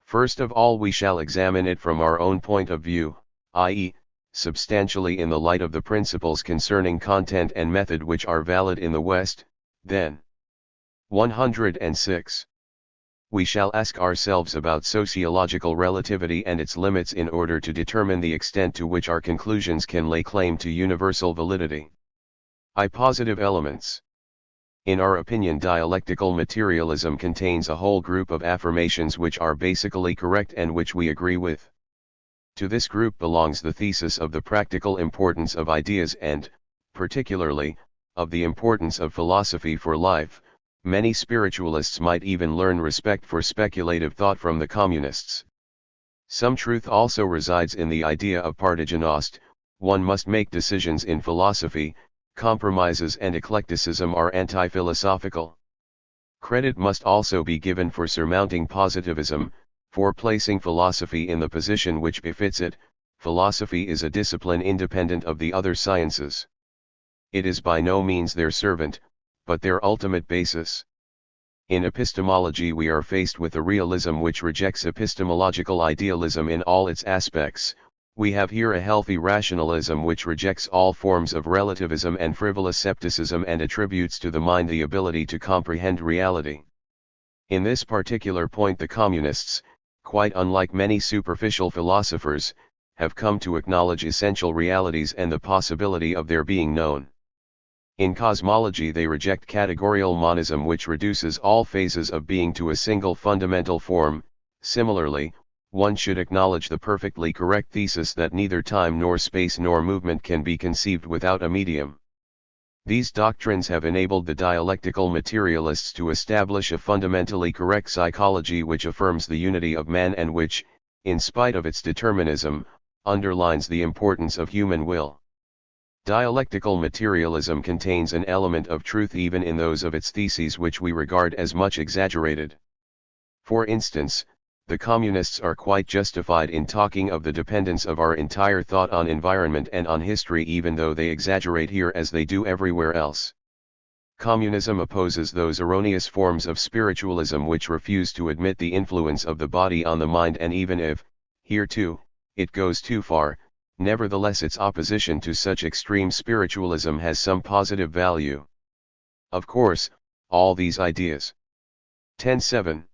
First of all we shall examine it from our own point of view, i.e., substantially in the light of the principles concerning content and method which are valid in the West. Then, 106. We shall ask ourselves about sociological relativity and its limits in order to determine the extent to which our conclusions can lay claim to universal validity. I. Positive elements. In our opinion, dialectical materialism contains a whole group of affirmations which are basically correct and which we agree with. To this group belongs the thesis of the practical importance of ideas and, particularly, of the importance of philosophy for life. Many spiritualists might even learn respect for speculative thought from the communists. Some truth also resides in the idea of partigenost. One must make decisions in philosophy. Compromises and eclecticism are anti-philosophical. Credit must also be given for surmounting positivism, for placing philosophy in the position which befits it. Philosophy is a discipline independent of the other sciences. it is by no means their servant, but their ultimate basis. In epistemology we are faced with a realism which rejects epistemological idealism in all its aspects. We have here a healthy rationalism which rejects all forms of relativism and frivolous scepticism and attributes to the mind the ability to comprehend reality. In this particular point the communists, quite unlike many superficial philosophers, have come to acknowledge essential realities and the possibility of their being known. In cosmology they reject categorical monism which reduces all phases of being to a single fundamental form. Similarly, one should acknowledge the perfectly correct thesis that neither time nor space nor movement can be conceived without a medium. These doctrines have enabled the dialectical materialists to establish a fundamentally correct psychology which affirms the unity of man and which, in spite of its determinism, underlines the importance of human will. Dialectical materialism contains an element of truth even in those of its theses which we regard as much exaggerated. For instance, the communists are quite justified in talking of the dependence of our entire thought on environment and on history even though they exaggerate here as they do everywhere else. Communism opposes those erroneous forms of spiritualism which refuse to admit the influence of the body on the mind, and even if, here too, it goes too far, nevertheless its opposition to such extreme spiritualism has some positive value. Of course, all these ideas 10.7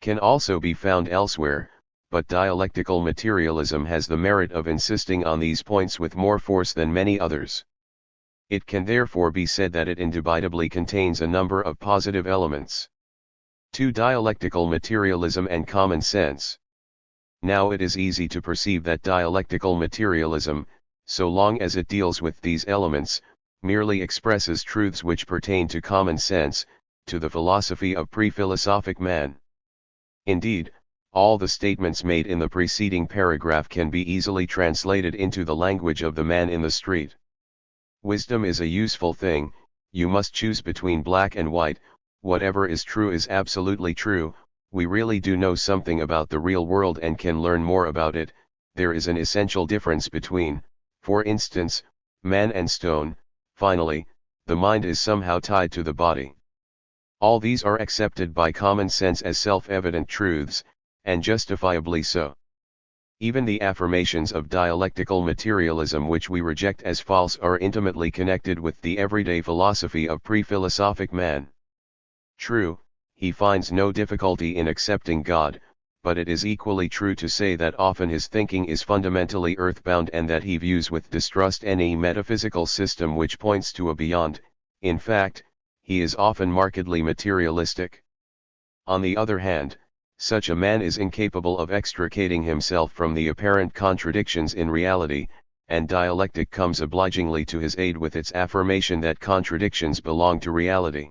can also be found elsewhere, but dialectical materialism has the merit of insisting on these points with more force than many others. It can therefore be said that it indubitably contains a number of positive elements. 2. Dialectical materialism and common sense. Now it is easy to perceive that dialectical materialism, so long as it deals with these elements, merely expresses truths which pertain to common sense, to the philosophy of pre-philosophic man. Indeed, all the statements made in the preceding paragraph can be easily translated into the language of the man in the street. Wisdom is a useful thing, you must choose between black and white, whatever is true is absolutely true, we really do know something about the real world and can learn more about it, there is an essential difference between, for instance, man and stone, finally, the mind is somehow tied to the body. All these are accepted by common sense as self-evident truths, and justifiably so. Even the affirmations of dialectical materialism which we reject as false are intimately connected with the everyday philosophy of pre-philosophic man. True, he finds no difficulty in accepting God, but it is equally true to say that often his thinking is fundamentally earthbound and that he views with distrust any metaphysical system which points to a beyond. In fact, he is often markedly materialistic. On the other hand, such a man is incapable of extricating himself from the apparent contradictions in reality, and dialectic comes obligingly to his aid with its affirmation that contradictions belong to reality.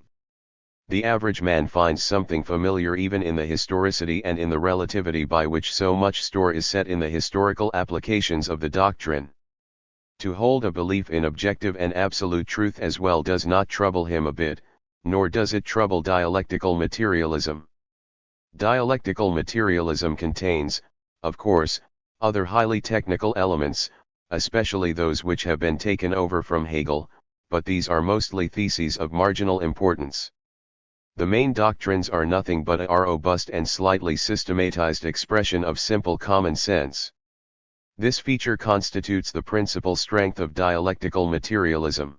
The average man finds something familiar even in the historicity and in the relativity by which so much store is set in the historical applications of the doctrine. To hold a belief in objective and absolute truth as well does not trouble him a bit, nor does it trouble dialectical materialism. Dialectical materialism contains, of course, other highly technical elements, especially those which have been taken over from Hegel, but these are mostly theses of marginal importance. The main doctrines are nothing but a robust and slightly systematized expression of simple common sense. This feature constitutes the principal strength of dialectical materialism.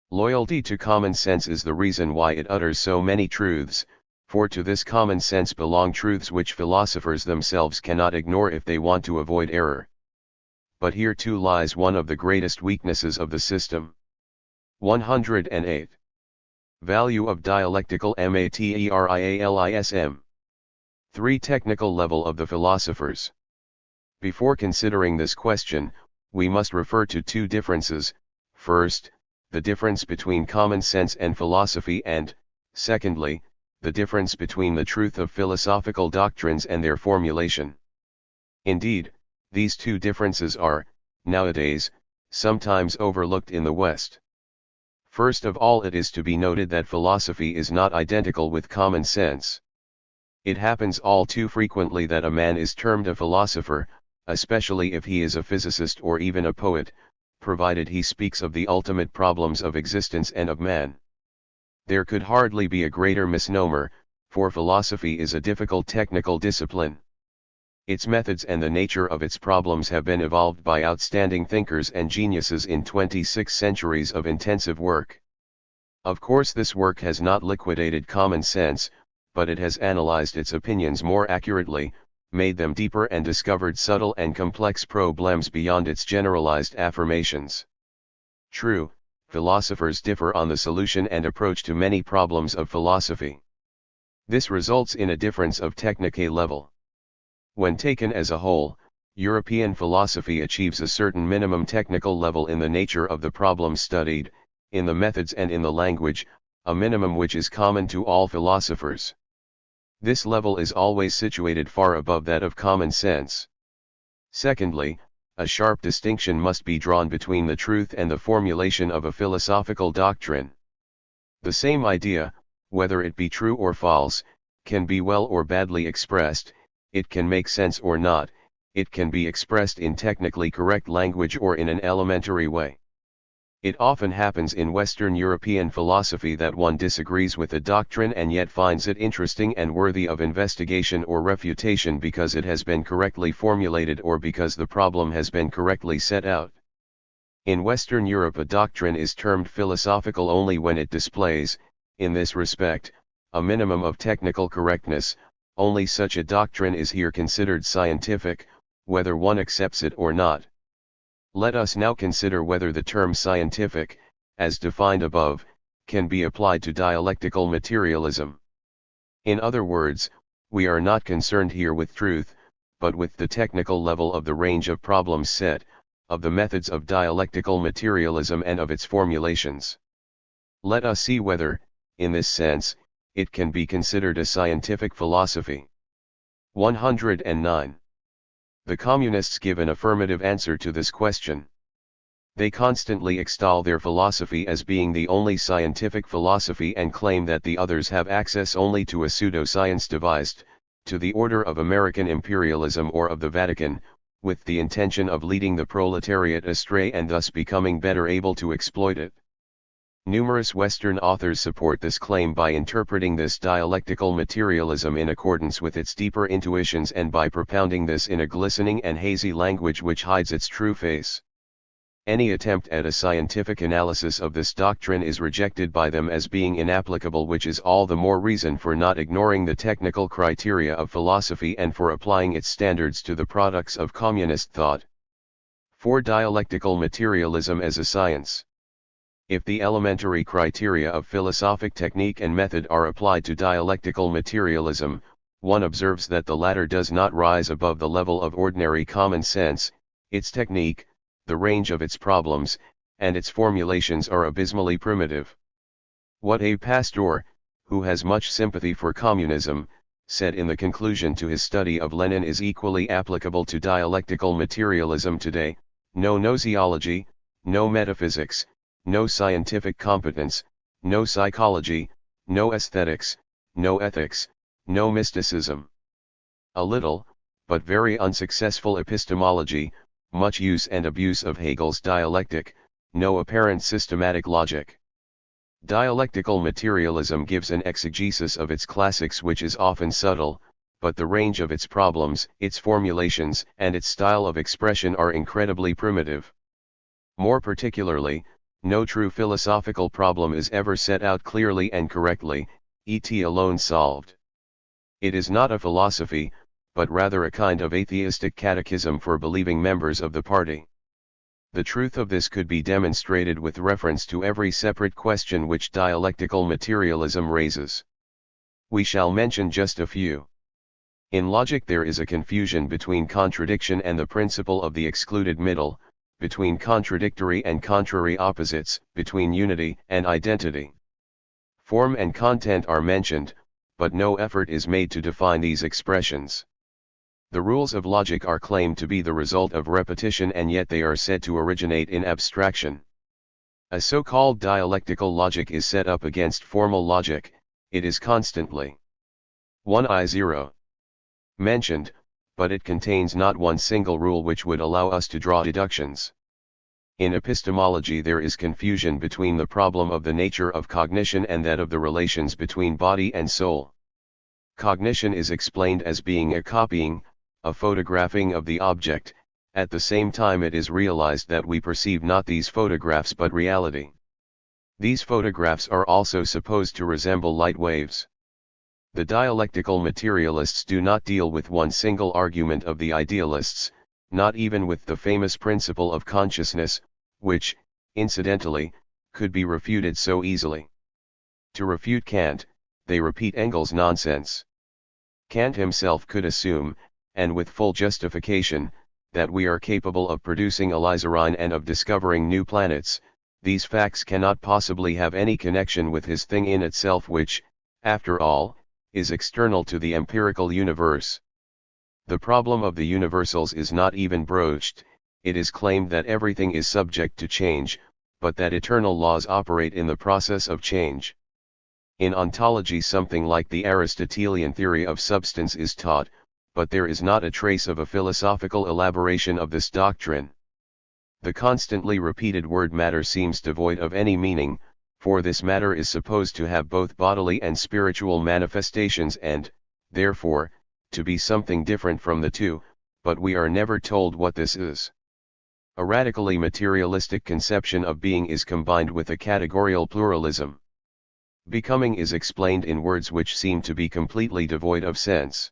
Loyalty to common sense is the reason why it utters so many truths, for to this common sense belong truths which philosophers themselves cannot ignore if they want to avoid error. But here too lies one of the greatest weaknesses of the system. 108. Value of dialectical materialism. 3. Technical level of the philosophers. Before considering this question, we must refer to two differences: first, the difference between common sense and philosophy, and, secondly, the difference between the truth of philosophical doctrines and their formulation. Indeed, these two differences are, nowadays, sometimes overlooked in the West. First of all, it is to be noted that philosophy is not identical with common sense. It happens all too frequently that a man is termed a philosopher, especially if he is a physicist or even a poet, provided he speaks of the ultimate problems of existence and of man. There could hardly be a greater misnomer, for philosophy is a difficult technical discipline. Its methods and the nature of its problems have been evolved by outstanding thinkers and geniuses in 26 centuries of intensive work. Of course, this work has not liquidated common sense, but it has analyzed its opinions more accurately, made them deeper, and discovered subtle and complex problems beyond its generalized affirmations. True, philosophers differ on the solution and approach to many problems of philosophy. This results in a difference of technique level. When taken as a whole, European philosophy achieves a certain minimum technical level in the nature of the problems studied, in the methods and in the language, a minimum which is common to all philosophers. This level is always situated far above that of common sense. Secondly, a sharp distinction must be drawn between the truth and the formulation of a philosophical doctrine. The same idea, whether it be true or false, can be well or badly expressed, it can make sense or not, it can be expressed in technically correct language or in an elementary way. It often happens in Western European philosophy that one disagrees with a doctrine and yet finds it interesting and worthy of investigation or refutation because it has been correctly formulated or because the problem has been correctly set out. In Western Europe, a doctrine is termed philosophical only when it displays, in this respect, a minimum of technical correctness. Only such a doctrine is here considered scientific, whether one accepts it or not. Let us now consider whether the term scientific, as defined above, can be applied to dialectical materialism. In other words, we are not concerned here with truth, but with the technical level of the range of problems set, of the methods of dialectical materialism and of its formulations. Let us see whether, in this sense, it can be considered a scientific philosophy. 109. The communists give an affirmative answer to this question. They constantly extol their philosophy as being the only scientific philosophy and claim that the others have access only to a pseudo-science devised, to the order of American imperialism or of the Vatican, with the intention of leading the proletariat astray and thus becoming better able to exploit it. Numerous Western authors support this claim by interpreting this dialectical materialism in accordance with its deeper intuitions and by propounding this in a glistening and hazy language which hides its true face. Any attempt at a scientific analysis of this doctrine is rejected by them as being inapplicable, which is all the more reason for not ignoring the technical criteria of philosophy and for applying its standards to the products of communist thought. For dialectical materialism as a science. If the elementary criteria of philosophic technique and method are applied to dialectical materialism, one observes that the latter does not rise above the level of ordinary common sense. Its technique, the range of its problems, and its formulations are abysmally primitive. What a pastor, who has much sympathy for communism, said in the conclusion to his study of Lenin is equally applicable to dialectical materialism today: no gnoseology, no metaphysics, no scientific competence, no psychology, no aesthetics, no ethics, no mysticism. A little, but very unsuccessful epistemology, much use and abuse of Hegel's dialectic, no apparent systematic logic. Dialectical materialism gives an exegesis of its classics which is often subtle, but the range of its problems, its formulations, and its style of expression are incredibly primitive. More particularly, no true philosophical problem is ever set out clearly and correctly, et alone solved. It is not a philosophy, but rather a kind of atheistic catechism for believing members of the party. The truth of this could be demonstrated with reference to every separate question which dialectical materialism raises. We shall mention just a few. In logic there is a confusion between contradiction and the principle of the excluded middle, between contradictory and contrary opposites, between unity and identity. Form and content are mentioned, but no effort is made to define these expressions. The rules of logic are claimed to be the result of repetition, and yet they are said to originate in abstraction. A so-called dialectical logic is set up against formal logic. It is constantly 1I0 mentioned, but it contains not one single rule which would allow us to draw deductions. In epistemology there is confusion between the problem of the nature of cognition and that of the relations between body and soul. Cognition is explained as being a copying, a photographing of the object. At the same time it is realized that we perceive not these photographs but reality. These photographs are also supposed to resemble light waves. The dialectical materialists do not deal with one single argument of the idealists, not even with the famous principle of consciousness, which, incidentally, could be refuted so easily. To refute Kant, they repeat Engels' nonsense. Kant himself could assume, and with full justification, that we are capable of producing a Lizarine and of discovering new planets. These facts cannot possibly have any connection with his thing in itself which, after all, is external to the empirical universe. The problem of the universals is not even broached. It is claimed that everything is subject to change, but that eternal laws operate in the process of change. In ontology something like the Aristotelian theory of substance is taught, but there is not a trace of a philosophical elaboration of this doctrine. The constantly repeated word matter seems devoid of any meaning, for this matter is supposed to have both bodily and spiritual manifestations and, therefore, to be something different from the two, but we are never told what this is. A radically materialistic conception of being is combined with a categorical pluralism. Becoming is explained in words which seem to be completely devoid of sense.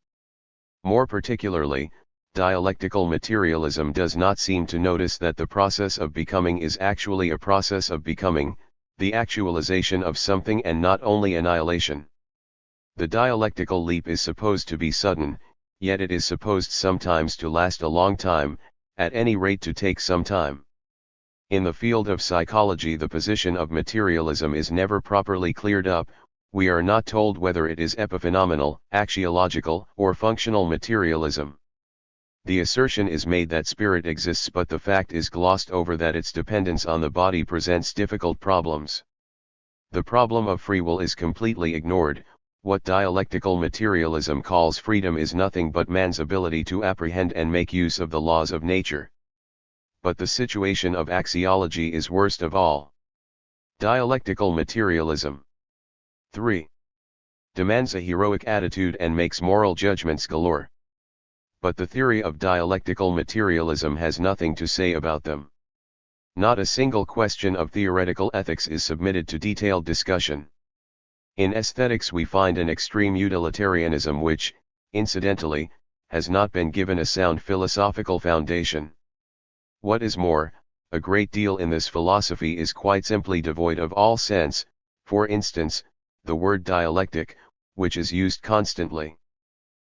More particularly, dialectical materialism does not seem to notice that the process of becoming is actually a process of becoming, the actualization of something and not only annihilation. The dialectical leap is supposed to be sudden, yet it is supposed sometimes to last a long time, at any rate to take some time. In the field of psychology the position of materialism is never properly cleared up. We are not told whether it is epiphenomenal, axiological, or functional materialism. The assertion is made that spirit exists, but the fact is glossed over that its dependence on the body presents difficult problems. The problem of free will is completely ignored. What dialectical materialism calls freedom is nothing but man's ability to apprehend and make use of the laws of nature. But the situation of axiology is worst of all. Dialectical materialism 3. Demands a heroic attitude and makes moral judgments galore. But the theory of dialectical materialism has nothing to say about them. Not a single question of theoretical ethics is submitted to detailed discussion. In aesthetics we find an extreme utilitarianism which, incidentally, has not been given a sound philosophical foundation. What is more, a great deal in this philosophy is quite simply devoid of all sense, for instance, the word dialectic, which is used constantly.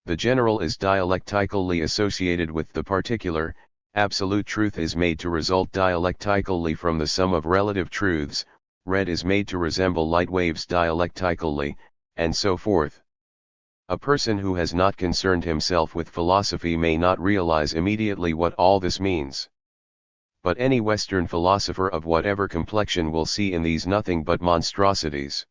The general is dialectically associated with the particular. Absolute truth is made to result dialectically from the sum of relative truths, red is made to resemble light waves dialectically, and so forth. A person who has not concerned himself with philosophy may not realize immediately what all this means. But any Western philosopher of whatever complexion will see in these nothing but monstrosities.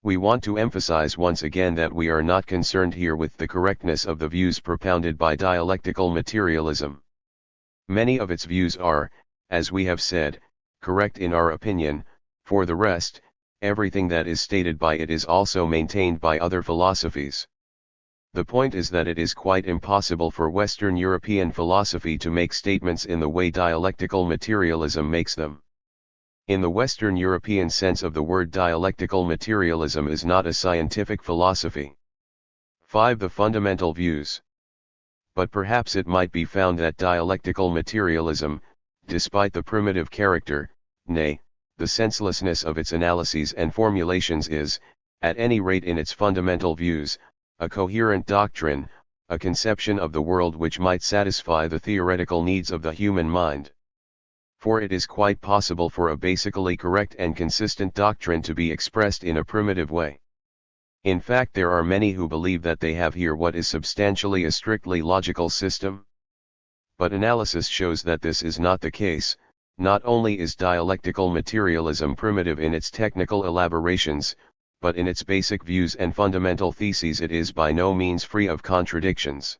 We want to emphasize once again that we are not concerned here with the correctness of the views propounded by dialectical materialism. Many of its views are, as we have said, correct in our opinion. For the rest, everything that is stated by it is also maintained by other philosophies. The point is that it is quite impossible for Western European philosophy to make statements in the way dialectical materialism makes them. In the Western European sense of the word, dialectical materialism is not a scientific philosophy. 5. The fundamental views. But perhaps it might be found that dialectical materialism, despite the primitive character, nay, the senselessness of its analyses and formulations is, at any rate in its fundamental views, a coherent doctrine, a conception of the world which might satisfy the theoretical needs of the human mind. For it is quite possible for a basically correct and consistent doctrine to be expressed in a primitive way. In fact, there are many who believe that they have here what is substantially a strictly logical system. But analysis shows that this is not the case. Not only is dialectical materialism primitive in its technical elaborations, but in its basic views and fundamental theses it is by no means free of contradictions.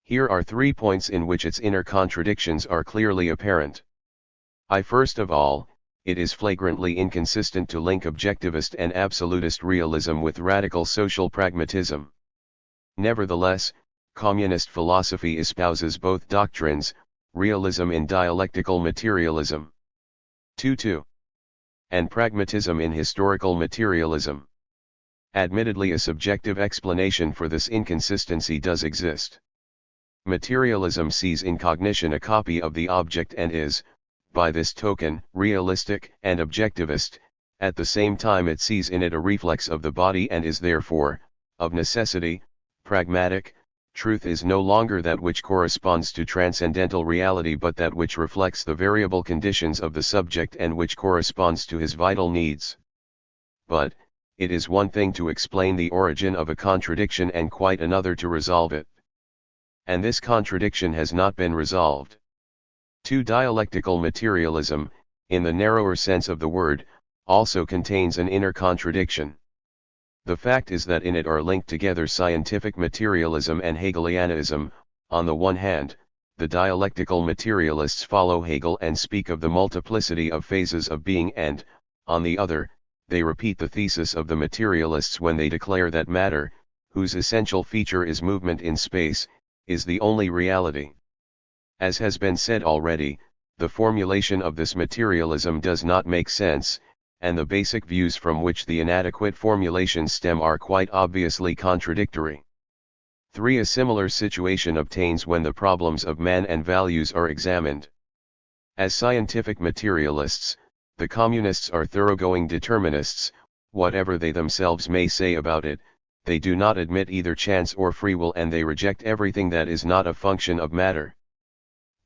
Here are 3 points in which its inner contradictions are clearly apparent. First of all, it is flagrantly inconsistent to link objectivist and absolutist realism with radical social pragmatism. Nevertheless, communist philosophy espouses both doctrines, realism in dialectical materialism 2 and pragmatism in historical materialism. Admittedly, a subjective explanation for this inconsistency does exist. Materialism sees in cognition a copy of the object and is, by this token, realistic and objectivist. At the same time it sees in it a reflex of the body and is therefore, of necessity, pragmatic. Truth is no longer that which corresponds to transcendental reality but that which reflects the variable conditions of the subject and which corresponds to his vital needs. But, it is one thing to explain the origin of a contradiction and quite another to resolve it. And this contradiction has not been resolved. 2. Dialectical materialism, in the narrower sense of the word, also contains an inner contradiction. The fact is that in it are linked together scientific materialism and Hegelianism. On the one hand, the dialectical materialists follow Hegel and speak of the multiplicity of phases of being, and, on the other, they repeat the thesis of the materialists when they declare that matter, whose essential feature is movement in space, is the only reality. As has been said already, the formulation of this materialism does not make sense, and the basic views from which the inadequate formulations stem are quite obviously contradictory. 3. A similar situation obtains when the problems of man and values are examined. As scientific materialists, the communists are thoroughgoing determinists. Whatever they themselves may say about it, they do not admit either chance or free will, and they reject everything that is not a function of matter.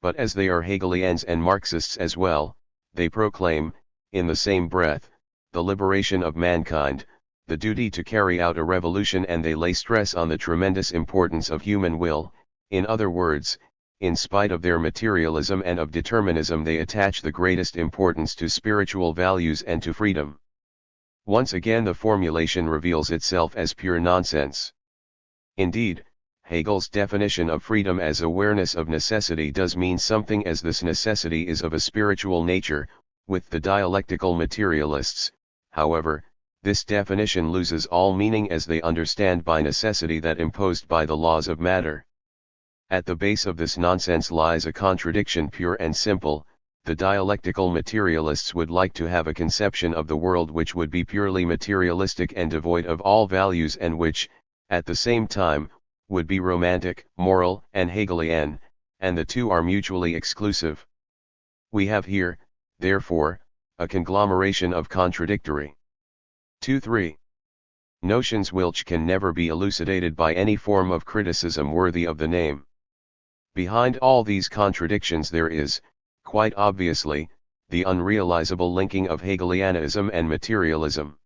But as they are Hegelians and Marxists as well, they proclaim, in the same breath, the liberation of mankind, the duty to carry out a revolution, and they lay stress on the tremendous importance of human will. In other words, in spite of their materialism and of determinism, they attach the greatest importance to spiritual values and to freedom. Once again the formulation reveals itself as pure nonsense. Indeed, Hegel's definition of freedom as awareness of necessity does mean something, as this necessity is of a spiritual nature. With the dialectical materialists, however, this definition loses all meaning, as they understand by necessity that imposed by the laws of matter. At the base of this nonsense lies a contradiction pure and simple. The dialectical materialists would like to have a conception of the world which would be purely materialistic and devoid of all values, and which, at the same time, would be romantic, moral, and Hegelian, and the two are mutually exclusive. We have here, therefore, a conglomeration of contradictory 2-3 notions which can never be elucidated by any form of criticism worthy of the name. Behind all these contradictions there is, quite obviously, the unrealizable linking of Hegelianism and materialism.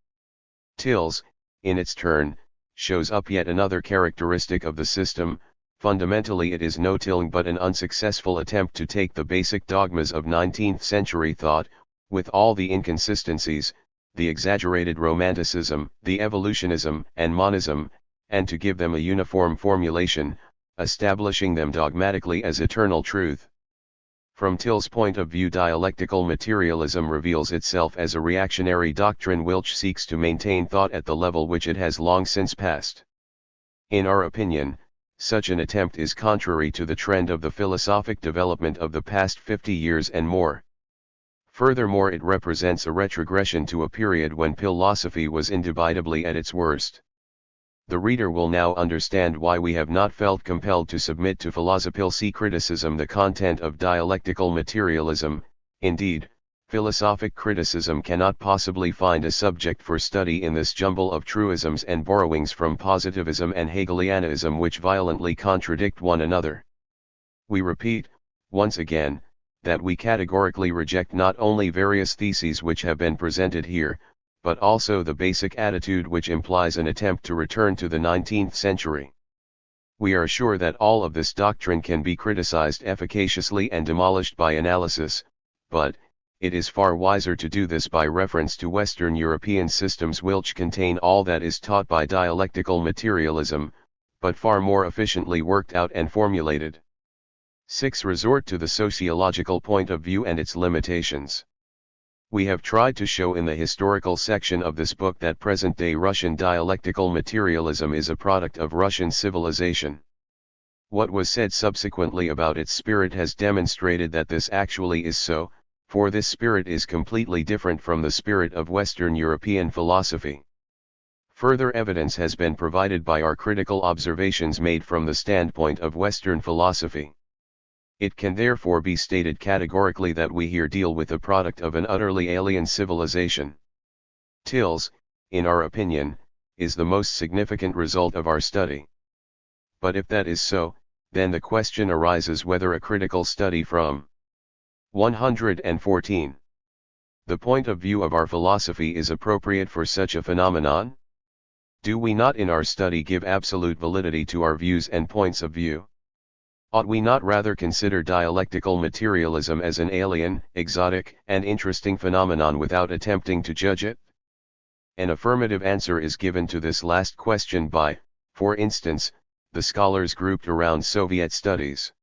Tills, in its turn, shows up yet another characteristic of the system. Fundamentally it is no tilling but an unsuccessful attempt to take the basic dogmas of 19th century thought, with all the inconsistencies, the exaggerated romanticism, the evolutionism and monism, and to give them a uniform formulation, establishing them dogmatically as eternal truth. From Till's point of view, dialectical materialism reveals itself as a reactionary doctrine which seeks to maintain thought at the level which it has long since passed. In our opinion, such an attempt is contrary to the trend of the philosophic development of the past 50 years and more. Furthermore, it represents a retrogression to a period when philosophy was indubitably at its worst. The reader will now understand why we have not felt compelled to submit to philosophical criticism the content of dialectical materialism. Indeed, philosophic criticism cannot possibly find a subject for study in this jumble of truisms and borrowings from positivism and Hegelianism which violently contradict one another. We repeat, once again, that we categorically reject not only various theses which have been presented here, but also the basic attitude which implies an attempt to return to the 19th century. We are sure that all of this doctrine can be criticized efficaciously and demolished by analysis, but it is far wiser to do this by reference to Western European systems which contain all that is taught by dialectical materialism, but far more efficiently worked out and formulated. 6. Resort to the sociological point of view and its limitations. We have tried to show in the historical section of this book that present-day Russian dialectical materialism is a product of Russian civilization. What was said subsequently about its spirit has demonstrated that this actually is so, for this spirit is completely different from the spirit of Western European philosophy. Further evidence has been provided by our critical observations made from the standpoint of Western philosophy. It can therefore be stated categorically that we here deal with a product of an utterly alien civilization. Tills, in our opinion, is the most significant result of our study. But if that is so, then the question arises whether a critical study from 114. The point of view of our philosophy is appropriate for such a phenomenon? Do we not in our study give absolute validity to our views and points of view? Ought we not rather consider dialectical materialism as an alien, exotic, and interesting phenomenon without attempting to judge it? An affirmative answer is given to this last question by, for instance, the scholars grouped around Soviet studies.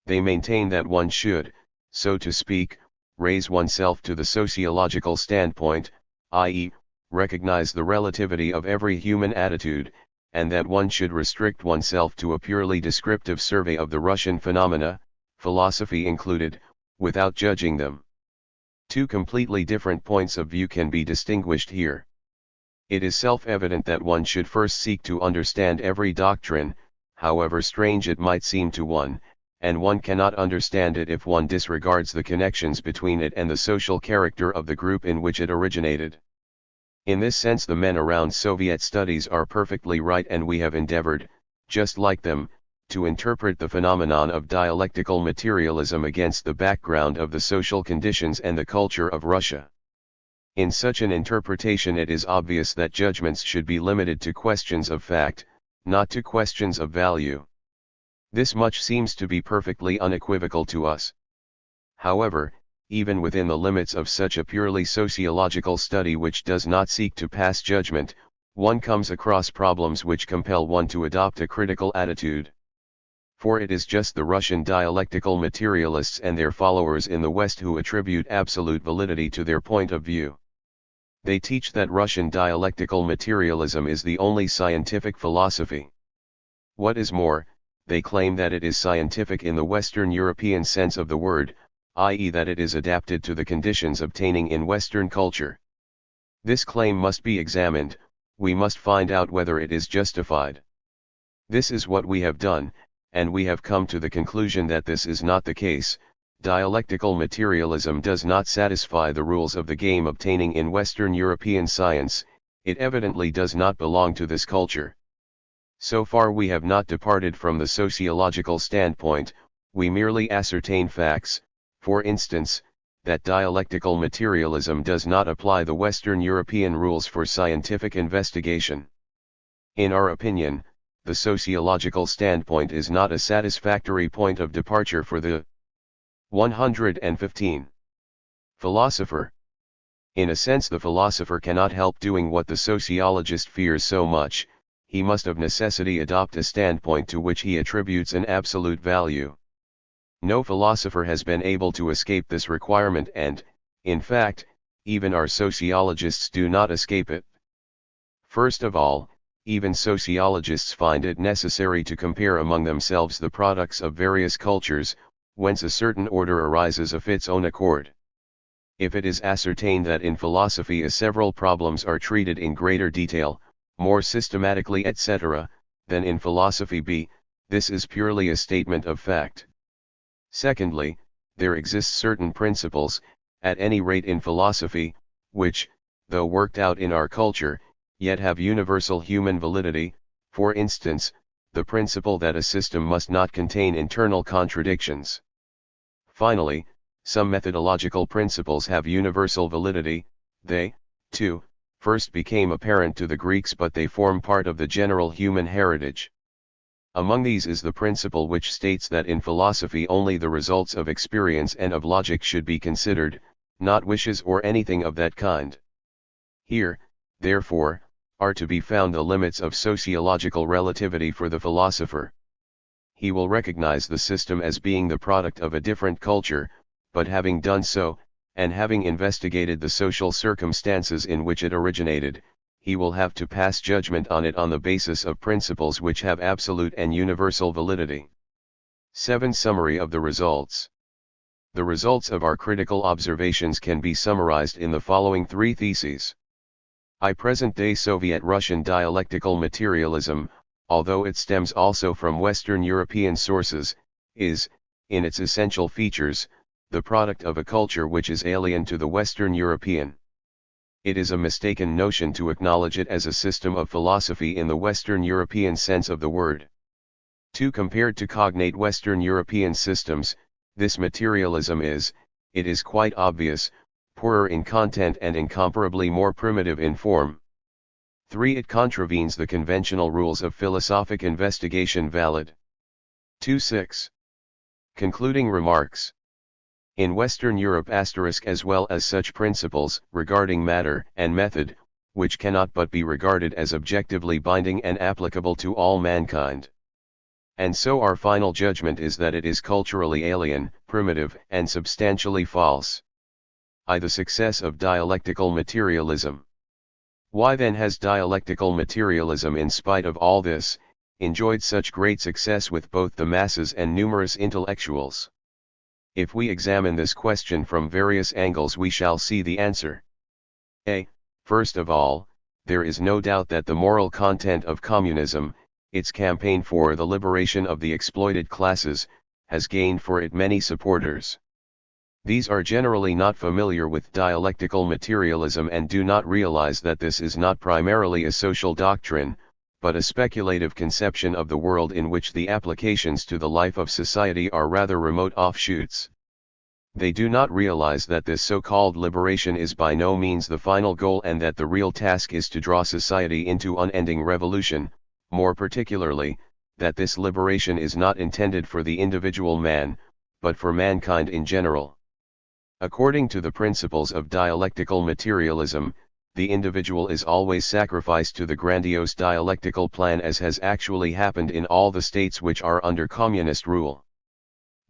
They maintain that one should, so to speak, raise oneself to the sociological standpoint, i.e., recognize the relativity of every human attitude, and that one should restrict oneself to a purely descriptive survey of the Russian phenomena, philosophy included, without judging them. Two completely different points of view can be distinguished here. It is self-evident that one should first seek to understand every doctrine, however strange it might seem to one, and one cannot understand it if one disregards the connections between it and the social character of the group in which it originated. In this sense the men around Soviet studies are perfectly right, and we have endeavored, just like them, to interpret the phenomenon of dialectical materialism against the background of the social conditions and the culture of Russia. In such an interpretation it is obvious that judgments should be limited to questions of fact, not to questions of value. This much seems to be perfectly unequivocal to us. However, even within the limits of such a purely sociological study which does not seek to pass judgment, one comes across problems which compel one to adopt a critical attitude. For it is just the Russian dialectical materialists and their followers in the West who attribute absolute validity to their point of view. They teach that Russian dialectical materialism is the only scientific philosophy. What is more, they claim that it is scientific in the Western European sense of the word, i.e. that it is adapted to the conditions obtaining in Western culture. This claim must be examined, we must find out whether it is justified. This is what we have done, and we have come to the conclusion that this is not the case. Dialectical materialism does not satisfy the rules of the game obtaining in Western European science, it evidently does not belong to this culture. So far we have not departed from the sociological standpoint, we merely ascertain facts. For instance, that dialectical materialism does not apply the Western European rules for scientific investigation. In our opinion, the sociological standpoint is not a satisfactory point of departure for the 115. Philosopher. In a sense the philosopher cannot help doing what the sociologist fears so much, he must of necessity adopt a standpoint to which he attributes an absolute value. No philosopher has been able to escape this requirement and, in fact, even our sociologists do not escape it. First of all, even sociologists find it necessary to compare among themselves the products of various cultures, whence a certain order arises of its own accord. If it is ascertained that in philosophy several problems are treated in greater detail, more systematically etc., than in philosophy B, this is purely a statement of fact. Secondly, there exist certain principles, at any rate in philosophy, which, though worked out in our culture, yet have universal human validity, for instance, the principle that a system must not contain internal contradictions. Finally, some methodological principles have universal validity, they, too, first became apparent to the Greeks but they form part of the general human heritage. Among these is the principle which states that in philosophy only the results of experience and of logic should be considered, not wishes or anything of that kind. Here, therefore, are to be found the limits of sociological relativity for the philosopher. he will recognize the system as being the product of a different culture, but having done so, and having investigated the social circumstances in which it originated, he will have to pass judgment on it on the basis of principles which have absolute and universal validity. 7. Summary of the results. The results of our critical observations can be summarized in the following 3 theses. Present-day Soviet-Russian dialectical materialism, although it stems also from Western European sources, is, in its essential features, the product of a culture which is alien to the Western European. It is a mistaken notion to acknowledge it as a system of philosophy in the Western European sense of the word. 2. Compared to cognate Western European systems, this materialism is, it is quite obvious, poorer in content and incomparably more primitive in form. 3. It contravenes the conventional rules of philosophic investigation valid. 2.6. Concluding remarks. In Western Europe as well as such principles regarding matter and method, which cannot but be regarded as objectively binding and applicable to all mankind. And so our final judgment is that it is culturally alien, primitive, and substantially false. The success of dialectical materialism. Why then has dialectical materialism, in spite of all this, enjoyed such great success with both the masses and numerous intellectuals? If we examine this question from various angles, we shall see the answer. A. First of all, there is no doubt that the moral content of communism, its campaign for the liberation of the exploited classes, has gained for it many supporters. These are generally not familiar with dialectical materialism and do not realize that this is not primarily a social doctrine, but a speculative conception of the world in which the applications to the life of society are rather remote offshoots. They do not realize that this so-called liberation is by no means the final goal and that the real task is to draw society into unending revolution, more particularly, that this liberation is not intended for the individual man, but for mankind in general. According to the principles of dialectical materialism, the individual is always sacrificed to the grandiose dialectical plan, as has actually happened in all the states which are under communist rule.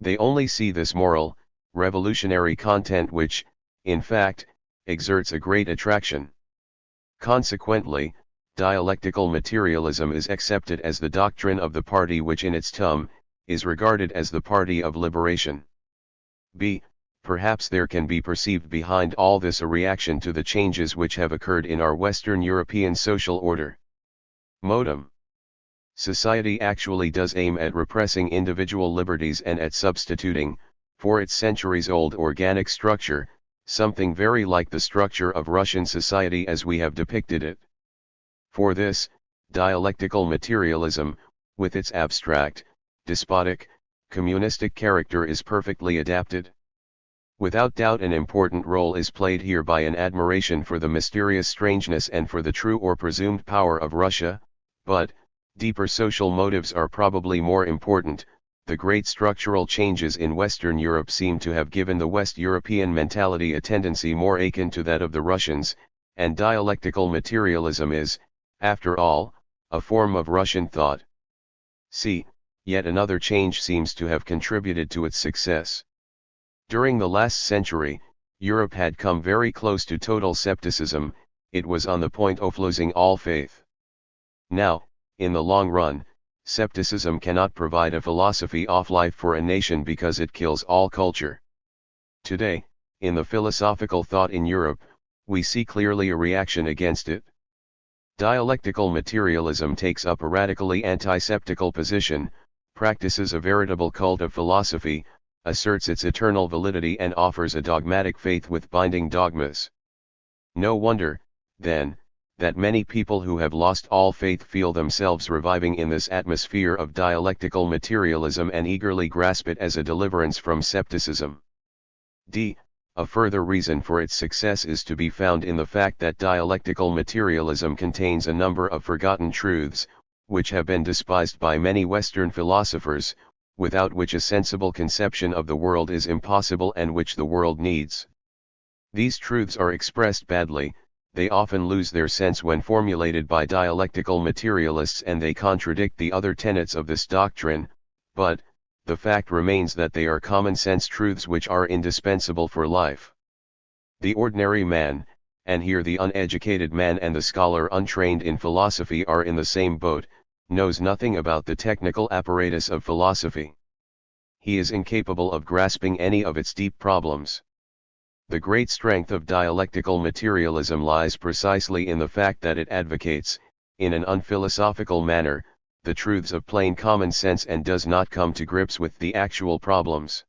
They only see this moral, revolutionary content which, in fact, exerts a great attraction. Consequently, dialectical materialism is accepted as the doctrine of the party which in its term, is regarded as the party of liberation. B. Perhaps there can be perceived behind all this a reaction to the changes which have occurred in our Western European social order. Modem. Society actually does aim at repressing individual liberties and at substituting, for its centuries-old organic structure, something very like the structure of Russian society as we have depicted it. For this, dialectical materialism, with its abstract, despotic, communistic character is perfectly adapted. Without doubt an important role is played here by an admiration for the mysterious strangeness and for the true or presumed power of Russia, but, deeper social motives are probably more important. The great structural changes in Western Europe seem to have given the West European mentality a tendency more akin to that of the Russians, and dialectical materialism is, after all, a form of Russian thought. C. Yet another change seems to have contributed to its success. During the last century, Europe had come very close to total scepticism, it was on the point of losing all faith. Now, in the long run, scepticism cannot provide a philosophy of life for a nation because it kills all culture. Today, in the philosophical thought in Europe, we see clearly a reaction against it. Dialectical materialism takes up a radically anti-sceptical position, practices a veritable cult of philosophy, asserts its eternal validity and offers a dogmatic faith with binding dogmas. No wonder, then, that many people who have lost all faith feel themselves reviving in this atmosphere of dialectical materialism and eagerly grasp it as a deliverance from scepticism. D. A further reason for its success is to be found in the fact that dialectical materialism contains a number of forgotten truths, which have been despised by many Western philosophers, without which a sensible conception of the world is impossible and which the world needs. These truths are expressed badly, they often lose their sense when formulated by dialectical materialists and they contradict the other tenets of this doctrine, but, the fact remains that they are common-sense truths which are indispensable for life. The ordinary man, and here the uneducated man and the scholar untrained in philosophy are in the same boat, knows nothing about the technical apparatus of philosophy. He is incapable of grasping any of its deep problems. The great strength of dialectical materialism lies precisely in the fact that it advocates, in an unphilosophical manner, the truths of plain common sense and does not come to grips with the actual problems.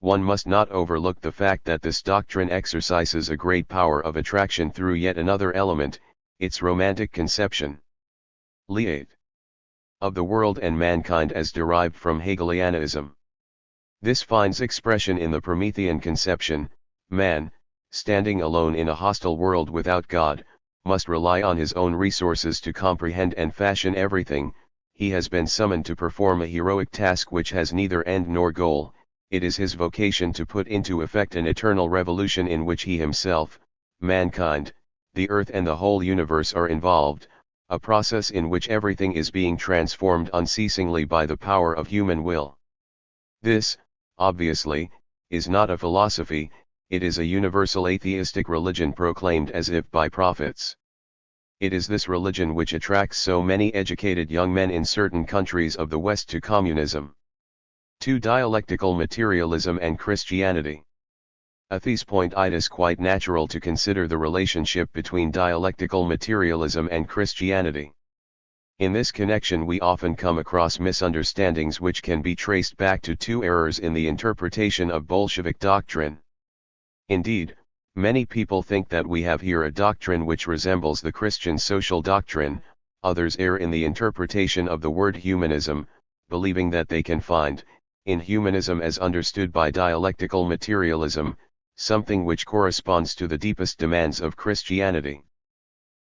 One must not overlook the fact that this doctrine exercises a great power of attraction through yet another element, its romantic conception. Liate. Of the world and mankind as derived from Hegelianism. This finds expression in the Promethean conception: man, standing alone in a hostile world without God, must rely on his own resources to comprehend and fashion everything. He has been summoned to perform a heroic task which has neither end nor goal. It is his vocation to put into effect an eternal revolution in which he himself, mankind, the earth and the whole universe are involved, a process in which everything is being transformed unceasingly by the power of human will. This, obviously, is not a philosophy, it is a universal atheistic religion proclaimed as if by prophets. It is this religion which attracts so many educated young men in certain countries of the West to communism. 2. Dialectical materialism and Christianity. At this point it is quite natural to consider the relationship between dialectical materialism and Christianity. In this connection we often come across misunderstandings which can be traced back to two errors in the interpretation of Bolshevik doctrine. Indeed, many people think that we have here a doctrine which resembles the Christian social doctrine. Others err in the interpretation of the word humanism, believing that they can find, in humanism as understood by dialectical materialism, something which corresponds to the deepest demands of Christianity.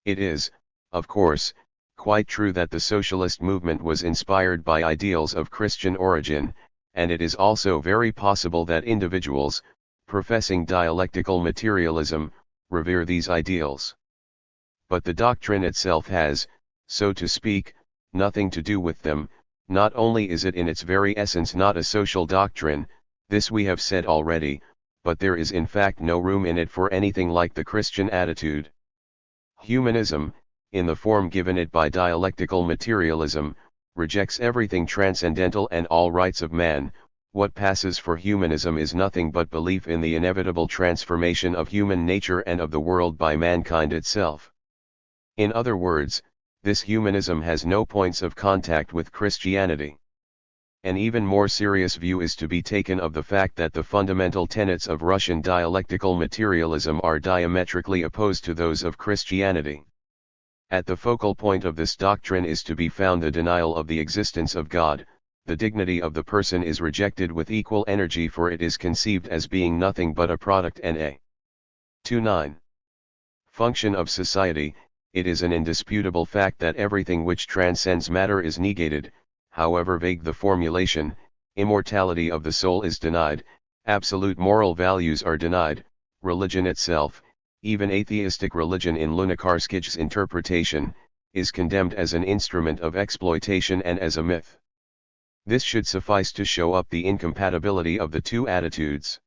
It is, of course, quite true that the socialist movement was inspired by ideals of Christian origin, and it is also very possible that individuals, professing dialectical materialism, revere these ideals. But the doctrine itself has, so to speak, nothing to do with them. Not only is it in its very essence not a social doctrine, this we have said already, but there is in fact no room in it for anything like the Christian attitude. Humanism, in the form given it by dialectical materialism, rejects everything transcendental and all rights of man. What passes for humanism is nothing but belief in the inevitable transformation of human nature and of the world by mankind itself. In other words, this humanism has no points of contact with Christianity. An even more serious view is to be taken of the fact that the fundamental tenets of Russian dialectical materialism are diametrically opposed to those of Christianity. At the focal point of this doctrine is to be found the denial of the existence of God. The dignity of the person is rejected with equal energy, for it is conceived as being nothing but a product and a 2.9. Function of society. It is an indisputable fact that everything which transcends matter is negated, however vague the formulation. Immortality of the soul is denied, absolute moral values are denied, religion itself, even atheistic religion in Lunacharsky's interpretation, is condemned as an instrument of exploitation and as a myth. This should suffice to show up the incompatibility of the two attitudes.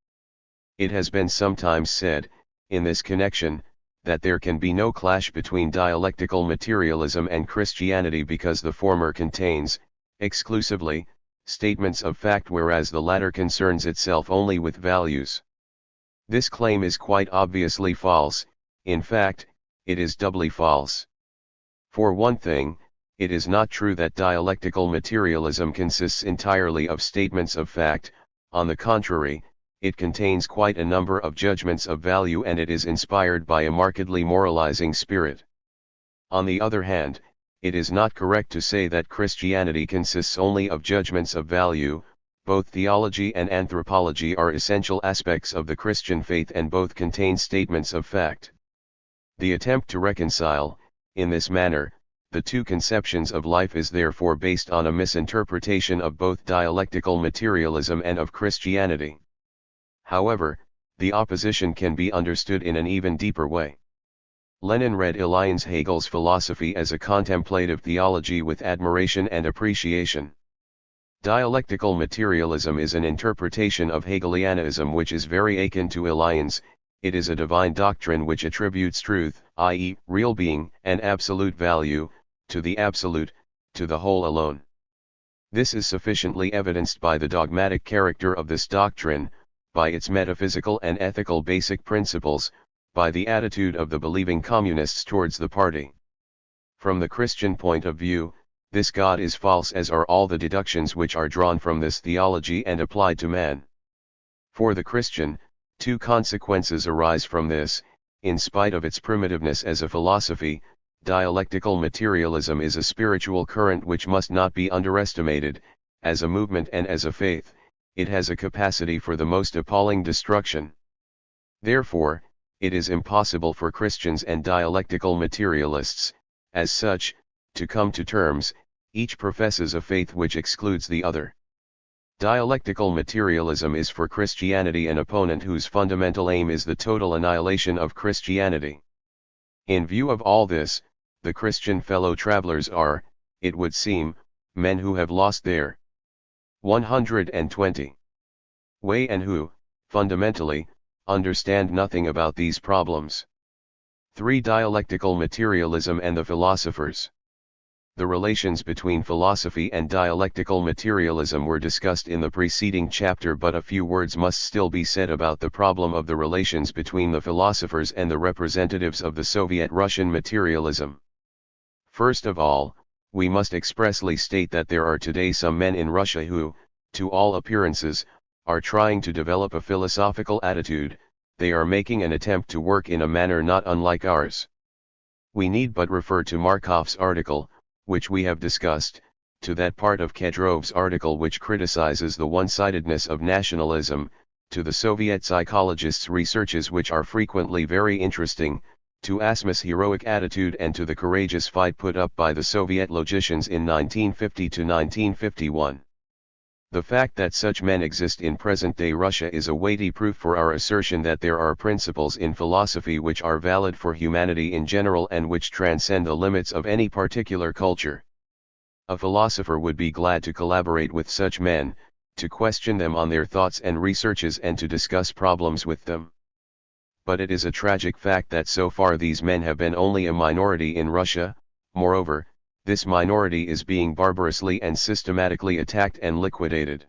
It has been sometimes said, in this connection, that there can be no clash between dialectical materialism and Christianity because the former contains, exclusively, statements of fact whereas the latter concerns itself only with values. This claim is quite obviously false. In fact, it is doubly false. For one thing, it is not true that dialectical materialism consists entirely of statements of fact. On the contrary, it contains quite a number of judgments of value and it is inspired by a markedly moralizing spirit. On the other hand, it is not correct to say that Christianity consists only of judgments of value. Both theology and anthropology are essential aspects of the Christian faith and both contain statements of fact. The attempt to reconcile, in this manner, the two conceptions of life is therefore based on a misinterpretation of both dialectical materialism and of Christianity. However, the opposition can be understood in an even deeper way. Lenin read Ilyin's Hegel's philosophy as a contemplative theology with admiration and appreciation. Dialectical materialism is an interpretation of Hegelianism which is very akin to Elian's. It is a divine doctrine which attributes truth, i.e., real being, and absolute value, to the absolute, to the whole alone. This is sufficiently evidenced by the dogmatic character of this doctrine, by its metaphysical and ethical basic principles, by the attitude of the believing communists towards the party. From the Christian point of view, this God is false, as are all the deductions which are drawn from this theology and applied to man. For the Christian, two consequences arise from this. In spite of its primitiveness as a philosophy, dialectical materialism is a spiritual current which must not be underestimated. As a movement and as a faith, it has a capacity for the most appalling destruction. Therefore, it is impossible for Christians and dialectical materialists, as such, to come to terms. Each professes a faith which excludes the other. Dialectical materialism is for Christianity an opponent whose fundamental aim is the total annihilation of Christianity. In view of all this, the Christian fellow travelers are, it would seem, men who have lost their 120 way and who, fundamentally, understand nothing about these problems. 3. Dialectical materialism and the philosophers. The relations between philosophy and dialectical materialism were discussed in the preceding chapter, but a few words must still be said about the problem of the relations between the philosophers and the representatives of the Soviet Russian materialism. First of all, we must expressly state that there are today some men in Russia who, to all appearances, are trying to develop a philosophical attitude. They are making an attempt to work in a manner not unlike ours. We need but refer to Markov's article, which we have discussed, to that part of Kedrov's article which criticizes the one-sidedness of nationalism, to the Soviet psychologists' researches which are frequently very interesting, to Asmus' heroic attitude, and to the courageous fight put up by the Soviet logicians in 1950 to 1951. The fact that such men exist in present-day Russia is a weighty proof for our assertion that there are principles in philosophy which are valid for humanity in general and which transcend the limits of any particular culture. A philosopher would be glad to collaborate with such men, to question them on their thoughts and researches and to discuss problems with them. But it is a tragic fact that so far these men have been only a minority in Russia. Moreover, this minority is being barbarously and systematically attacked and liquidated.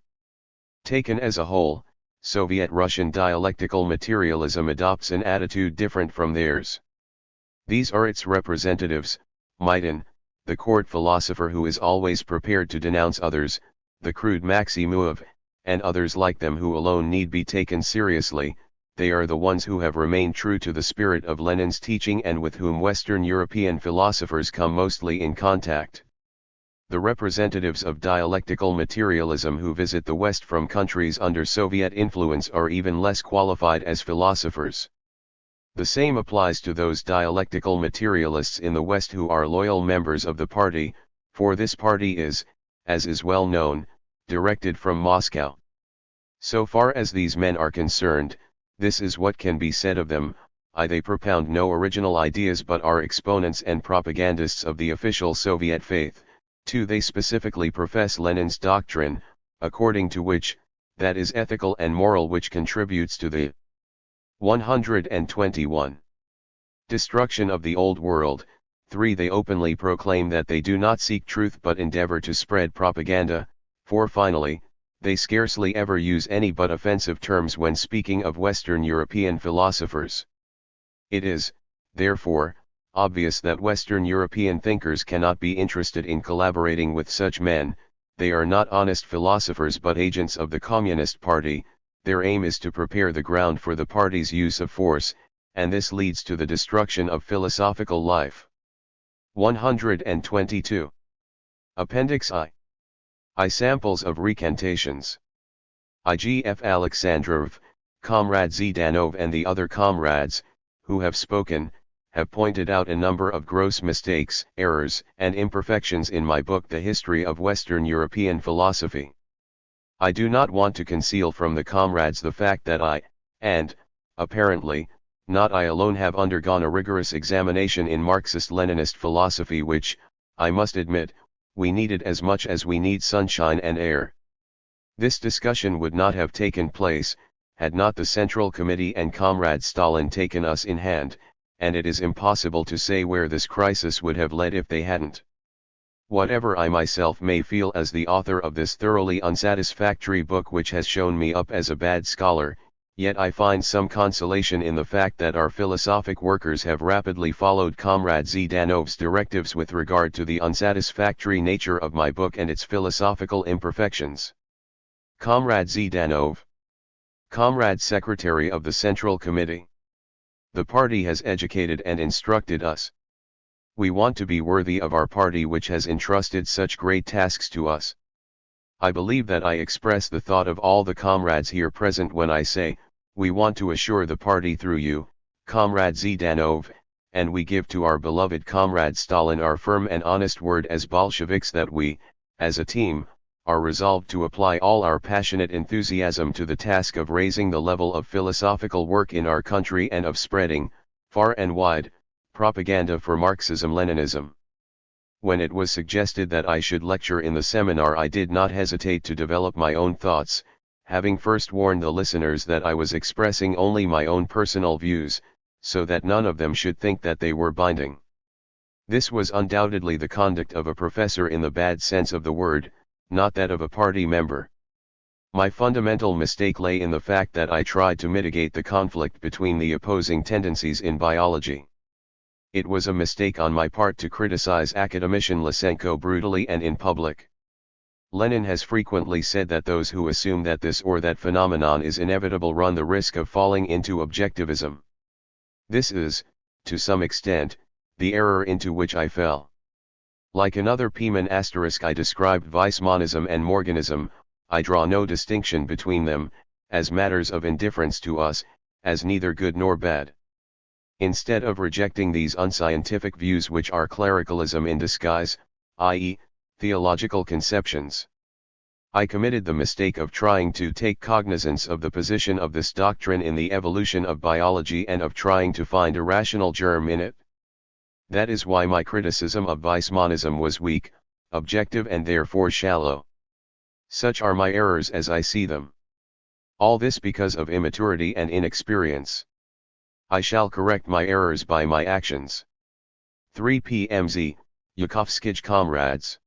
Taken as a whole, Soviet Russian dialectical materialism adopts an attitude different from theirs. These are its representatives: Maidan, the court philosopher who is always prepared to denounce others, the crude Maximov, and others like them who alone need be taken seriously. They are the ones who have remained true to the spirit of Lenin's teaching and with whom Western European philosophers come mostly in contact. The representatives of dialectical materialism who visit the West from countries under Soviet influence are even less qualified as philosophers. The same applies to those dialectical materialists in the West who are loyal members of the party, for this party is, as is well known, directed from Moscow. So far as these men are concerned, this is what can be said of them: they propound no original ideas but are exponents and propagandists of the official Soviet faith. 2. They specifically profess Lenin's doctrine, according to which, that is ethical and moral which contributes to the 121 destruction of the old world. 3. They openly proclaim that they do not seek truth but endeavor to spread propaganda. 4. Finally, they scarcely ever use any but offensive terms when speaking of Western European philosophers. It is, therefore, obvious that Western European thinkers cannot be interested in collaborating with such men. They are not honest philosophers but agents of the Communist Party. Their aim is to prepare the ground for the party's use of force, and this leads to the destruction of philosophical life. 122. Appendix I. Samples of recantations. IGF Alexandrov, Comrade Zhdanov and the other comrades, who have spoken, have pointed out a number of gross mistakes, errors, and imperfections in my book The History of Western European Philosophy. I do not want to conceal from the comrades the fact that I, and, apparently, not I alone, have undergone a rigorous examination in Marxist-Leninist philosophy which, I must admit, we needed as much as we need sunshine and air. This discussion would not have taken place, had not the Central Committee and Comrade Stalin taken us in hand, and it is impossible to say where this crisis would have led if they hadn't. Whatever I myself may feel as the author of this thoroughly unsatisfactory book which has shown me up as a bad scholar, yet I find some consolation in the fact that our philosophic workers have rapidly followed Comrade Zhdanov's directives with regard to the unsatisfactory nature of my book and its philosophical imperfections. Comrade Zhdanov. Comrade Secretary of the Central Committee. The party has educated and instructed us. We want to be worthy of our party which has entrusted such great tasks to us. I believe that I express the thought of all the comrades here present when I say, we want to assure the party through you, Comrade Zhdanov, and we give to our beloved Comrade Stalin our firm and honest word as Bolsheviks that we, as a team, are resolved to apply all our passionate enthusiasm to the task of raising the level of philosophical work in our country and of spreading, far and wide, propaganda for Marxism-Leninism. When it was suggested that I should lecture in the seminar, I did not hesitate to develop my own thoughts, having first warned the listeners that I was expressing only my own personal views, so that none of them should think that they were binding. This was undoubtedly the conduct of a professor in the bad sense of the word, not that of a party member. My fundamental mistake lay in the fact that I tried to mitigate the conflict between the opposing tendencies in biology. It was a mistake on my part to criticize academician Lysenko brutally and in public. Lenin has frequently said that those who assume that this or that phenomenon is inevitable run the risk of falling into objectivism. This is, to some extent, the error into which I fell. Like another Piemann asterisk, I described Weissmannism and Morganism. I draw no distinction between them, as matters of indifference to us, as neither good nor bad. Instead of rejecting these unscientific views which are clericalism in disguise, i.e., theological conceptions, I committed the mistake of trying to take cognizance of the position of this doctrine in the evolution of biology and of trying to find a rational germ in it. That is why my criticism of Weissmannism was weak, objective and therefore shallow. Such are my errors as I see them. All this because of immaturity and inexperience. I shall correct my errors by my actions. 3 p.m. Yukovskij comrades.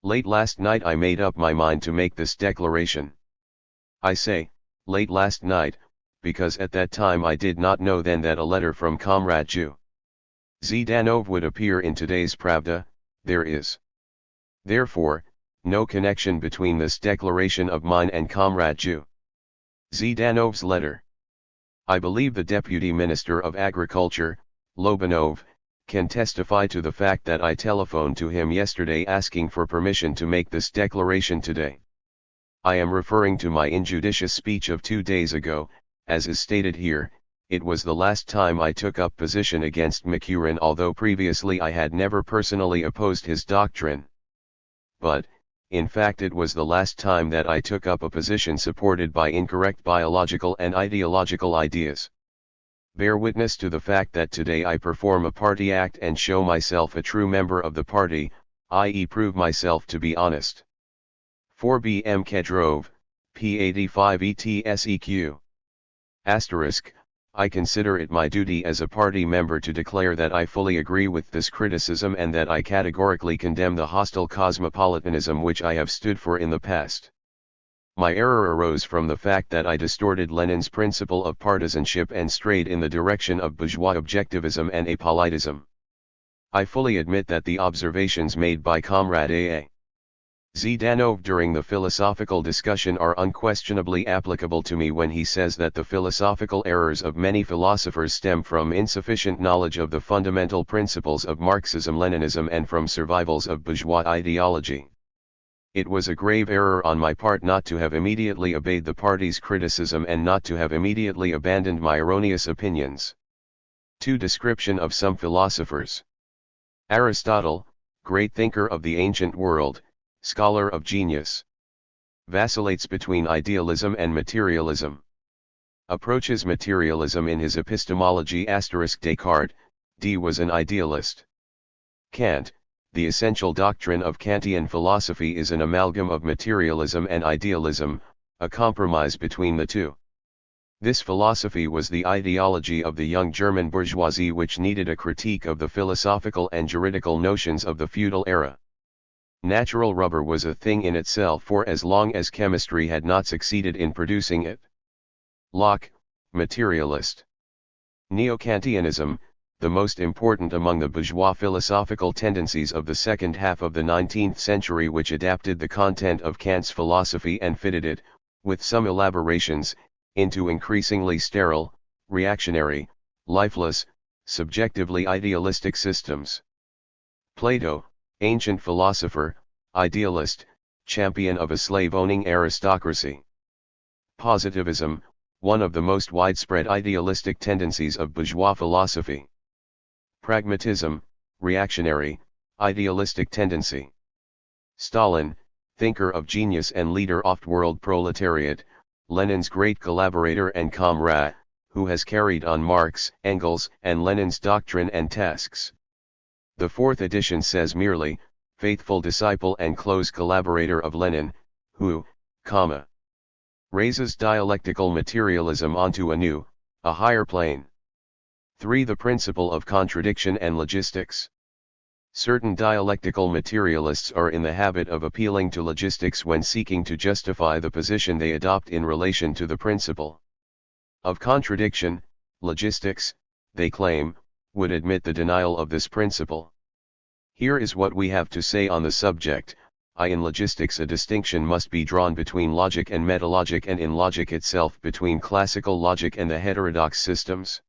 Late last night I made up my mind to make this declaration. I say, late last night, because at that time I did not know then that a letter from Comrade Jew Zhdanov would appear in today's Pravda. There is, therefore, no connection between this declaration of mine and Comrade Jew Zhdanov's letter. I believe the Deputy Minister of Agriculture, Lobanov, can testify to the fact that I telephoned to him yesterday asking for permission to make this declaration today. I am referring to my injudicious speech of 2 days ago. As is stated here, it was the last time I took up position against Mikurin, although previously I had never personally opposed his doctrine. But, in fact, it was the last time that I took up a position supported by incorrect biological and ideological ideas. Bear witness to the fact that today I perform a party act and show myself a true member of the party, i.e. prove myself to be honest. 4 BM Kedrov, P85 ETSEQ. Asterisk, I consider it my duty as a party member to declare that I fully agree with this criticism and that I categorically condemn the hostile cosmopolitanism which I have stood for in the past. My error arose from the fact that I distorted Lenin's principle of partisanship and strayed in the direction of bourgeois objectivism and apolitism. I fully admit that the observations made by Comrade A.A. Zhdanov during the philosophical discussion are unquestionably applicable to me when he says that the philosophical errors of many philosophers stem from insufficient knowledge of the fundamental principles of Marxism-Leninism and from survivals of bourgeois ideology. It was a grave error on my part not to have immediately obeyed the party's criticism and not to have immediately abandoned my erroneous opinions. 2. Description of some philosophers. Aristotle, great thinker of the ancient world, scholar of genius, vacillates between idealism and materialism. Approaches materialism in his epistemology. Descartes, D was an idealist. Kant, the essential doctrine of Kantian philosophy is an amalgam of materialism and idealism, a compromise between the two. This philosophy was the ideology of the young German bourgeoisie, which needed a critique of the philosophical and juridical notions of the feudal era. Natural rubber was a thing in itself for as long as chemistry had not succeeded in producing it. Locke, materialist. Neo-Kantianism, the most important among the bourgeois philosophical tendencies of the second half of the 19th century, which adapted the content of Kant's philosophy and fitted it, with some elaborations, into increasingly sterile, reactionary, lifeless, subjectively idealistic systems. Plato, ancient philosopher, idealist, champion of a slave-owning aristocracy. Positivism, one of the most widespread idealistic tendencies of bourgeois philosophy. Pragmatism, reactionary, idealistic tendency. Stalin, thinker of genius and leader of world proletariat, Lenin's great collaborator and comrade, who has carried on Marx, Engels, and Lenin's doctrine and tasks. The fourth edition says merely, faithful disciple and close collaborator of Lenin, who, raises dialectical materialism onto a higher plane. 3. The principle of contradiction and logistics. Certain dialectical materialists are in the habit of appealing to logistics when seeking to justify the position they adopt in relation to the principle of contradiction. Logistics, they claim, would admit the denial of this principle. Here is what we have to say on the subject. In logistics a distinction must be drawn between logic and metalogic, and in logic itself between classical logic and the heterodox systems.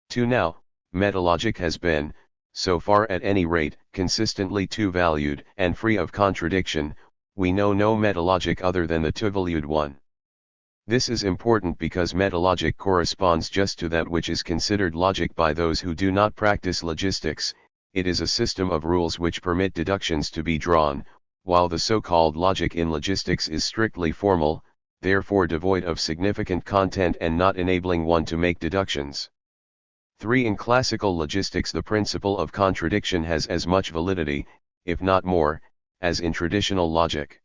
2. Now, metalogic has been, so far at any rate, consistently two-valued and free of contradiction. We know no metalogic other than the two-valued one. This is important because metalogic corresponds just to that which is considered logic by those who do not practice logistics. It is a system of rules which permit deductions to be drawn, while the so-called logic in logistics is strictly formal, therefore devoid of significant content and not enabling one to make deductions. 3. In classical logistics the principle of contradiction has as much validity, if not more, as in traditional logic.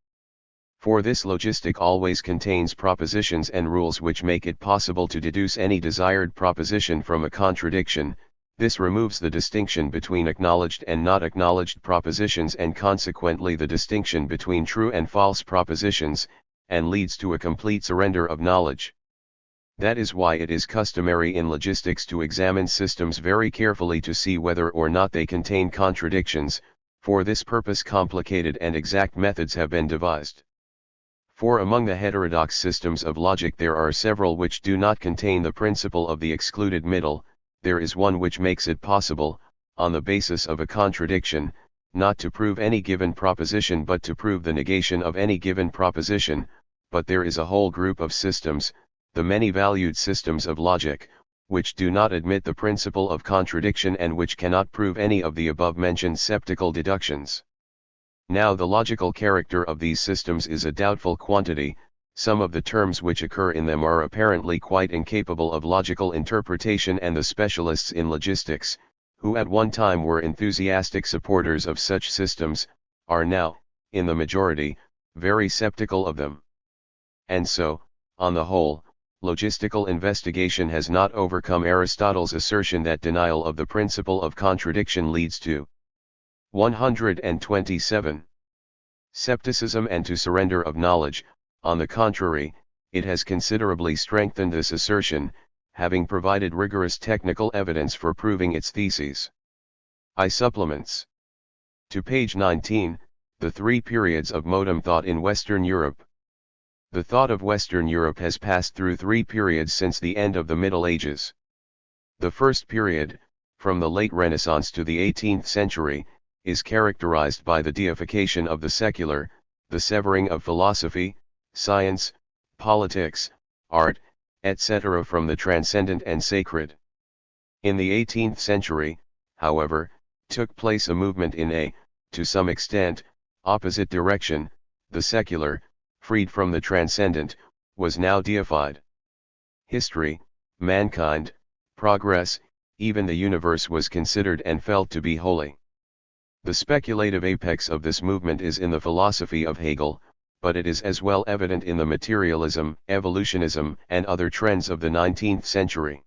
For this logistic always contains propositions and rules which make it possible to deduce any desired proposition from a contradiction. This removes the distinction between acknowledged and not acknowledged propositions and consequently the distinction between true and false propositions, and leads to a complete surrender of knowledge. That is why it is customary in logistics to examine systems very carefully to see whether or not they contain contradictions. For this purpose complicated and exact methods have been devised. For among the heterodox systems of logic there are several which do not contain the principle of the excluded middle. There is one which makes it possible, on the basis of a contradiction, not to prove any given proposition but to prove the negation of any given proposition. But there is a whole group of systems, the many-valued systems of logic, which do not admit the principle of contradiction and which cannot prove any of the above-mentioned septical deductions. Now the logical character of these systems is a doubtful quantity. Some of the terms which occur in them are apparently quite incapable of logical interpretation, and the specialists in logistics, who at one time were enthusiastic supporters of such systems, are now, in the majority, very skeptical of them. And so, on the whole, logistical investigation has not overcome Aristotle's assertion that denial of the principle of contradiction leads to 127. Skepticism and to surrender of knowledge. On the contrary, it has considerably strengthened this assertion, having provided rigorous technical evidence for proving its theses. Supplements. To page 19, the three periods of modern thought in Western Europe. The thought of Western Europe has passed through three periods since the end of the Middle Ages. The first period, from the late Renaissance to the 18th century, is characterized by the deification of the secular, the severing of philosophy, science, politics, art, etc. from the transcendent and sacred. In the 18th century, however, took place a movement in a, to some extent, opposite direction. The secular, freed from the transcendent, was now deified. History, mankind, progress, even the universe was considered and felt to be holy. The speculative apex of this movement is in the philosophy of Hegel, but it is as well evident in the materialism, evolutionism, and other trends of the 19th century.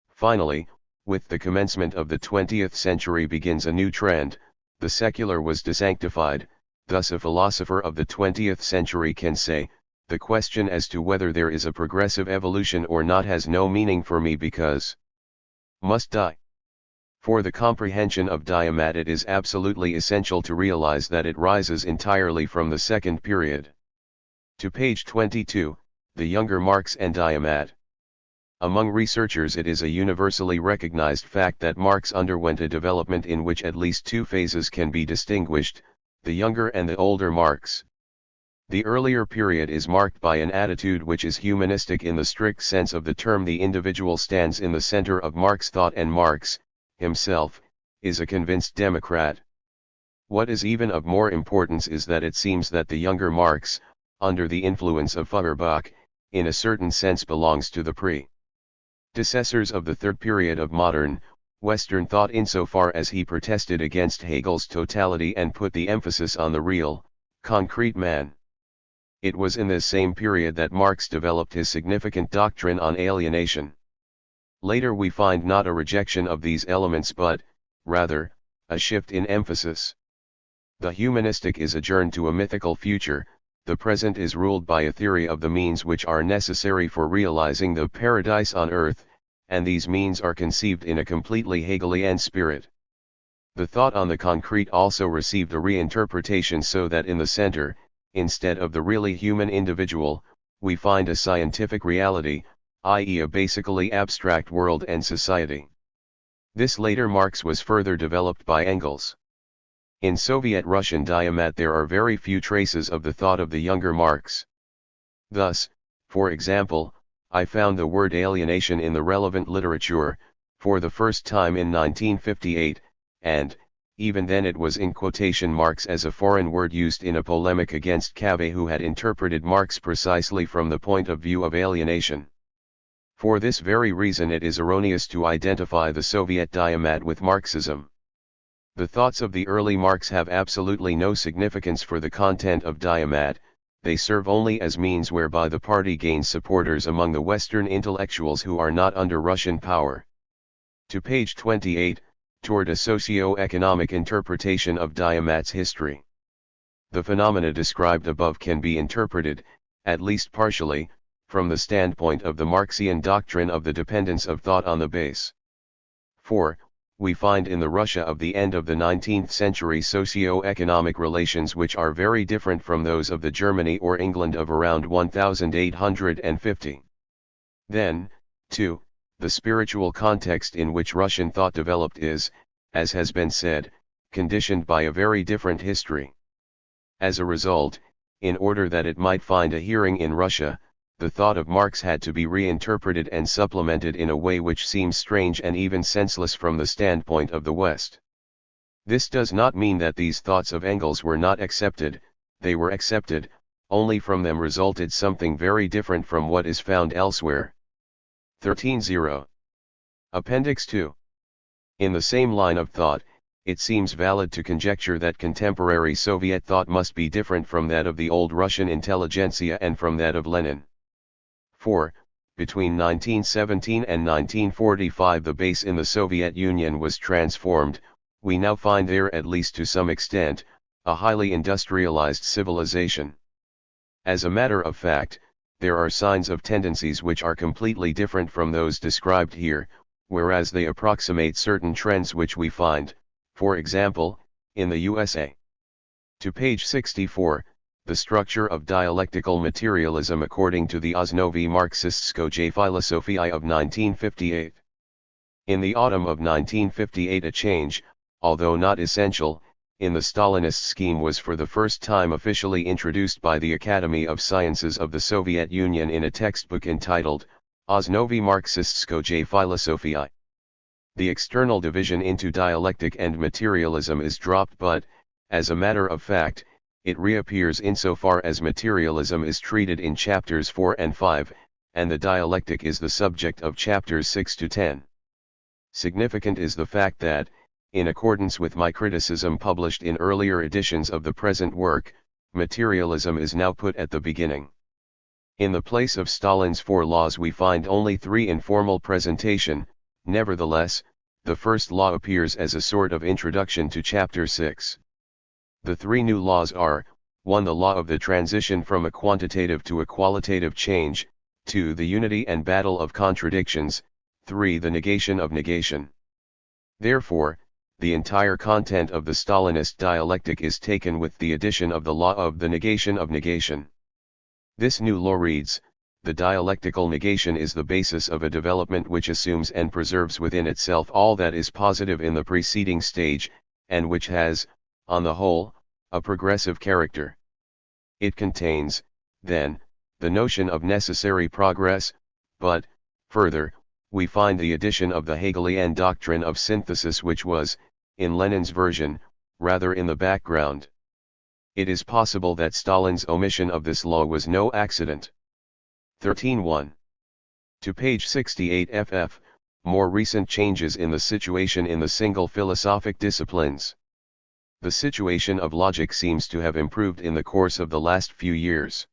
Finally, with the commencement of the 20th century begins a new trend: the secular was desanctified. Thus a philosopher of the 20th century can say, the question as to whether there is a progressive evolution or not has no meaning for me because must die. For the comprehension of Diamat it is absolutely essential to realize that it rises entirely from the second period. To page 22, the younger Marx and Diamat. Among researchers it is a universally recognized fact that Marx underwent a development in which at least two phases can be distinguished, the younger and the older Marx. The earlier period is marked by an attitude which is humanistic in the strict sense of the term. The individual stands in the center of Marx thought, and Marx, himself, is a convinced democrat. What is even of more importance is that it seems that the younger Marx, under the influence of Feuerbach, in a certain sense belongs to the predecessors of the third period of modern, Western thought insofar as he protested against Hegel's totality and put the emphasis on the real, concrete man. It was in this same period that Marx developed his significant doctrine on alienation. Later we find not a rejection of these elements but, rather, a shift in emphasis. The humanistic is adjourned to a mythical future, the present is ruled by a theory of the means which are necessary for realizing the paradise on earth, and these means are conceived in a completely Hegelian spirit. The thought on the concrete also received a reinterpretation so that in the center, instead of the really human individual, we find a scientific reality, i.e. a basically abstract world and society. This later Marx was further developed by Engels. In Soviet Russian Diamat there are very few traces of the thought of the younger Marx. Thus, for example, I found the word alienation in the relevant literature, for the first time in 1958, and, even then it was in quotation marks as a foreign word used in a polemic against Cave, who had interpreted Marx precisely from the point of view of alienation. For this very reason it is erroneous to identify the Soviet Diamat with Marxism. The thoughts of the early Marx have absolutely no significance for the content of Diamat, they serve only as means whereby the party gains supporters among the Western intellectuals who are not under Russian power. To page 28, toward a socio-economic interpretation of Diamat's history. The phenomena described above can be interpreted, at least partially, from the standpoint of the Marxian doctrine of the dependence of thought on the base. 4. We find in the Russia of the end of the 19th century socio-economic relations which are very different from those of the Germany or England of around 1850. Then, too, the spiritual context in which Russian thought developed is, as has been said, conditioned by a very different history. As a result, in order that it might find a hearing in Russia, the thought of Marx had to be reinterpreted and supplemented in a way which seems strange and even senseless from the standpoint of the West. This does not mean that these thoughts of Engels were not accepted, they were accepted, only from them resulted something very different from what is found elsewhere. 13.0. Appendix 2. In the same line of thought, it seems valid to conjecture that contemporary Soviet thought must be different from that of the old Russian intelligentsia and from that of Lenin. 4. Between 1917 and 1945 the base in the Soviet Union was transformed. We now find there, at least to some extent, a highly industrialized civilization. As a matter of fact, there are signs of tendencies which are completely different from those described here, whereas they approximate certain trends which we find, for example, in the USA. To page 64, the structure of dialectical materialism according to the Osnovi Marxistskoje Filosofii of 1958. In the autumn of 1958 a change, although not essential, in the Stalinist scheme was for the first time officially introduced by the Academy of Sciences of the Soviet Union in a textbook entitled, Osnovi Marxistskoje Filosofii. The external division into dialectic and materialism is dropped, but, as a matter of fact, it reappears insofar as materialism is treated in chapters 4 and 5, and the dialectic is the subject of chapters 6 to 10. Significant is the fact that, in accordance with my criticism published in earlier editions of the present work, materialism is now put at the beginning. In the place of Stalin's 4 laws we find only 3 in formal presentation. Nevertheless, the first law appears as a sort of introduction to chapter 6. The 3 new laws are, 1. The law of the transition from a quantitative to a qualitative change, 2. The unity and battle of contradictions, 3. The negation of negation. Therefore, the entire content of the Stalinist dialectic is taken with the addition of the law of the negation of negation. This new law reads, the dialectical negation is the basis of a development which assumes and preserves within itself all that is positive in the preceding stage, and which has, on the whole, a progressive character. It contains, then, the notion of necessary progress, but, further, we find the addition of the Hegelian doctrine of synthesis which was, in Lenin's version, rather in the background. It is possible that Stalin's omission of this law was no accident. 13.1. To page 68 ff, more recent changes in the situation in the single philosophic disciplines. The situation of logic seems to have improved in the course of the last few years.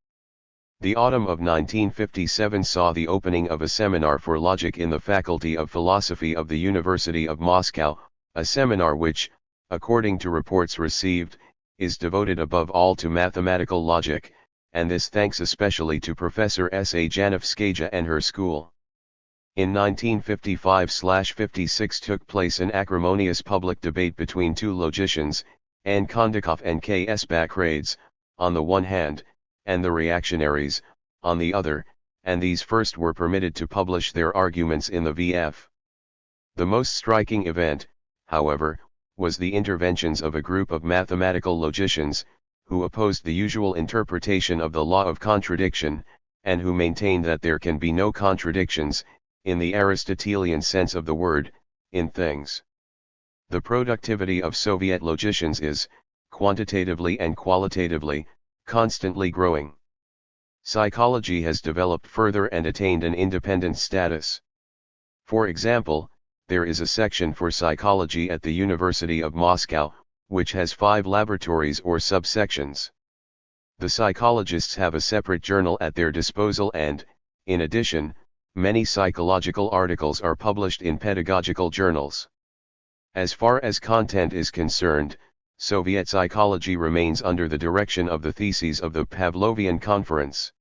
The autumn of 1957 saw the opening of a seminar for logic in the Faculty of Philosophy of the University of Moscow, a seminar which, according to reports received, is devoted above all to mathematical logic, and this thanks especially to Professor S.A. Janevskaya and her school. In 1955-56 took place an acrimonious public debate between 2 logicians, N. Kondakov and K.S. Bakrades, on the one hand, and the reactionaries, on the other, and these first were permitted to publish their arguments in the V.F. The most striking event, however, was the interventions of a group of mathematical logicians, who opposed the usual interpretation of the law of contradiction, and who maintained that there can be no contradictions, in the Aristotelian sense of the word, in things. The productivity of Soviet logicians is, quantitatively and qualitatively, constantly growing. Psychology has developed further and attained an independent status. For example, there is a section for psychology at the University of Moscow, which has 5 laboratories or subsections. The psychologists have a separate journal at their disposal and, in addition, many psychological articles are published in pedagogical journals. As far as content is concerned, Soviet psychology remains under the direction of the theses of the Pavlovian Conference.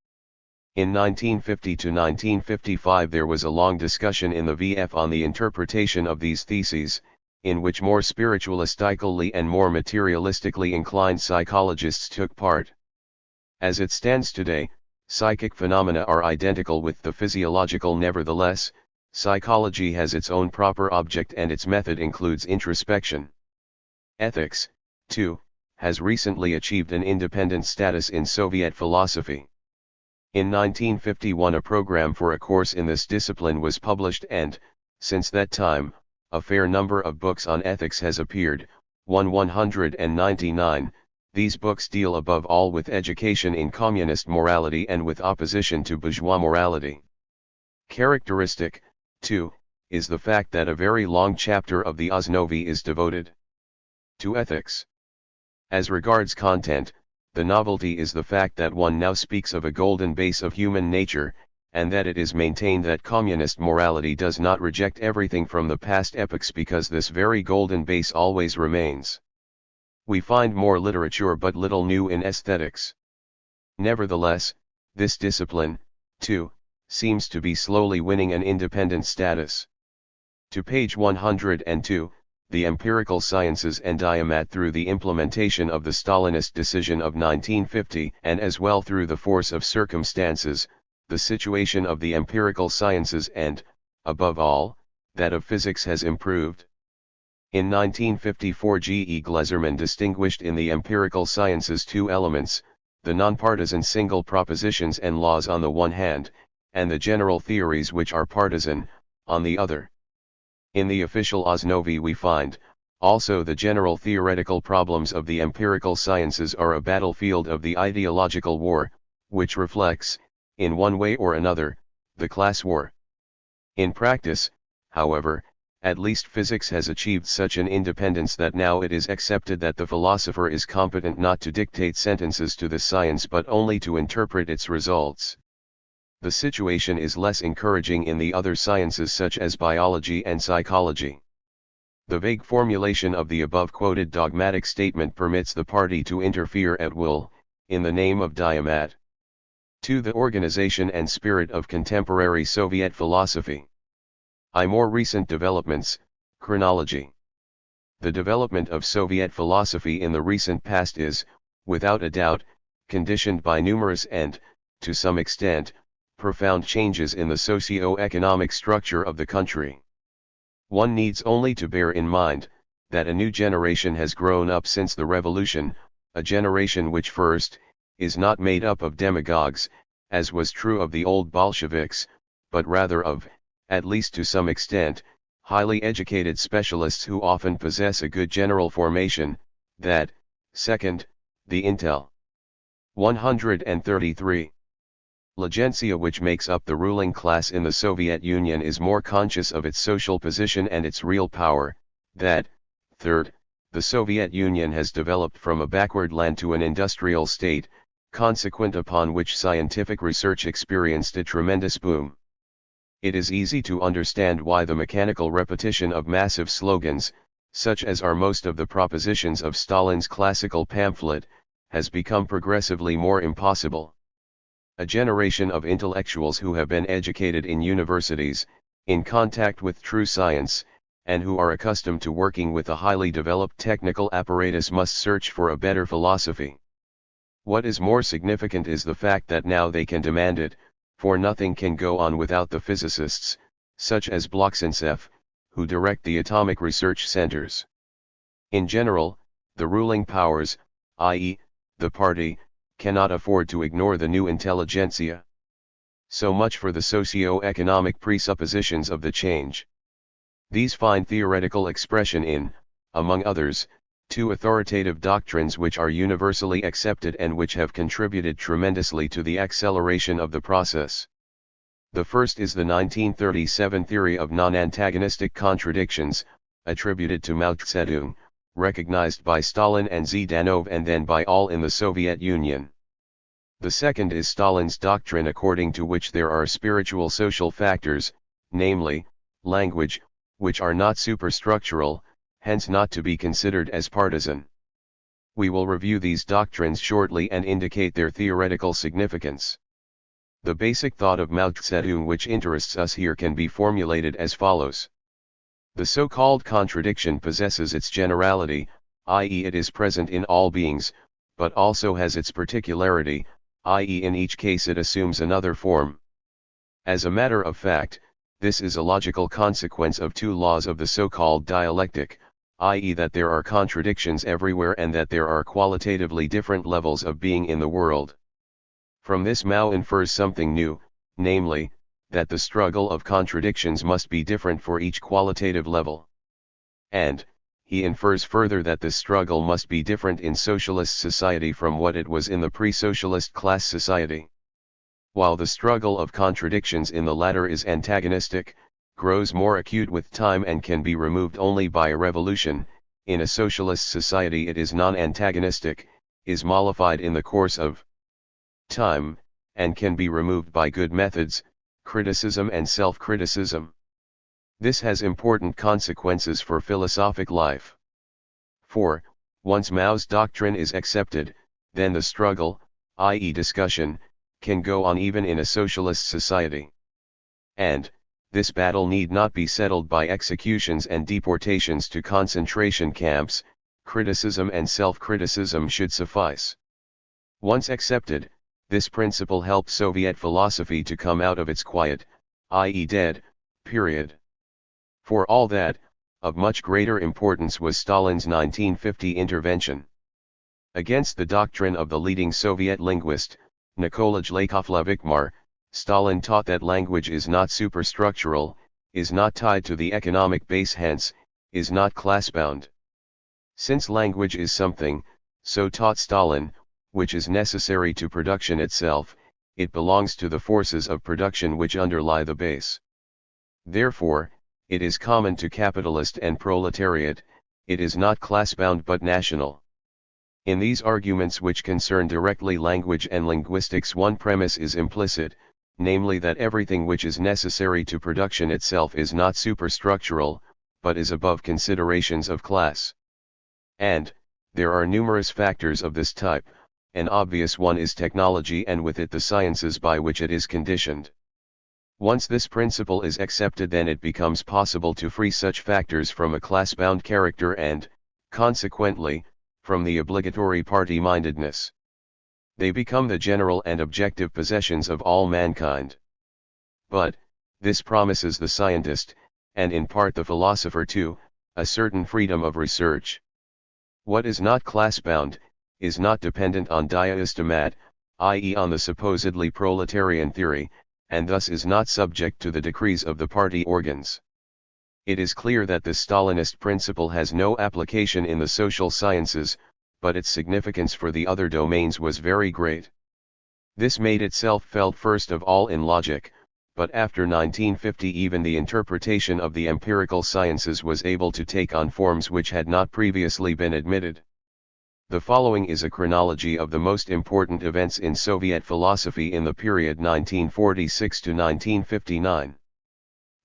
In 1950 to 1955 there was a long discussion in the VF on the interpretation of these theses, in which more spiritualistically and more materialistically inclined psychologists took part. As it stands today, psychic phenomena are identical with the physiological. Nevertheless, psychology has its own proper object and its method includes introspection. Ethics, too, has recently achieved an independent status in Soviet philosophy. In 1951 a program for a course in this discipline was published and, since that time, a fair number of books on ethics has appeared, 199. These books deal above all with education in communist morality and with opposition to bourgeois morality. Characteristic, too, is the fact that a very long chapter of the Osnovi is devoted to ethics. As regards content, the novelty is the fact that one now speaks of a golden base of human nature, and that it is maintained that communist morality does not reject everything from the past epochs because this very golden base always remains. We find more literature but little new in aesthetics. Nevertheless, this discipline, too, seems to be slowly winning an independent status. To page 102, the empirical sciences and Diamat through the implementation of the Stalinist decision of 1950 and as well through the force of circumstances, the situation of the empirical sciences and, above all, that of physics has improved. In 1954 G. E. Glezerman distinguished in the empirical sciences 2 elements, the nonpartisan single propositions and laws on the one hand, and the general theories which are partisan, on the other. In the official Osnovi we find, also the general theoretical problems of the empirical sciences are a battlefield of the ideological war, which reflects, in one way or another, the class war. In practice, however, At least physics has achieved such an independence that now it is accepted that the philosopher is competent not to dictate sentences to the science but only to interpret its results. The situation is less encouraging in the other sciences such as biology and psychology. The vague formulation of the above-quoted dogmatic statement permits the party to interfere at will, in the name of Diamat. 2. The organization and spirit of contemporary Soviet philosophy. More recent developments, chronology. The development of Soviet philosophy in the recent past is, without a doubt, conditioned by numerous and, to some extent, profound changes in the socio-economic structure of the country. One needs only to bear in mind, that a new generation has grown up since the revolution, a generation which first, is not made up of demagogues, as was true of the old Bolsheviks, but rather of, at least to some extent, highly educated specialists who often possess a good general formation, that, second, the intel. 133. Intelligentsia, which makes up the ruling class in the Soviet Union, is more conscious of its social position and its real power, that, third, the Soviet Union has developed from a backward land to an industrial state, consequent upon which scientific research experienced a tremendous boom. It is easy to understand why the mechanical repetition of massive slogans, such as are most of the propositions of Stalin's classical pamphlet, has become progressively more impossible. A generation of intellectuals who have been educated in universities, in contact with true science, and who are accustomed to working with a highly developed technical apparatus must search for a better philosophy. What is more significant is the fact that now they can demand it, for nothing can go on without the physicists, such as Blokhzintsev, who direct the atomic research centers. In general, the ruling powers, i.e., the party, cannot afford to ignore the new intelligentsia. So much for the socio-economic presuppositions of the change. These find theoretical expression in, among others, two authoritative doctrines which are universally accepted and which have contributed tremendously to the acceleration of the process. The first is the 1937 theory of non-antagonistic contradictions, attributed to Mao Zedong, recognized by Stalin and Zhdanov and then by all in the Soviet Union. The second is Stalin's doctrine, according to which there are spiritual social factors, namely, language, which are not superstructural, hence not to be considered as partisan. We will review these doctrines shortly and indicate their theoretical significance. The basic thought of Mao Zedong which interests us here can be formulated as follows. The so-called contradiction possesses its generality, i.e. it is present in all beings, but also has its particularity, i.e. in each case it assumes another form. As a matter of fact, this is a logical consequence of two laws of the so-called dialectic, i.e. that there are contradictions everywhere and that there are qualitatively different levels of being in the world. From this Mao infers something new, namely, that the struggle of contradictions must be different for each qualitative level. And, he infers further that this struggle must be different in socialist society from what it was in the pre-socialist class society. While the struggle of contradictions in the latter is antagonistic, grows more acute with time and can be removed only by a revolution, in a socialist society it is non-antagonistic, is mollified in the course of time, and can be removed by good methods, criticism and self-criticism. This has important consequences for philosophic life. For, once Mao's doctrine is accepted, then the struggle, i.e. discussion, can go on even in a socialist society. And, this battle need not be settled by executions and deportations to concentration camps, criticism and self-criticism should suffice. Once accepted, this principle helped Soviet philosophy to come out of its quiet, i.e. dead, period. For all that, of much greater importance was Stalin's 1950 intervention. Against the doctrine of the leading Soviet linguist, Nicolas Blakeley, Stalin taught that language is not superstructural, is not tied to the economic base, hence, is not class-bound. Since language is something, so taught Stalin, which is necessary to production itself, it belongs to the forces of production which underlie the base. Therefore, it is common to capitalist and proletariat, it is not class-bound but national. In these arguments which concern directly language and linguistics, one premise is implicit, namely that everything which is necessary to production itself is not superstructural, but is above considerations of class. And, there are numerous factors of this type. An obvious one is technology, and with it the sciences by which it is conditioned. Once this principle is accepted, then it becomes possible to free such factors from a class-bound character and, consequently, from the obligatory party-mindedness. They become the general and objective possessions of all mankind. But, this promises the scientist, and in part the philosopher too, a certain freedom of research. What is not class-bound, is not dependent on Diamat, i.e. on the supposedly proletarian theory, and thus is not subject to the decrees of the party organs. It is clear that the Stalinist principle has no application in the social sciences, but its significance for the other domains was very great. This made itself felt first of all in logic, but after 1950 even the interpretation of the empirical sciences was able to take on forms which had not previously been admitted. The following is a chronology of the most important events in Soviet philosophy in the period 1946 to 1959.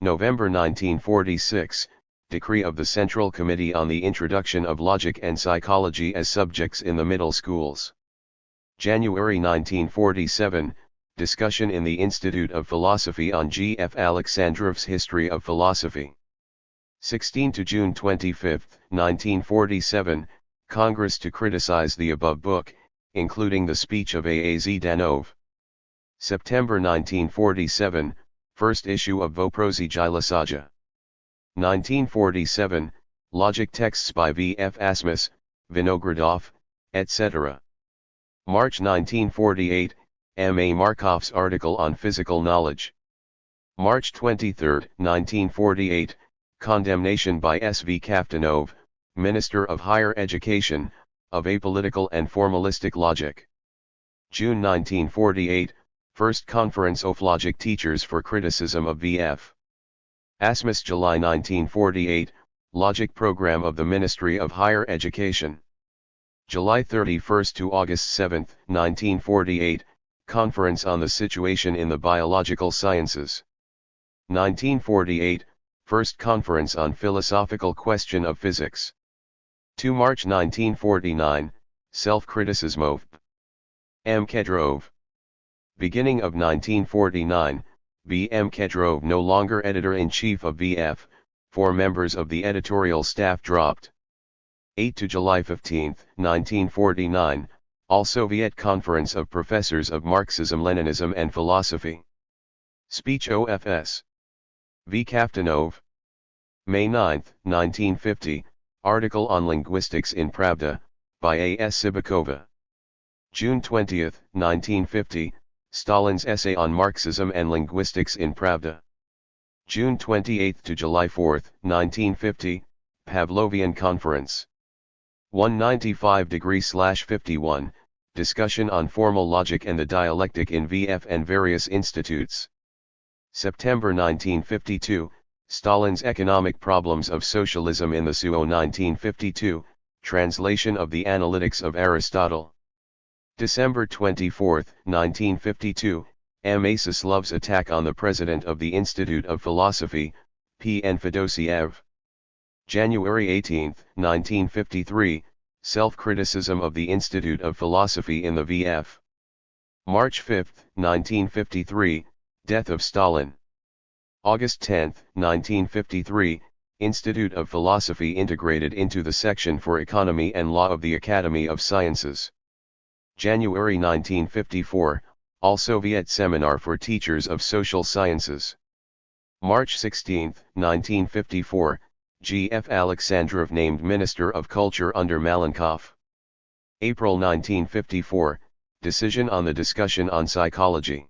November 1946, Decree of the Central Committee on the Introduction of Logic and Psychology as Subjects in the Middle Schools. January 1947, Discussion in the Institute of Philosophy on G. F. Alexandrov's History of Philosophy. 16 to June 25, 1947, Congress to criticize the above book, including the speech of A. A. Zdanov. September 1947, first issue of Voprosy Gilasaja. 1947, Logic texts by V. F. Asmus, Vinogradov, etc. March 1948, M. A. Markov's article on physical knowledge. March 23, 1948, condemnation by S. V. Kaftanov, Minister of Higher Education, of apolitical and formalistic logic. June 1948, First Conference of Logic Teachers for Criticism of V.F. Asmus. July 1948, Logic Program of the Ministry of Higher Education. July 31 to August 7, 1948, Conference on the Situation in the Biological Sciences. 1948, First Conference on Philosophical Question of Physics. 2 March 1949, Self-Criticism of M. Kedrov. Beginning of 1949, B. M. Kedrov no longer editor-in-chief of V.F., 4 members of the editorial staff dropped. 8 to July 15, 1949, All-Soviet Conference of Professors of Marxism-Leninism and Philosophy. Speech OFS. V. Kaftanov. May 9, 1950, Article on Linguistics in Pravda, by A. S. Sibakova. June 20, 1950, Stalin's Essay on Marxism and Linguistics in Pravda. June 28 to July 4, 1950, Pavlovian Conference. 195°/51, Discussion on Formal Logic and the Dialectic in VF and Various Institutes. September 1952, Stalin's Economic Problems of Socialism in the SUO 1952, Translation of the Analytics of Aristotle. December 24, 1952, M. A. Soslov's Attack on the President of the Institute of Philosophy, P. N. Fedosiev. January 18, 1953, Self-Criticism of the Institute of Philosophy in the VF. March 5, 1953, Death of Stalin. August 10, 1953, Institute of Philosophy integrated into the Section for Economy and Law of the Academy of Sciences. January 1954, All-Soviet Seminar for Teachers of Social Sciences. March 16, 1954, G. F. Alexandrov named Minister of Culture under Malenkov. April 1954, Decision on the Discussion on Psychology.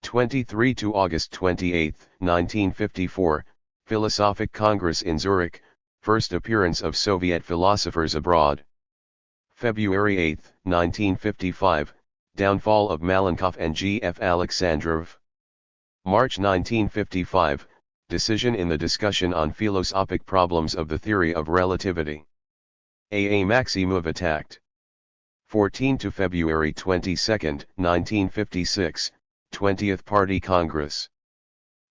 23 to August 28, 1954, Philosophic Congress in Zurich, first appearance of Soviet philosophers abroad. February 8, 1955, Downfall of Malenkov and G. F. Alexandrov. March 1955, decision in the discussion on philosophic problems of the theory of relativity. A Maximov attacked. 14 to February 22, 1956, 20th Party Congress.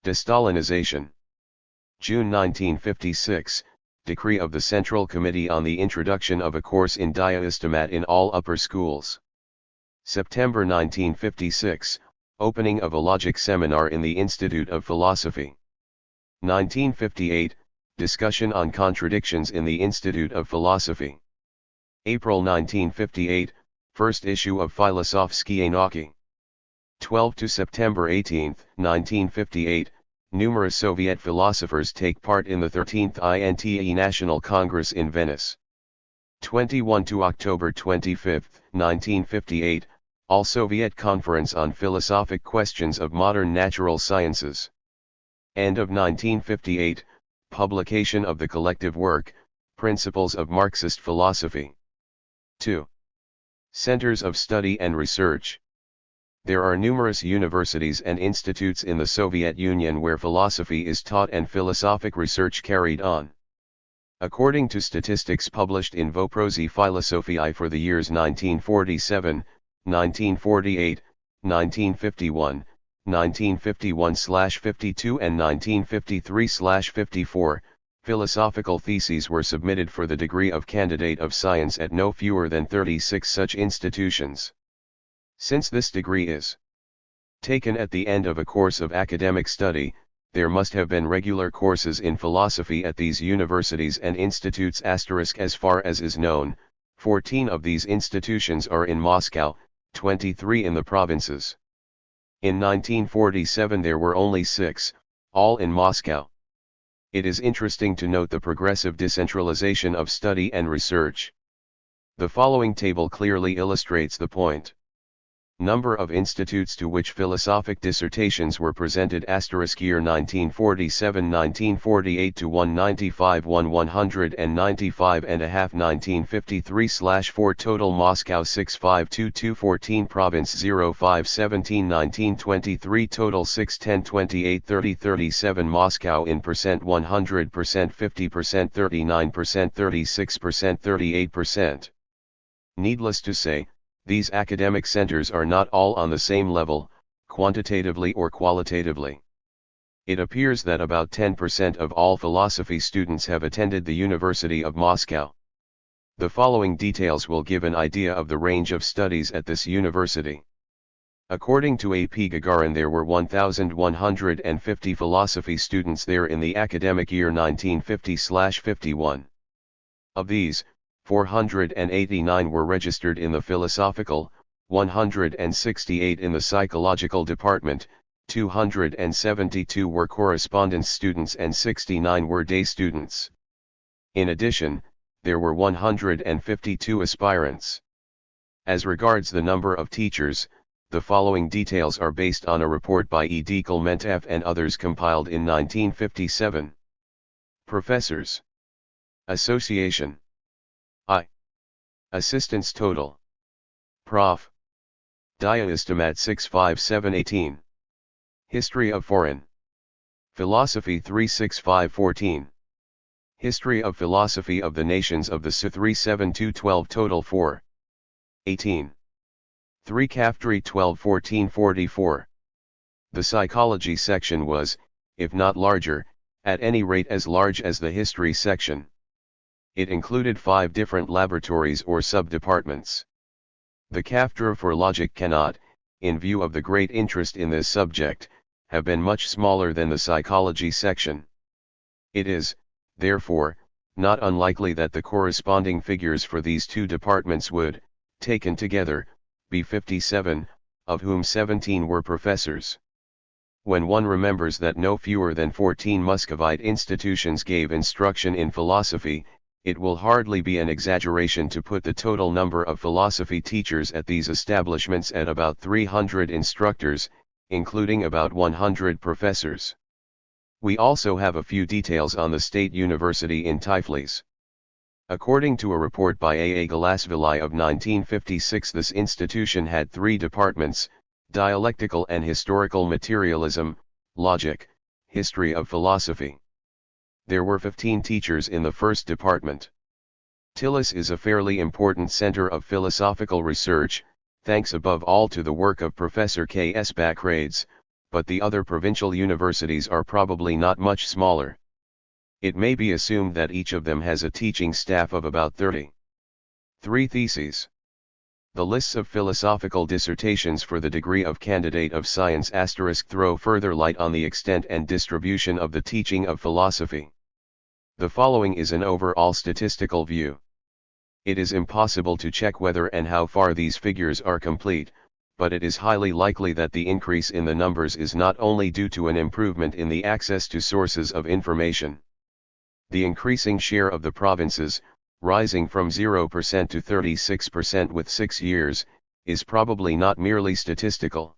De-Stalinization. June 1956, Decree of the Central Committee on the Introduction of a Course in Diamat in all upper schools. September 1956, Opening of a Logic Seminar in the Institute of Philosophy. 1958, Discussion on Contradictions in the Institute of Philosophy. April 1958, First issue of Filosofskie Nauki. 12 to September 18, 1958, numerous Soviet philosophers take part in the 13th INTE National Congress in Venice. 21 to October 25, 1958, All-Soviet Conference on Philosophic Questions of Modern Natural Sciences. End of 1958, publication of the collective work, Principles of Marxist Philosophy. 2. Centers of Study and Research. There are numerous universities and institutes in the Soviet Union where philosophy is taught and philosophic research carried on. According to statistics published in Voprosi Philosophiae for the years 1947, 1948, 1951, 1951/52 and 1953/54, philosophical theses were submitted for the degree of candidate of science at no fewer than 36 such institutions. Since this degree is taken at the end of a course of academic study, there must have been regular courses in philosophy at these universities and institutes. As far as is known, 14 of these institutions are in Moscow, 23 in the provinces. In 1947 there were only 6, all in Moscow. It is interesting to note the progressive decentralization of study and research. The following table clearly illustrates the point. Number of institutes to which philosophic dissertations were presented. Year 1947, 1948 to 195, 195 and a half. 1953/4 total Moscow 6522 14 province 05 17 1923 total 610 28 30 37 Moscow in percent 100%, 50%, 39%, 36%, 38%. Needless to say, these academic centers are not all on the same level, quantitatively or qualitatively. It appears that about 10% of all philosophy students have attended the University of Moscow. The following details will give an idea of the range of studies at this university. According to A.P. Gagarin, there were 1,150 philosophy students there in the academic year 1950/51. Of these, 489 were registered in the philosophical, 168 in the psychological department, 272 were correspondence students and 69 were day students. In addition, there were 152 aspirants. As regards the number of teachers, the following details are based on a report by E.D. Kalmentev and others compiled in 1957. Professors. Association. I. Assistants total. Prof. Diamat 65718. History of Foreign Philosophy 36514. History of Philosophy of the Nations of the SU 37212 total 4. 18. 3 Caftri 12 1444. The psychology section was, if not larger, at any rate as large as the history section. It included 5 different laboratories or sub-departments. The Cafter for Logic cannot, in view of the great interest in this subject, have been much smaller than the psychology section. It is, therefore, not unlikely that the corresponding figures for these 2 departments would, taken together, be 57, of whom 17 were professors. When one remembers that no fewer than 14 Muscovite institutions gave instruction in philosophy, it will hardly be an exaggeration to put the total number of philosophy teachers at these establishments at about 300 instructors, including about 100 professors. We also have a few details on the State University in Tiflis. According to a report by A. Galasvili of 1956, this institution had 3 departments: Dialectical and Historical Materialism, Logic, History of Philosophy. There were 15 teachers in the first department. THIRD is a fairly important center of philosophical research, thanks above all to the work of Professor K.S. Backrades, but the other provincial universities are probably not much smaller. It may be assumed that each of them has a teaching staff of about 30. 3 theses. The lists of philosophical dissertations for the degree of candidate of science * throw further light on the extent and distribution of the teaching of philosophy. The following is an overall statistical view. It is impossible to check whether and how far these figures are complete, but it is highly likely that the increase in the numbers is not only due to an improvement in the access to sources of information. The increasing share of the provinces, rising from 0% to 36% with 6 years, is probably not merely statistical.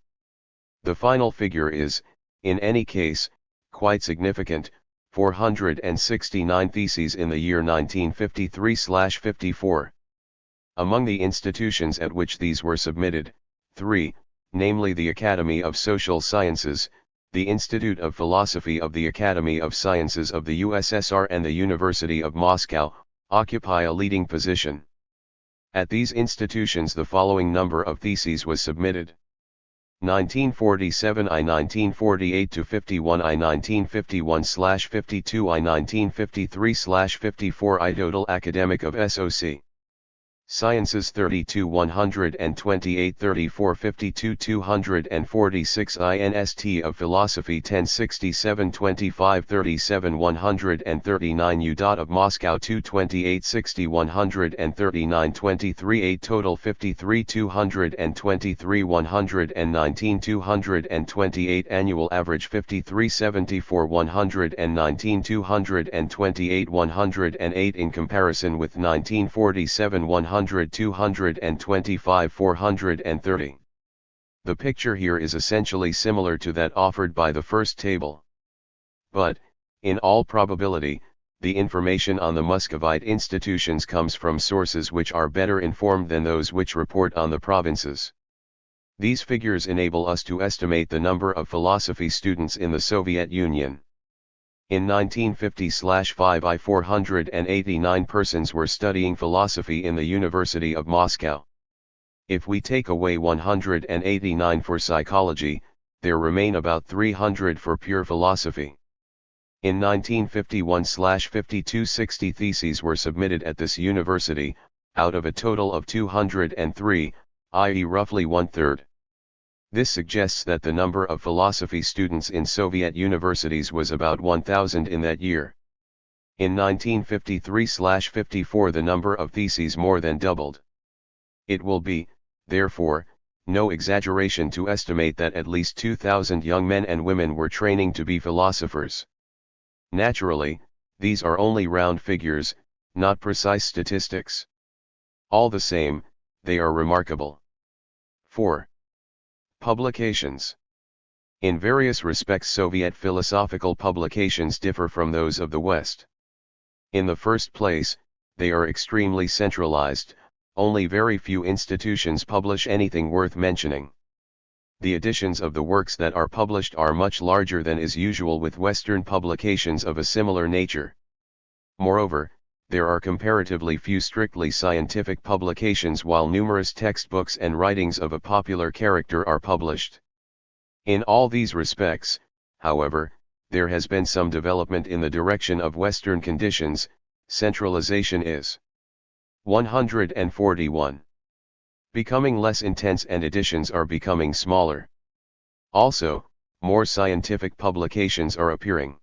The final figure is, in any case, quite significant: 469 theses in the year 1953/54. Among the institutions at which these were submitted, 3, namely the Academy of Social Sciences, the Institute of Philosophy of the Academy of Sciences of the USSR and the University of Moscow, occupy a leading position. At these institutions the following number of theses was submitted: 1947 I, 1948-51 I, 1951/52 I, 1953/54 I. Total academic of SOC Sciences 32 128, 34 52 246 INST of Philosophy 10 67 25 37 139 U. Of Moscow 228 60 139 23 8 total 53 223 119 228 annual average 53 74 119 228 108 in comparison with 1947 100 225 430. The picture here is essentially similar to that offered by the first table. But, in all probability, the information on the Muscovite institutions comes from sources which are better informed than those which report on the provinces. These figures enable us to estimate the number of philosophy students in the Soviet Union. In 1950/5 I 489 persons were studying philosophy in the University of Moscow. If we take away 189 for psychology, there remain about 300 for pure philosophy. In 1951/52 60 theses were submitted at this university, out of a total of 203, i.e. roughly one-third. This suggests that the number of philosophy students in Soviet universities was about 1,000 in that year. In 1953/54 the number of theses more than doubled. It will be, therefore, no exaggeration to estimate that at least 2,000 young men and women were training to be philosophers. Naturally, these are only round figures, not precise statistics. All the same, they are remarkable. 4. Publications. In various respects Soviet philosophical publications differ from those of the West. In the first place, they are extremely centralized, only very few institutions publish anything worth mentioning. The editions of the works that are published are much larger than is usual with Western publications of a similar nature. Moreover, there are comparatively few strictly scientific publications while numerous textbooks and writings of a popular character are published. In all these respects, however, there has been some development in the direction of Western conditions. Centralization is 141. Becoming less intense and editions are becoming smaller. Also, more scientific publications are appearing.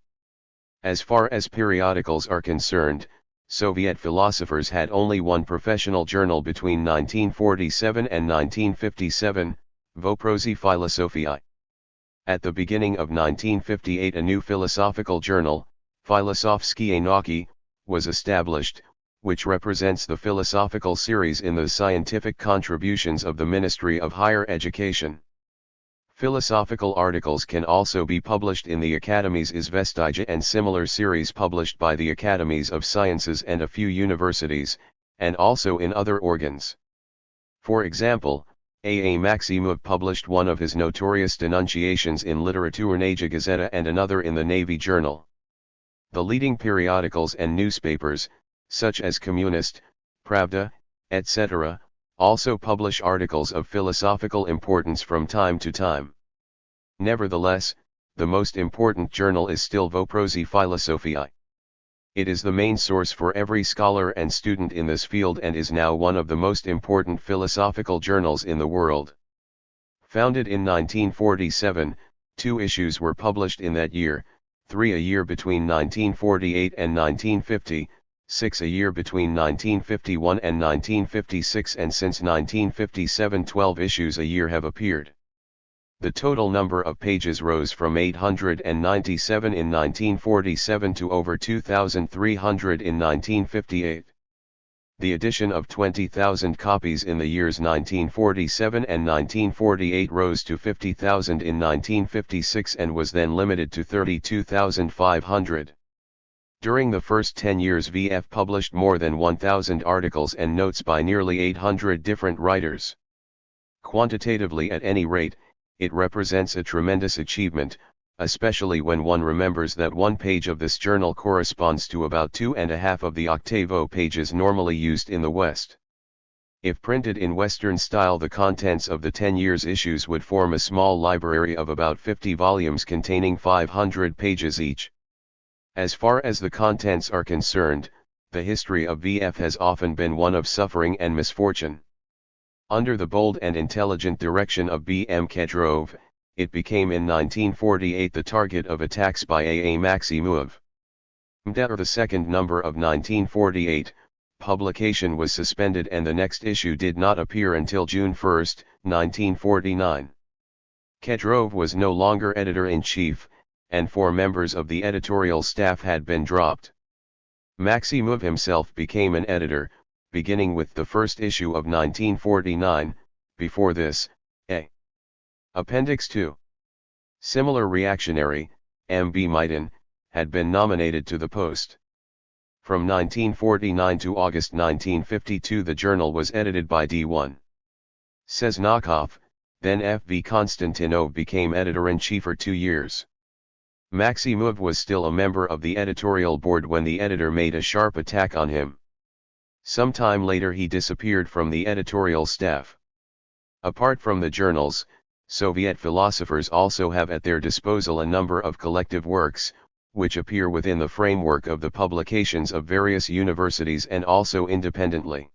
As far as periodicals are concerned, Soviet philosophers had only one professional journal between 1947 and 1957, Voprosi Philosophii. At the beginning of 1958 a new philosophical journal, Filosofskie Nauki, was established, which represents the philosophical series in the scientific contributions of the Ministry of Higher Education. Philosophical articles can also be published in the Academy's Izvestija and similar series published by the Academies of Sciences and a few universities, and also in other organs. For example, A. Maximov published one of his notorious denunciations in Literaturnaja Gazeta and another in the Navy Journal. The leading periodicals and newspapers, such as Communist, Pravda, etc., also publish articles of philosophical importance from time to time. Nevertheless, the most important journal is still Voprosi Philosophii. It is the main source for every scholar and student in this field and is now one of the most important philosophical journals in the world. Founded in 1947, 2 issues were published in that year, 3 a year between 1948 and 1950, 6 a year between 1951 and 1956, and since 1957 12 issues a year have appeared. The total number of pages rose from 897 in 1947 to over 2,300 in 1958. The edition of 20,000 copies in the years 1947 and 1948 rose to 50,000 in 1956 and was then limited to 32,500. During the first 10 years VF published more than 1,000 articles and notes by nearly 800 different writers. Quantitatively, at any rate, it represents a tremendous achievement, especially when one remembers that one page of this journal corresponds to about 2.5 of the octavo pages normally used in the West. If printed in Western style, the contents of the 10 years issues would form a small library of about 50 volumes containing 500 pages each. As far as the contents are concerned, the history of VF has often been one of suffering and misfortune. Under the bold and intelligent direction of B.M. Kedrov, it became in 1948 the target of attacks by A. Maximov. The second number of 1948, publication was suspended and the next issue did not appear until June 1, 1949. Kedrov was no longer editor-in-chief, and 4 members of the editorial staff had been dropped. Maximov himself became an editor, beginning with the first issue of 1949, before this, A. Appendix 2. Similar reactionary, M.B. Maidan, had been nominated to the post. From 1949 to August 1952 the journal was edited by D1. Seznakov, then F.V. Konstantinov became editor-in-chief for 2 years. Maximov was still a member of the editorial board when the editor made a sharp attack on him. Some time later he disappeared from the editorial staff. Apart from the journals, Soviet philosophers also have at their disposal a number of collective works, which appear within the framework of the publications of various universities and also independently.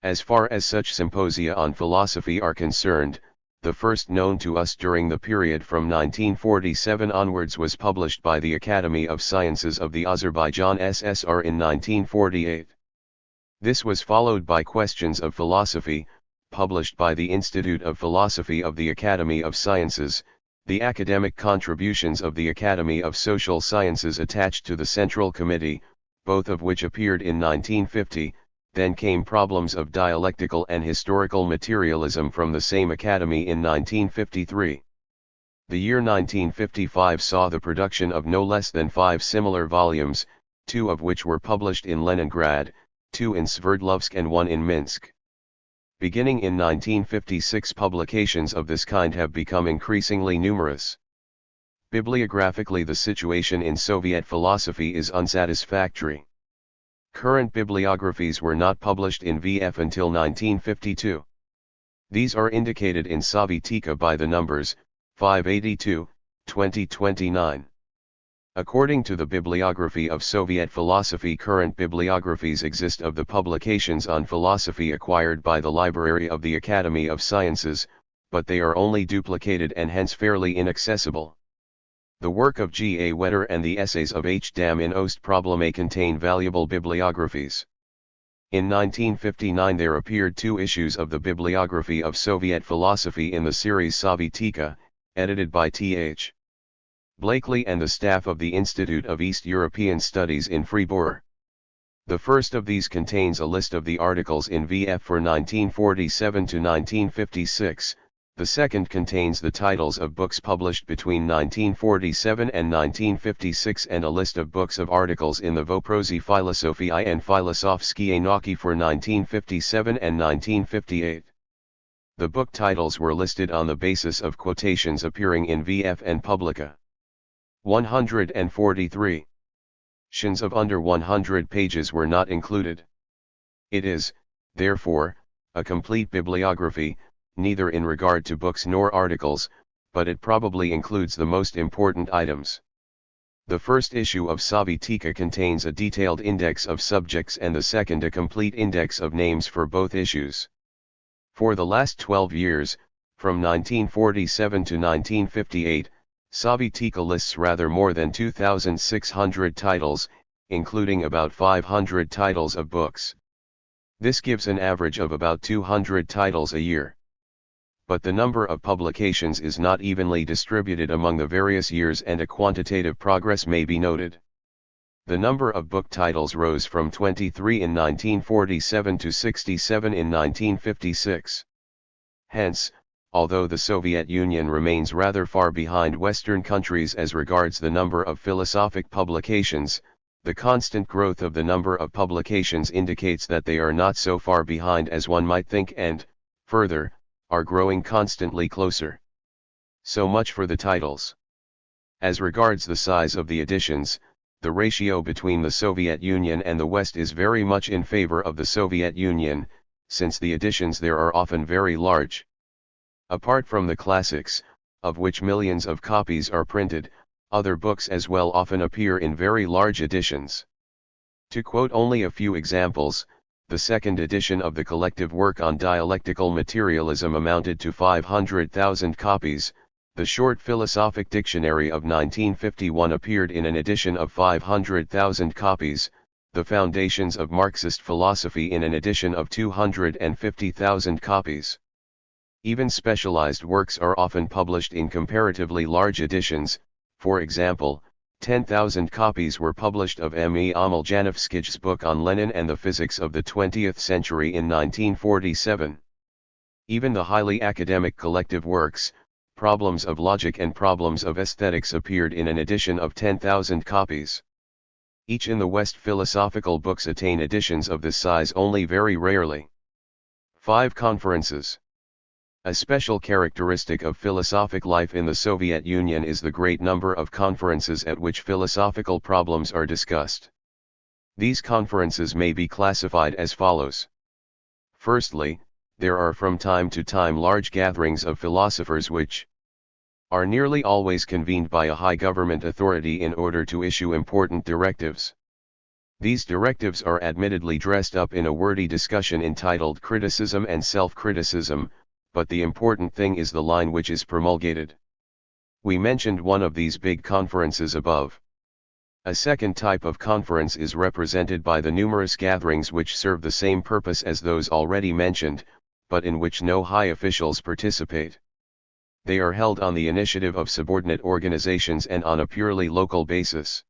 As far as such symposia on philosophy are concerned, the first known to us during the period from 1947 onwards was published by the Academy of Sciences of the Azerbaijan SSR in 1948. This was followed by Questions of Philosophy, published by the Institute of Philosophy of the Academy of Sciences, the academic contributions of the Academy of Social Sciences attached to the Central Committee, both of which appeared in 1950. Then came Problems of Dialectical and Historical Materialism from the same Academy in 1953. The year 1955 saw the production of no less than 5 similar volumes, 2 of which were published in Leningrad, 2 in Sverdlovsk and 1 in Minsk. Beginning in 1956 publications of this kind have become increasingly numerous. Bibliographically the situation in Soviet philosophy is unsatisfactory. Current bibliographies were not published in VF until 1952. These are indicated in Savietika by the numbers 582, 2029. According to the bibliography of Soviet philosophy, current bibliographies exist of the publications on philosophy acquired by the Library of the Academy of Sciences, but they are only duplicated and hence fairly inaccessible. The work of G. A. Wetter and the essays of H. Dam in Ostprobleme contain valuable bibliographies. In 1959 there appeared 2 issues of the Bibliography of Soviet Philosophy in the series Savietika, edited by Th. Blakeley and the staff of the Institute of East European Studies in Fribourg. The first of these contains a list of the articles in VF for 1947 to 1956. The second contains the titles of books published between 1947 and 1956 and a list of books of articles in the Voprosi Philosophii and Filosofskie Nauki for 1957 and 1958. The book titles were listed on the basis of quotations appearing in VF and Publica. 143. Shins of under 100 pages were not included. It is, therefore, a complete bibliography, neither in regard to books nor articles, but it probably includes the most important items. The first issue of Savitika contains a detailed index of subjects and the second a complete index of names for both issues. For the last 12 years, from 1947 to 1958, Savitika lists rather more than 2,600 titles, including about 500 titles of books. This gives an average of about 200 titles a year. But the number of publications is not evenly distributed among the various years and a quantitative progress may be noted. The number of book titles rose from 23 in 1947 to 67 in 1956. Hence, although the Soviet Union remains rather far behind Western countries as regards the number of philosophic publications, the constant growth of the number of publications indicates that they are not so far behind as one might think and, further, are growing constantly closer. So much for the titles. As regards the size of the editions, the ratio between the Soviet Union and the West is very much in favor of the Soviet Union, since the editions there are often very large. Apart from the classics, of which millions of copies are printed, other books as well often appear in very large editions. To quote only a few examples, the second edition of the collective work on dialectical materialism amounted to 500,000 copies. The short philosophic dictionary of 1951 appeared in an edition of 500,000 copies, the Foundations of Marxist Philosophy in an edition of 250,000 copies. Even specialized works are often published in comparatively large editions. For example, 10,000 copies were published of M. E. Omoljanovskij's book on Lenin and the Physics of the 20th Century in 1947. Even the highly academic collective works, Problems of Logic and Problems of Aesthetics appeared in an edition of 10,000 copies. Each in the West philosophical books attain editions of this size only very rarely. 5. Conferences. A special characteristic of philosophic life in the Soviet Union is the great number of conferences at which philosophical problems are discussed. These conferences may be classified as follows. Firstly, there are from time to time large gatherings of philosophers which are nearly always convened by a high government authority in order to issue important directives. These directives are admittedly dressed up in a wordy discussion entitled Criticism and Self-Criticism, but the important thing is the line which is promulgated. We mentioned one of these big conferences above. A second type of conference is represented by the numerous gatherings which serve the same purpose as those already mentioned, but in which no high officials participate. They are held on the initiative of subordinate organizations and on a purely local basis.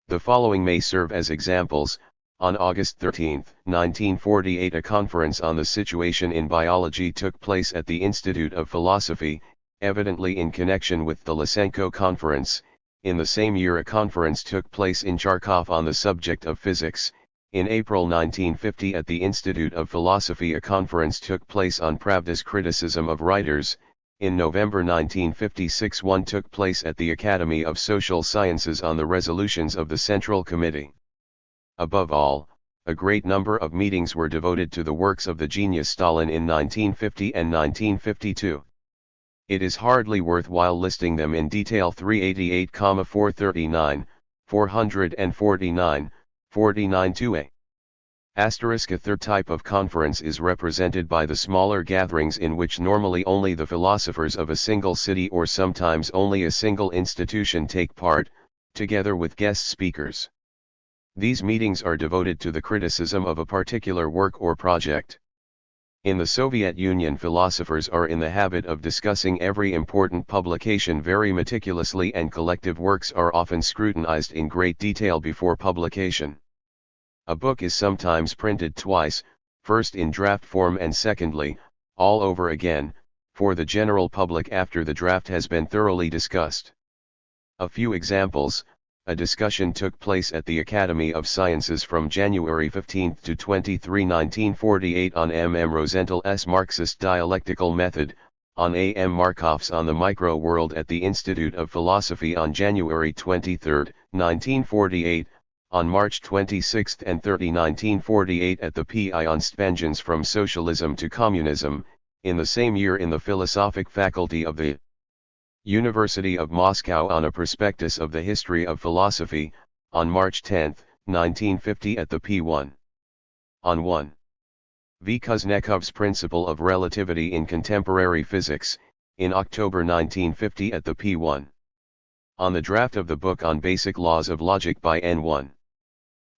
The following may serve as examples. On August 13, 1948, a conference on the situation in biology took place at the Institute of Philosophy, evidently in connection with the Lysenko Conference. In the same year a conference took place in Charkov on the subject of physics. In April 1950 at the Institute of Philosophy a conference took place on Pravda's criticism of writers. In November 1956 one took place at the Academy of Social Sciences on the resolutions of the Central Committee. Above all, a great number of meetings were devoted to the works of the genius Stalin in 1950 and 1952. It is hardly worthwhile listing them in detail. 388, 439, 449, 49 2a. Asterisk. A third type of conference is represented by the smaller gatherings in which normally only the philosophers of a single city or sometimes only a single institution take part, together with guest speakers. These meetings are devoted to the criticism of a particular work or project. In the Soviet Union, philosophers are in the habit of discussing every important publication very meticulously, and collective works are often scrutinized in great detail before publication. A book is sometimes printed twice, first in draft form and secondly, all over again, for the general public after the draft has been thoroughly discussed. A few examples. A discussion took place at the Academy of Sciences from January 15 to 23, 1948 on M. M. Rosenthal's Marxist dialectical method, on A. M. Markov's On the Micro-World at the Institute of Philosophy on January 23, 1948, on March 26 and 30, 1948 at the P.I. on Spangens from Socialism to Communism, in the same year in the Philosophic Faculty of the University of Moscow on a Prospectus of the History of Philosophy, on March 10, 1950 at the P1. On 1. V. Kuznekov's Principle of Relativity in Contemporary Physics, in October 1950 at the P1. On the draft of the book on Basic Laws of Logic by N1.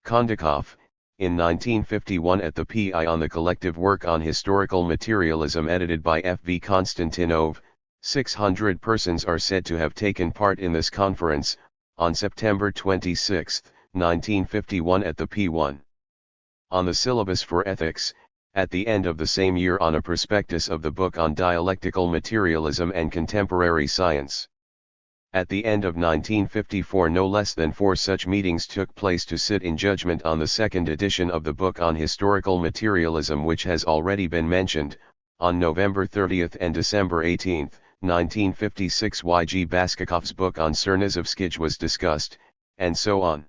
Kondakov, in 1951 at the P.I. on the collective work on historical materialism edited by F. V. Konstantinov. 600 persons are said to have taken part in this conference, on September 26, 1951 at the P1. On the syllabus for ethics, at the end of the same year on a prospectus of the book on dialectical materialism and contemporary science. At the end of 1954 no less than 4 such meetings took place to sit in judgment on the second edition of the book on historical materialism which has already been mentioned, on November 30 and December 18, 1956 Y. G. Baskakov's book on Czernizovskij was discussed, and so on.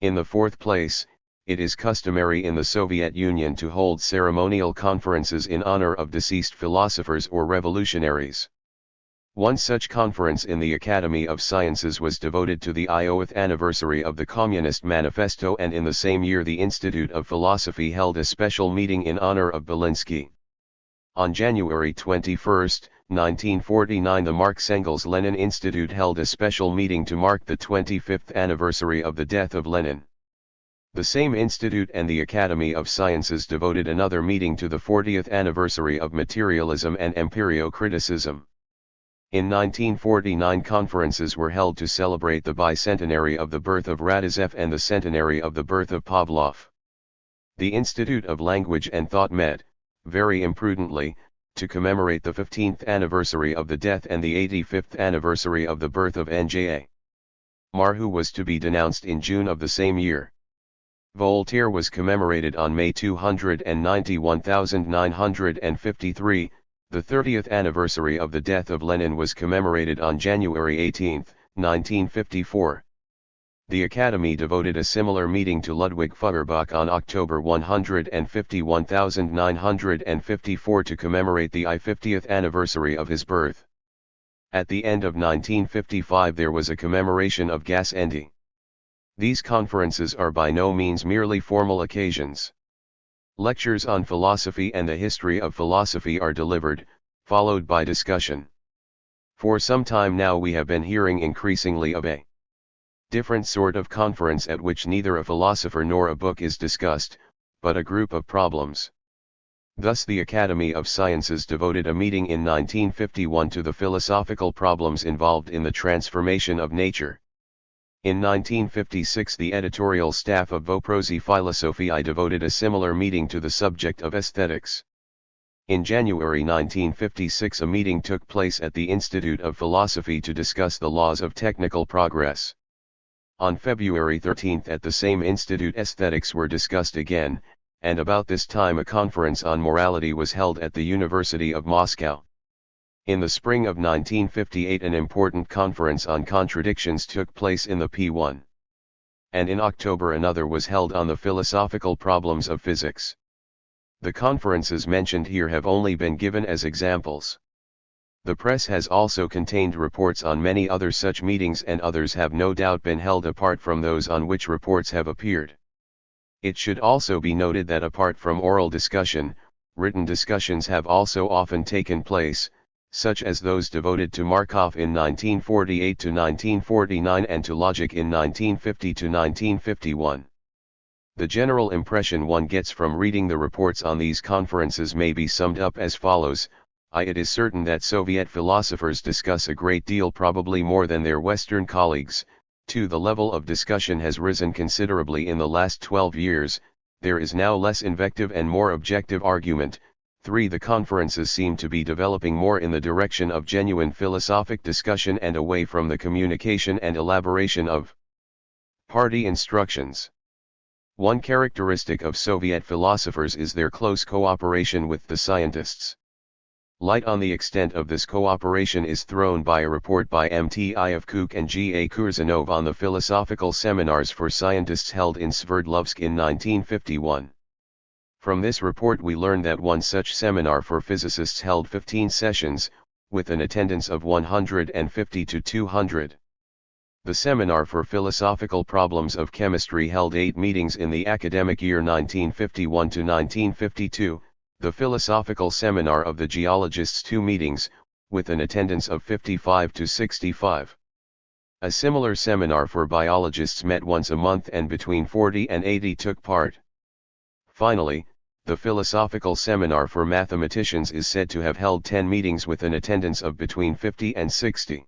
In the fourth place, it is customary in the Soviet Union to hold ceremonial conferences in honor of deceased philosophers or revolutionaries. One such conference in the Academy of Sciences was devoted to the 100th anniversary of the Communist Manifesto, and in the same year the Institute of Philosophy held a special meeting in honor of Belinsky. On January 21, 1949 the Marx-Engels-Lenin Institute held a special meeting to mark the 25th anniversary of the death of Lenin. The same institute and the Academy of Sciences devoted another meeting to the 40th anniversary of materialism and empirio-criticism. In 1949 conferences were held to celebrate the bicentenary of the birth of Radishev and the centenary of the birth of Pavlov. The Institute of Language and Thought met, very imprudently, to commemorate the 15th anniversary of the death and the 85th anniversary of the birth of N.J.A. Mar, who was to be denounced in June of the same year. Voltaire was commemorated on May 291,953, the 30th anniversary of the death of Lenin was commemorated on January 18, 1954. The Academy devoted a similar meeting to Ludwig Feuerbach on October 151,954 to commemorate the 50th anniversary of his birth. At the end of 1955 there was a commemoration of Gassendi. These conferences are by no means merely formal occasions. Lectures on philosophy and the history of philosophy are delivered, followed by discussion. For some time now we have been hearing increasingly of a different sort of conference at which neither a philosopher nor a book is discussed, but a group of problems. Thus the Academy of Sciences devoted a meeting in 1951 to the philosophical problems involved in the transformation of nature. In 1956 the editorial staff of Voprosi Philosophiae devoted a similar meeting to the subject of aesthetics. In January 1956 a meeting took place at the Institute of Philosophy to discuss the laws of technical progress. On February 13 at the same institute aesthetics were discussed again, and about this time a conference on morality was held at the University of Moscow. In the spring of 1958 an important conference on contradictions took place in the P1. And in October another was held on the philosophical problems of physics. The conferences mentioned here have only been given as examples. The press has also contained reports on many other such meetings, and others have no doubt been held apart from those on which reports have appeared. It should also be noted that apart from oral discussion, written discussions have also often taken place, such as those devoted to Markov in 1948 to 1949 and to logic in 1950 to 1951. The general impression one gets from reading the reports on these conferences may be summed up as follows. It is certain that Soviet philosophers discuss a great deal, probably more than their Western colleagues. 2. The level of discussion has risen considerably in the last 12 years, there is now less invective and more objective argument. 3. The conferences seem to be developing more in the direction of genuine philosophic discussion and away from the communication and elaboration of Party instructions. One characteristic of Soviet philosophers is their close cooperation with the scientists. Light on the extent of this cooperation is thrown by a report by M.T. Ivkuk and G.A. Kurzanov on the philosophical seminars for scientists held in Sverdlovsk in 1951. From this report we learn that one such seminar for physicists held 15 sessions, with an attendance of 150 to 200. The seminar for philosophical problems of chemistry held 8 meetings in the academic year 1951 to 1952, the philosophical seminar of the geologists 2 meetings, with an attendance of 55 to 65. A similar seminar for biologists met once a month and between 40 and 80 took part. Finally, the philosophical seminar for mathematicians is said to have held 10 meetings with an attendance of between 50 and 60.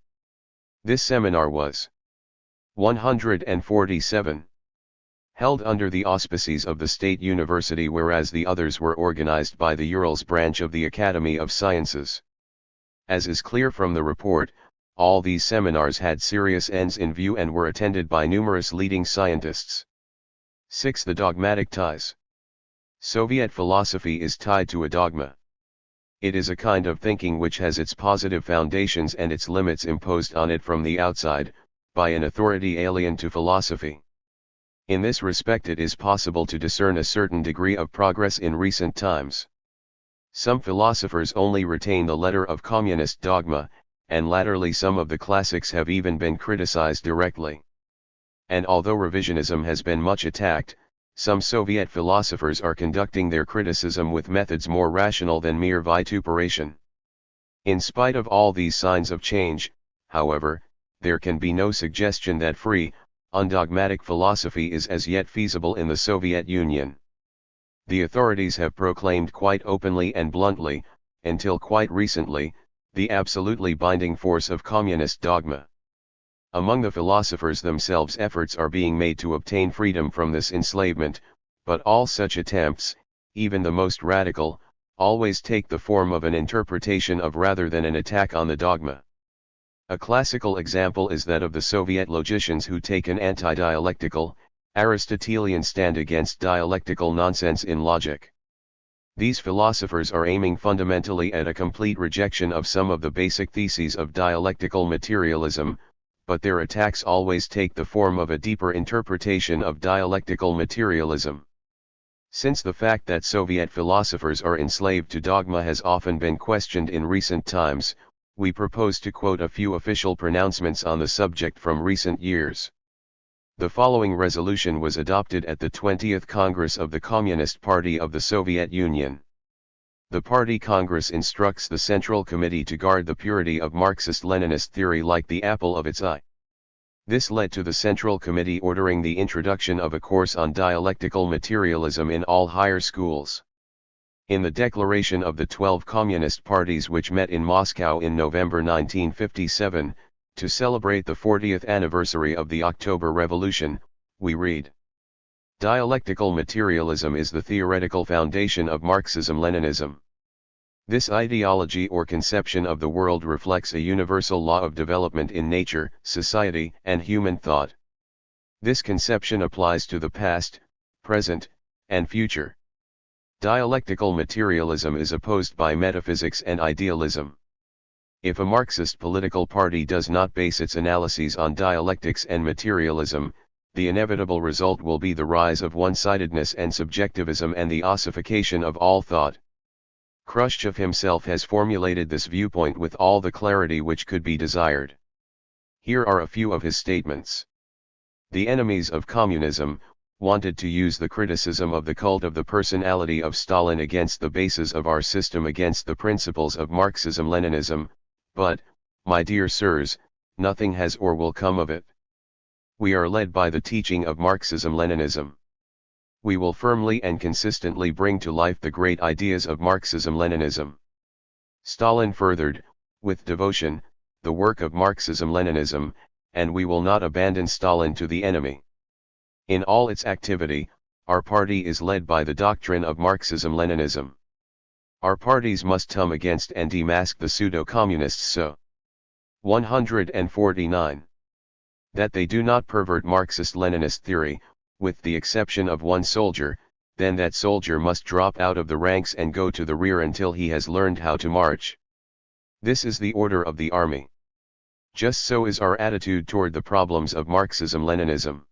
This seminar was 147. Held under the auspices of the State University, whereas the others were organized by the Urals branch of the Academy of Sciences. As is clear from the report, all these seminars had serious ends in view and were attended by numerous leading scientists. 6. The dogmatic ties. Soviet philosophy is tied to a dogma. It is a kind of thinking which has its positive foundations and its limits imposed on it from the outside, by an authority alien to philosophy. In this respect it is possible to discern a certain degree of progress in recent times. Some philosophers only retain the letter of communist dogma, and latterly some of the classics have even been criticized directly. And although revisionism has been much attacked, some Soviet philosophers are conducting their criticism with methods more rational than mere vituperation. In spite of all these signs of change, however, there can be no suggestion that free, undogmatic philosophy is as yet feasible in the Soviet Union. The authorities have proclaimed quite openly and bluntly, until quite recently, the absolutely binding force of communist dogma. Among the philosophers themselves efforts are being made to obtain freedom from this enslavement, but all such attempts, even the most radical, always take the form of an interpretation of rather than an attack on the dogma. A classical example is that of the Soviet logicians who take an anti-dialectical, Aristotelian stand against dialectical nonsense in logic. These philosophers are aiming fundamentally at a complete rejection of some of the basic theses of dialectical materialism, but their attacks always take the form of a deeper interpretation of dialectical materialism. Since the fact that Soviet philosophers are enslaved to dogma has often been questioned in recent times, we propose to quote a few official pronouncements on the subject from recent years. The following resolution was adopted at the 20th Congress of the Communist Party of the Soviet Union. The Party Congress instructs the Central Committee to guard the purity of Marxist-Leninist theory like the apple of its eye. This led to the Central Committee ordering the introduction of a course on dialectical materialism in all higher schools. In the declaration of the 12 Communist parties which met in Moscow in November 1957, to celebrate the 40th anniversary of the October Revolution, we read: "Dialectical materialism is the theoretical foundation of Marxism-Leninism. This ideology or conception of the world reflects a universal law of development in nature, society, and human thought. This conception applies to the past, present, and future. Dialectical materialism is opposed by metaphysics and idealism. If a Marxist political party does not base its analyses on dialectics and materialism, the inevitable result will be the rise of one-sidedness and subjectivism and the ossification of all thought." Khrushchev himself has formulated this viewpoint with all the clarity which could be desired. Here are a few of his statements. The enemies of communism wanted to use the criticism of the cult of the personality of Stalin against the basis of our system, against the principles of Marxism-Leninism, but, my dear sirs, nothing has or will come of it. We are led by the teaching of Marxism-Leninism. We will firmly and consistently bring to life the great ideas of Marxism-Leninism. Stalin furthered, with devotion, the work of Marxism-Leninism, and we will not abandon Stalin to the enemy. In all its activity, our party is led by the doctrine of Marxism-Leninism. Our parties must come against and demask the pseudo-communists. So 149. That they do not pervert Marxist-Leninist theory, with the exception of one soldier, then that soldier must drop out of the ranks and go to the rear until he has learned how to march. This is the order of the army. Just so is our attitude toward the problems of Marxism-Leninism.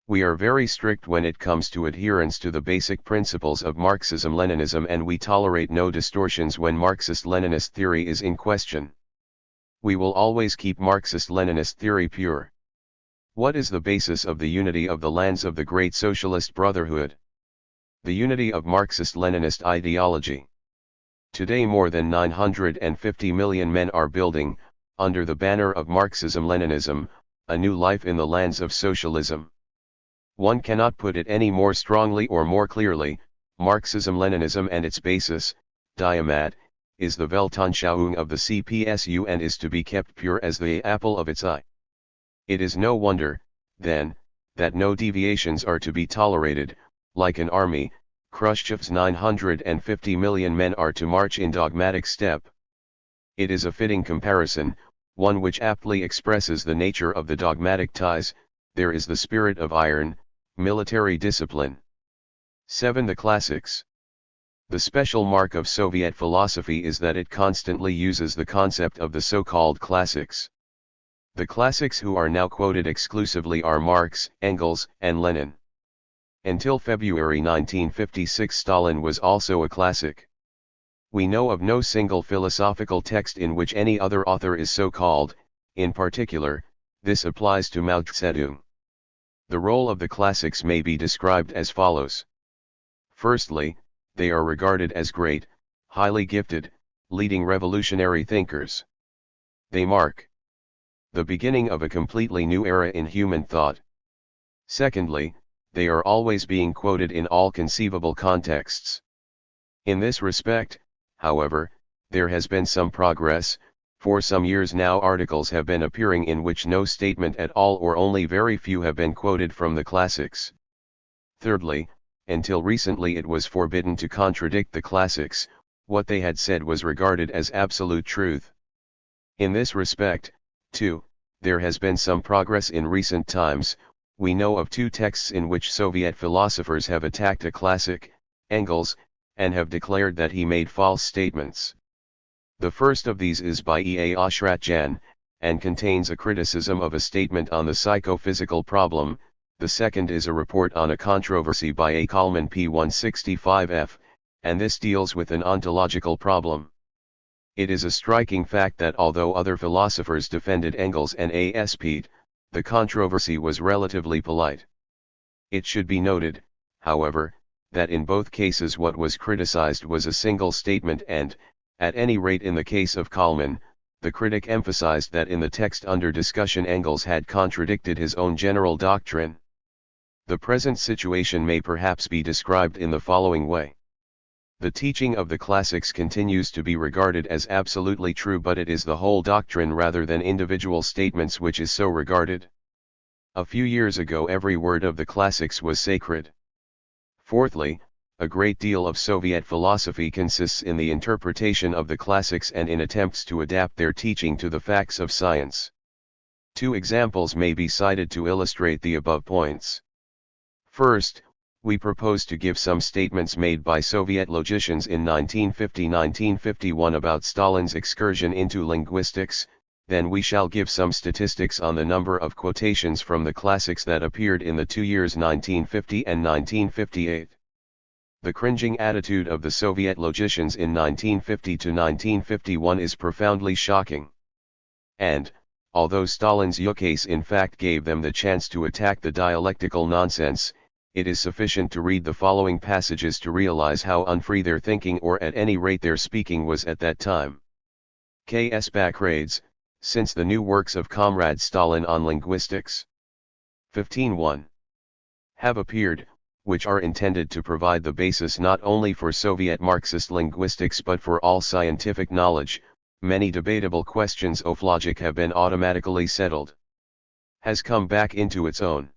We are very strict when it comes to adherence to the basic principles of Marxism-Leninism, and we tolerate no distortions when Marxist-Leninist theory is in question. We will always keep Marxist-Leninist theory pure. What is the basis of the unity of the lands of the great socialist brotherhood? The unity of Marxist-Leninist ideology. Today more than 950 million men are building, under the banner of Marxism-Leninism, a new life in the lands of socialism. One cannot put it any more strongly or more clearly, Marxism-Leninism and its basis, Diamat, is the Weltanschauung of the CPSU and is to be kept pure as the apple of its eye. It is no wonder, then, that no deviations are to be tolerated. Like an army, Khrushchev's 950 million men are to march in dogmatic step. It is a fitting comparison, one which aptly expresses the nature of the dogmatic ties. There is the spirit of iron, military discipline. 7. The classics. The special mark of Soviet philosophy is that it constantly uses the concept of the so-called classics. The classics who are now quoted exclusively are Marx, Engels, and Lenin. Until February 1956, Stalin was also a classic. We know of no single philosophical text in which any other author is so called. In particular, this applies to Mao Zedong. The role of the classics may be described as follows. Firstly, they are regarded as great, highly gifted, leading revolutionary thinkers. They mark the beginning of a completely new era in human thought. Secondly, they are always being quoted in all conceivable contexts. In this respect, however, there has been some progress. For some years now articles have been appearing in which no statement at all or only very few have been quoted from the classics. Thirdly, until recently it was forbidden to contradict the classics. What they had said was regarded as absolute truth. In this respect, too, there has been some progress in recent times. We know of two texts in which Soviet philosophers have attacked a classic, Engels, and have declared that he made false statements. The first of these is by E. A. Ashratjan, and contains a criticism of a statement on the psychophysical problem. The second is a report on a controversy by A. Kalman p. 165f, and this deals with an ontological problem. It is a striking fact that although other philosophers defended Engels and A.S.P., the controversy was relatively polite. It should be noted, however, that in both cases what was criticized was a single statement and, at any rate in the case of Kalman, the critic emphasized that in the text under discussion Engels had contradicted his own general doctrine. The present situation may perhaps be described in the following way. The teaching of the classics continues to be regarded as absolutely true, but it is the whole doctrine rather than individual statements which is so regarded. A few years ago every word of the classics was sacred. Fourthly, a great deal of Soviet philosophy consists in the interpretation of the classics and in attempts to adapt their teaching to the facts of science. Two examples may be cited to illustrate the above points. First, we propose to give some statements made by Soviet logicians in 1950-1951 about Stalin's excursion into linguistics. Then we shall give some statistics on the number of quotations from the classics that appeared in the 2 years 1950 and 1958. The cringing attitude of the Soviet logicians in 1950 to 1951 is profoundly shocking. And, although Stalin's ukase in fact gave them the chance to attack the dialectical nonsense, it is sufficient to read the following passages to realize how unfree their thinking or at any rate their speaking was at that time. K.S. Backrades, since the new works of Comrade Stalin on linguistics 15.1 have appeared, which are intended to provide the basis not only for Soviet Marxist linguistics but for all scientific knowledge, many debatable questions of logic have been automatically settled. Has come back into its own.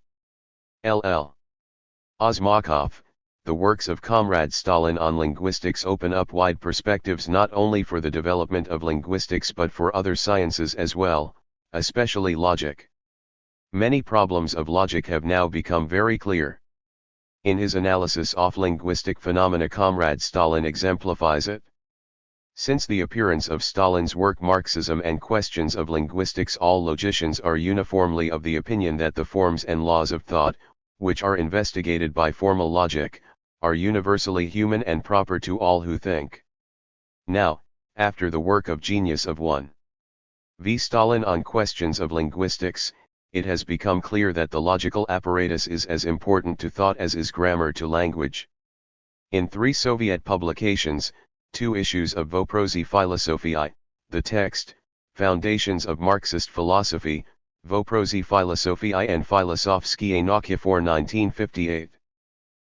L.L. Osmakov, the works of Comrade Stalin on linguistics open up wide perspectives not only for the development of linguistics but for other sciences as well, especially logic. Many problems of logic have now become very clear. In his analysis of linguistic phenomena, Comrade Stalin exemplifies it. Since the appearance of Stalin's work Marxism and Questions of Linguistics, all logicians are uniformly of the opinion that the forms and laws of thought, which are investigated by formal logic, are universally human and proper to all who think. Now, after the work of genius of 1. V. Stalin on Questions of Linguistics, it has become clear that the logical apparatus is as important to thought as is grammar to language. In 3 Soviet publications, 2 issues of Voprosy Philosophii, the text, Foundations of Marxist Philosophy, Voprosy Philosophii and Filosofskie Nauki for 1958.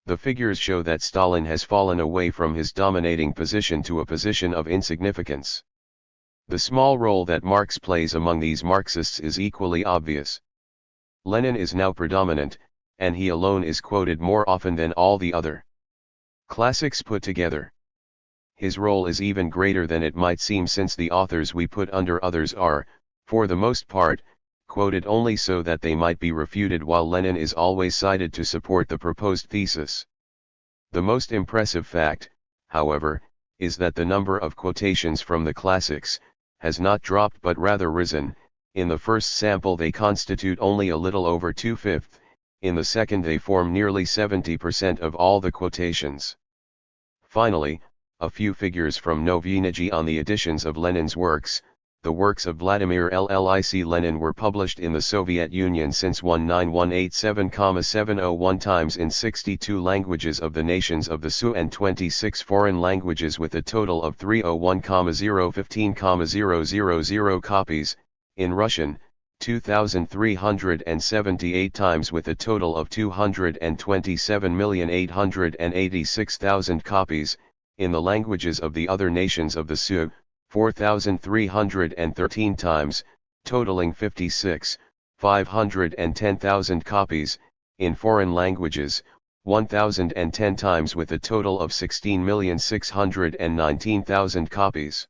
The figures show that Stalin has fallen away from his dominating position to a position of insignificance. The small role that Marx plays among these Marxists is equally obvious. Lenin is now predominant, and he alone is quoted more often than all the other classics put together. His role is even greater than it might seem, since the authors we put under others are, for the most part, quoted only so that they might be refuted, while Lenin is always cited to support the proposed thesis. The most impressive fact, however, is that the number of quotations from the classics has not dropped but rather risen. In the first sample they constitute only a little over 2/5, in the second they form nearly 70% of all the quotations. Finally, a few figures from Noviniji on the editions of Lenin's works. The works of Vladimir Lic Lenin were published in the Soviet Union since 19187,701 times in 62 languages of the nations of the SU and 26 foreign languages, with a total of 301,015,000 copies. In Russian, 2,378 times with a total of 227,886,000 copies, in the languages of the other nations of the SU, 4,313 times, totaling 56,510,000 copies, in foreign languages, 1,010 times with a total of 16,619,000 copies.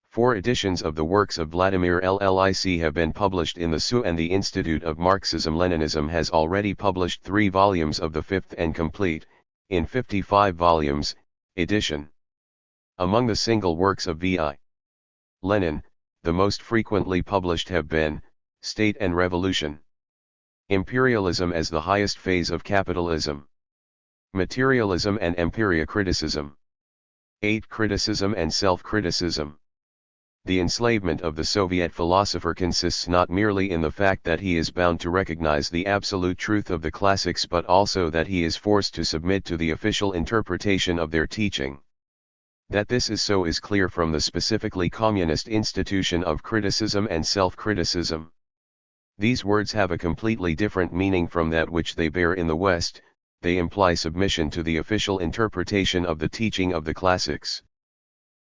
4 editions of the works of Vladimir Lic have been published in the SU, and the Institute of Marxism-Leninism has already published 3 volumes of the 5th and complete, in 55 volumes, edition. Among the single works of V.I. Lenin, the most frequently published have been, State and Revolution, Imperialism as the highest phase of capitalism, Materialism and Empiriocriticism, 8 Criticism and Self-Criticism. The enslavement of the Soviet philosopher consists not merely in the fact that he is bound to recognize the absolute truth of the classics, but also that he is forced to submit to the official interpretation of their teaching. That this is so is clear from the specifically communist institution of criticism and self-criticism. These words have a completely different meaning from that which they bear in the West. They imply submission to the official interpretation of the teaching of the classics.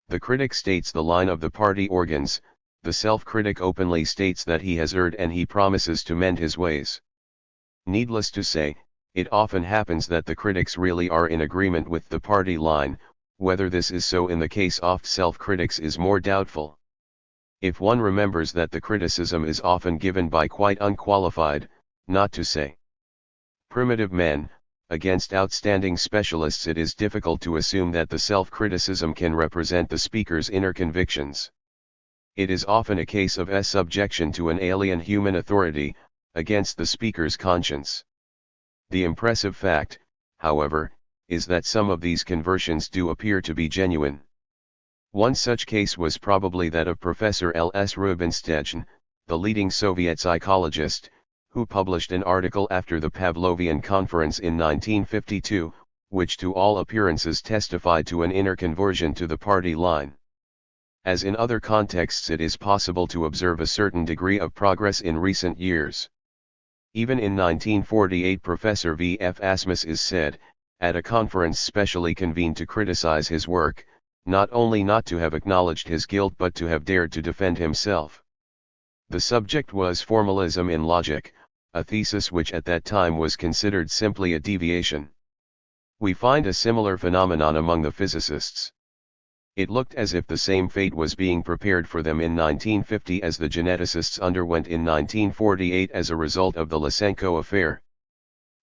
The critic states the line of the party organs, the self-critic openly states that he has erred and he promises to mend his ways. Needless to say, it often happens that the critics really are in agreement with the party line. Whether this is so in the case of self-critics is more doubtful. If one remembers that the criticism is often given by quite unqualified, not to say primitive men, against outstanding specialists, it is difficult to assume that the self-criticism can represent the speaker's inner convictions. It is often a case of subjection to an alien human authority, against the speaker's conscience. The impressive fact, however, is that some of these conversions do appear to be genuine. One such case was probably that of Professor L.S. Rubinstein, the leading Soviet psychologist, who published an article after the Pavlovian Conference in 1952, which to all appearances testified to an inner conversion to the party line. As in other contexts, it is possible to observe a certain degree of progress in recent years. Even in 1948, Professor V. F. Asmus is said, at a conference specially convened to criticize his work, not only not to have acknowledged his guilt but to have dared to defend himself. The subject was formalism in logic, a thesis which at that time was considered simply a deviation. We find a similar phenomenon among the physicists. It looked as if the same fate was being prepared for them in 1950 as the geneticists underwent in 1948 as a result of the Lysenko affair.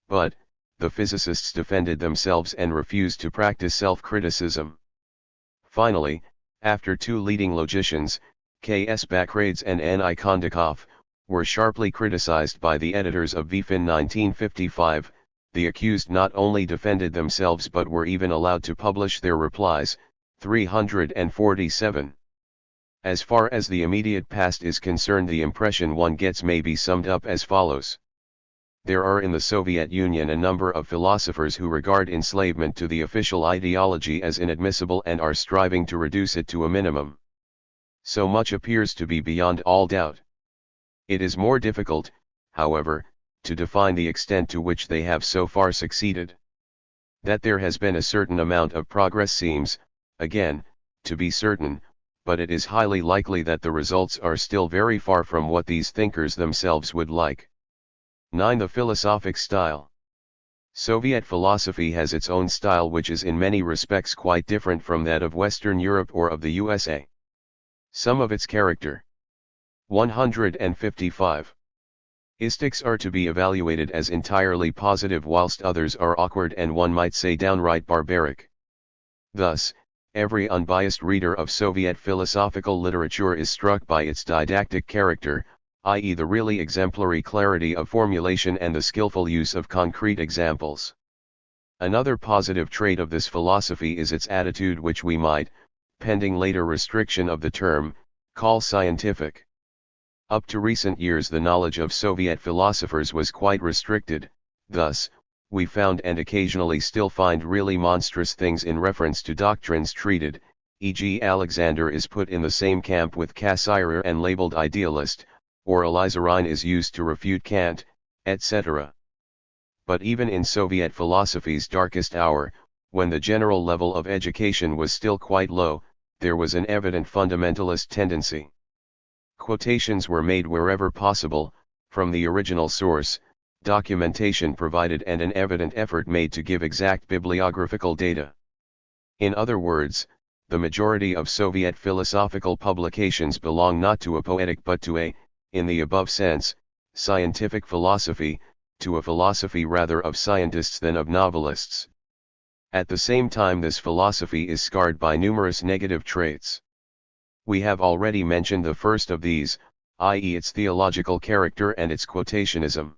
But, the physicists defended themselves and refused to practice self-criticism. Finally, after two leading logicians, K.S. Bakrades and N.I. Kondakov, were sharply criticized by the editors of VFin 1955, the accused not only defended themselves but were even allowed to publish their replies, 347. As far as the immediate past is concerned, the impression one gets may be summed up as follows. There are in the Soviet Union a number of philosophers who regard enslavement to the official ideology as inadmissible and are striving to reduce it to a minimum. So much appears to be beyond all doubt. It is more difficult, however, to define the extent to which they have so far succeeded. That there has been a certain amount of progress seems, again, to be certain, but it is highly likely that the results are still very far from what these thinkers themselves would like. 9. The philosophic style. Soviet philosophy has its own style which is in many respects quite different from that of Western Europe or of the USA. Some of its character. 155. Istics are to be evaluated as entirely positive whilst others are awkward and one might say downright barbaric. Thus, every unbiased reader of Soviet philosophical literature is struck by its didactic character, i.e. the really exemplary clarity of formulation and the skillful use of concrete examples. Another positive trait of this philosophy is its attitude which we might, pending later restriction of the term, call scientific. Up to recent years the knowledge of Soviet philosophers was quite restricted, thus, we found and occasionally still find really monstrous things in reference to doctrines treated, e.g. Alexander is put in the same camp with Cassirer and labeled idealist, or Elizarine is used to refute Kant, etc. But even in Soviet philosophy's darkest hour, when the general level of education was still quite low, there was an evident fundamentalist tendency. Quotations were made wherever possible, from the original source, documentation provided and an evident effort made to give exact bibliographical data. In other words, the majority of Soviet philosophical publications belong not to a poetic but to a, in the above sense, scientific philosophy, to a philosophy rather of scientists than of novelists. At the same time this philosophy is scarred by numerous negative traits. We have already mentioned the first of these, i.e. its theological character and its quotationism.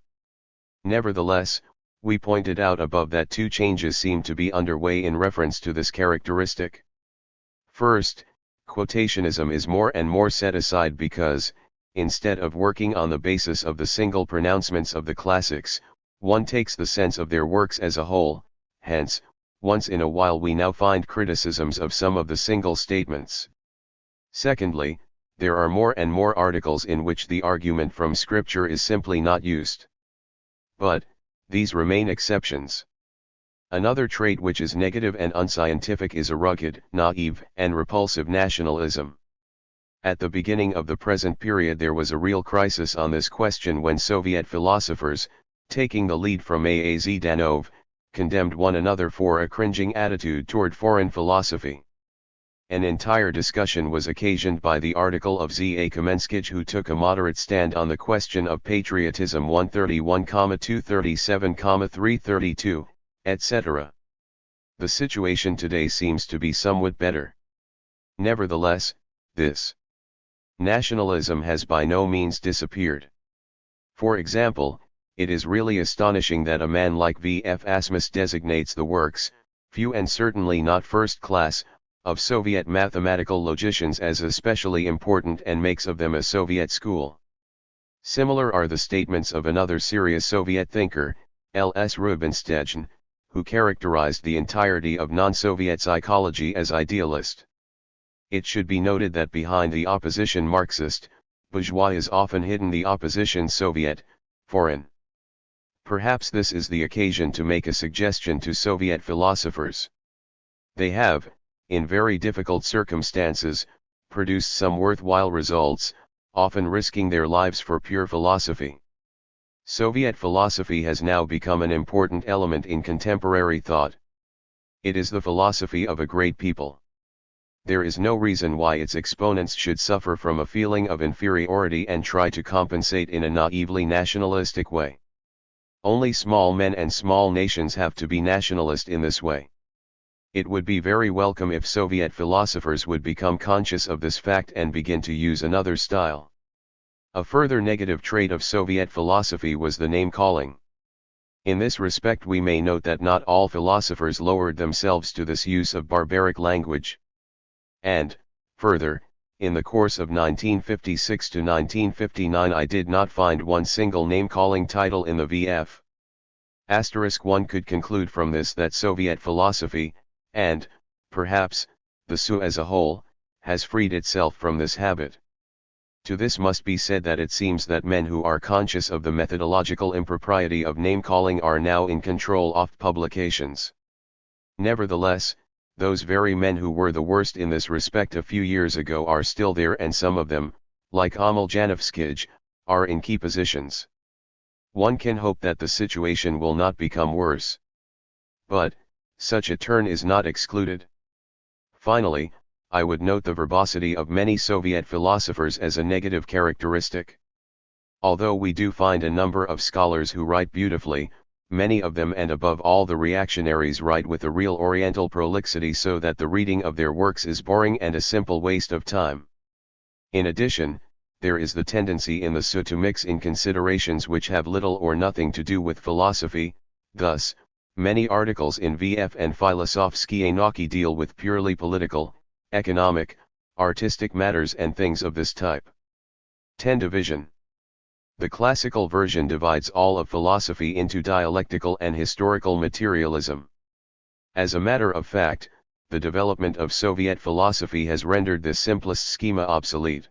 Nevertheless, we pointed out above that two changes seem to be underway in reference to this characteristic. First, quotationism is more and more set aside because, instead of working on the basis of the single pronouncements of the classics, one takes the sense of their works as a whole, hence, once in a while we now find criticisms of some of the single statements. Secondly, there are more and more articles in which the argument from Scripture is simply not used. But, these remain exceptions. Another trait which is negative and unscientific is a rugged, naive, and repulsive nationalism. At the beginning of the present period there was a real crisis on this question when Soviet philosophers, taking the lead from A. A. Zhdanov, condemned one another for a cringing attitude toward foreign philosophy. An entire discussion was occasioned by the article of Z. A. Kamenskij who took a moderate stand on the question of patriotism 131, 237, 332, etc. The situation today seems to be somewhat better. Nevertheless, this nationalism has by no means disappeared. For example, it is really astonishing that a man like V.F. Asmus designates the works, few and certainly not first class, of Soviet mathematical logicians as especially important and makes of them a Soviet school. Similar are the statements of another serious Soviet thinker, L.S. Rubinstein, who characterized the entirety of non-Soviet psychology as idealist. It should be noted that behind the opposition Marxist, bourgeois is often hidden the opposition Soviet, foreign. Perhaps this is the occasion to make a suggestion to Soviet philosophers. They have, in very difficult circumstances, produced some worthwhile results, often risking their lives for pure philosophy. Soviet philosophy has now become an important element in contemporary thought. It is the philosophy of a great people. there is no reason why its exponents should suffer from a feeling of inferiority and try to compensate in a naively nationalistic way. Only small men and small nations have to be nationalist in this way. It would be very welcome if Soviet philosophers would become conscious of this fact and begin to use another style. A further negative trait of Soviet philosophy was the name-calling. In this respect we may note that not all philosophers lowered themselves to this use of barbaric language. And, further, in the course of 1956 to 1959 I did not find one single name-calling title in the VF. One could conclude from this that Soviet philosophy, and, perhaps, the SU as a whole, has freed itself from this habit. To this must be said that it seems that men who are conscious of the methodological impropriety of name-calling are now in control of publications. Nevertheless, those very men who were the worst in this respect a few years ago are still there, and some of them, like Emil Janovskij, are in key positions. One can hope that the situation will not become worse. But, such a turn is not excluded. Finally, I would note the verbosity of many Soviet philosophers as a negative characteristic. Although we do find a number of scholars who write beautifully, many of them and above all the reactionaries write with a real Oriental prolixity so that the reading of their works is boring and a simple waste of time. In addition, there is the tendency in the SU to mix in considerations which have little or nothing to do with philosophy. Thus, many articles in VF and Filosofskie Nauki deal with purely political, economic, artistic matters and things of this type. 10. Division. The classical version divides all of philosophy into dialectical and historical materialism. As a matter of fact, the development of Soviet philosophy has rendered this simplest schema obsolete.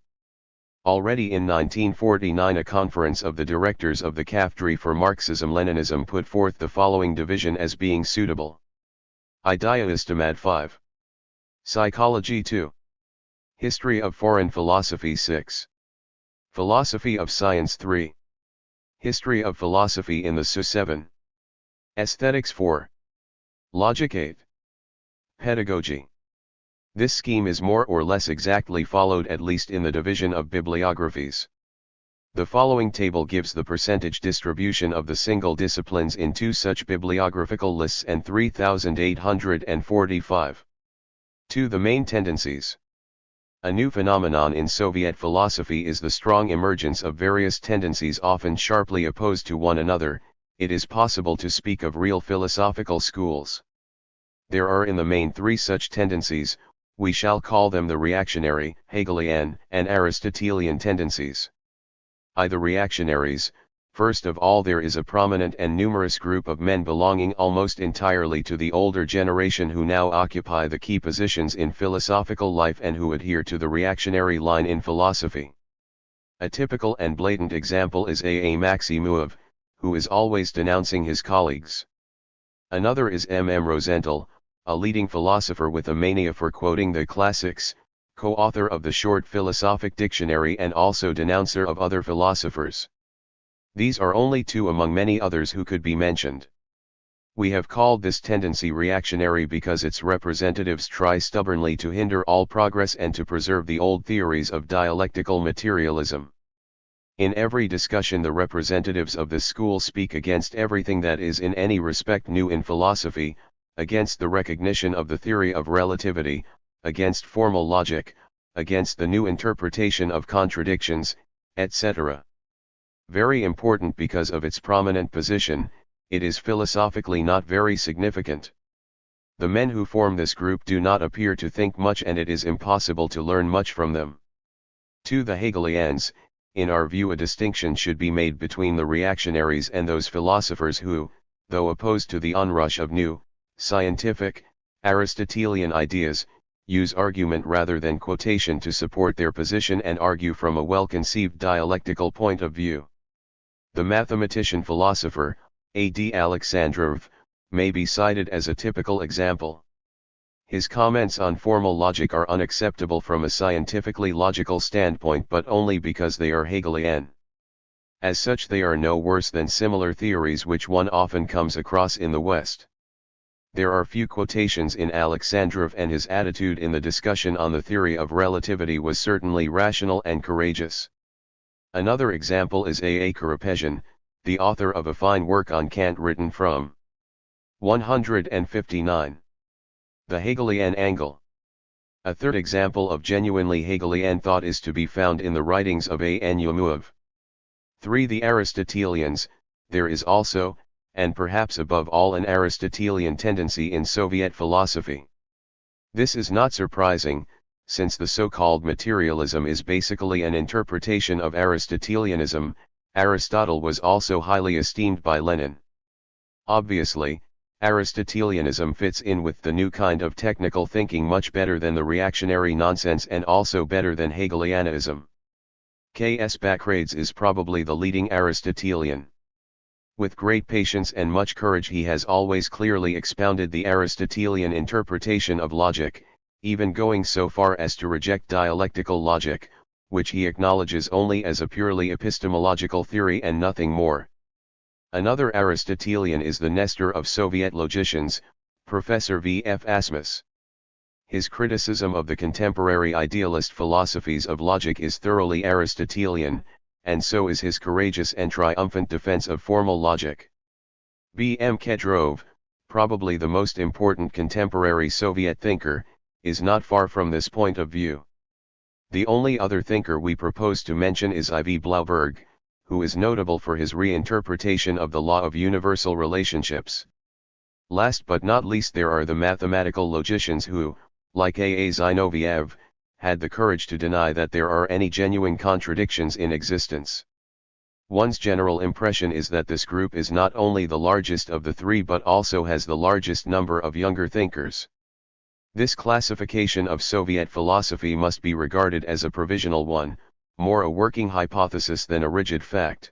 Already in 1949 a conference of the directors of the Cafedry for Marxism-Leninism put forth the following division as being suitable. Diamat 5. Psychology 2. History of Foreign Philosophy 6. Philosophy of Science 3. History of Philosophy in the SU 7. Aesthetics 4. Logic 8. Pedagogy. This scheme is more or less exactly followed at least in the division of bibliographies. The following table gives the percentage distribution of the single disciplines in two such bibliographical lists and 3,845. 2. The main tendencies. A new phenomenon in Soviet philosophy is the strong emergence of various tendencies often sharply opposed to one another. It is possible to speak of real philosophical schools. There are in the main three such tendencies. We shall call them the reactionary, Hegelian, and Aristotelian tendencies. The reactionaries. First of all, there is a prominent and numerous group of men belonging almost entirely to the older generation who now occupy the key positions in philosophical life and who adhere to the reactionary line in philosophy. A typical and blatant example is A. Maximov, who is always denouncing his colleagues. Another is M. Rosenthal, a leading philosopher with a mania for quoting the classics, co-author of the Short Philosophic Dictionary and also denouncer of other philosophers. These are only two among many others who could be mentioned. We have called this tendency reactionary because its representatives try stubbornly to hinder all progress and to preserve the old theories of dialectical materialism. In every discussion the representatives of this school speak against everything that is in any respect new in philosophy, against the recognition of the theory of relativity, against formal logic, against the new interpretation of contradictions, etc. Very important because of its prominent position, it is philosophically not very significant. The men who form this group do not appear to think much and it is impossible to learn much from them. To the Hegelians, in our view a distinction should be made between the reactionaries and those philosophers who, though opposed to the onrush of new, scientific, Aristotelian ideas, use argument rather than quotation to support their position and argue from a well-conceived dialectical point of view. The mathematician-philosopher, A.D. Alexandrov, may be cited as a typical example. His comments on formal logic are unacceptable from a scientifically logical standpoint but only because they are Hegelian. As such they are no worse than similar theories which one often comes across in the West. There are few quotations in Alexandrov, and his attitude in the discussion on the theory of relativity was certainly rational and courageous. Another example is A. Karapetian, the author of a fine work on Kant written from 159. The Hegelian Angle. A third example of genuinely Hegelian thought is to be found in the writings of A. N. Yomouev. 3. The Aristotelians. There is also, and perhaps above all, an Aristotelian tendency in Soviet philosophy. This is not surprising, since the so-called materialism is basically an interpretation of Aristotelianism. Aristotle was also highly esteemed by Lenin. Obviously, Aristotelianism fits in with the new kind of technical thinking much better than the reactionary nonsense, and also better than Hegelianism. K.S. Bakrades is probably the leading Aristotelian. With great patience and much courage he has always clearly expounded the Aristotelian interpretation of logic, even going so far as to reject dialectical logic, which he acknowledges only as a purely epistemological theory and nothing more. Another Aristotelian is the Nestor of Soviet logicians, Professor V. F. Asmus. His criticism of the contemporary idealist philosophies of logic is thoroughly Aristotelian, and so is his courageous and triumphant defense of formal logic. B. M. Kedrov, probably the most important contemporary Soviet thinker, is not far from this point of view. The only other thinker we propose to mention is I. V. Blauberg, who is notable for his reinterpretation of the law of universal relationships. Last but not least, there are the mathematical logicians who, like A. Zinoviev, had the courage to deny that there are any genuine contradictions in existence. One's general impression is that this group is not only the largest of the three but also has the largest number of younger thinkers. This classification of Soviet philosophy must be regarded as a provisional one, more a working hypothesis than a rigid fact.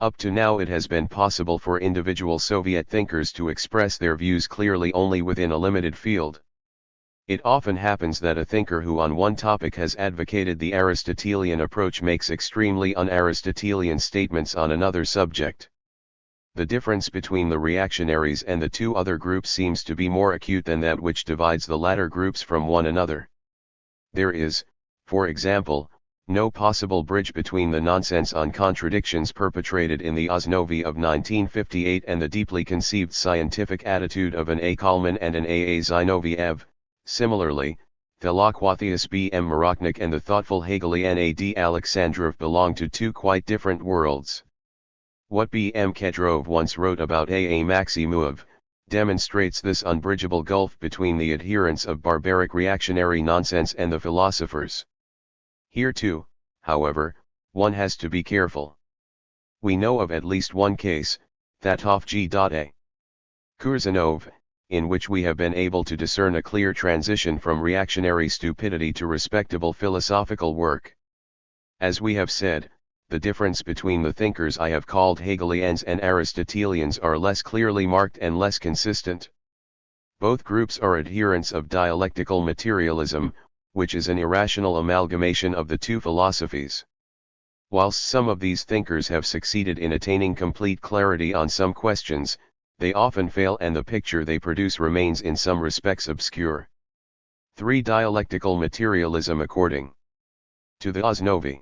Up to now it has been possible for individual Soviet thinkers to express their views clearly only within a limited field. It often happens that a thinker who on one topic has advocated the Aristotelian approach makes extremely un-Aristotelian statements on another subject. The difference between the reactionaries and the two other groups seems to be more acute than that which divides the latter groups from one another. There is, for example, no possible bridge between the nonsense on contradictions perpetrated in the Osnovi of 1958 and the deeply conceived scientific attitude of an A. Kalman and an A. Zinoviev. Similarly, Thalakwathius B. M. Maroknik and the thoughtful Hegelian A. D. Alexandrov belong to two quite different worlds. What B. M. Kedrov once wrote about A. Maximuev demonstrates this unbridgeable gulf between the adherents of barbaric reactionary nonsense and the philosophers. Here too, however, one has to be careful. We know of at least one case, that of G.A. Kurzanov, in which we have been able to discern a clear transition from reactionary stupidity to respectable philosophical work. As we have said, the difference between the thinkers I have called Hegelians and Aristotelians are less clearly marked and less consistent. Both groups are adherents of dialectical materialism, which is an irrational amalgamation of the two philosophies. Whilst some of these thinkers have succeeded in attaining complete clarity on some questions, they often fail and the picture they produce remains in some respects obscure. 3. Dialectical materialism according to the Osnovi.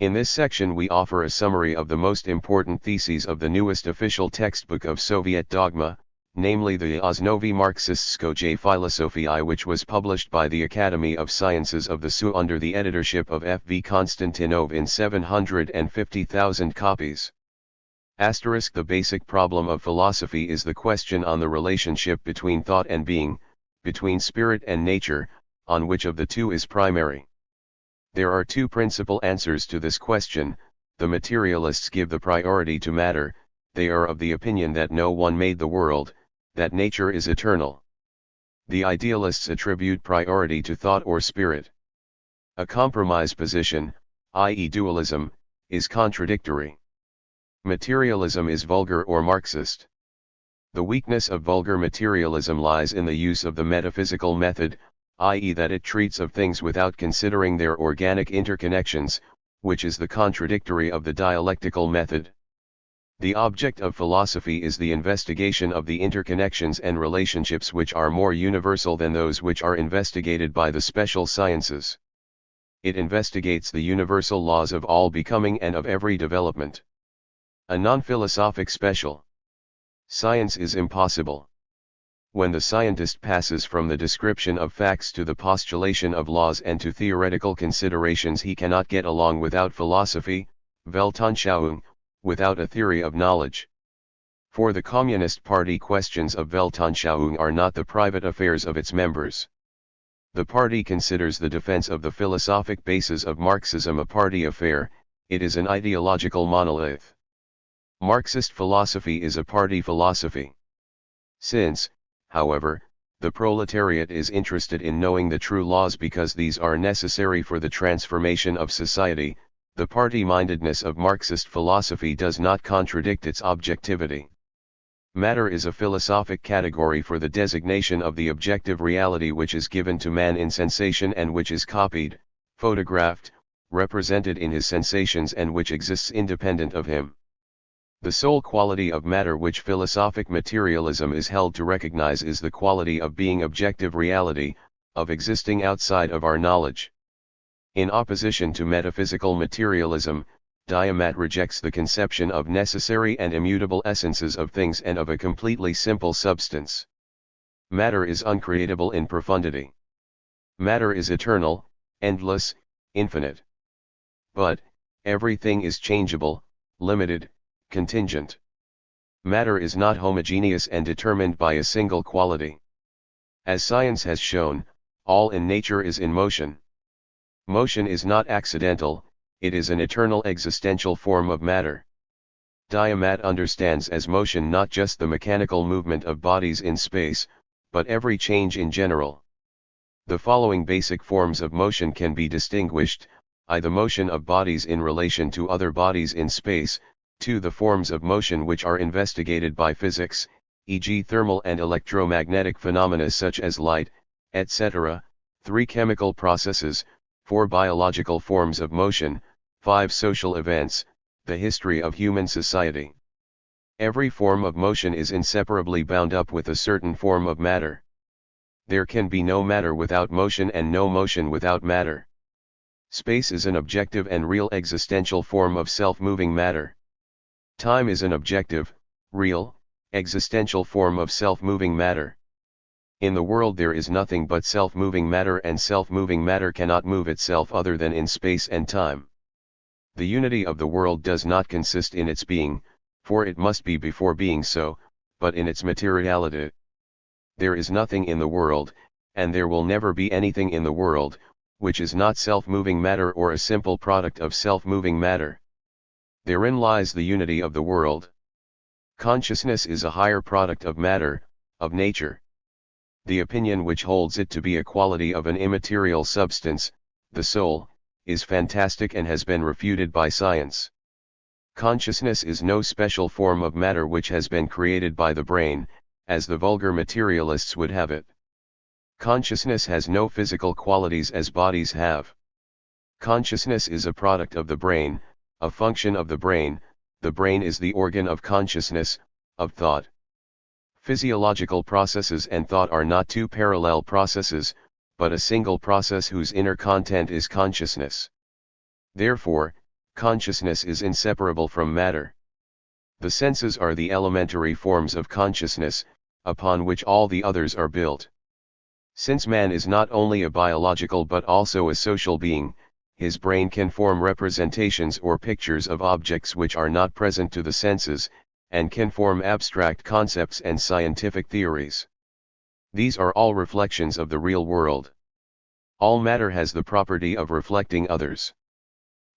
In this section we offer a summary of the most important theses of the newest official textbook of Soviet dogma, namely the Osnovi Marxistskoje Filosofii, which was published by the Academy of Sciences of the SU under the editorship of F. V. Konstantinov in 750,000 copies. The basic problem of philosophy is the question on the relationship between thought and being, between spirit and nature, on which of the two is primary. There are two principal answers to this question. The materialists give the priority to matter. They are of the opinion that no one made the world, that nature is eternal. The idealists attribute priority to thought or spirit. A compromise position, i.e. dualism, is contradictory. Materialism is vulgar or Marxist. The weakness of vulgar materialism lies in the use of the metaphysical method, i.e. that it treats of things without considering their organic interconnections, which is the contradictory of the dialectical method. The object of philosophy is the investigation of the interconnections and relationships which are more universal than those which are investigated by the special sciences. It investigates the universal laws of all becoming and of every development. A non-philosophic special science is impossible. When the scientist passes from the description of facts to the postulation of laws and to theoretical considerations, he cannot get along without philosophy, Weltanschauung, without a theory of knowledge. For the Communist Party, questions of Weltanschauung are not the private affairs of its members. The party considers the defense of the philosophic basis of Marxism a party affair. It is an ideological monolith. Marxist philosophy is a party philosophy. Since, however, the proletariat is interested in knowing the true laws because these are necessary for the transformation of society, the party-mindedness of Marxist philosophy does not contradict its objectivity. Matter is a philosophic category for the designation of the objective reality which is given to man in sensation and which is copied, photographed, represented in his sensations and which exists independent of him. The sole quality of matter which philosophic materialism is held to recognize is the quality of being objective reality, of existing outside of our knowledge. In opposition to metaphysical materialism, Diamat rejects the conception of necessary and immutable essences of things and of a completely simple substance. Matter is uncreatable in profundity. Matter is eternal, endless, infinite. But, everything is changeable, limited, contingent. Matter is not homogeneous and determined by a single quality. As science has shown, all in nature is in motion. Motion is not accidental, it is an eternal existential form of matter. Diamat understands as motion not just the mechanical movement of bodies in space, but every change in general. The following basic forms of motion can be distinguished: I. The motion of bodies in relation to other bodies in space. 2. The forms of motion which are investigated by physics, e.g. thermal and electromagnetic phenomena such as light, etc. 3. Chemical processes. 4. Biological forms of motion. 5. Social events, the history of human society. Every form of motion is inseparably bound up with a certain form of matter. There can be no matter without motion and no motion without matter. Space is an objective and real existential form of self-moving matter. Time is an objective, real, existential form of self-moving matter. In the world there is nothing but self-moving matter, and self-moving matter cannot move itself other than in space and time. The unity of the world does not consist in its being, for it must be before being so, but in its materiality. There is nothing in the world, and there will never be anything in the world, which is not self-moving matter or a simple product of self-moving matter. Therein lies the unity of the world. Consciousness is a higher product of matter, of nature. The opinion which holds it to be a quality of an immaterial substance, the soul, is fantastic and has been refuted by science. Consciousness is no special form of matter which has been created by the brain, as the vulgar materialists would have it. Consciousness has no physical qualities as bodies have. Consciousness is a product of the brain, a function of the brain. The brain is the organ of consciousness, of thought. Physiological processes and thought are not two parallel processes, but a single process whose inner content is consciousness. Therefore, consciousness is inseparable from matter. The senses are the elementary forms of consciousness, upon which all the others are built. Since man is not only a biological but also a social being, his brain can form representations or pictures of objects which are not present to the senses, and can form abstract concepts and scientific theories. These are all reflections of the real world. All matter has the property of reflecting others.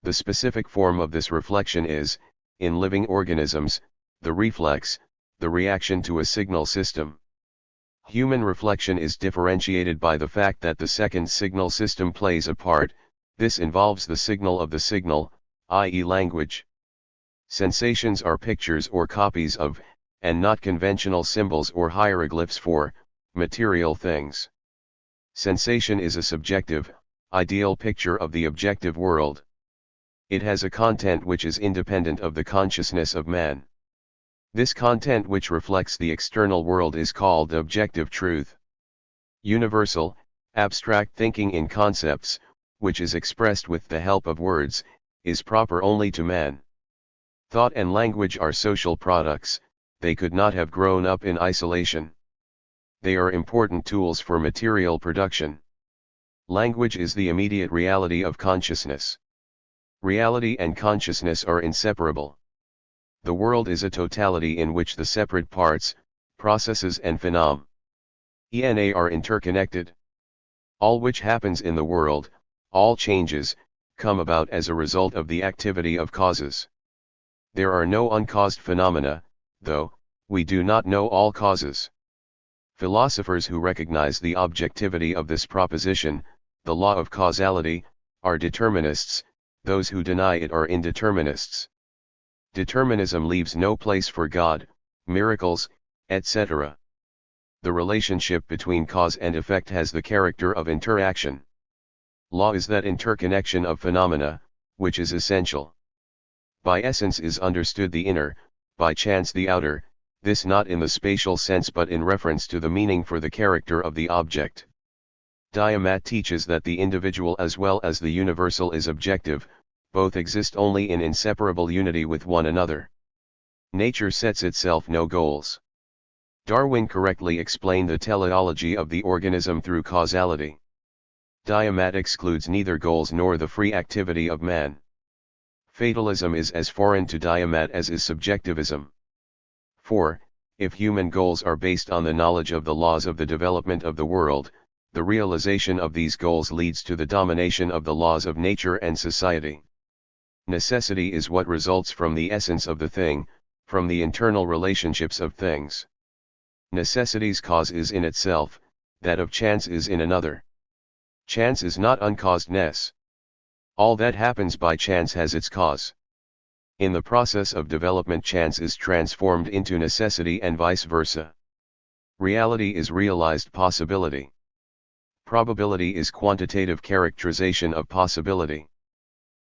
The specific form of this reflection is, in living organisms, the reflex, the reaction to a signal system. Human reflection is differentiated by the fact that the second signal system plays a part. This involves the signal of the signal, i.e. language. Sensations are pictures or copies of, and not conventional symbols or hieroglyphs for, material things. Sensation is a subjective, ideal picture of the objective world. It has a content which is independent of the consciousness of man. This content which reflects the external world is called objective truth. Universal, abstract thinking in concepts, which is expressed with the help of words, is proper only to man. Thought and language are social products, they could not have grown up in isolation. They are important tools for material production. Language is the immediate reality of consciousness. Reality and consciousness are inseparable. The world is a totality in which the separate parts, processes and phenomena are interconnected. All which happens in the world, all changes, come about as a result of the activity of causes. There are no uncaused phenomena, though we do not know all causes. Philosophers who recognize the objectivity of this proposition, the law of causality, are determinists, those who deny it are indeterminists. Determinism leaves no place for God, miracles, etc. The relationship between cause and effect has the character of interaction. Law is that interconnection of phenomena, which is essential. By essence is understood the inner, by chance the outer, this not in the spatial sense but in reference to the meaning for the character of the object. Diamat teaches that the individual as well as the universal is objective, both exist only in inseparable unity with one another. Nature sets itself no goals. Darwin correctly explained the teleology of the organism through causality. Diamat excludes neither goals nor the free activity of man. Fatalism is as foreign to Diamat as is subjectivism. For, if human goals are based on the knowledge of the laws of the development of the world, the realization of these goals leads to the domination of the laws of nature and society. Necessity is what results from the essence of the thing, from the internal relationships of things. Necessity's cause is in itself, that of chance is in another. Chance is not uncausedness. All that happens by chance has its cause. In the process of development, chance is transformed into necessity and vice versa. Reality is realized possibility. Probability is quantitative characterization of possibility.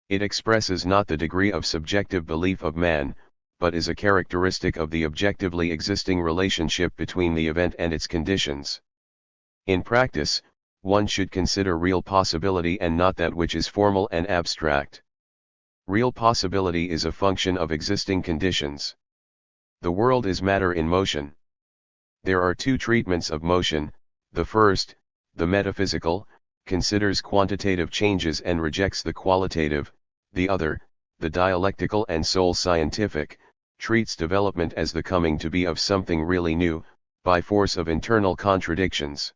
It expresses not the degree of subjective belief of man, but is a characteristic of the objectively existing relationship between the event and its conditions. In practice, one should consider real possibility and not that which is formal and abstract. Real possibility is a function of existing conditions. The world is matter in motion. There are two treatments of motion. The first, the metaphysical, considers quantitative changes and rejects the qualitative. The other, the dialectical and soul scientific, treats development as the coming to be of something really new, by force of internal contradictions.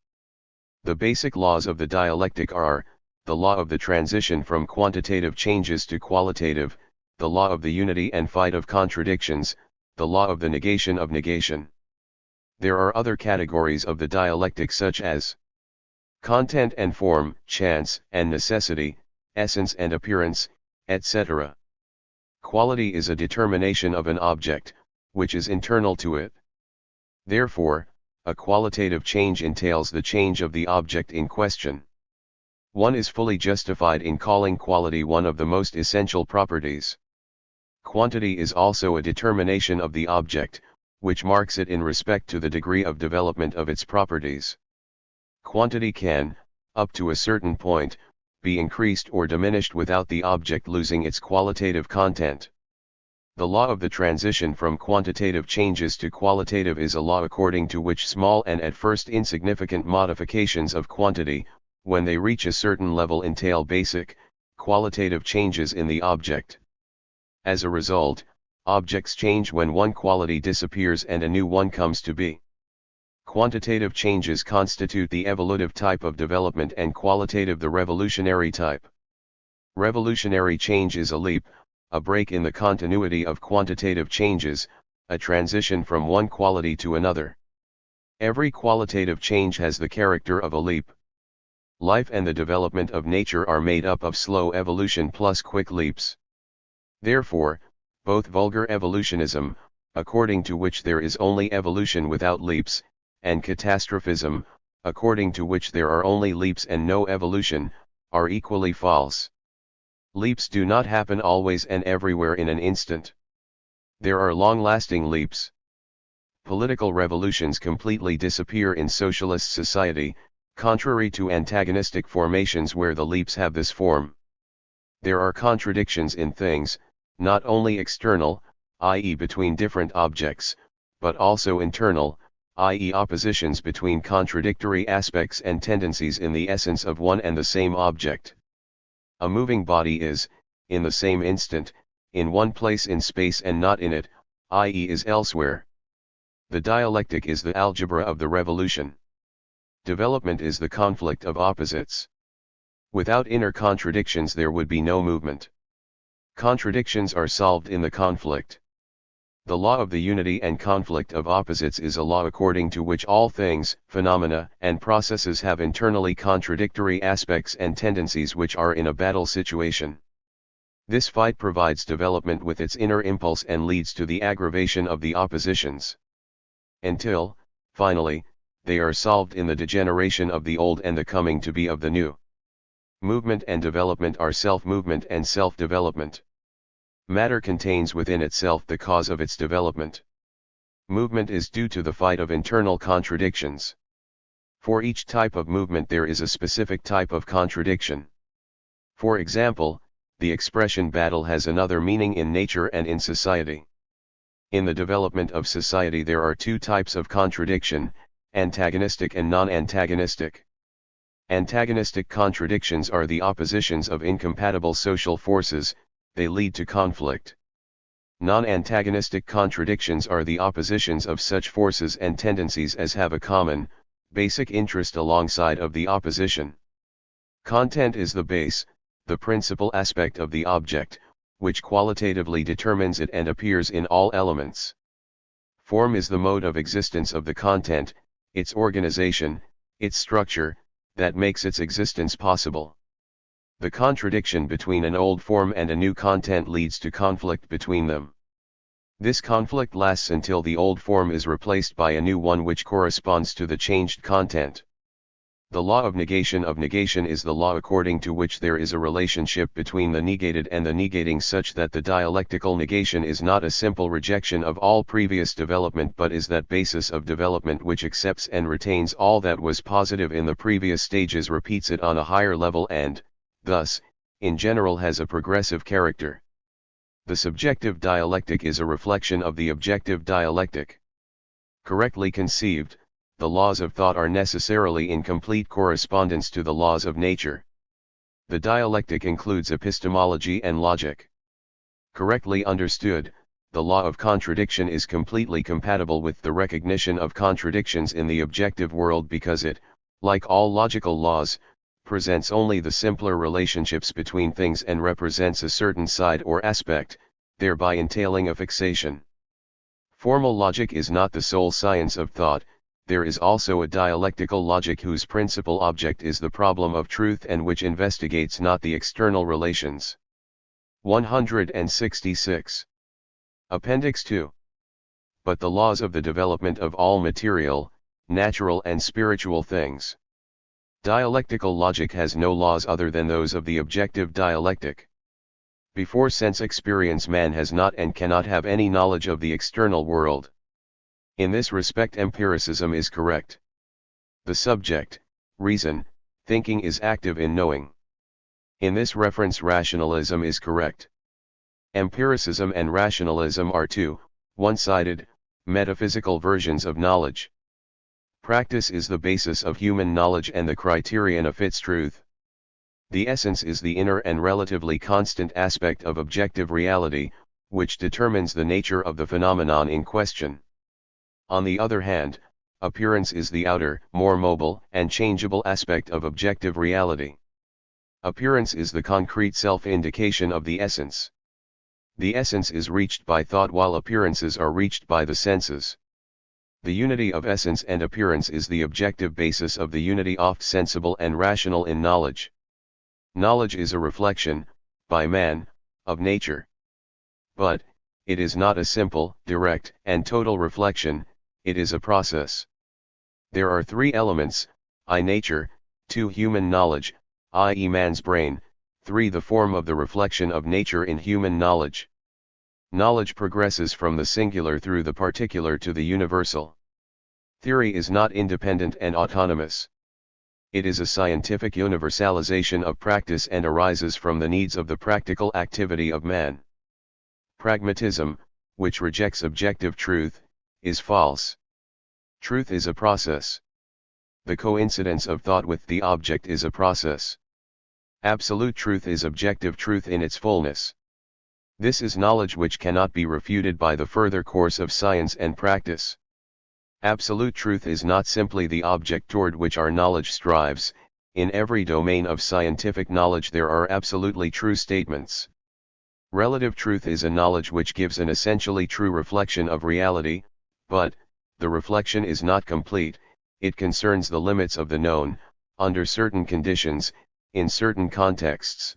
The basic laws of the dialectic are, the law of the transition from quantitative changes to qualitative, the law of the unity and fight of contradictions, the law of the negation of negation. There are other categories of the dialectic such as content and form, chance and necessity, essence and appearance, etc. Quality is a determination of an object, which is internal to it. Therefore, a qualitative change entails the change of the object in question. One is fully justified in calling quality one of the most essential properties. Quantity is also a determination of the object, which marks it in respect to the degree of development of its properties. Quantity can, up to a certain point, be increased or diminished without the object losing its qualitative content. The law of the transition from quantitative changes to qualitative is a law according to which small and at first insignificant modifications of quantity, when they reach a certain level, entail basic, qualitative changes in the object. As a result, objects change when one quality disappears and a new one comes to be. Quantitative changes constitute the evolutive type of development and qualitative the revolutionary type. Revolutionary change is a leap, a break in the continuity of quantitative changes, a transition from one quality to another. Every qualitative change has the character of a leap. Life and the development of nature are made up of slow evolution plus quick leaps. Therefore, both vulgar evolutionism, according to which there is only evolution without leaps, and catastrophism, according to which there are only leaps and no evolution, are equally false. Leaps do not happen always and everywhere in an instant. There are long-lasting leaps. Political revolutions completely disappear in socialist society, contrary to antagonistic formations where the leaps have this form. There are contradictions in things, not only external, i.e. between different objects, but also internal, i.e. oppositions between contradictory aspects and tendencies in the essence of one and the same object. A moving body is, in the same instant, in one place in space and not in it, i.e. is elsewhere. The dialectic is the algebra of the revolution. Development is the conflict of opposites. Without inner contradictions there would be no movement. Contradictions are solved in the conflict. The law of the unity and conflict of opposites is a law according to which all things, phenomena, and processes have internally contradictory aspects and tendencies which are in a battle situation. This fight provides development with its inner impulse and leads to the aggravation of the oppositions. Until, finally, they are solved in the degeneration of the old and the coming to be of the new. Movement and development are self-movement and self-development. Matter contains within itself the cause of its development. Movement is due to the fight of internal contradictions. For each type of movement there is a specific type of contradiction. For example, the expression battle has another meaning in nature and in society. In the development of society there are two types of contradiction, antagonistic and non-antagonistic. Antagonistic contradictions are the oppositions of incompatible social forces, they lead to conflict. Non-antagonistic contradictions are the oppositions of such forces and tendencies as have a common, basic interest alongside of the opposition. Content is the base, the principal aspect of the object, which qualitatively determines it and appears in all elements. Form is the mode of existence of the content, its organization, its structure, that makes its existence possible. The contradiction between an old form and a new content leads to conflict between them. This conflict lasts until the old form is replaced by a new one which corresponds to the changed content. The law of negation is the law according to which there is a relationship between the negated and the negating such that the dialectical negation is not a simple rejection of all previous development but is that basis of development which accepts and retains all that was positive in the previous stages, repeats it on a higher level and, thus, in general has a progressive character. The subjective dialectic is a reflection of the objective dialectic. Correctly conceived, the laws of thought are necessarily in complete correspondence to the laws of nature. The dialectic includes epistemology and logic. Correctly understood, the law of contradiction is completely compatible with the recognition of contradictions in the objective world because it, like all logical laws, presents only the simpler relationships between things and represents a certain side or aspect, thereby entailing a fixation. Formal logic is not the sole science of thought. There is also a dialectical logic whose principal object is the problem of truth and which investigates not the external relations. 166. Appendix 2. But the laws of the development of all material, natural and spiritual things. Dialectical logic has no laws other than those of the objective dialectic. Before sense experience man has not and cannot have any knowledge of the external world. In this respect empiricism is correct. The subject, reason, thinking is active in knowing. In this reference rationalism is correct. Empiricism and rationalism are two, one-sided, metaphysical versions of knowledge. Practice is the basis of human knowledge and the criterion of its truth. The essence is the inner and relatively constant aspect of objective reality, which determines the nature of the phenomenon in question. On the other hand, appearance is the outer, more mobile and changeable aspect of objective reality. Appearance is the concrete self-indication of the essence. The essence is reached by thought while appearances are reached by the senses. The unity of essence and appearance is the objective basis of the unity oft sensible and rational in knowledge. Knowledge is a reflection, by man, of nature. But, it is not a simple, direct, and total reflection. It is a process. There are three elements, I nature, 2 human knowledge, i.e. man's brain, 3 the form of the reflection of nature in human knowledge. Knowledge progresses from the singular through the particular to the universal. Theory is not independent and autonomous. It is a scientific universalization of practice and arises from the needs of the practical activity of man. Pragmatism, which rejects objective truth, is false. Truth is a process. The coincidence of thought with the object is a process. Absolute truth is objective truth in its fullness. This is knowledge which cannot be refuted by the further course of science and practice. Absolute truth is not simply the object toward which our knowledge strives. In every domain of scientific knowledge there are absolutely true statements. Relative truth is a knowledge which gives an essentially true reflection of reality, but the reflection is not complete. It concerns the limits of the known, under certain conditions, in certain contexts.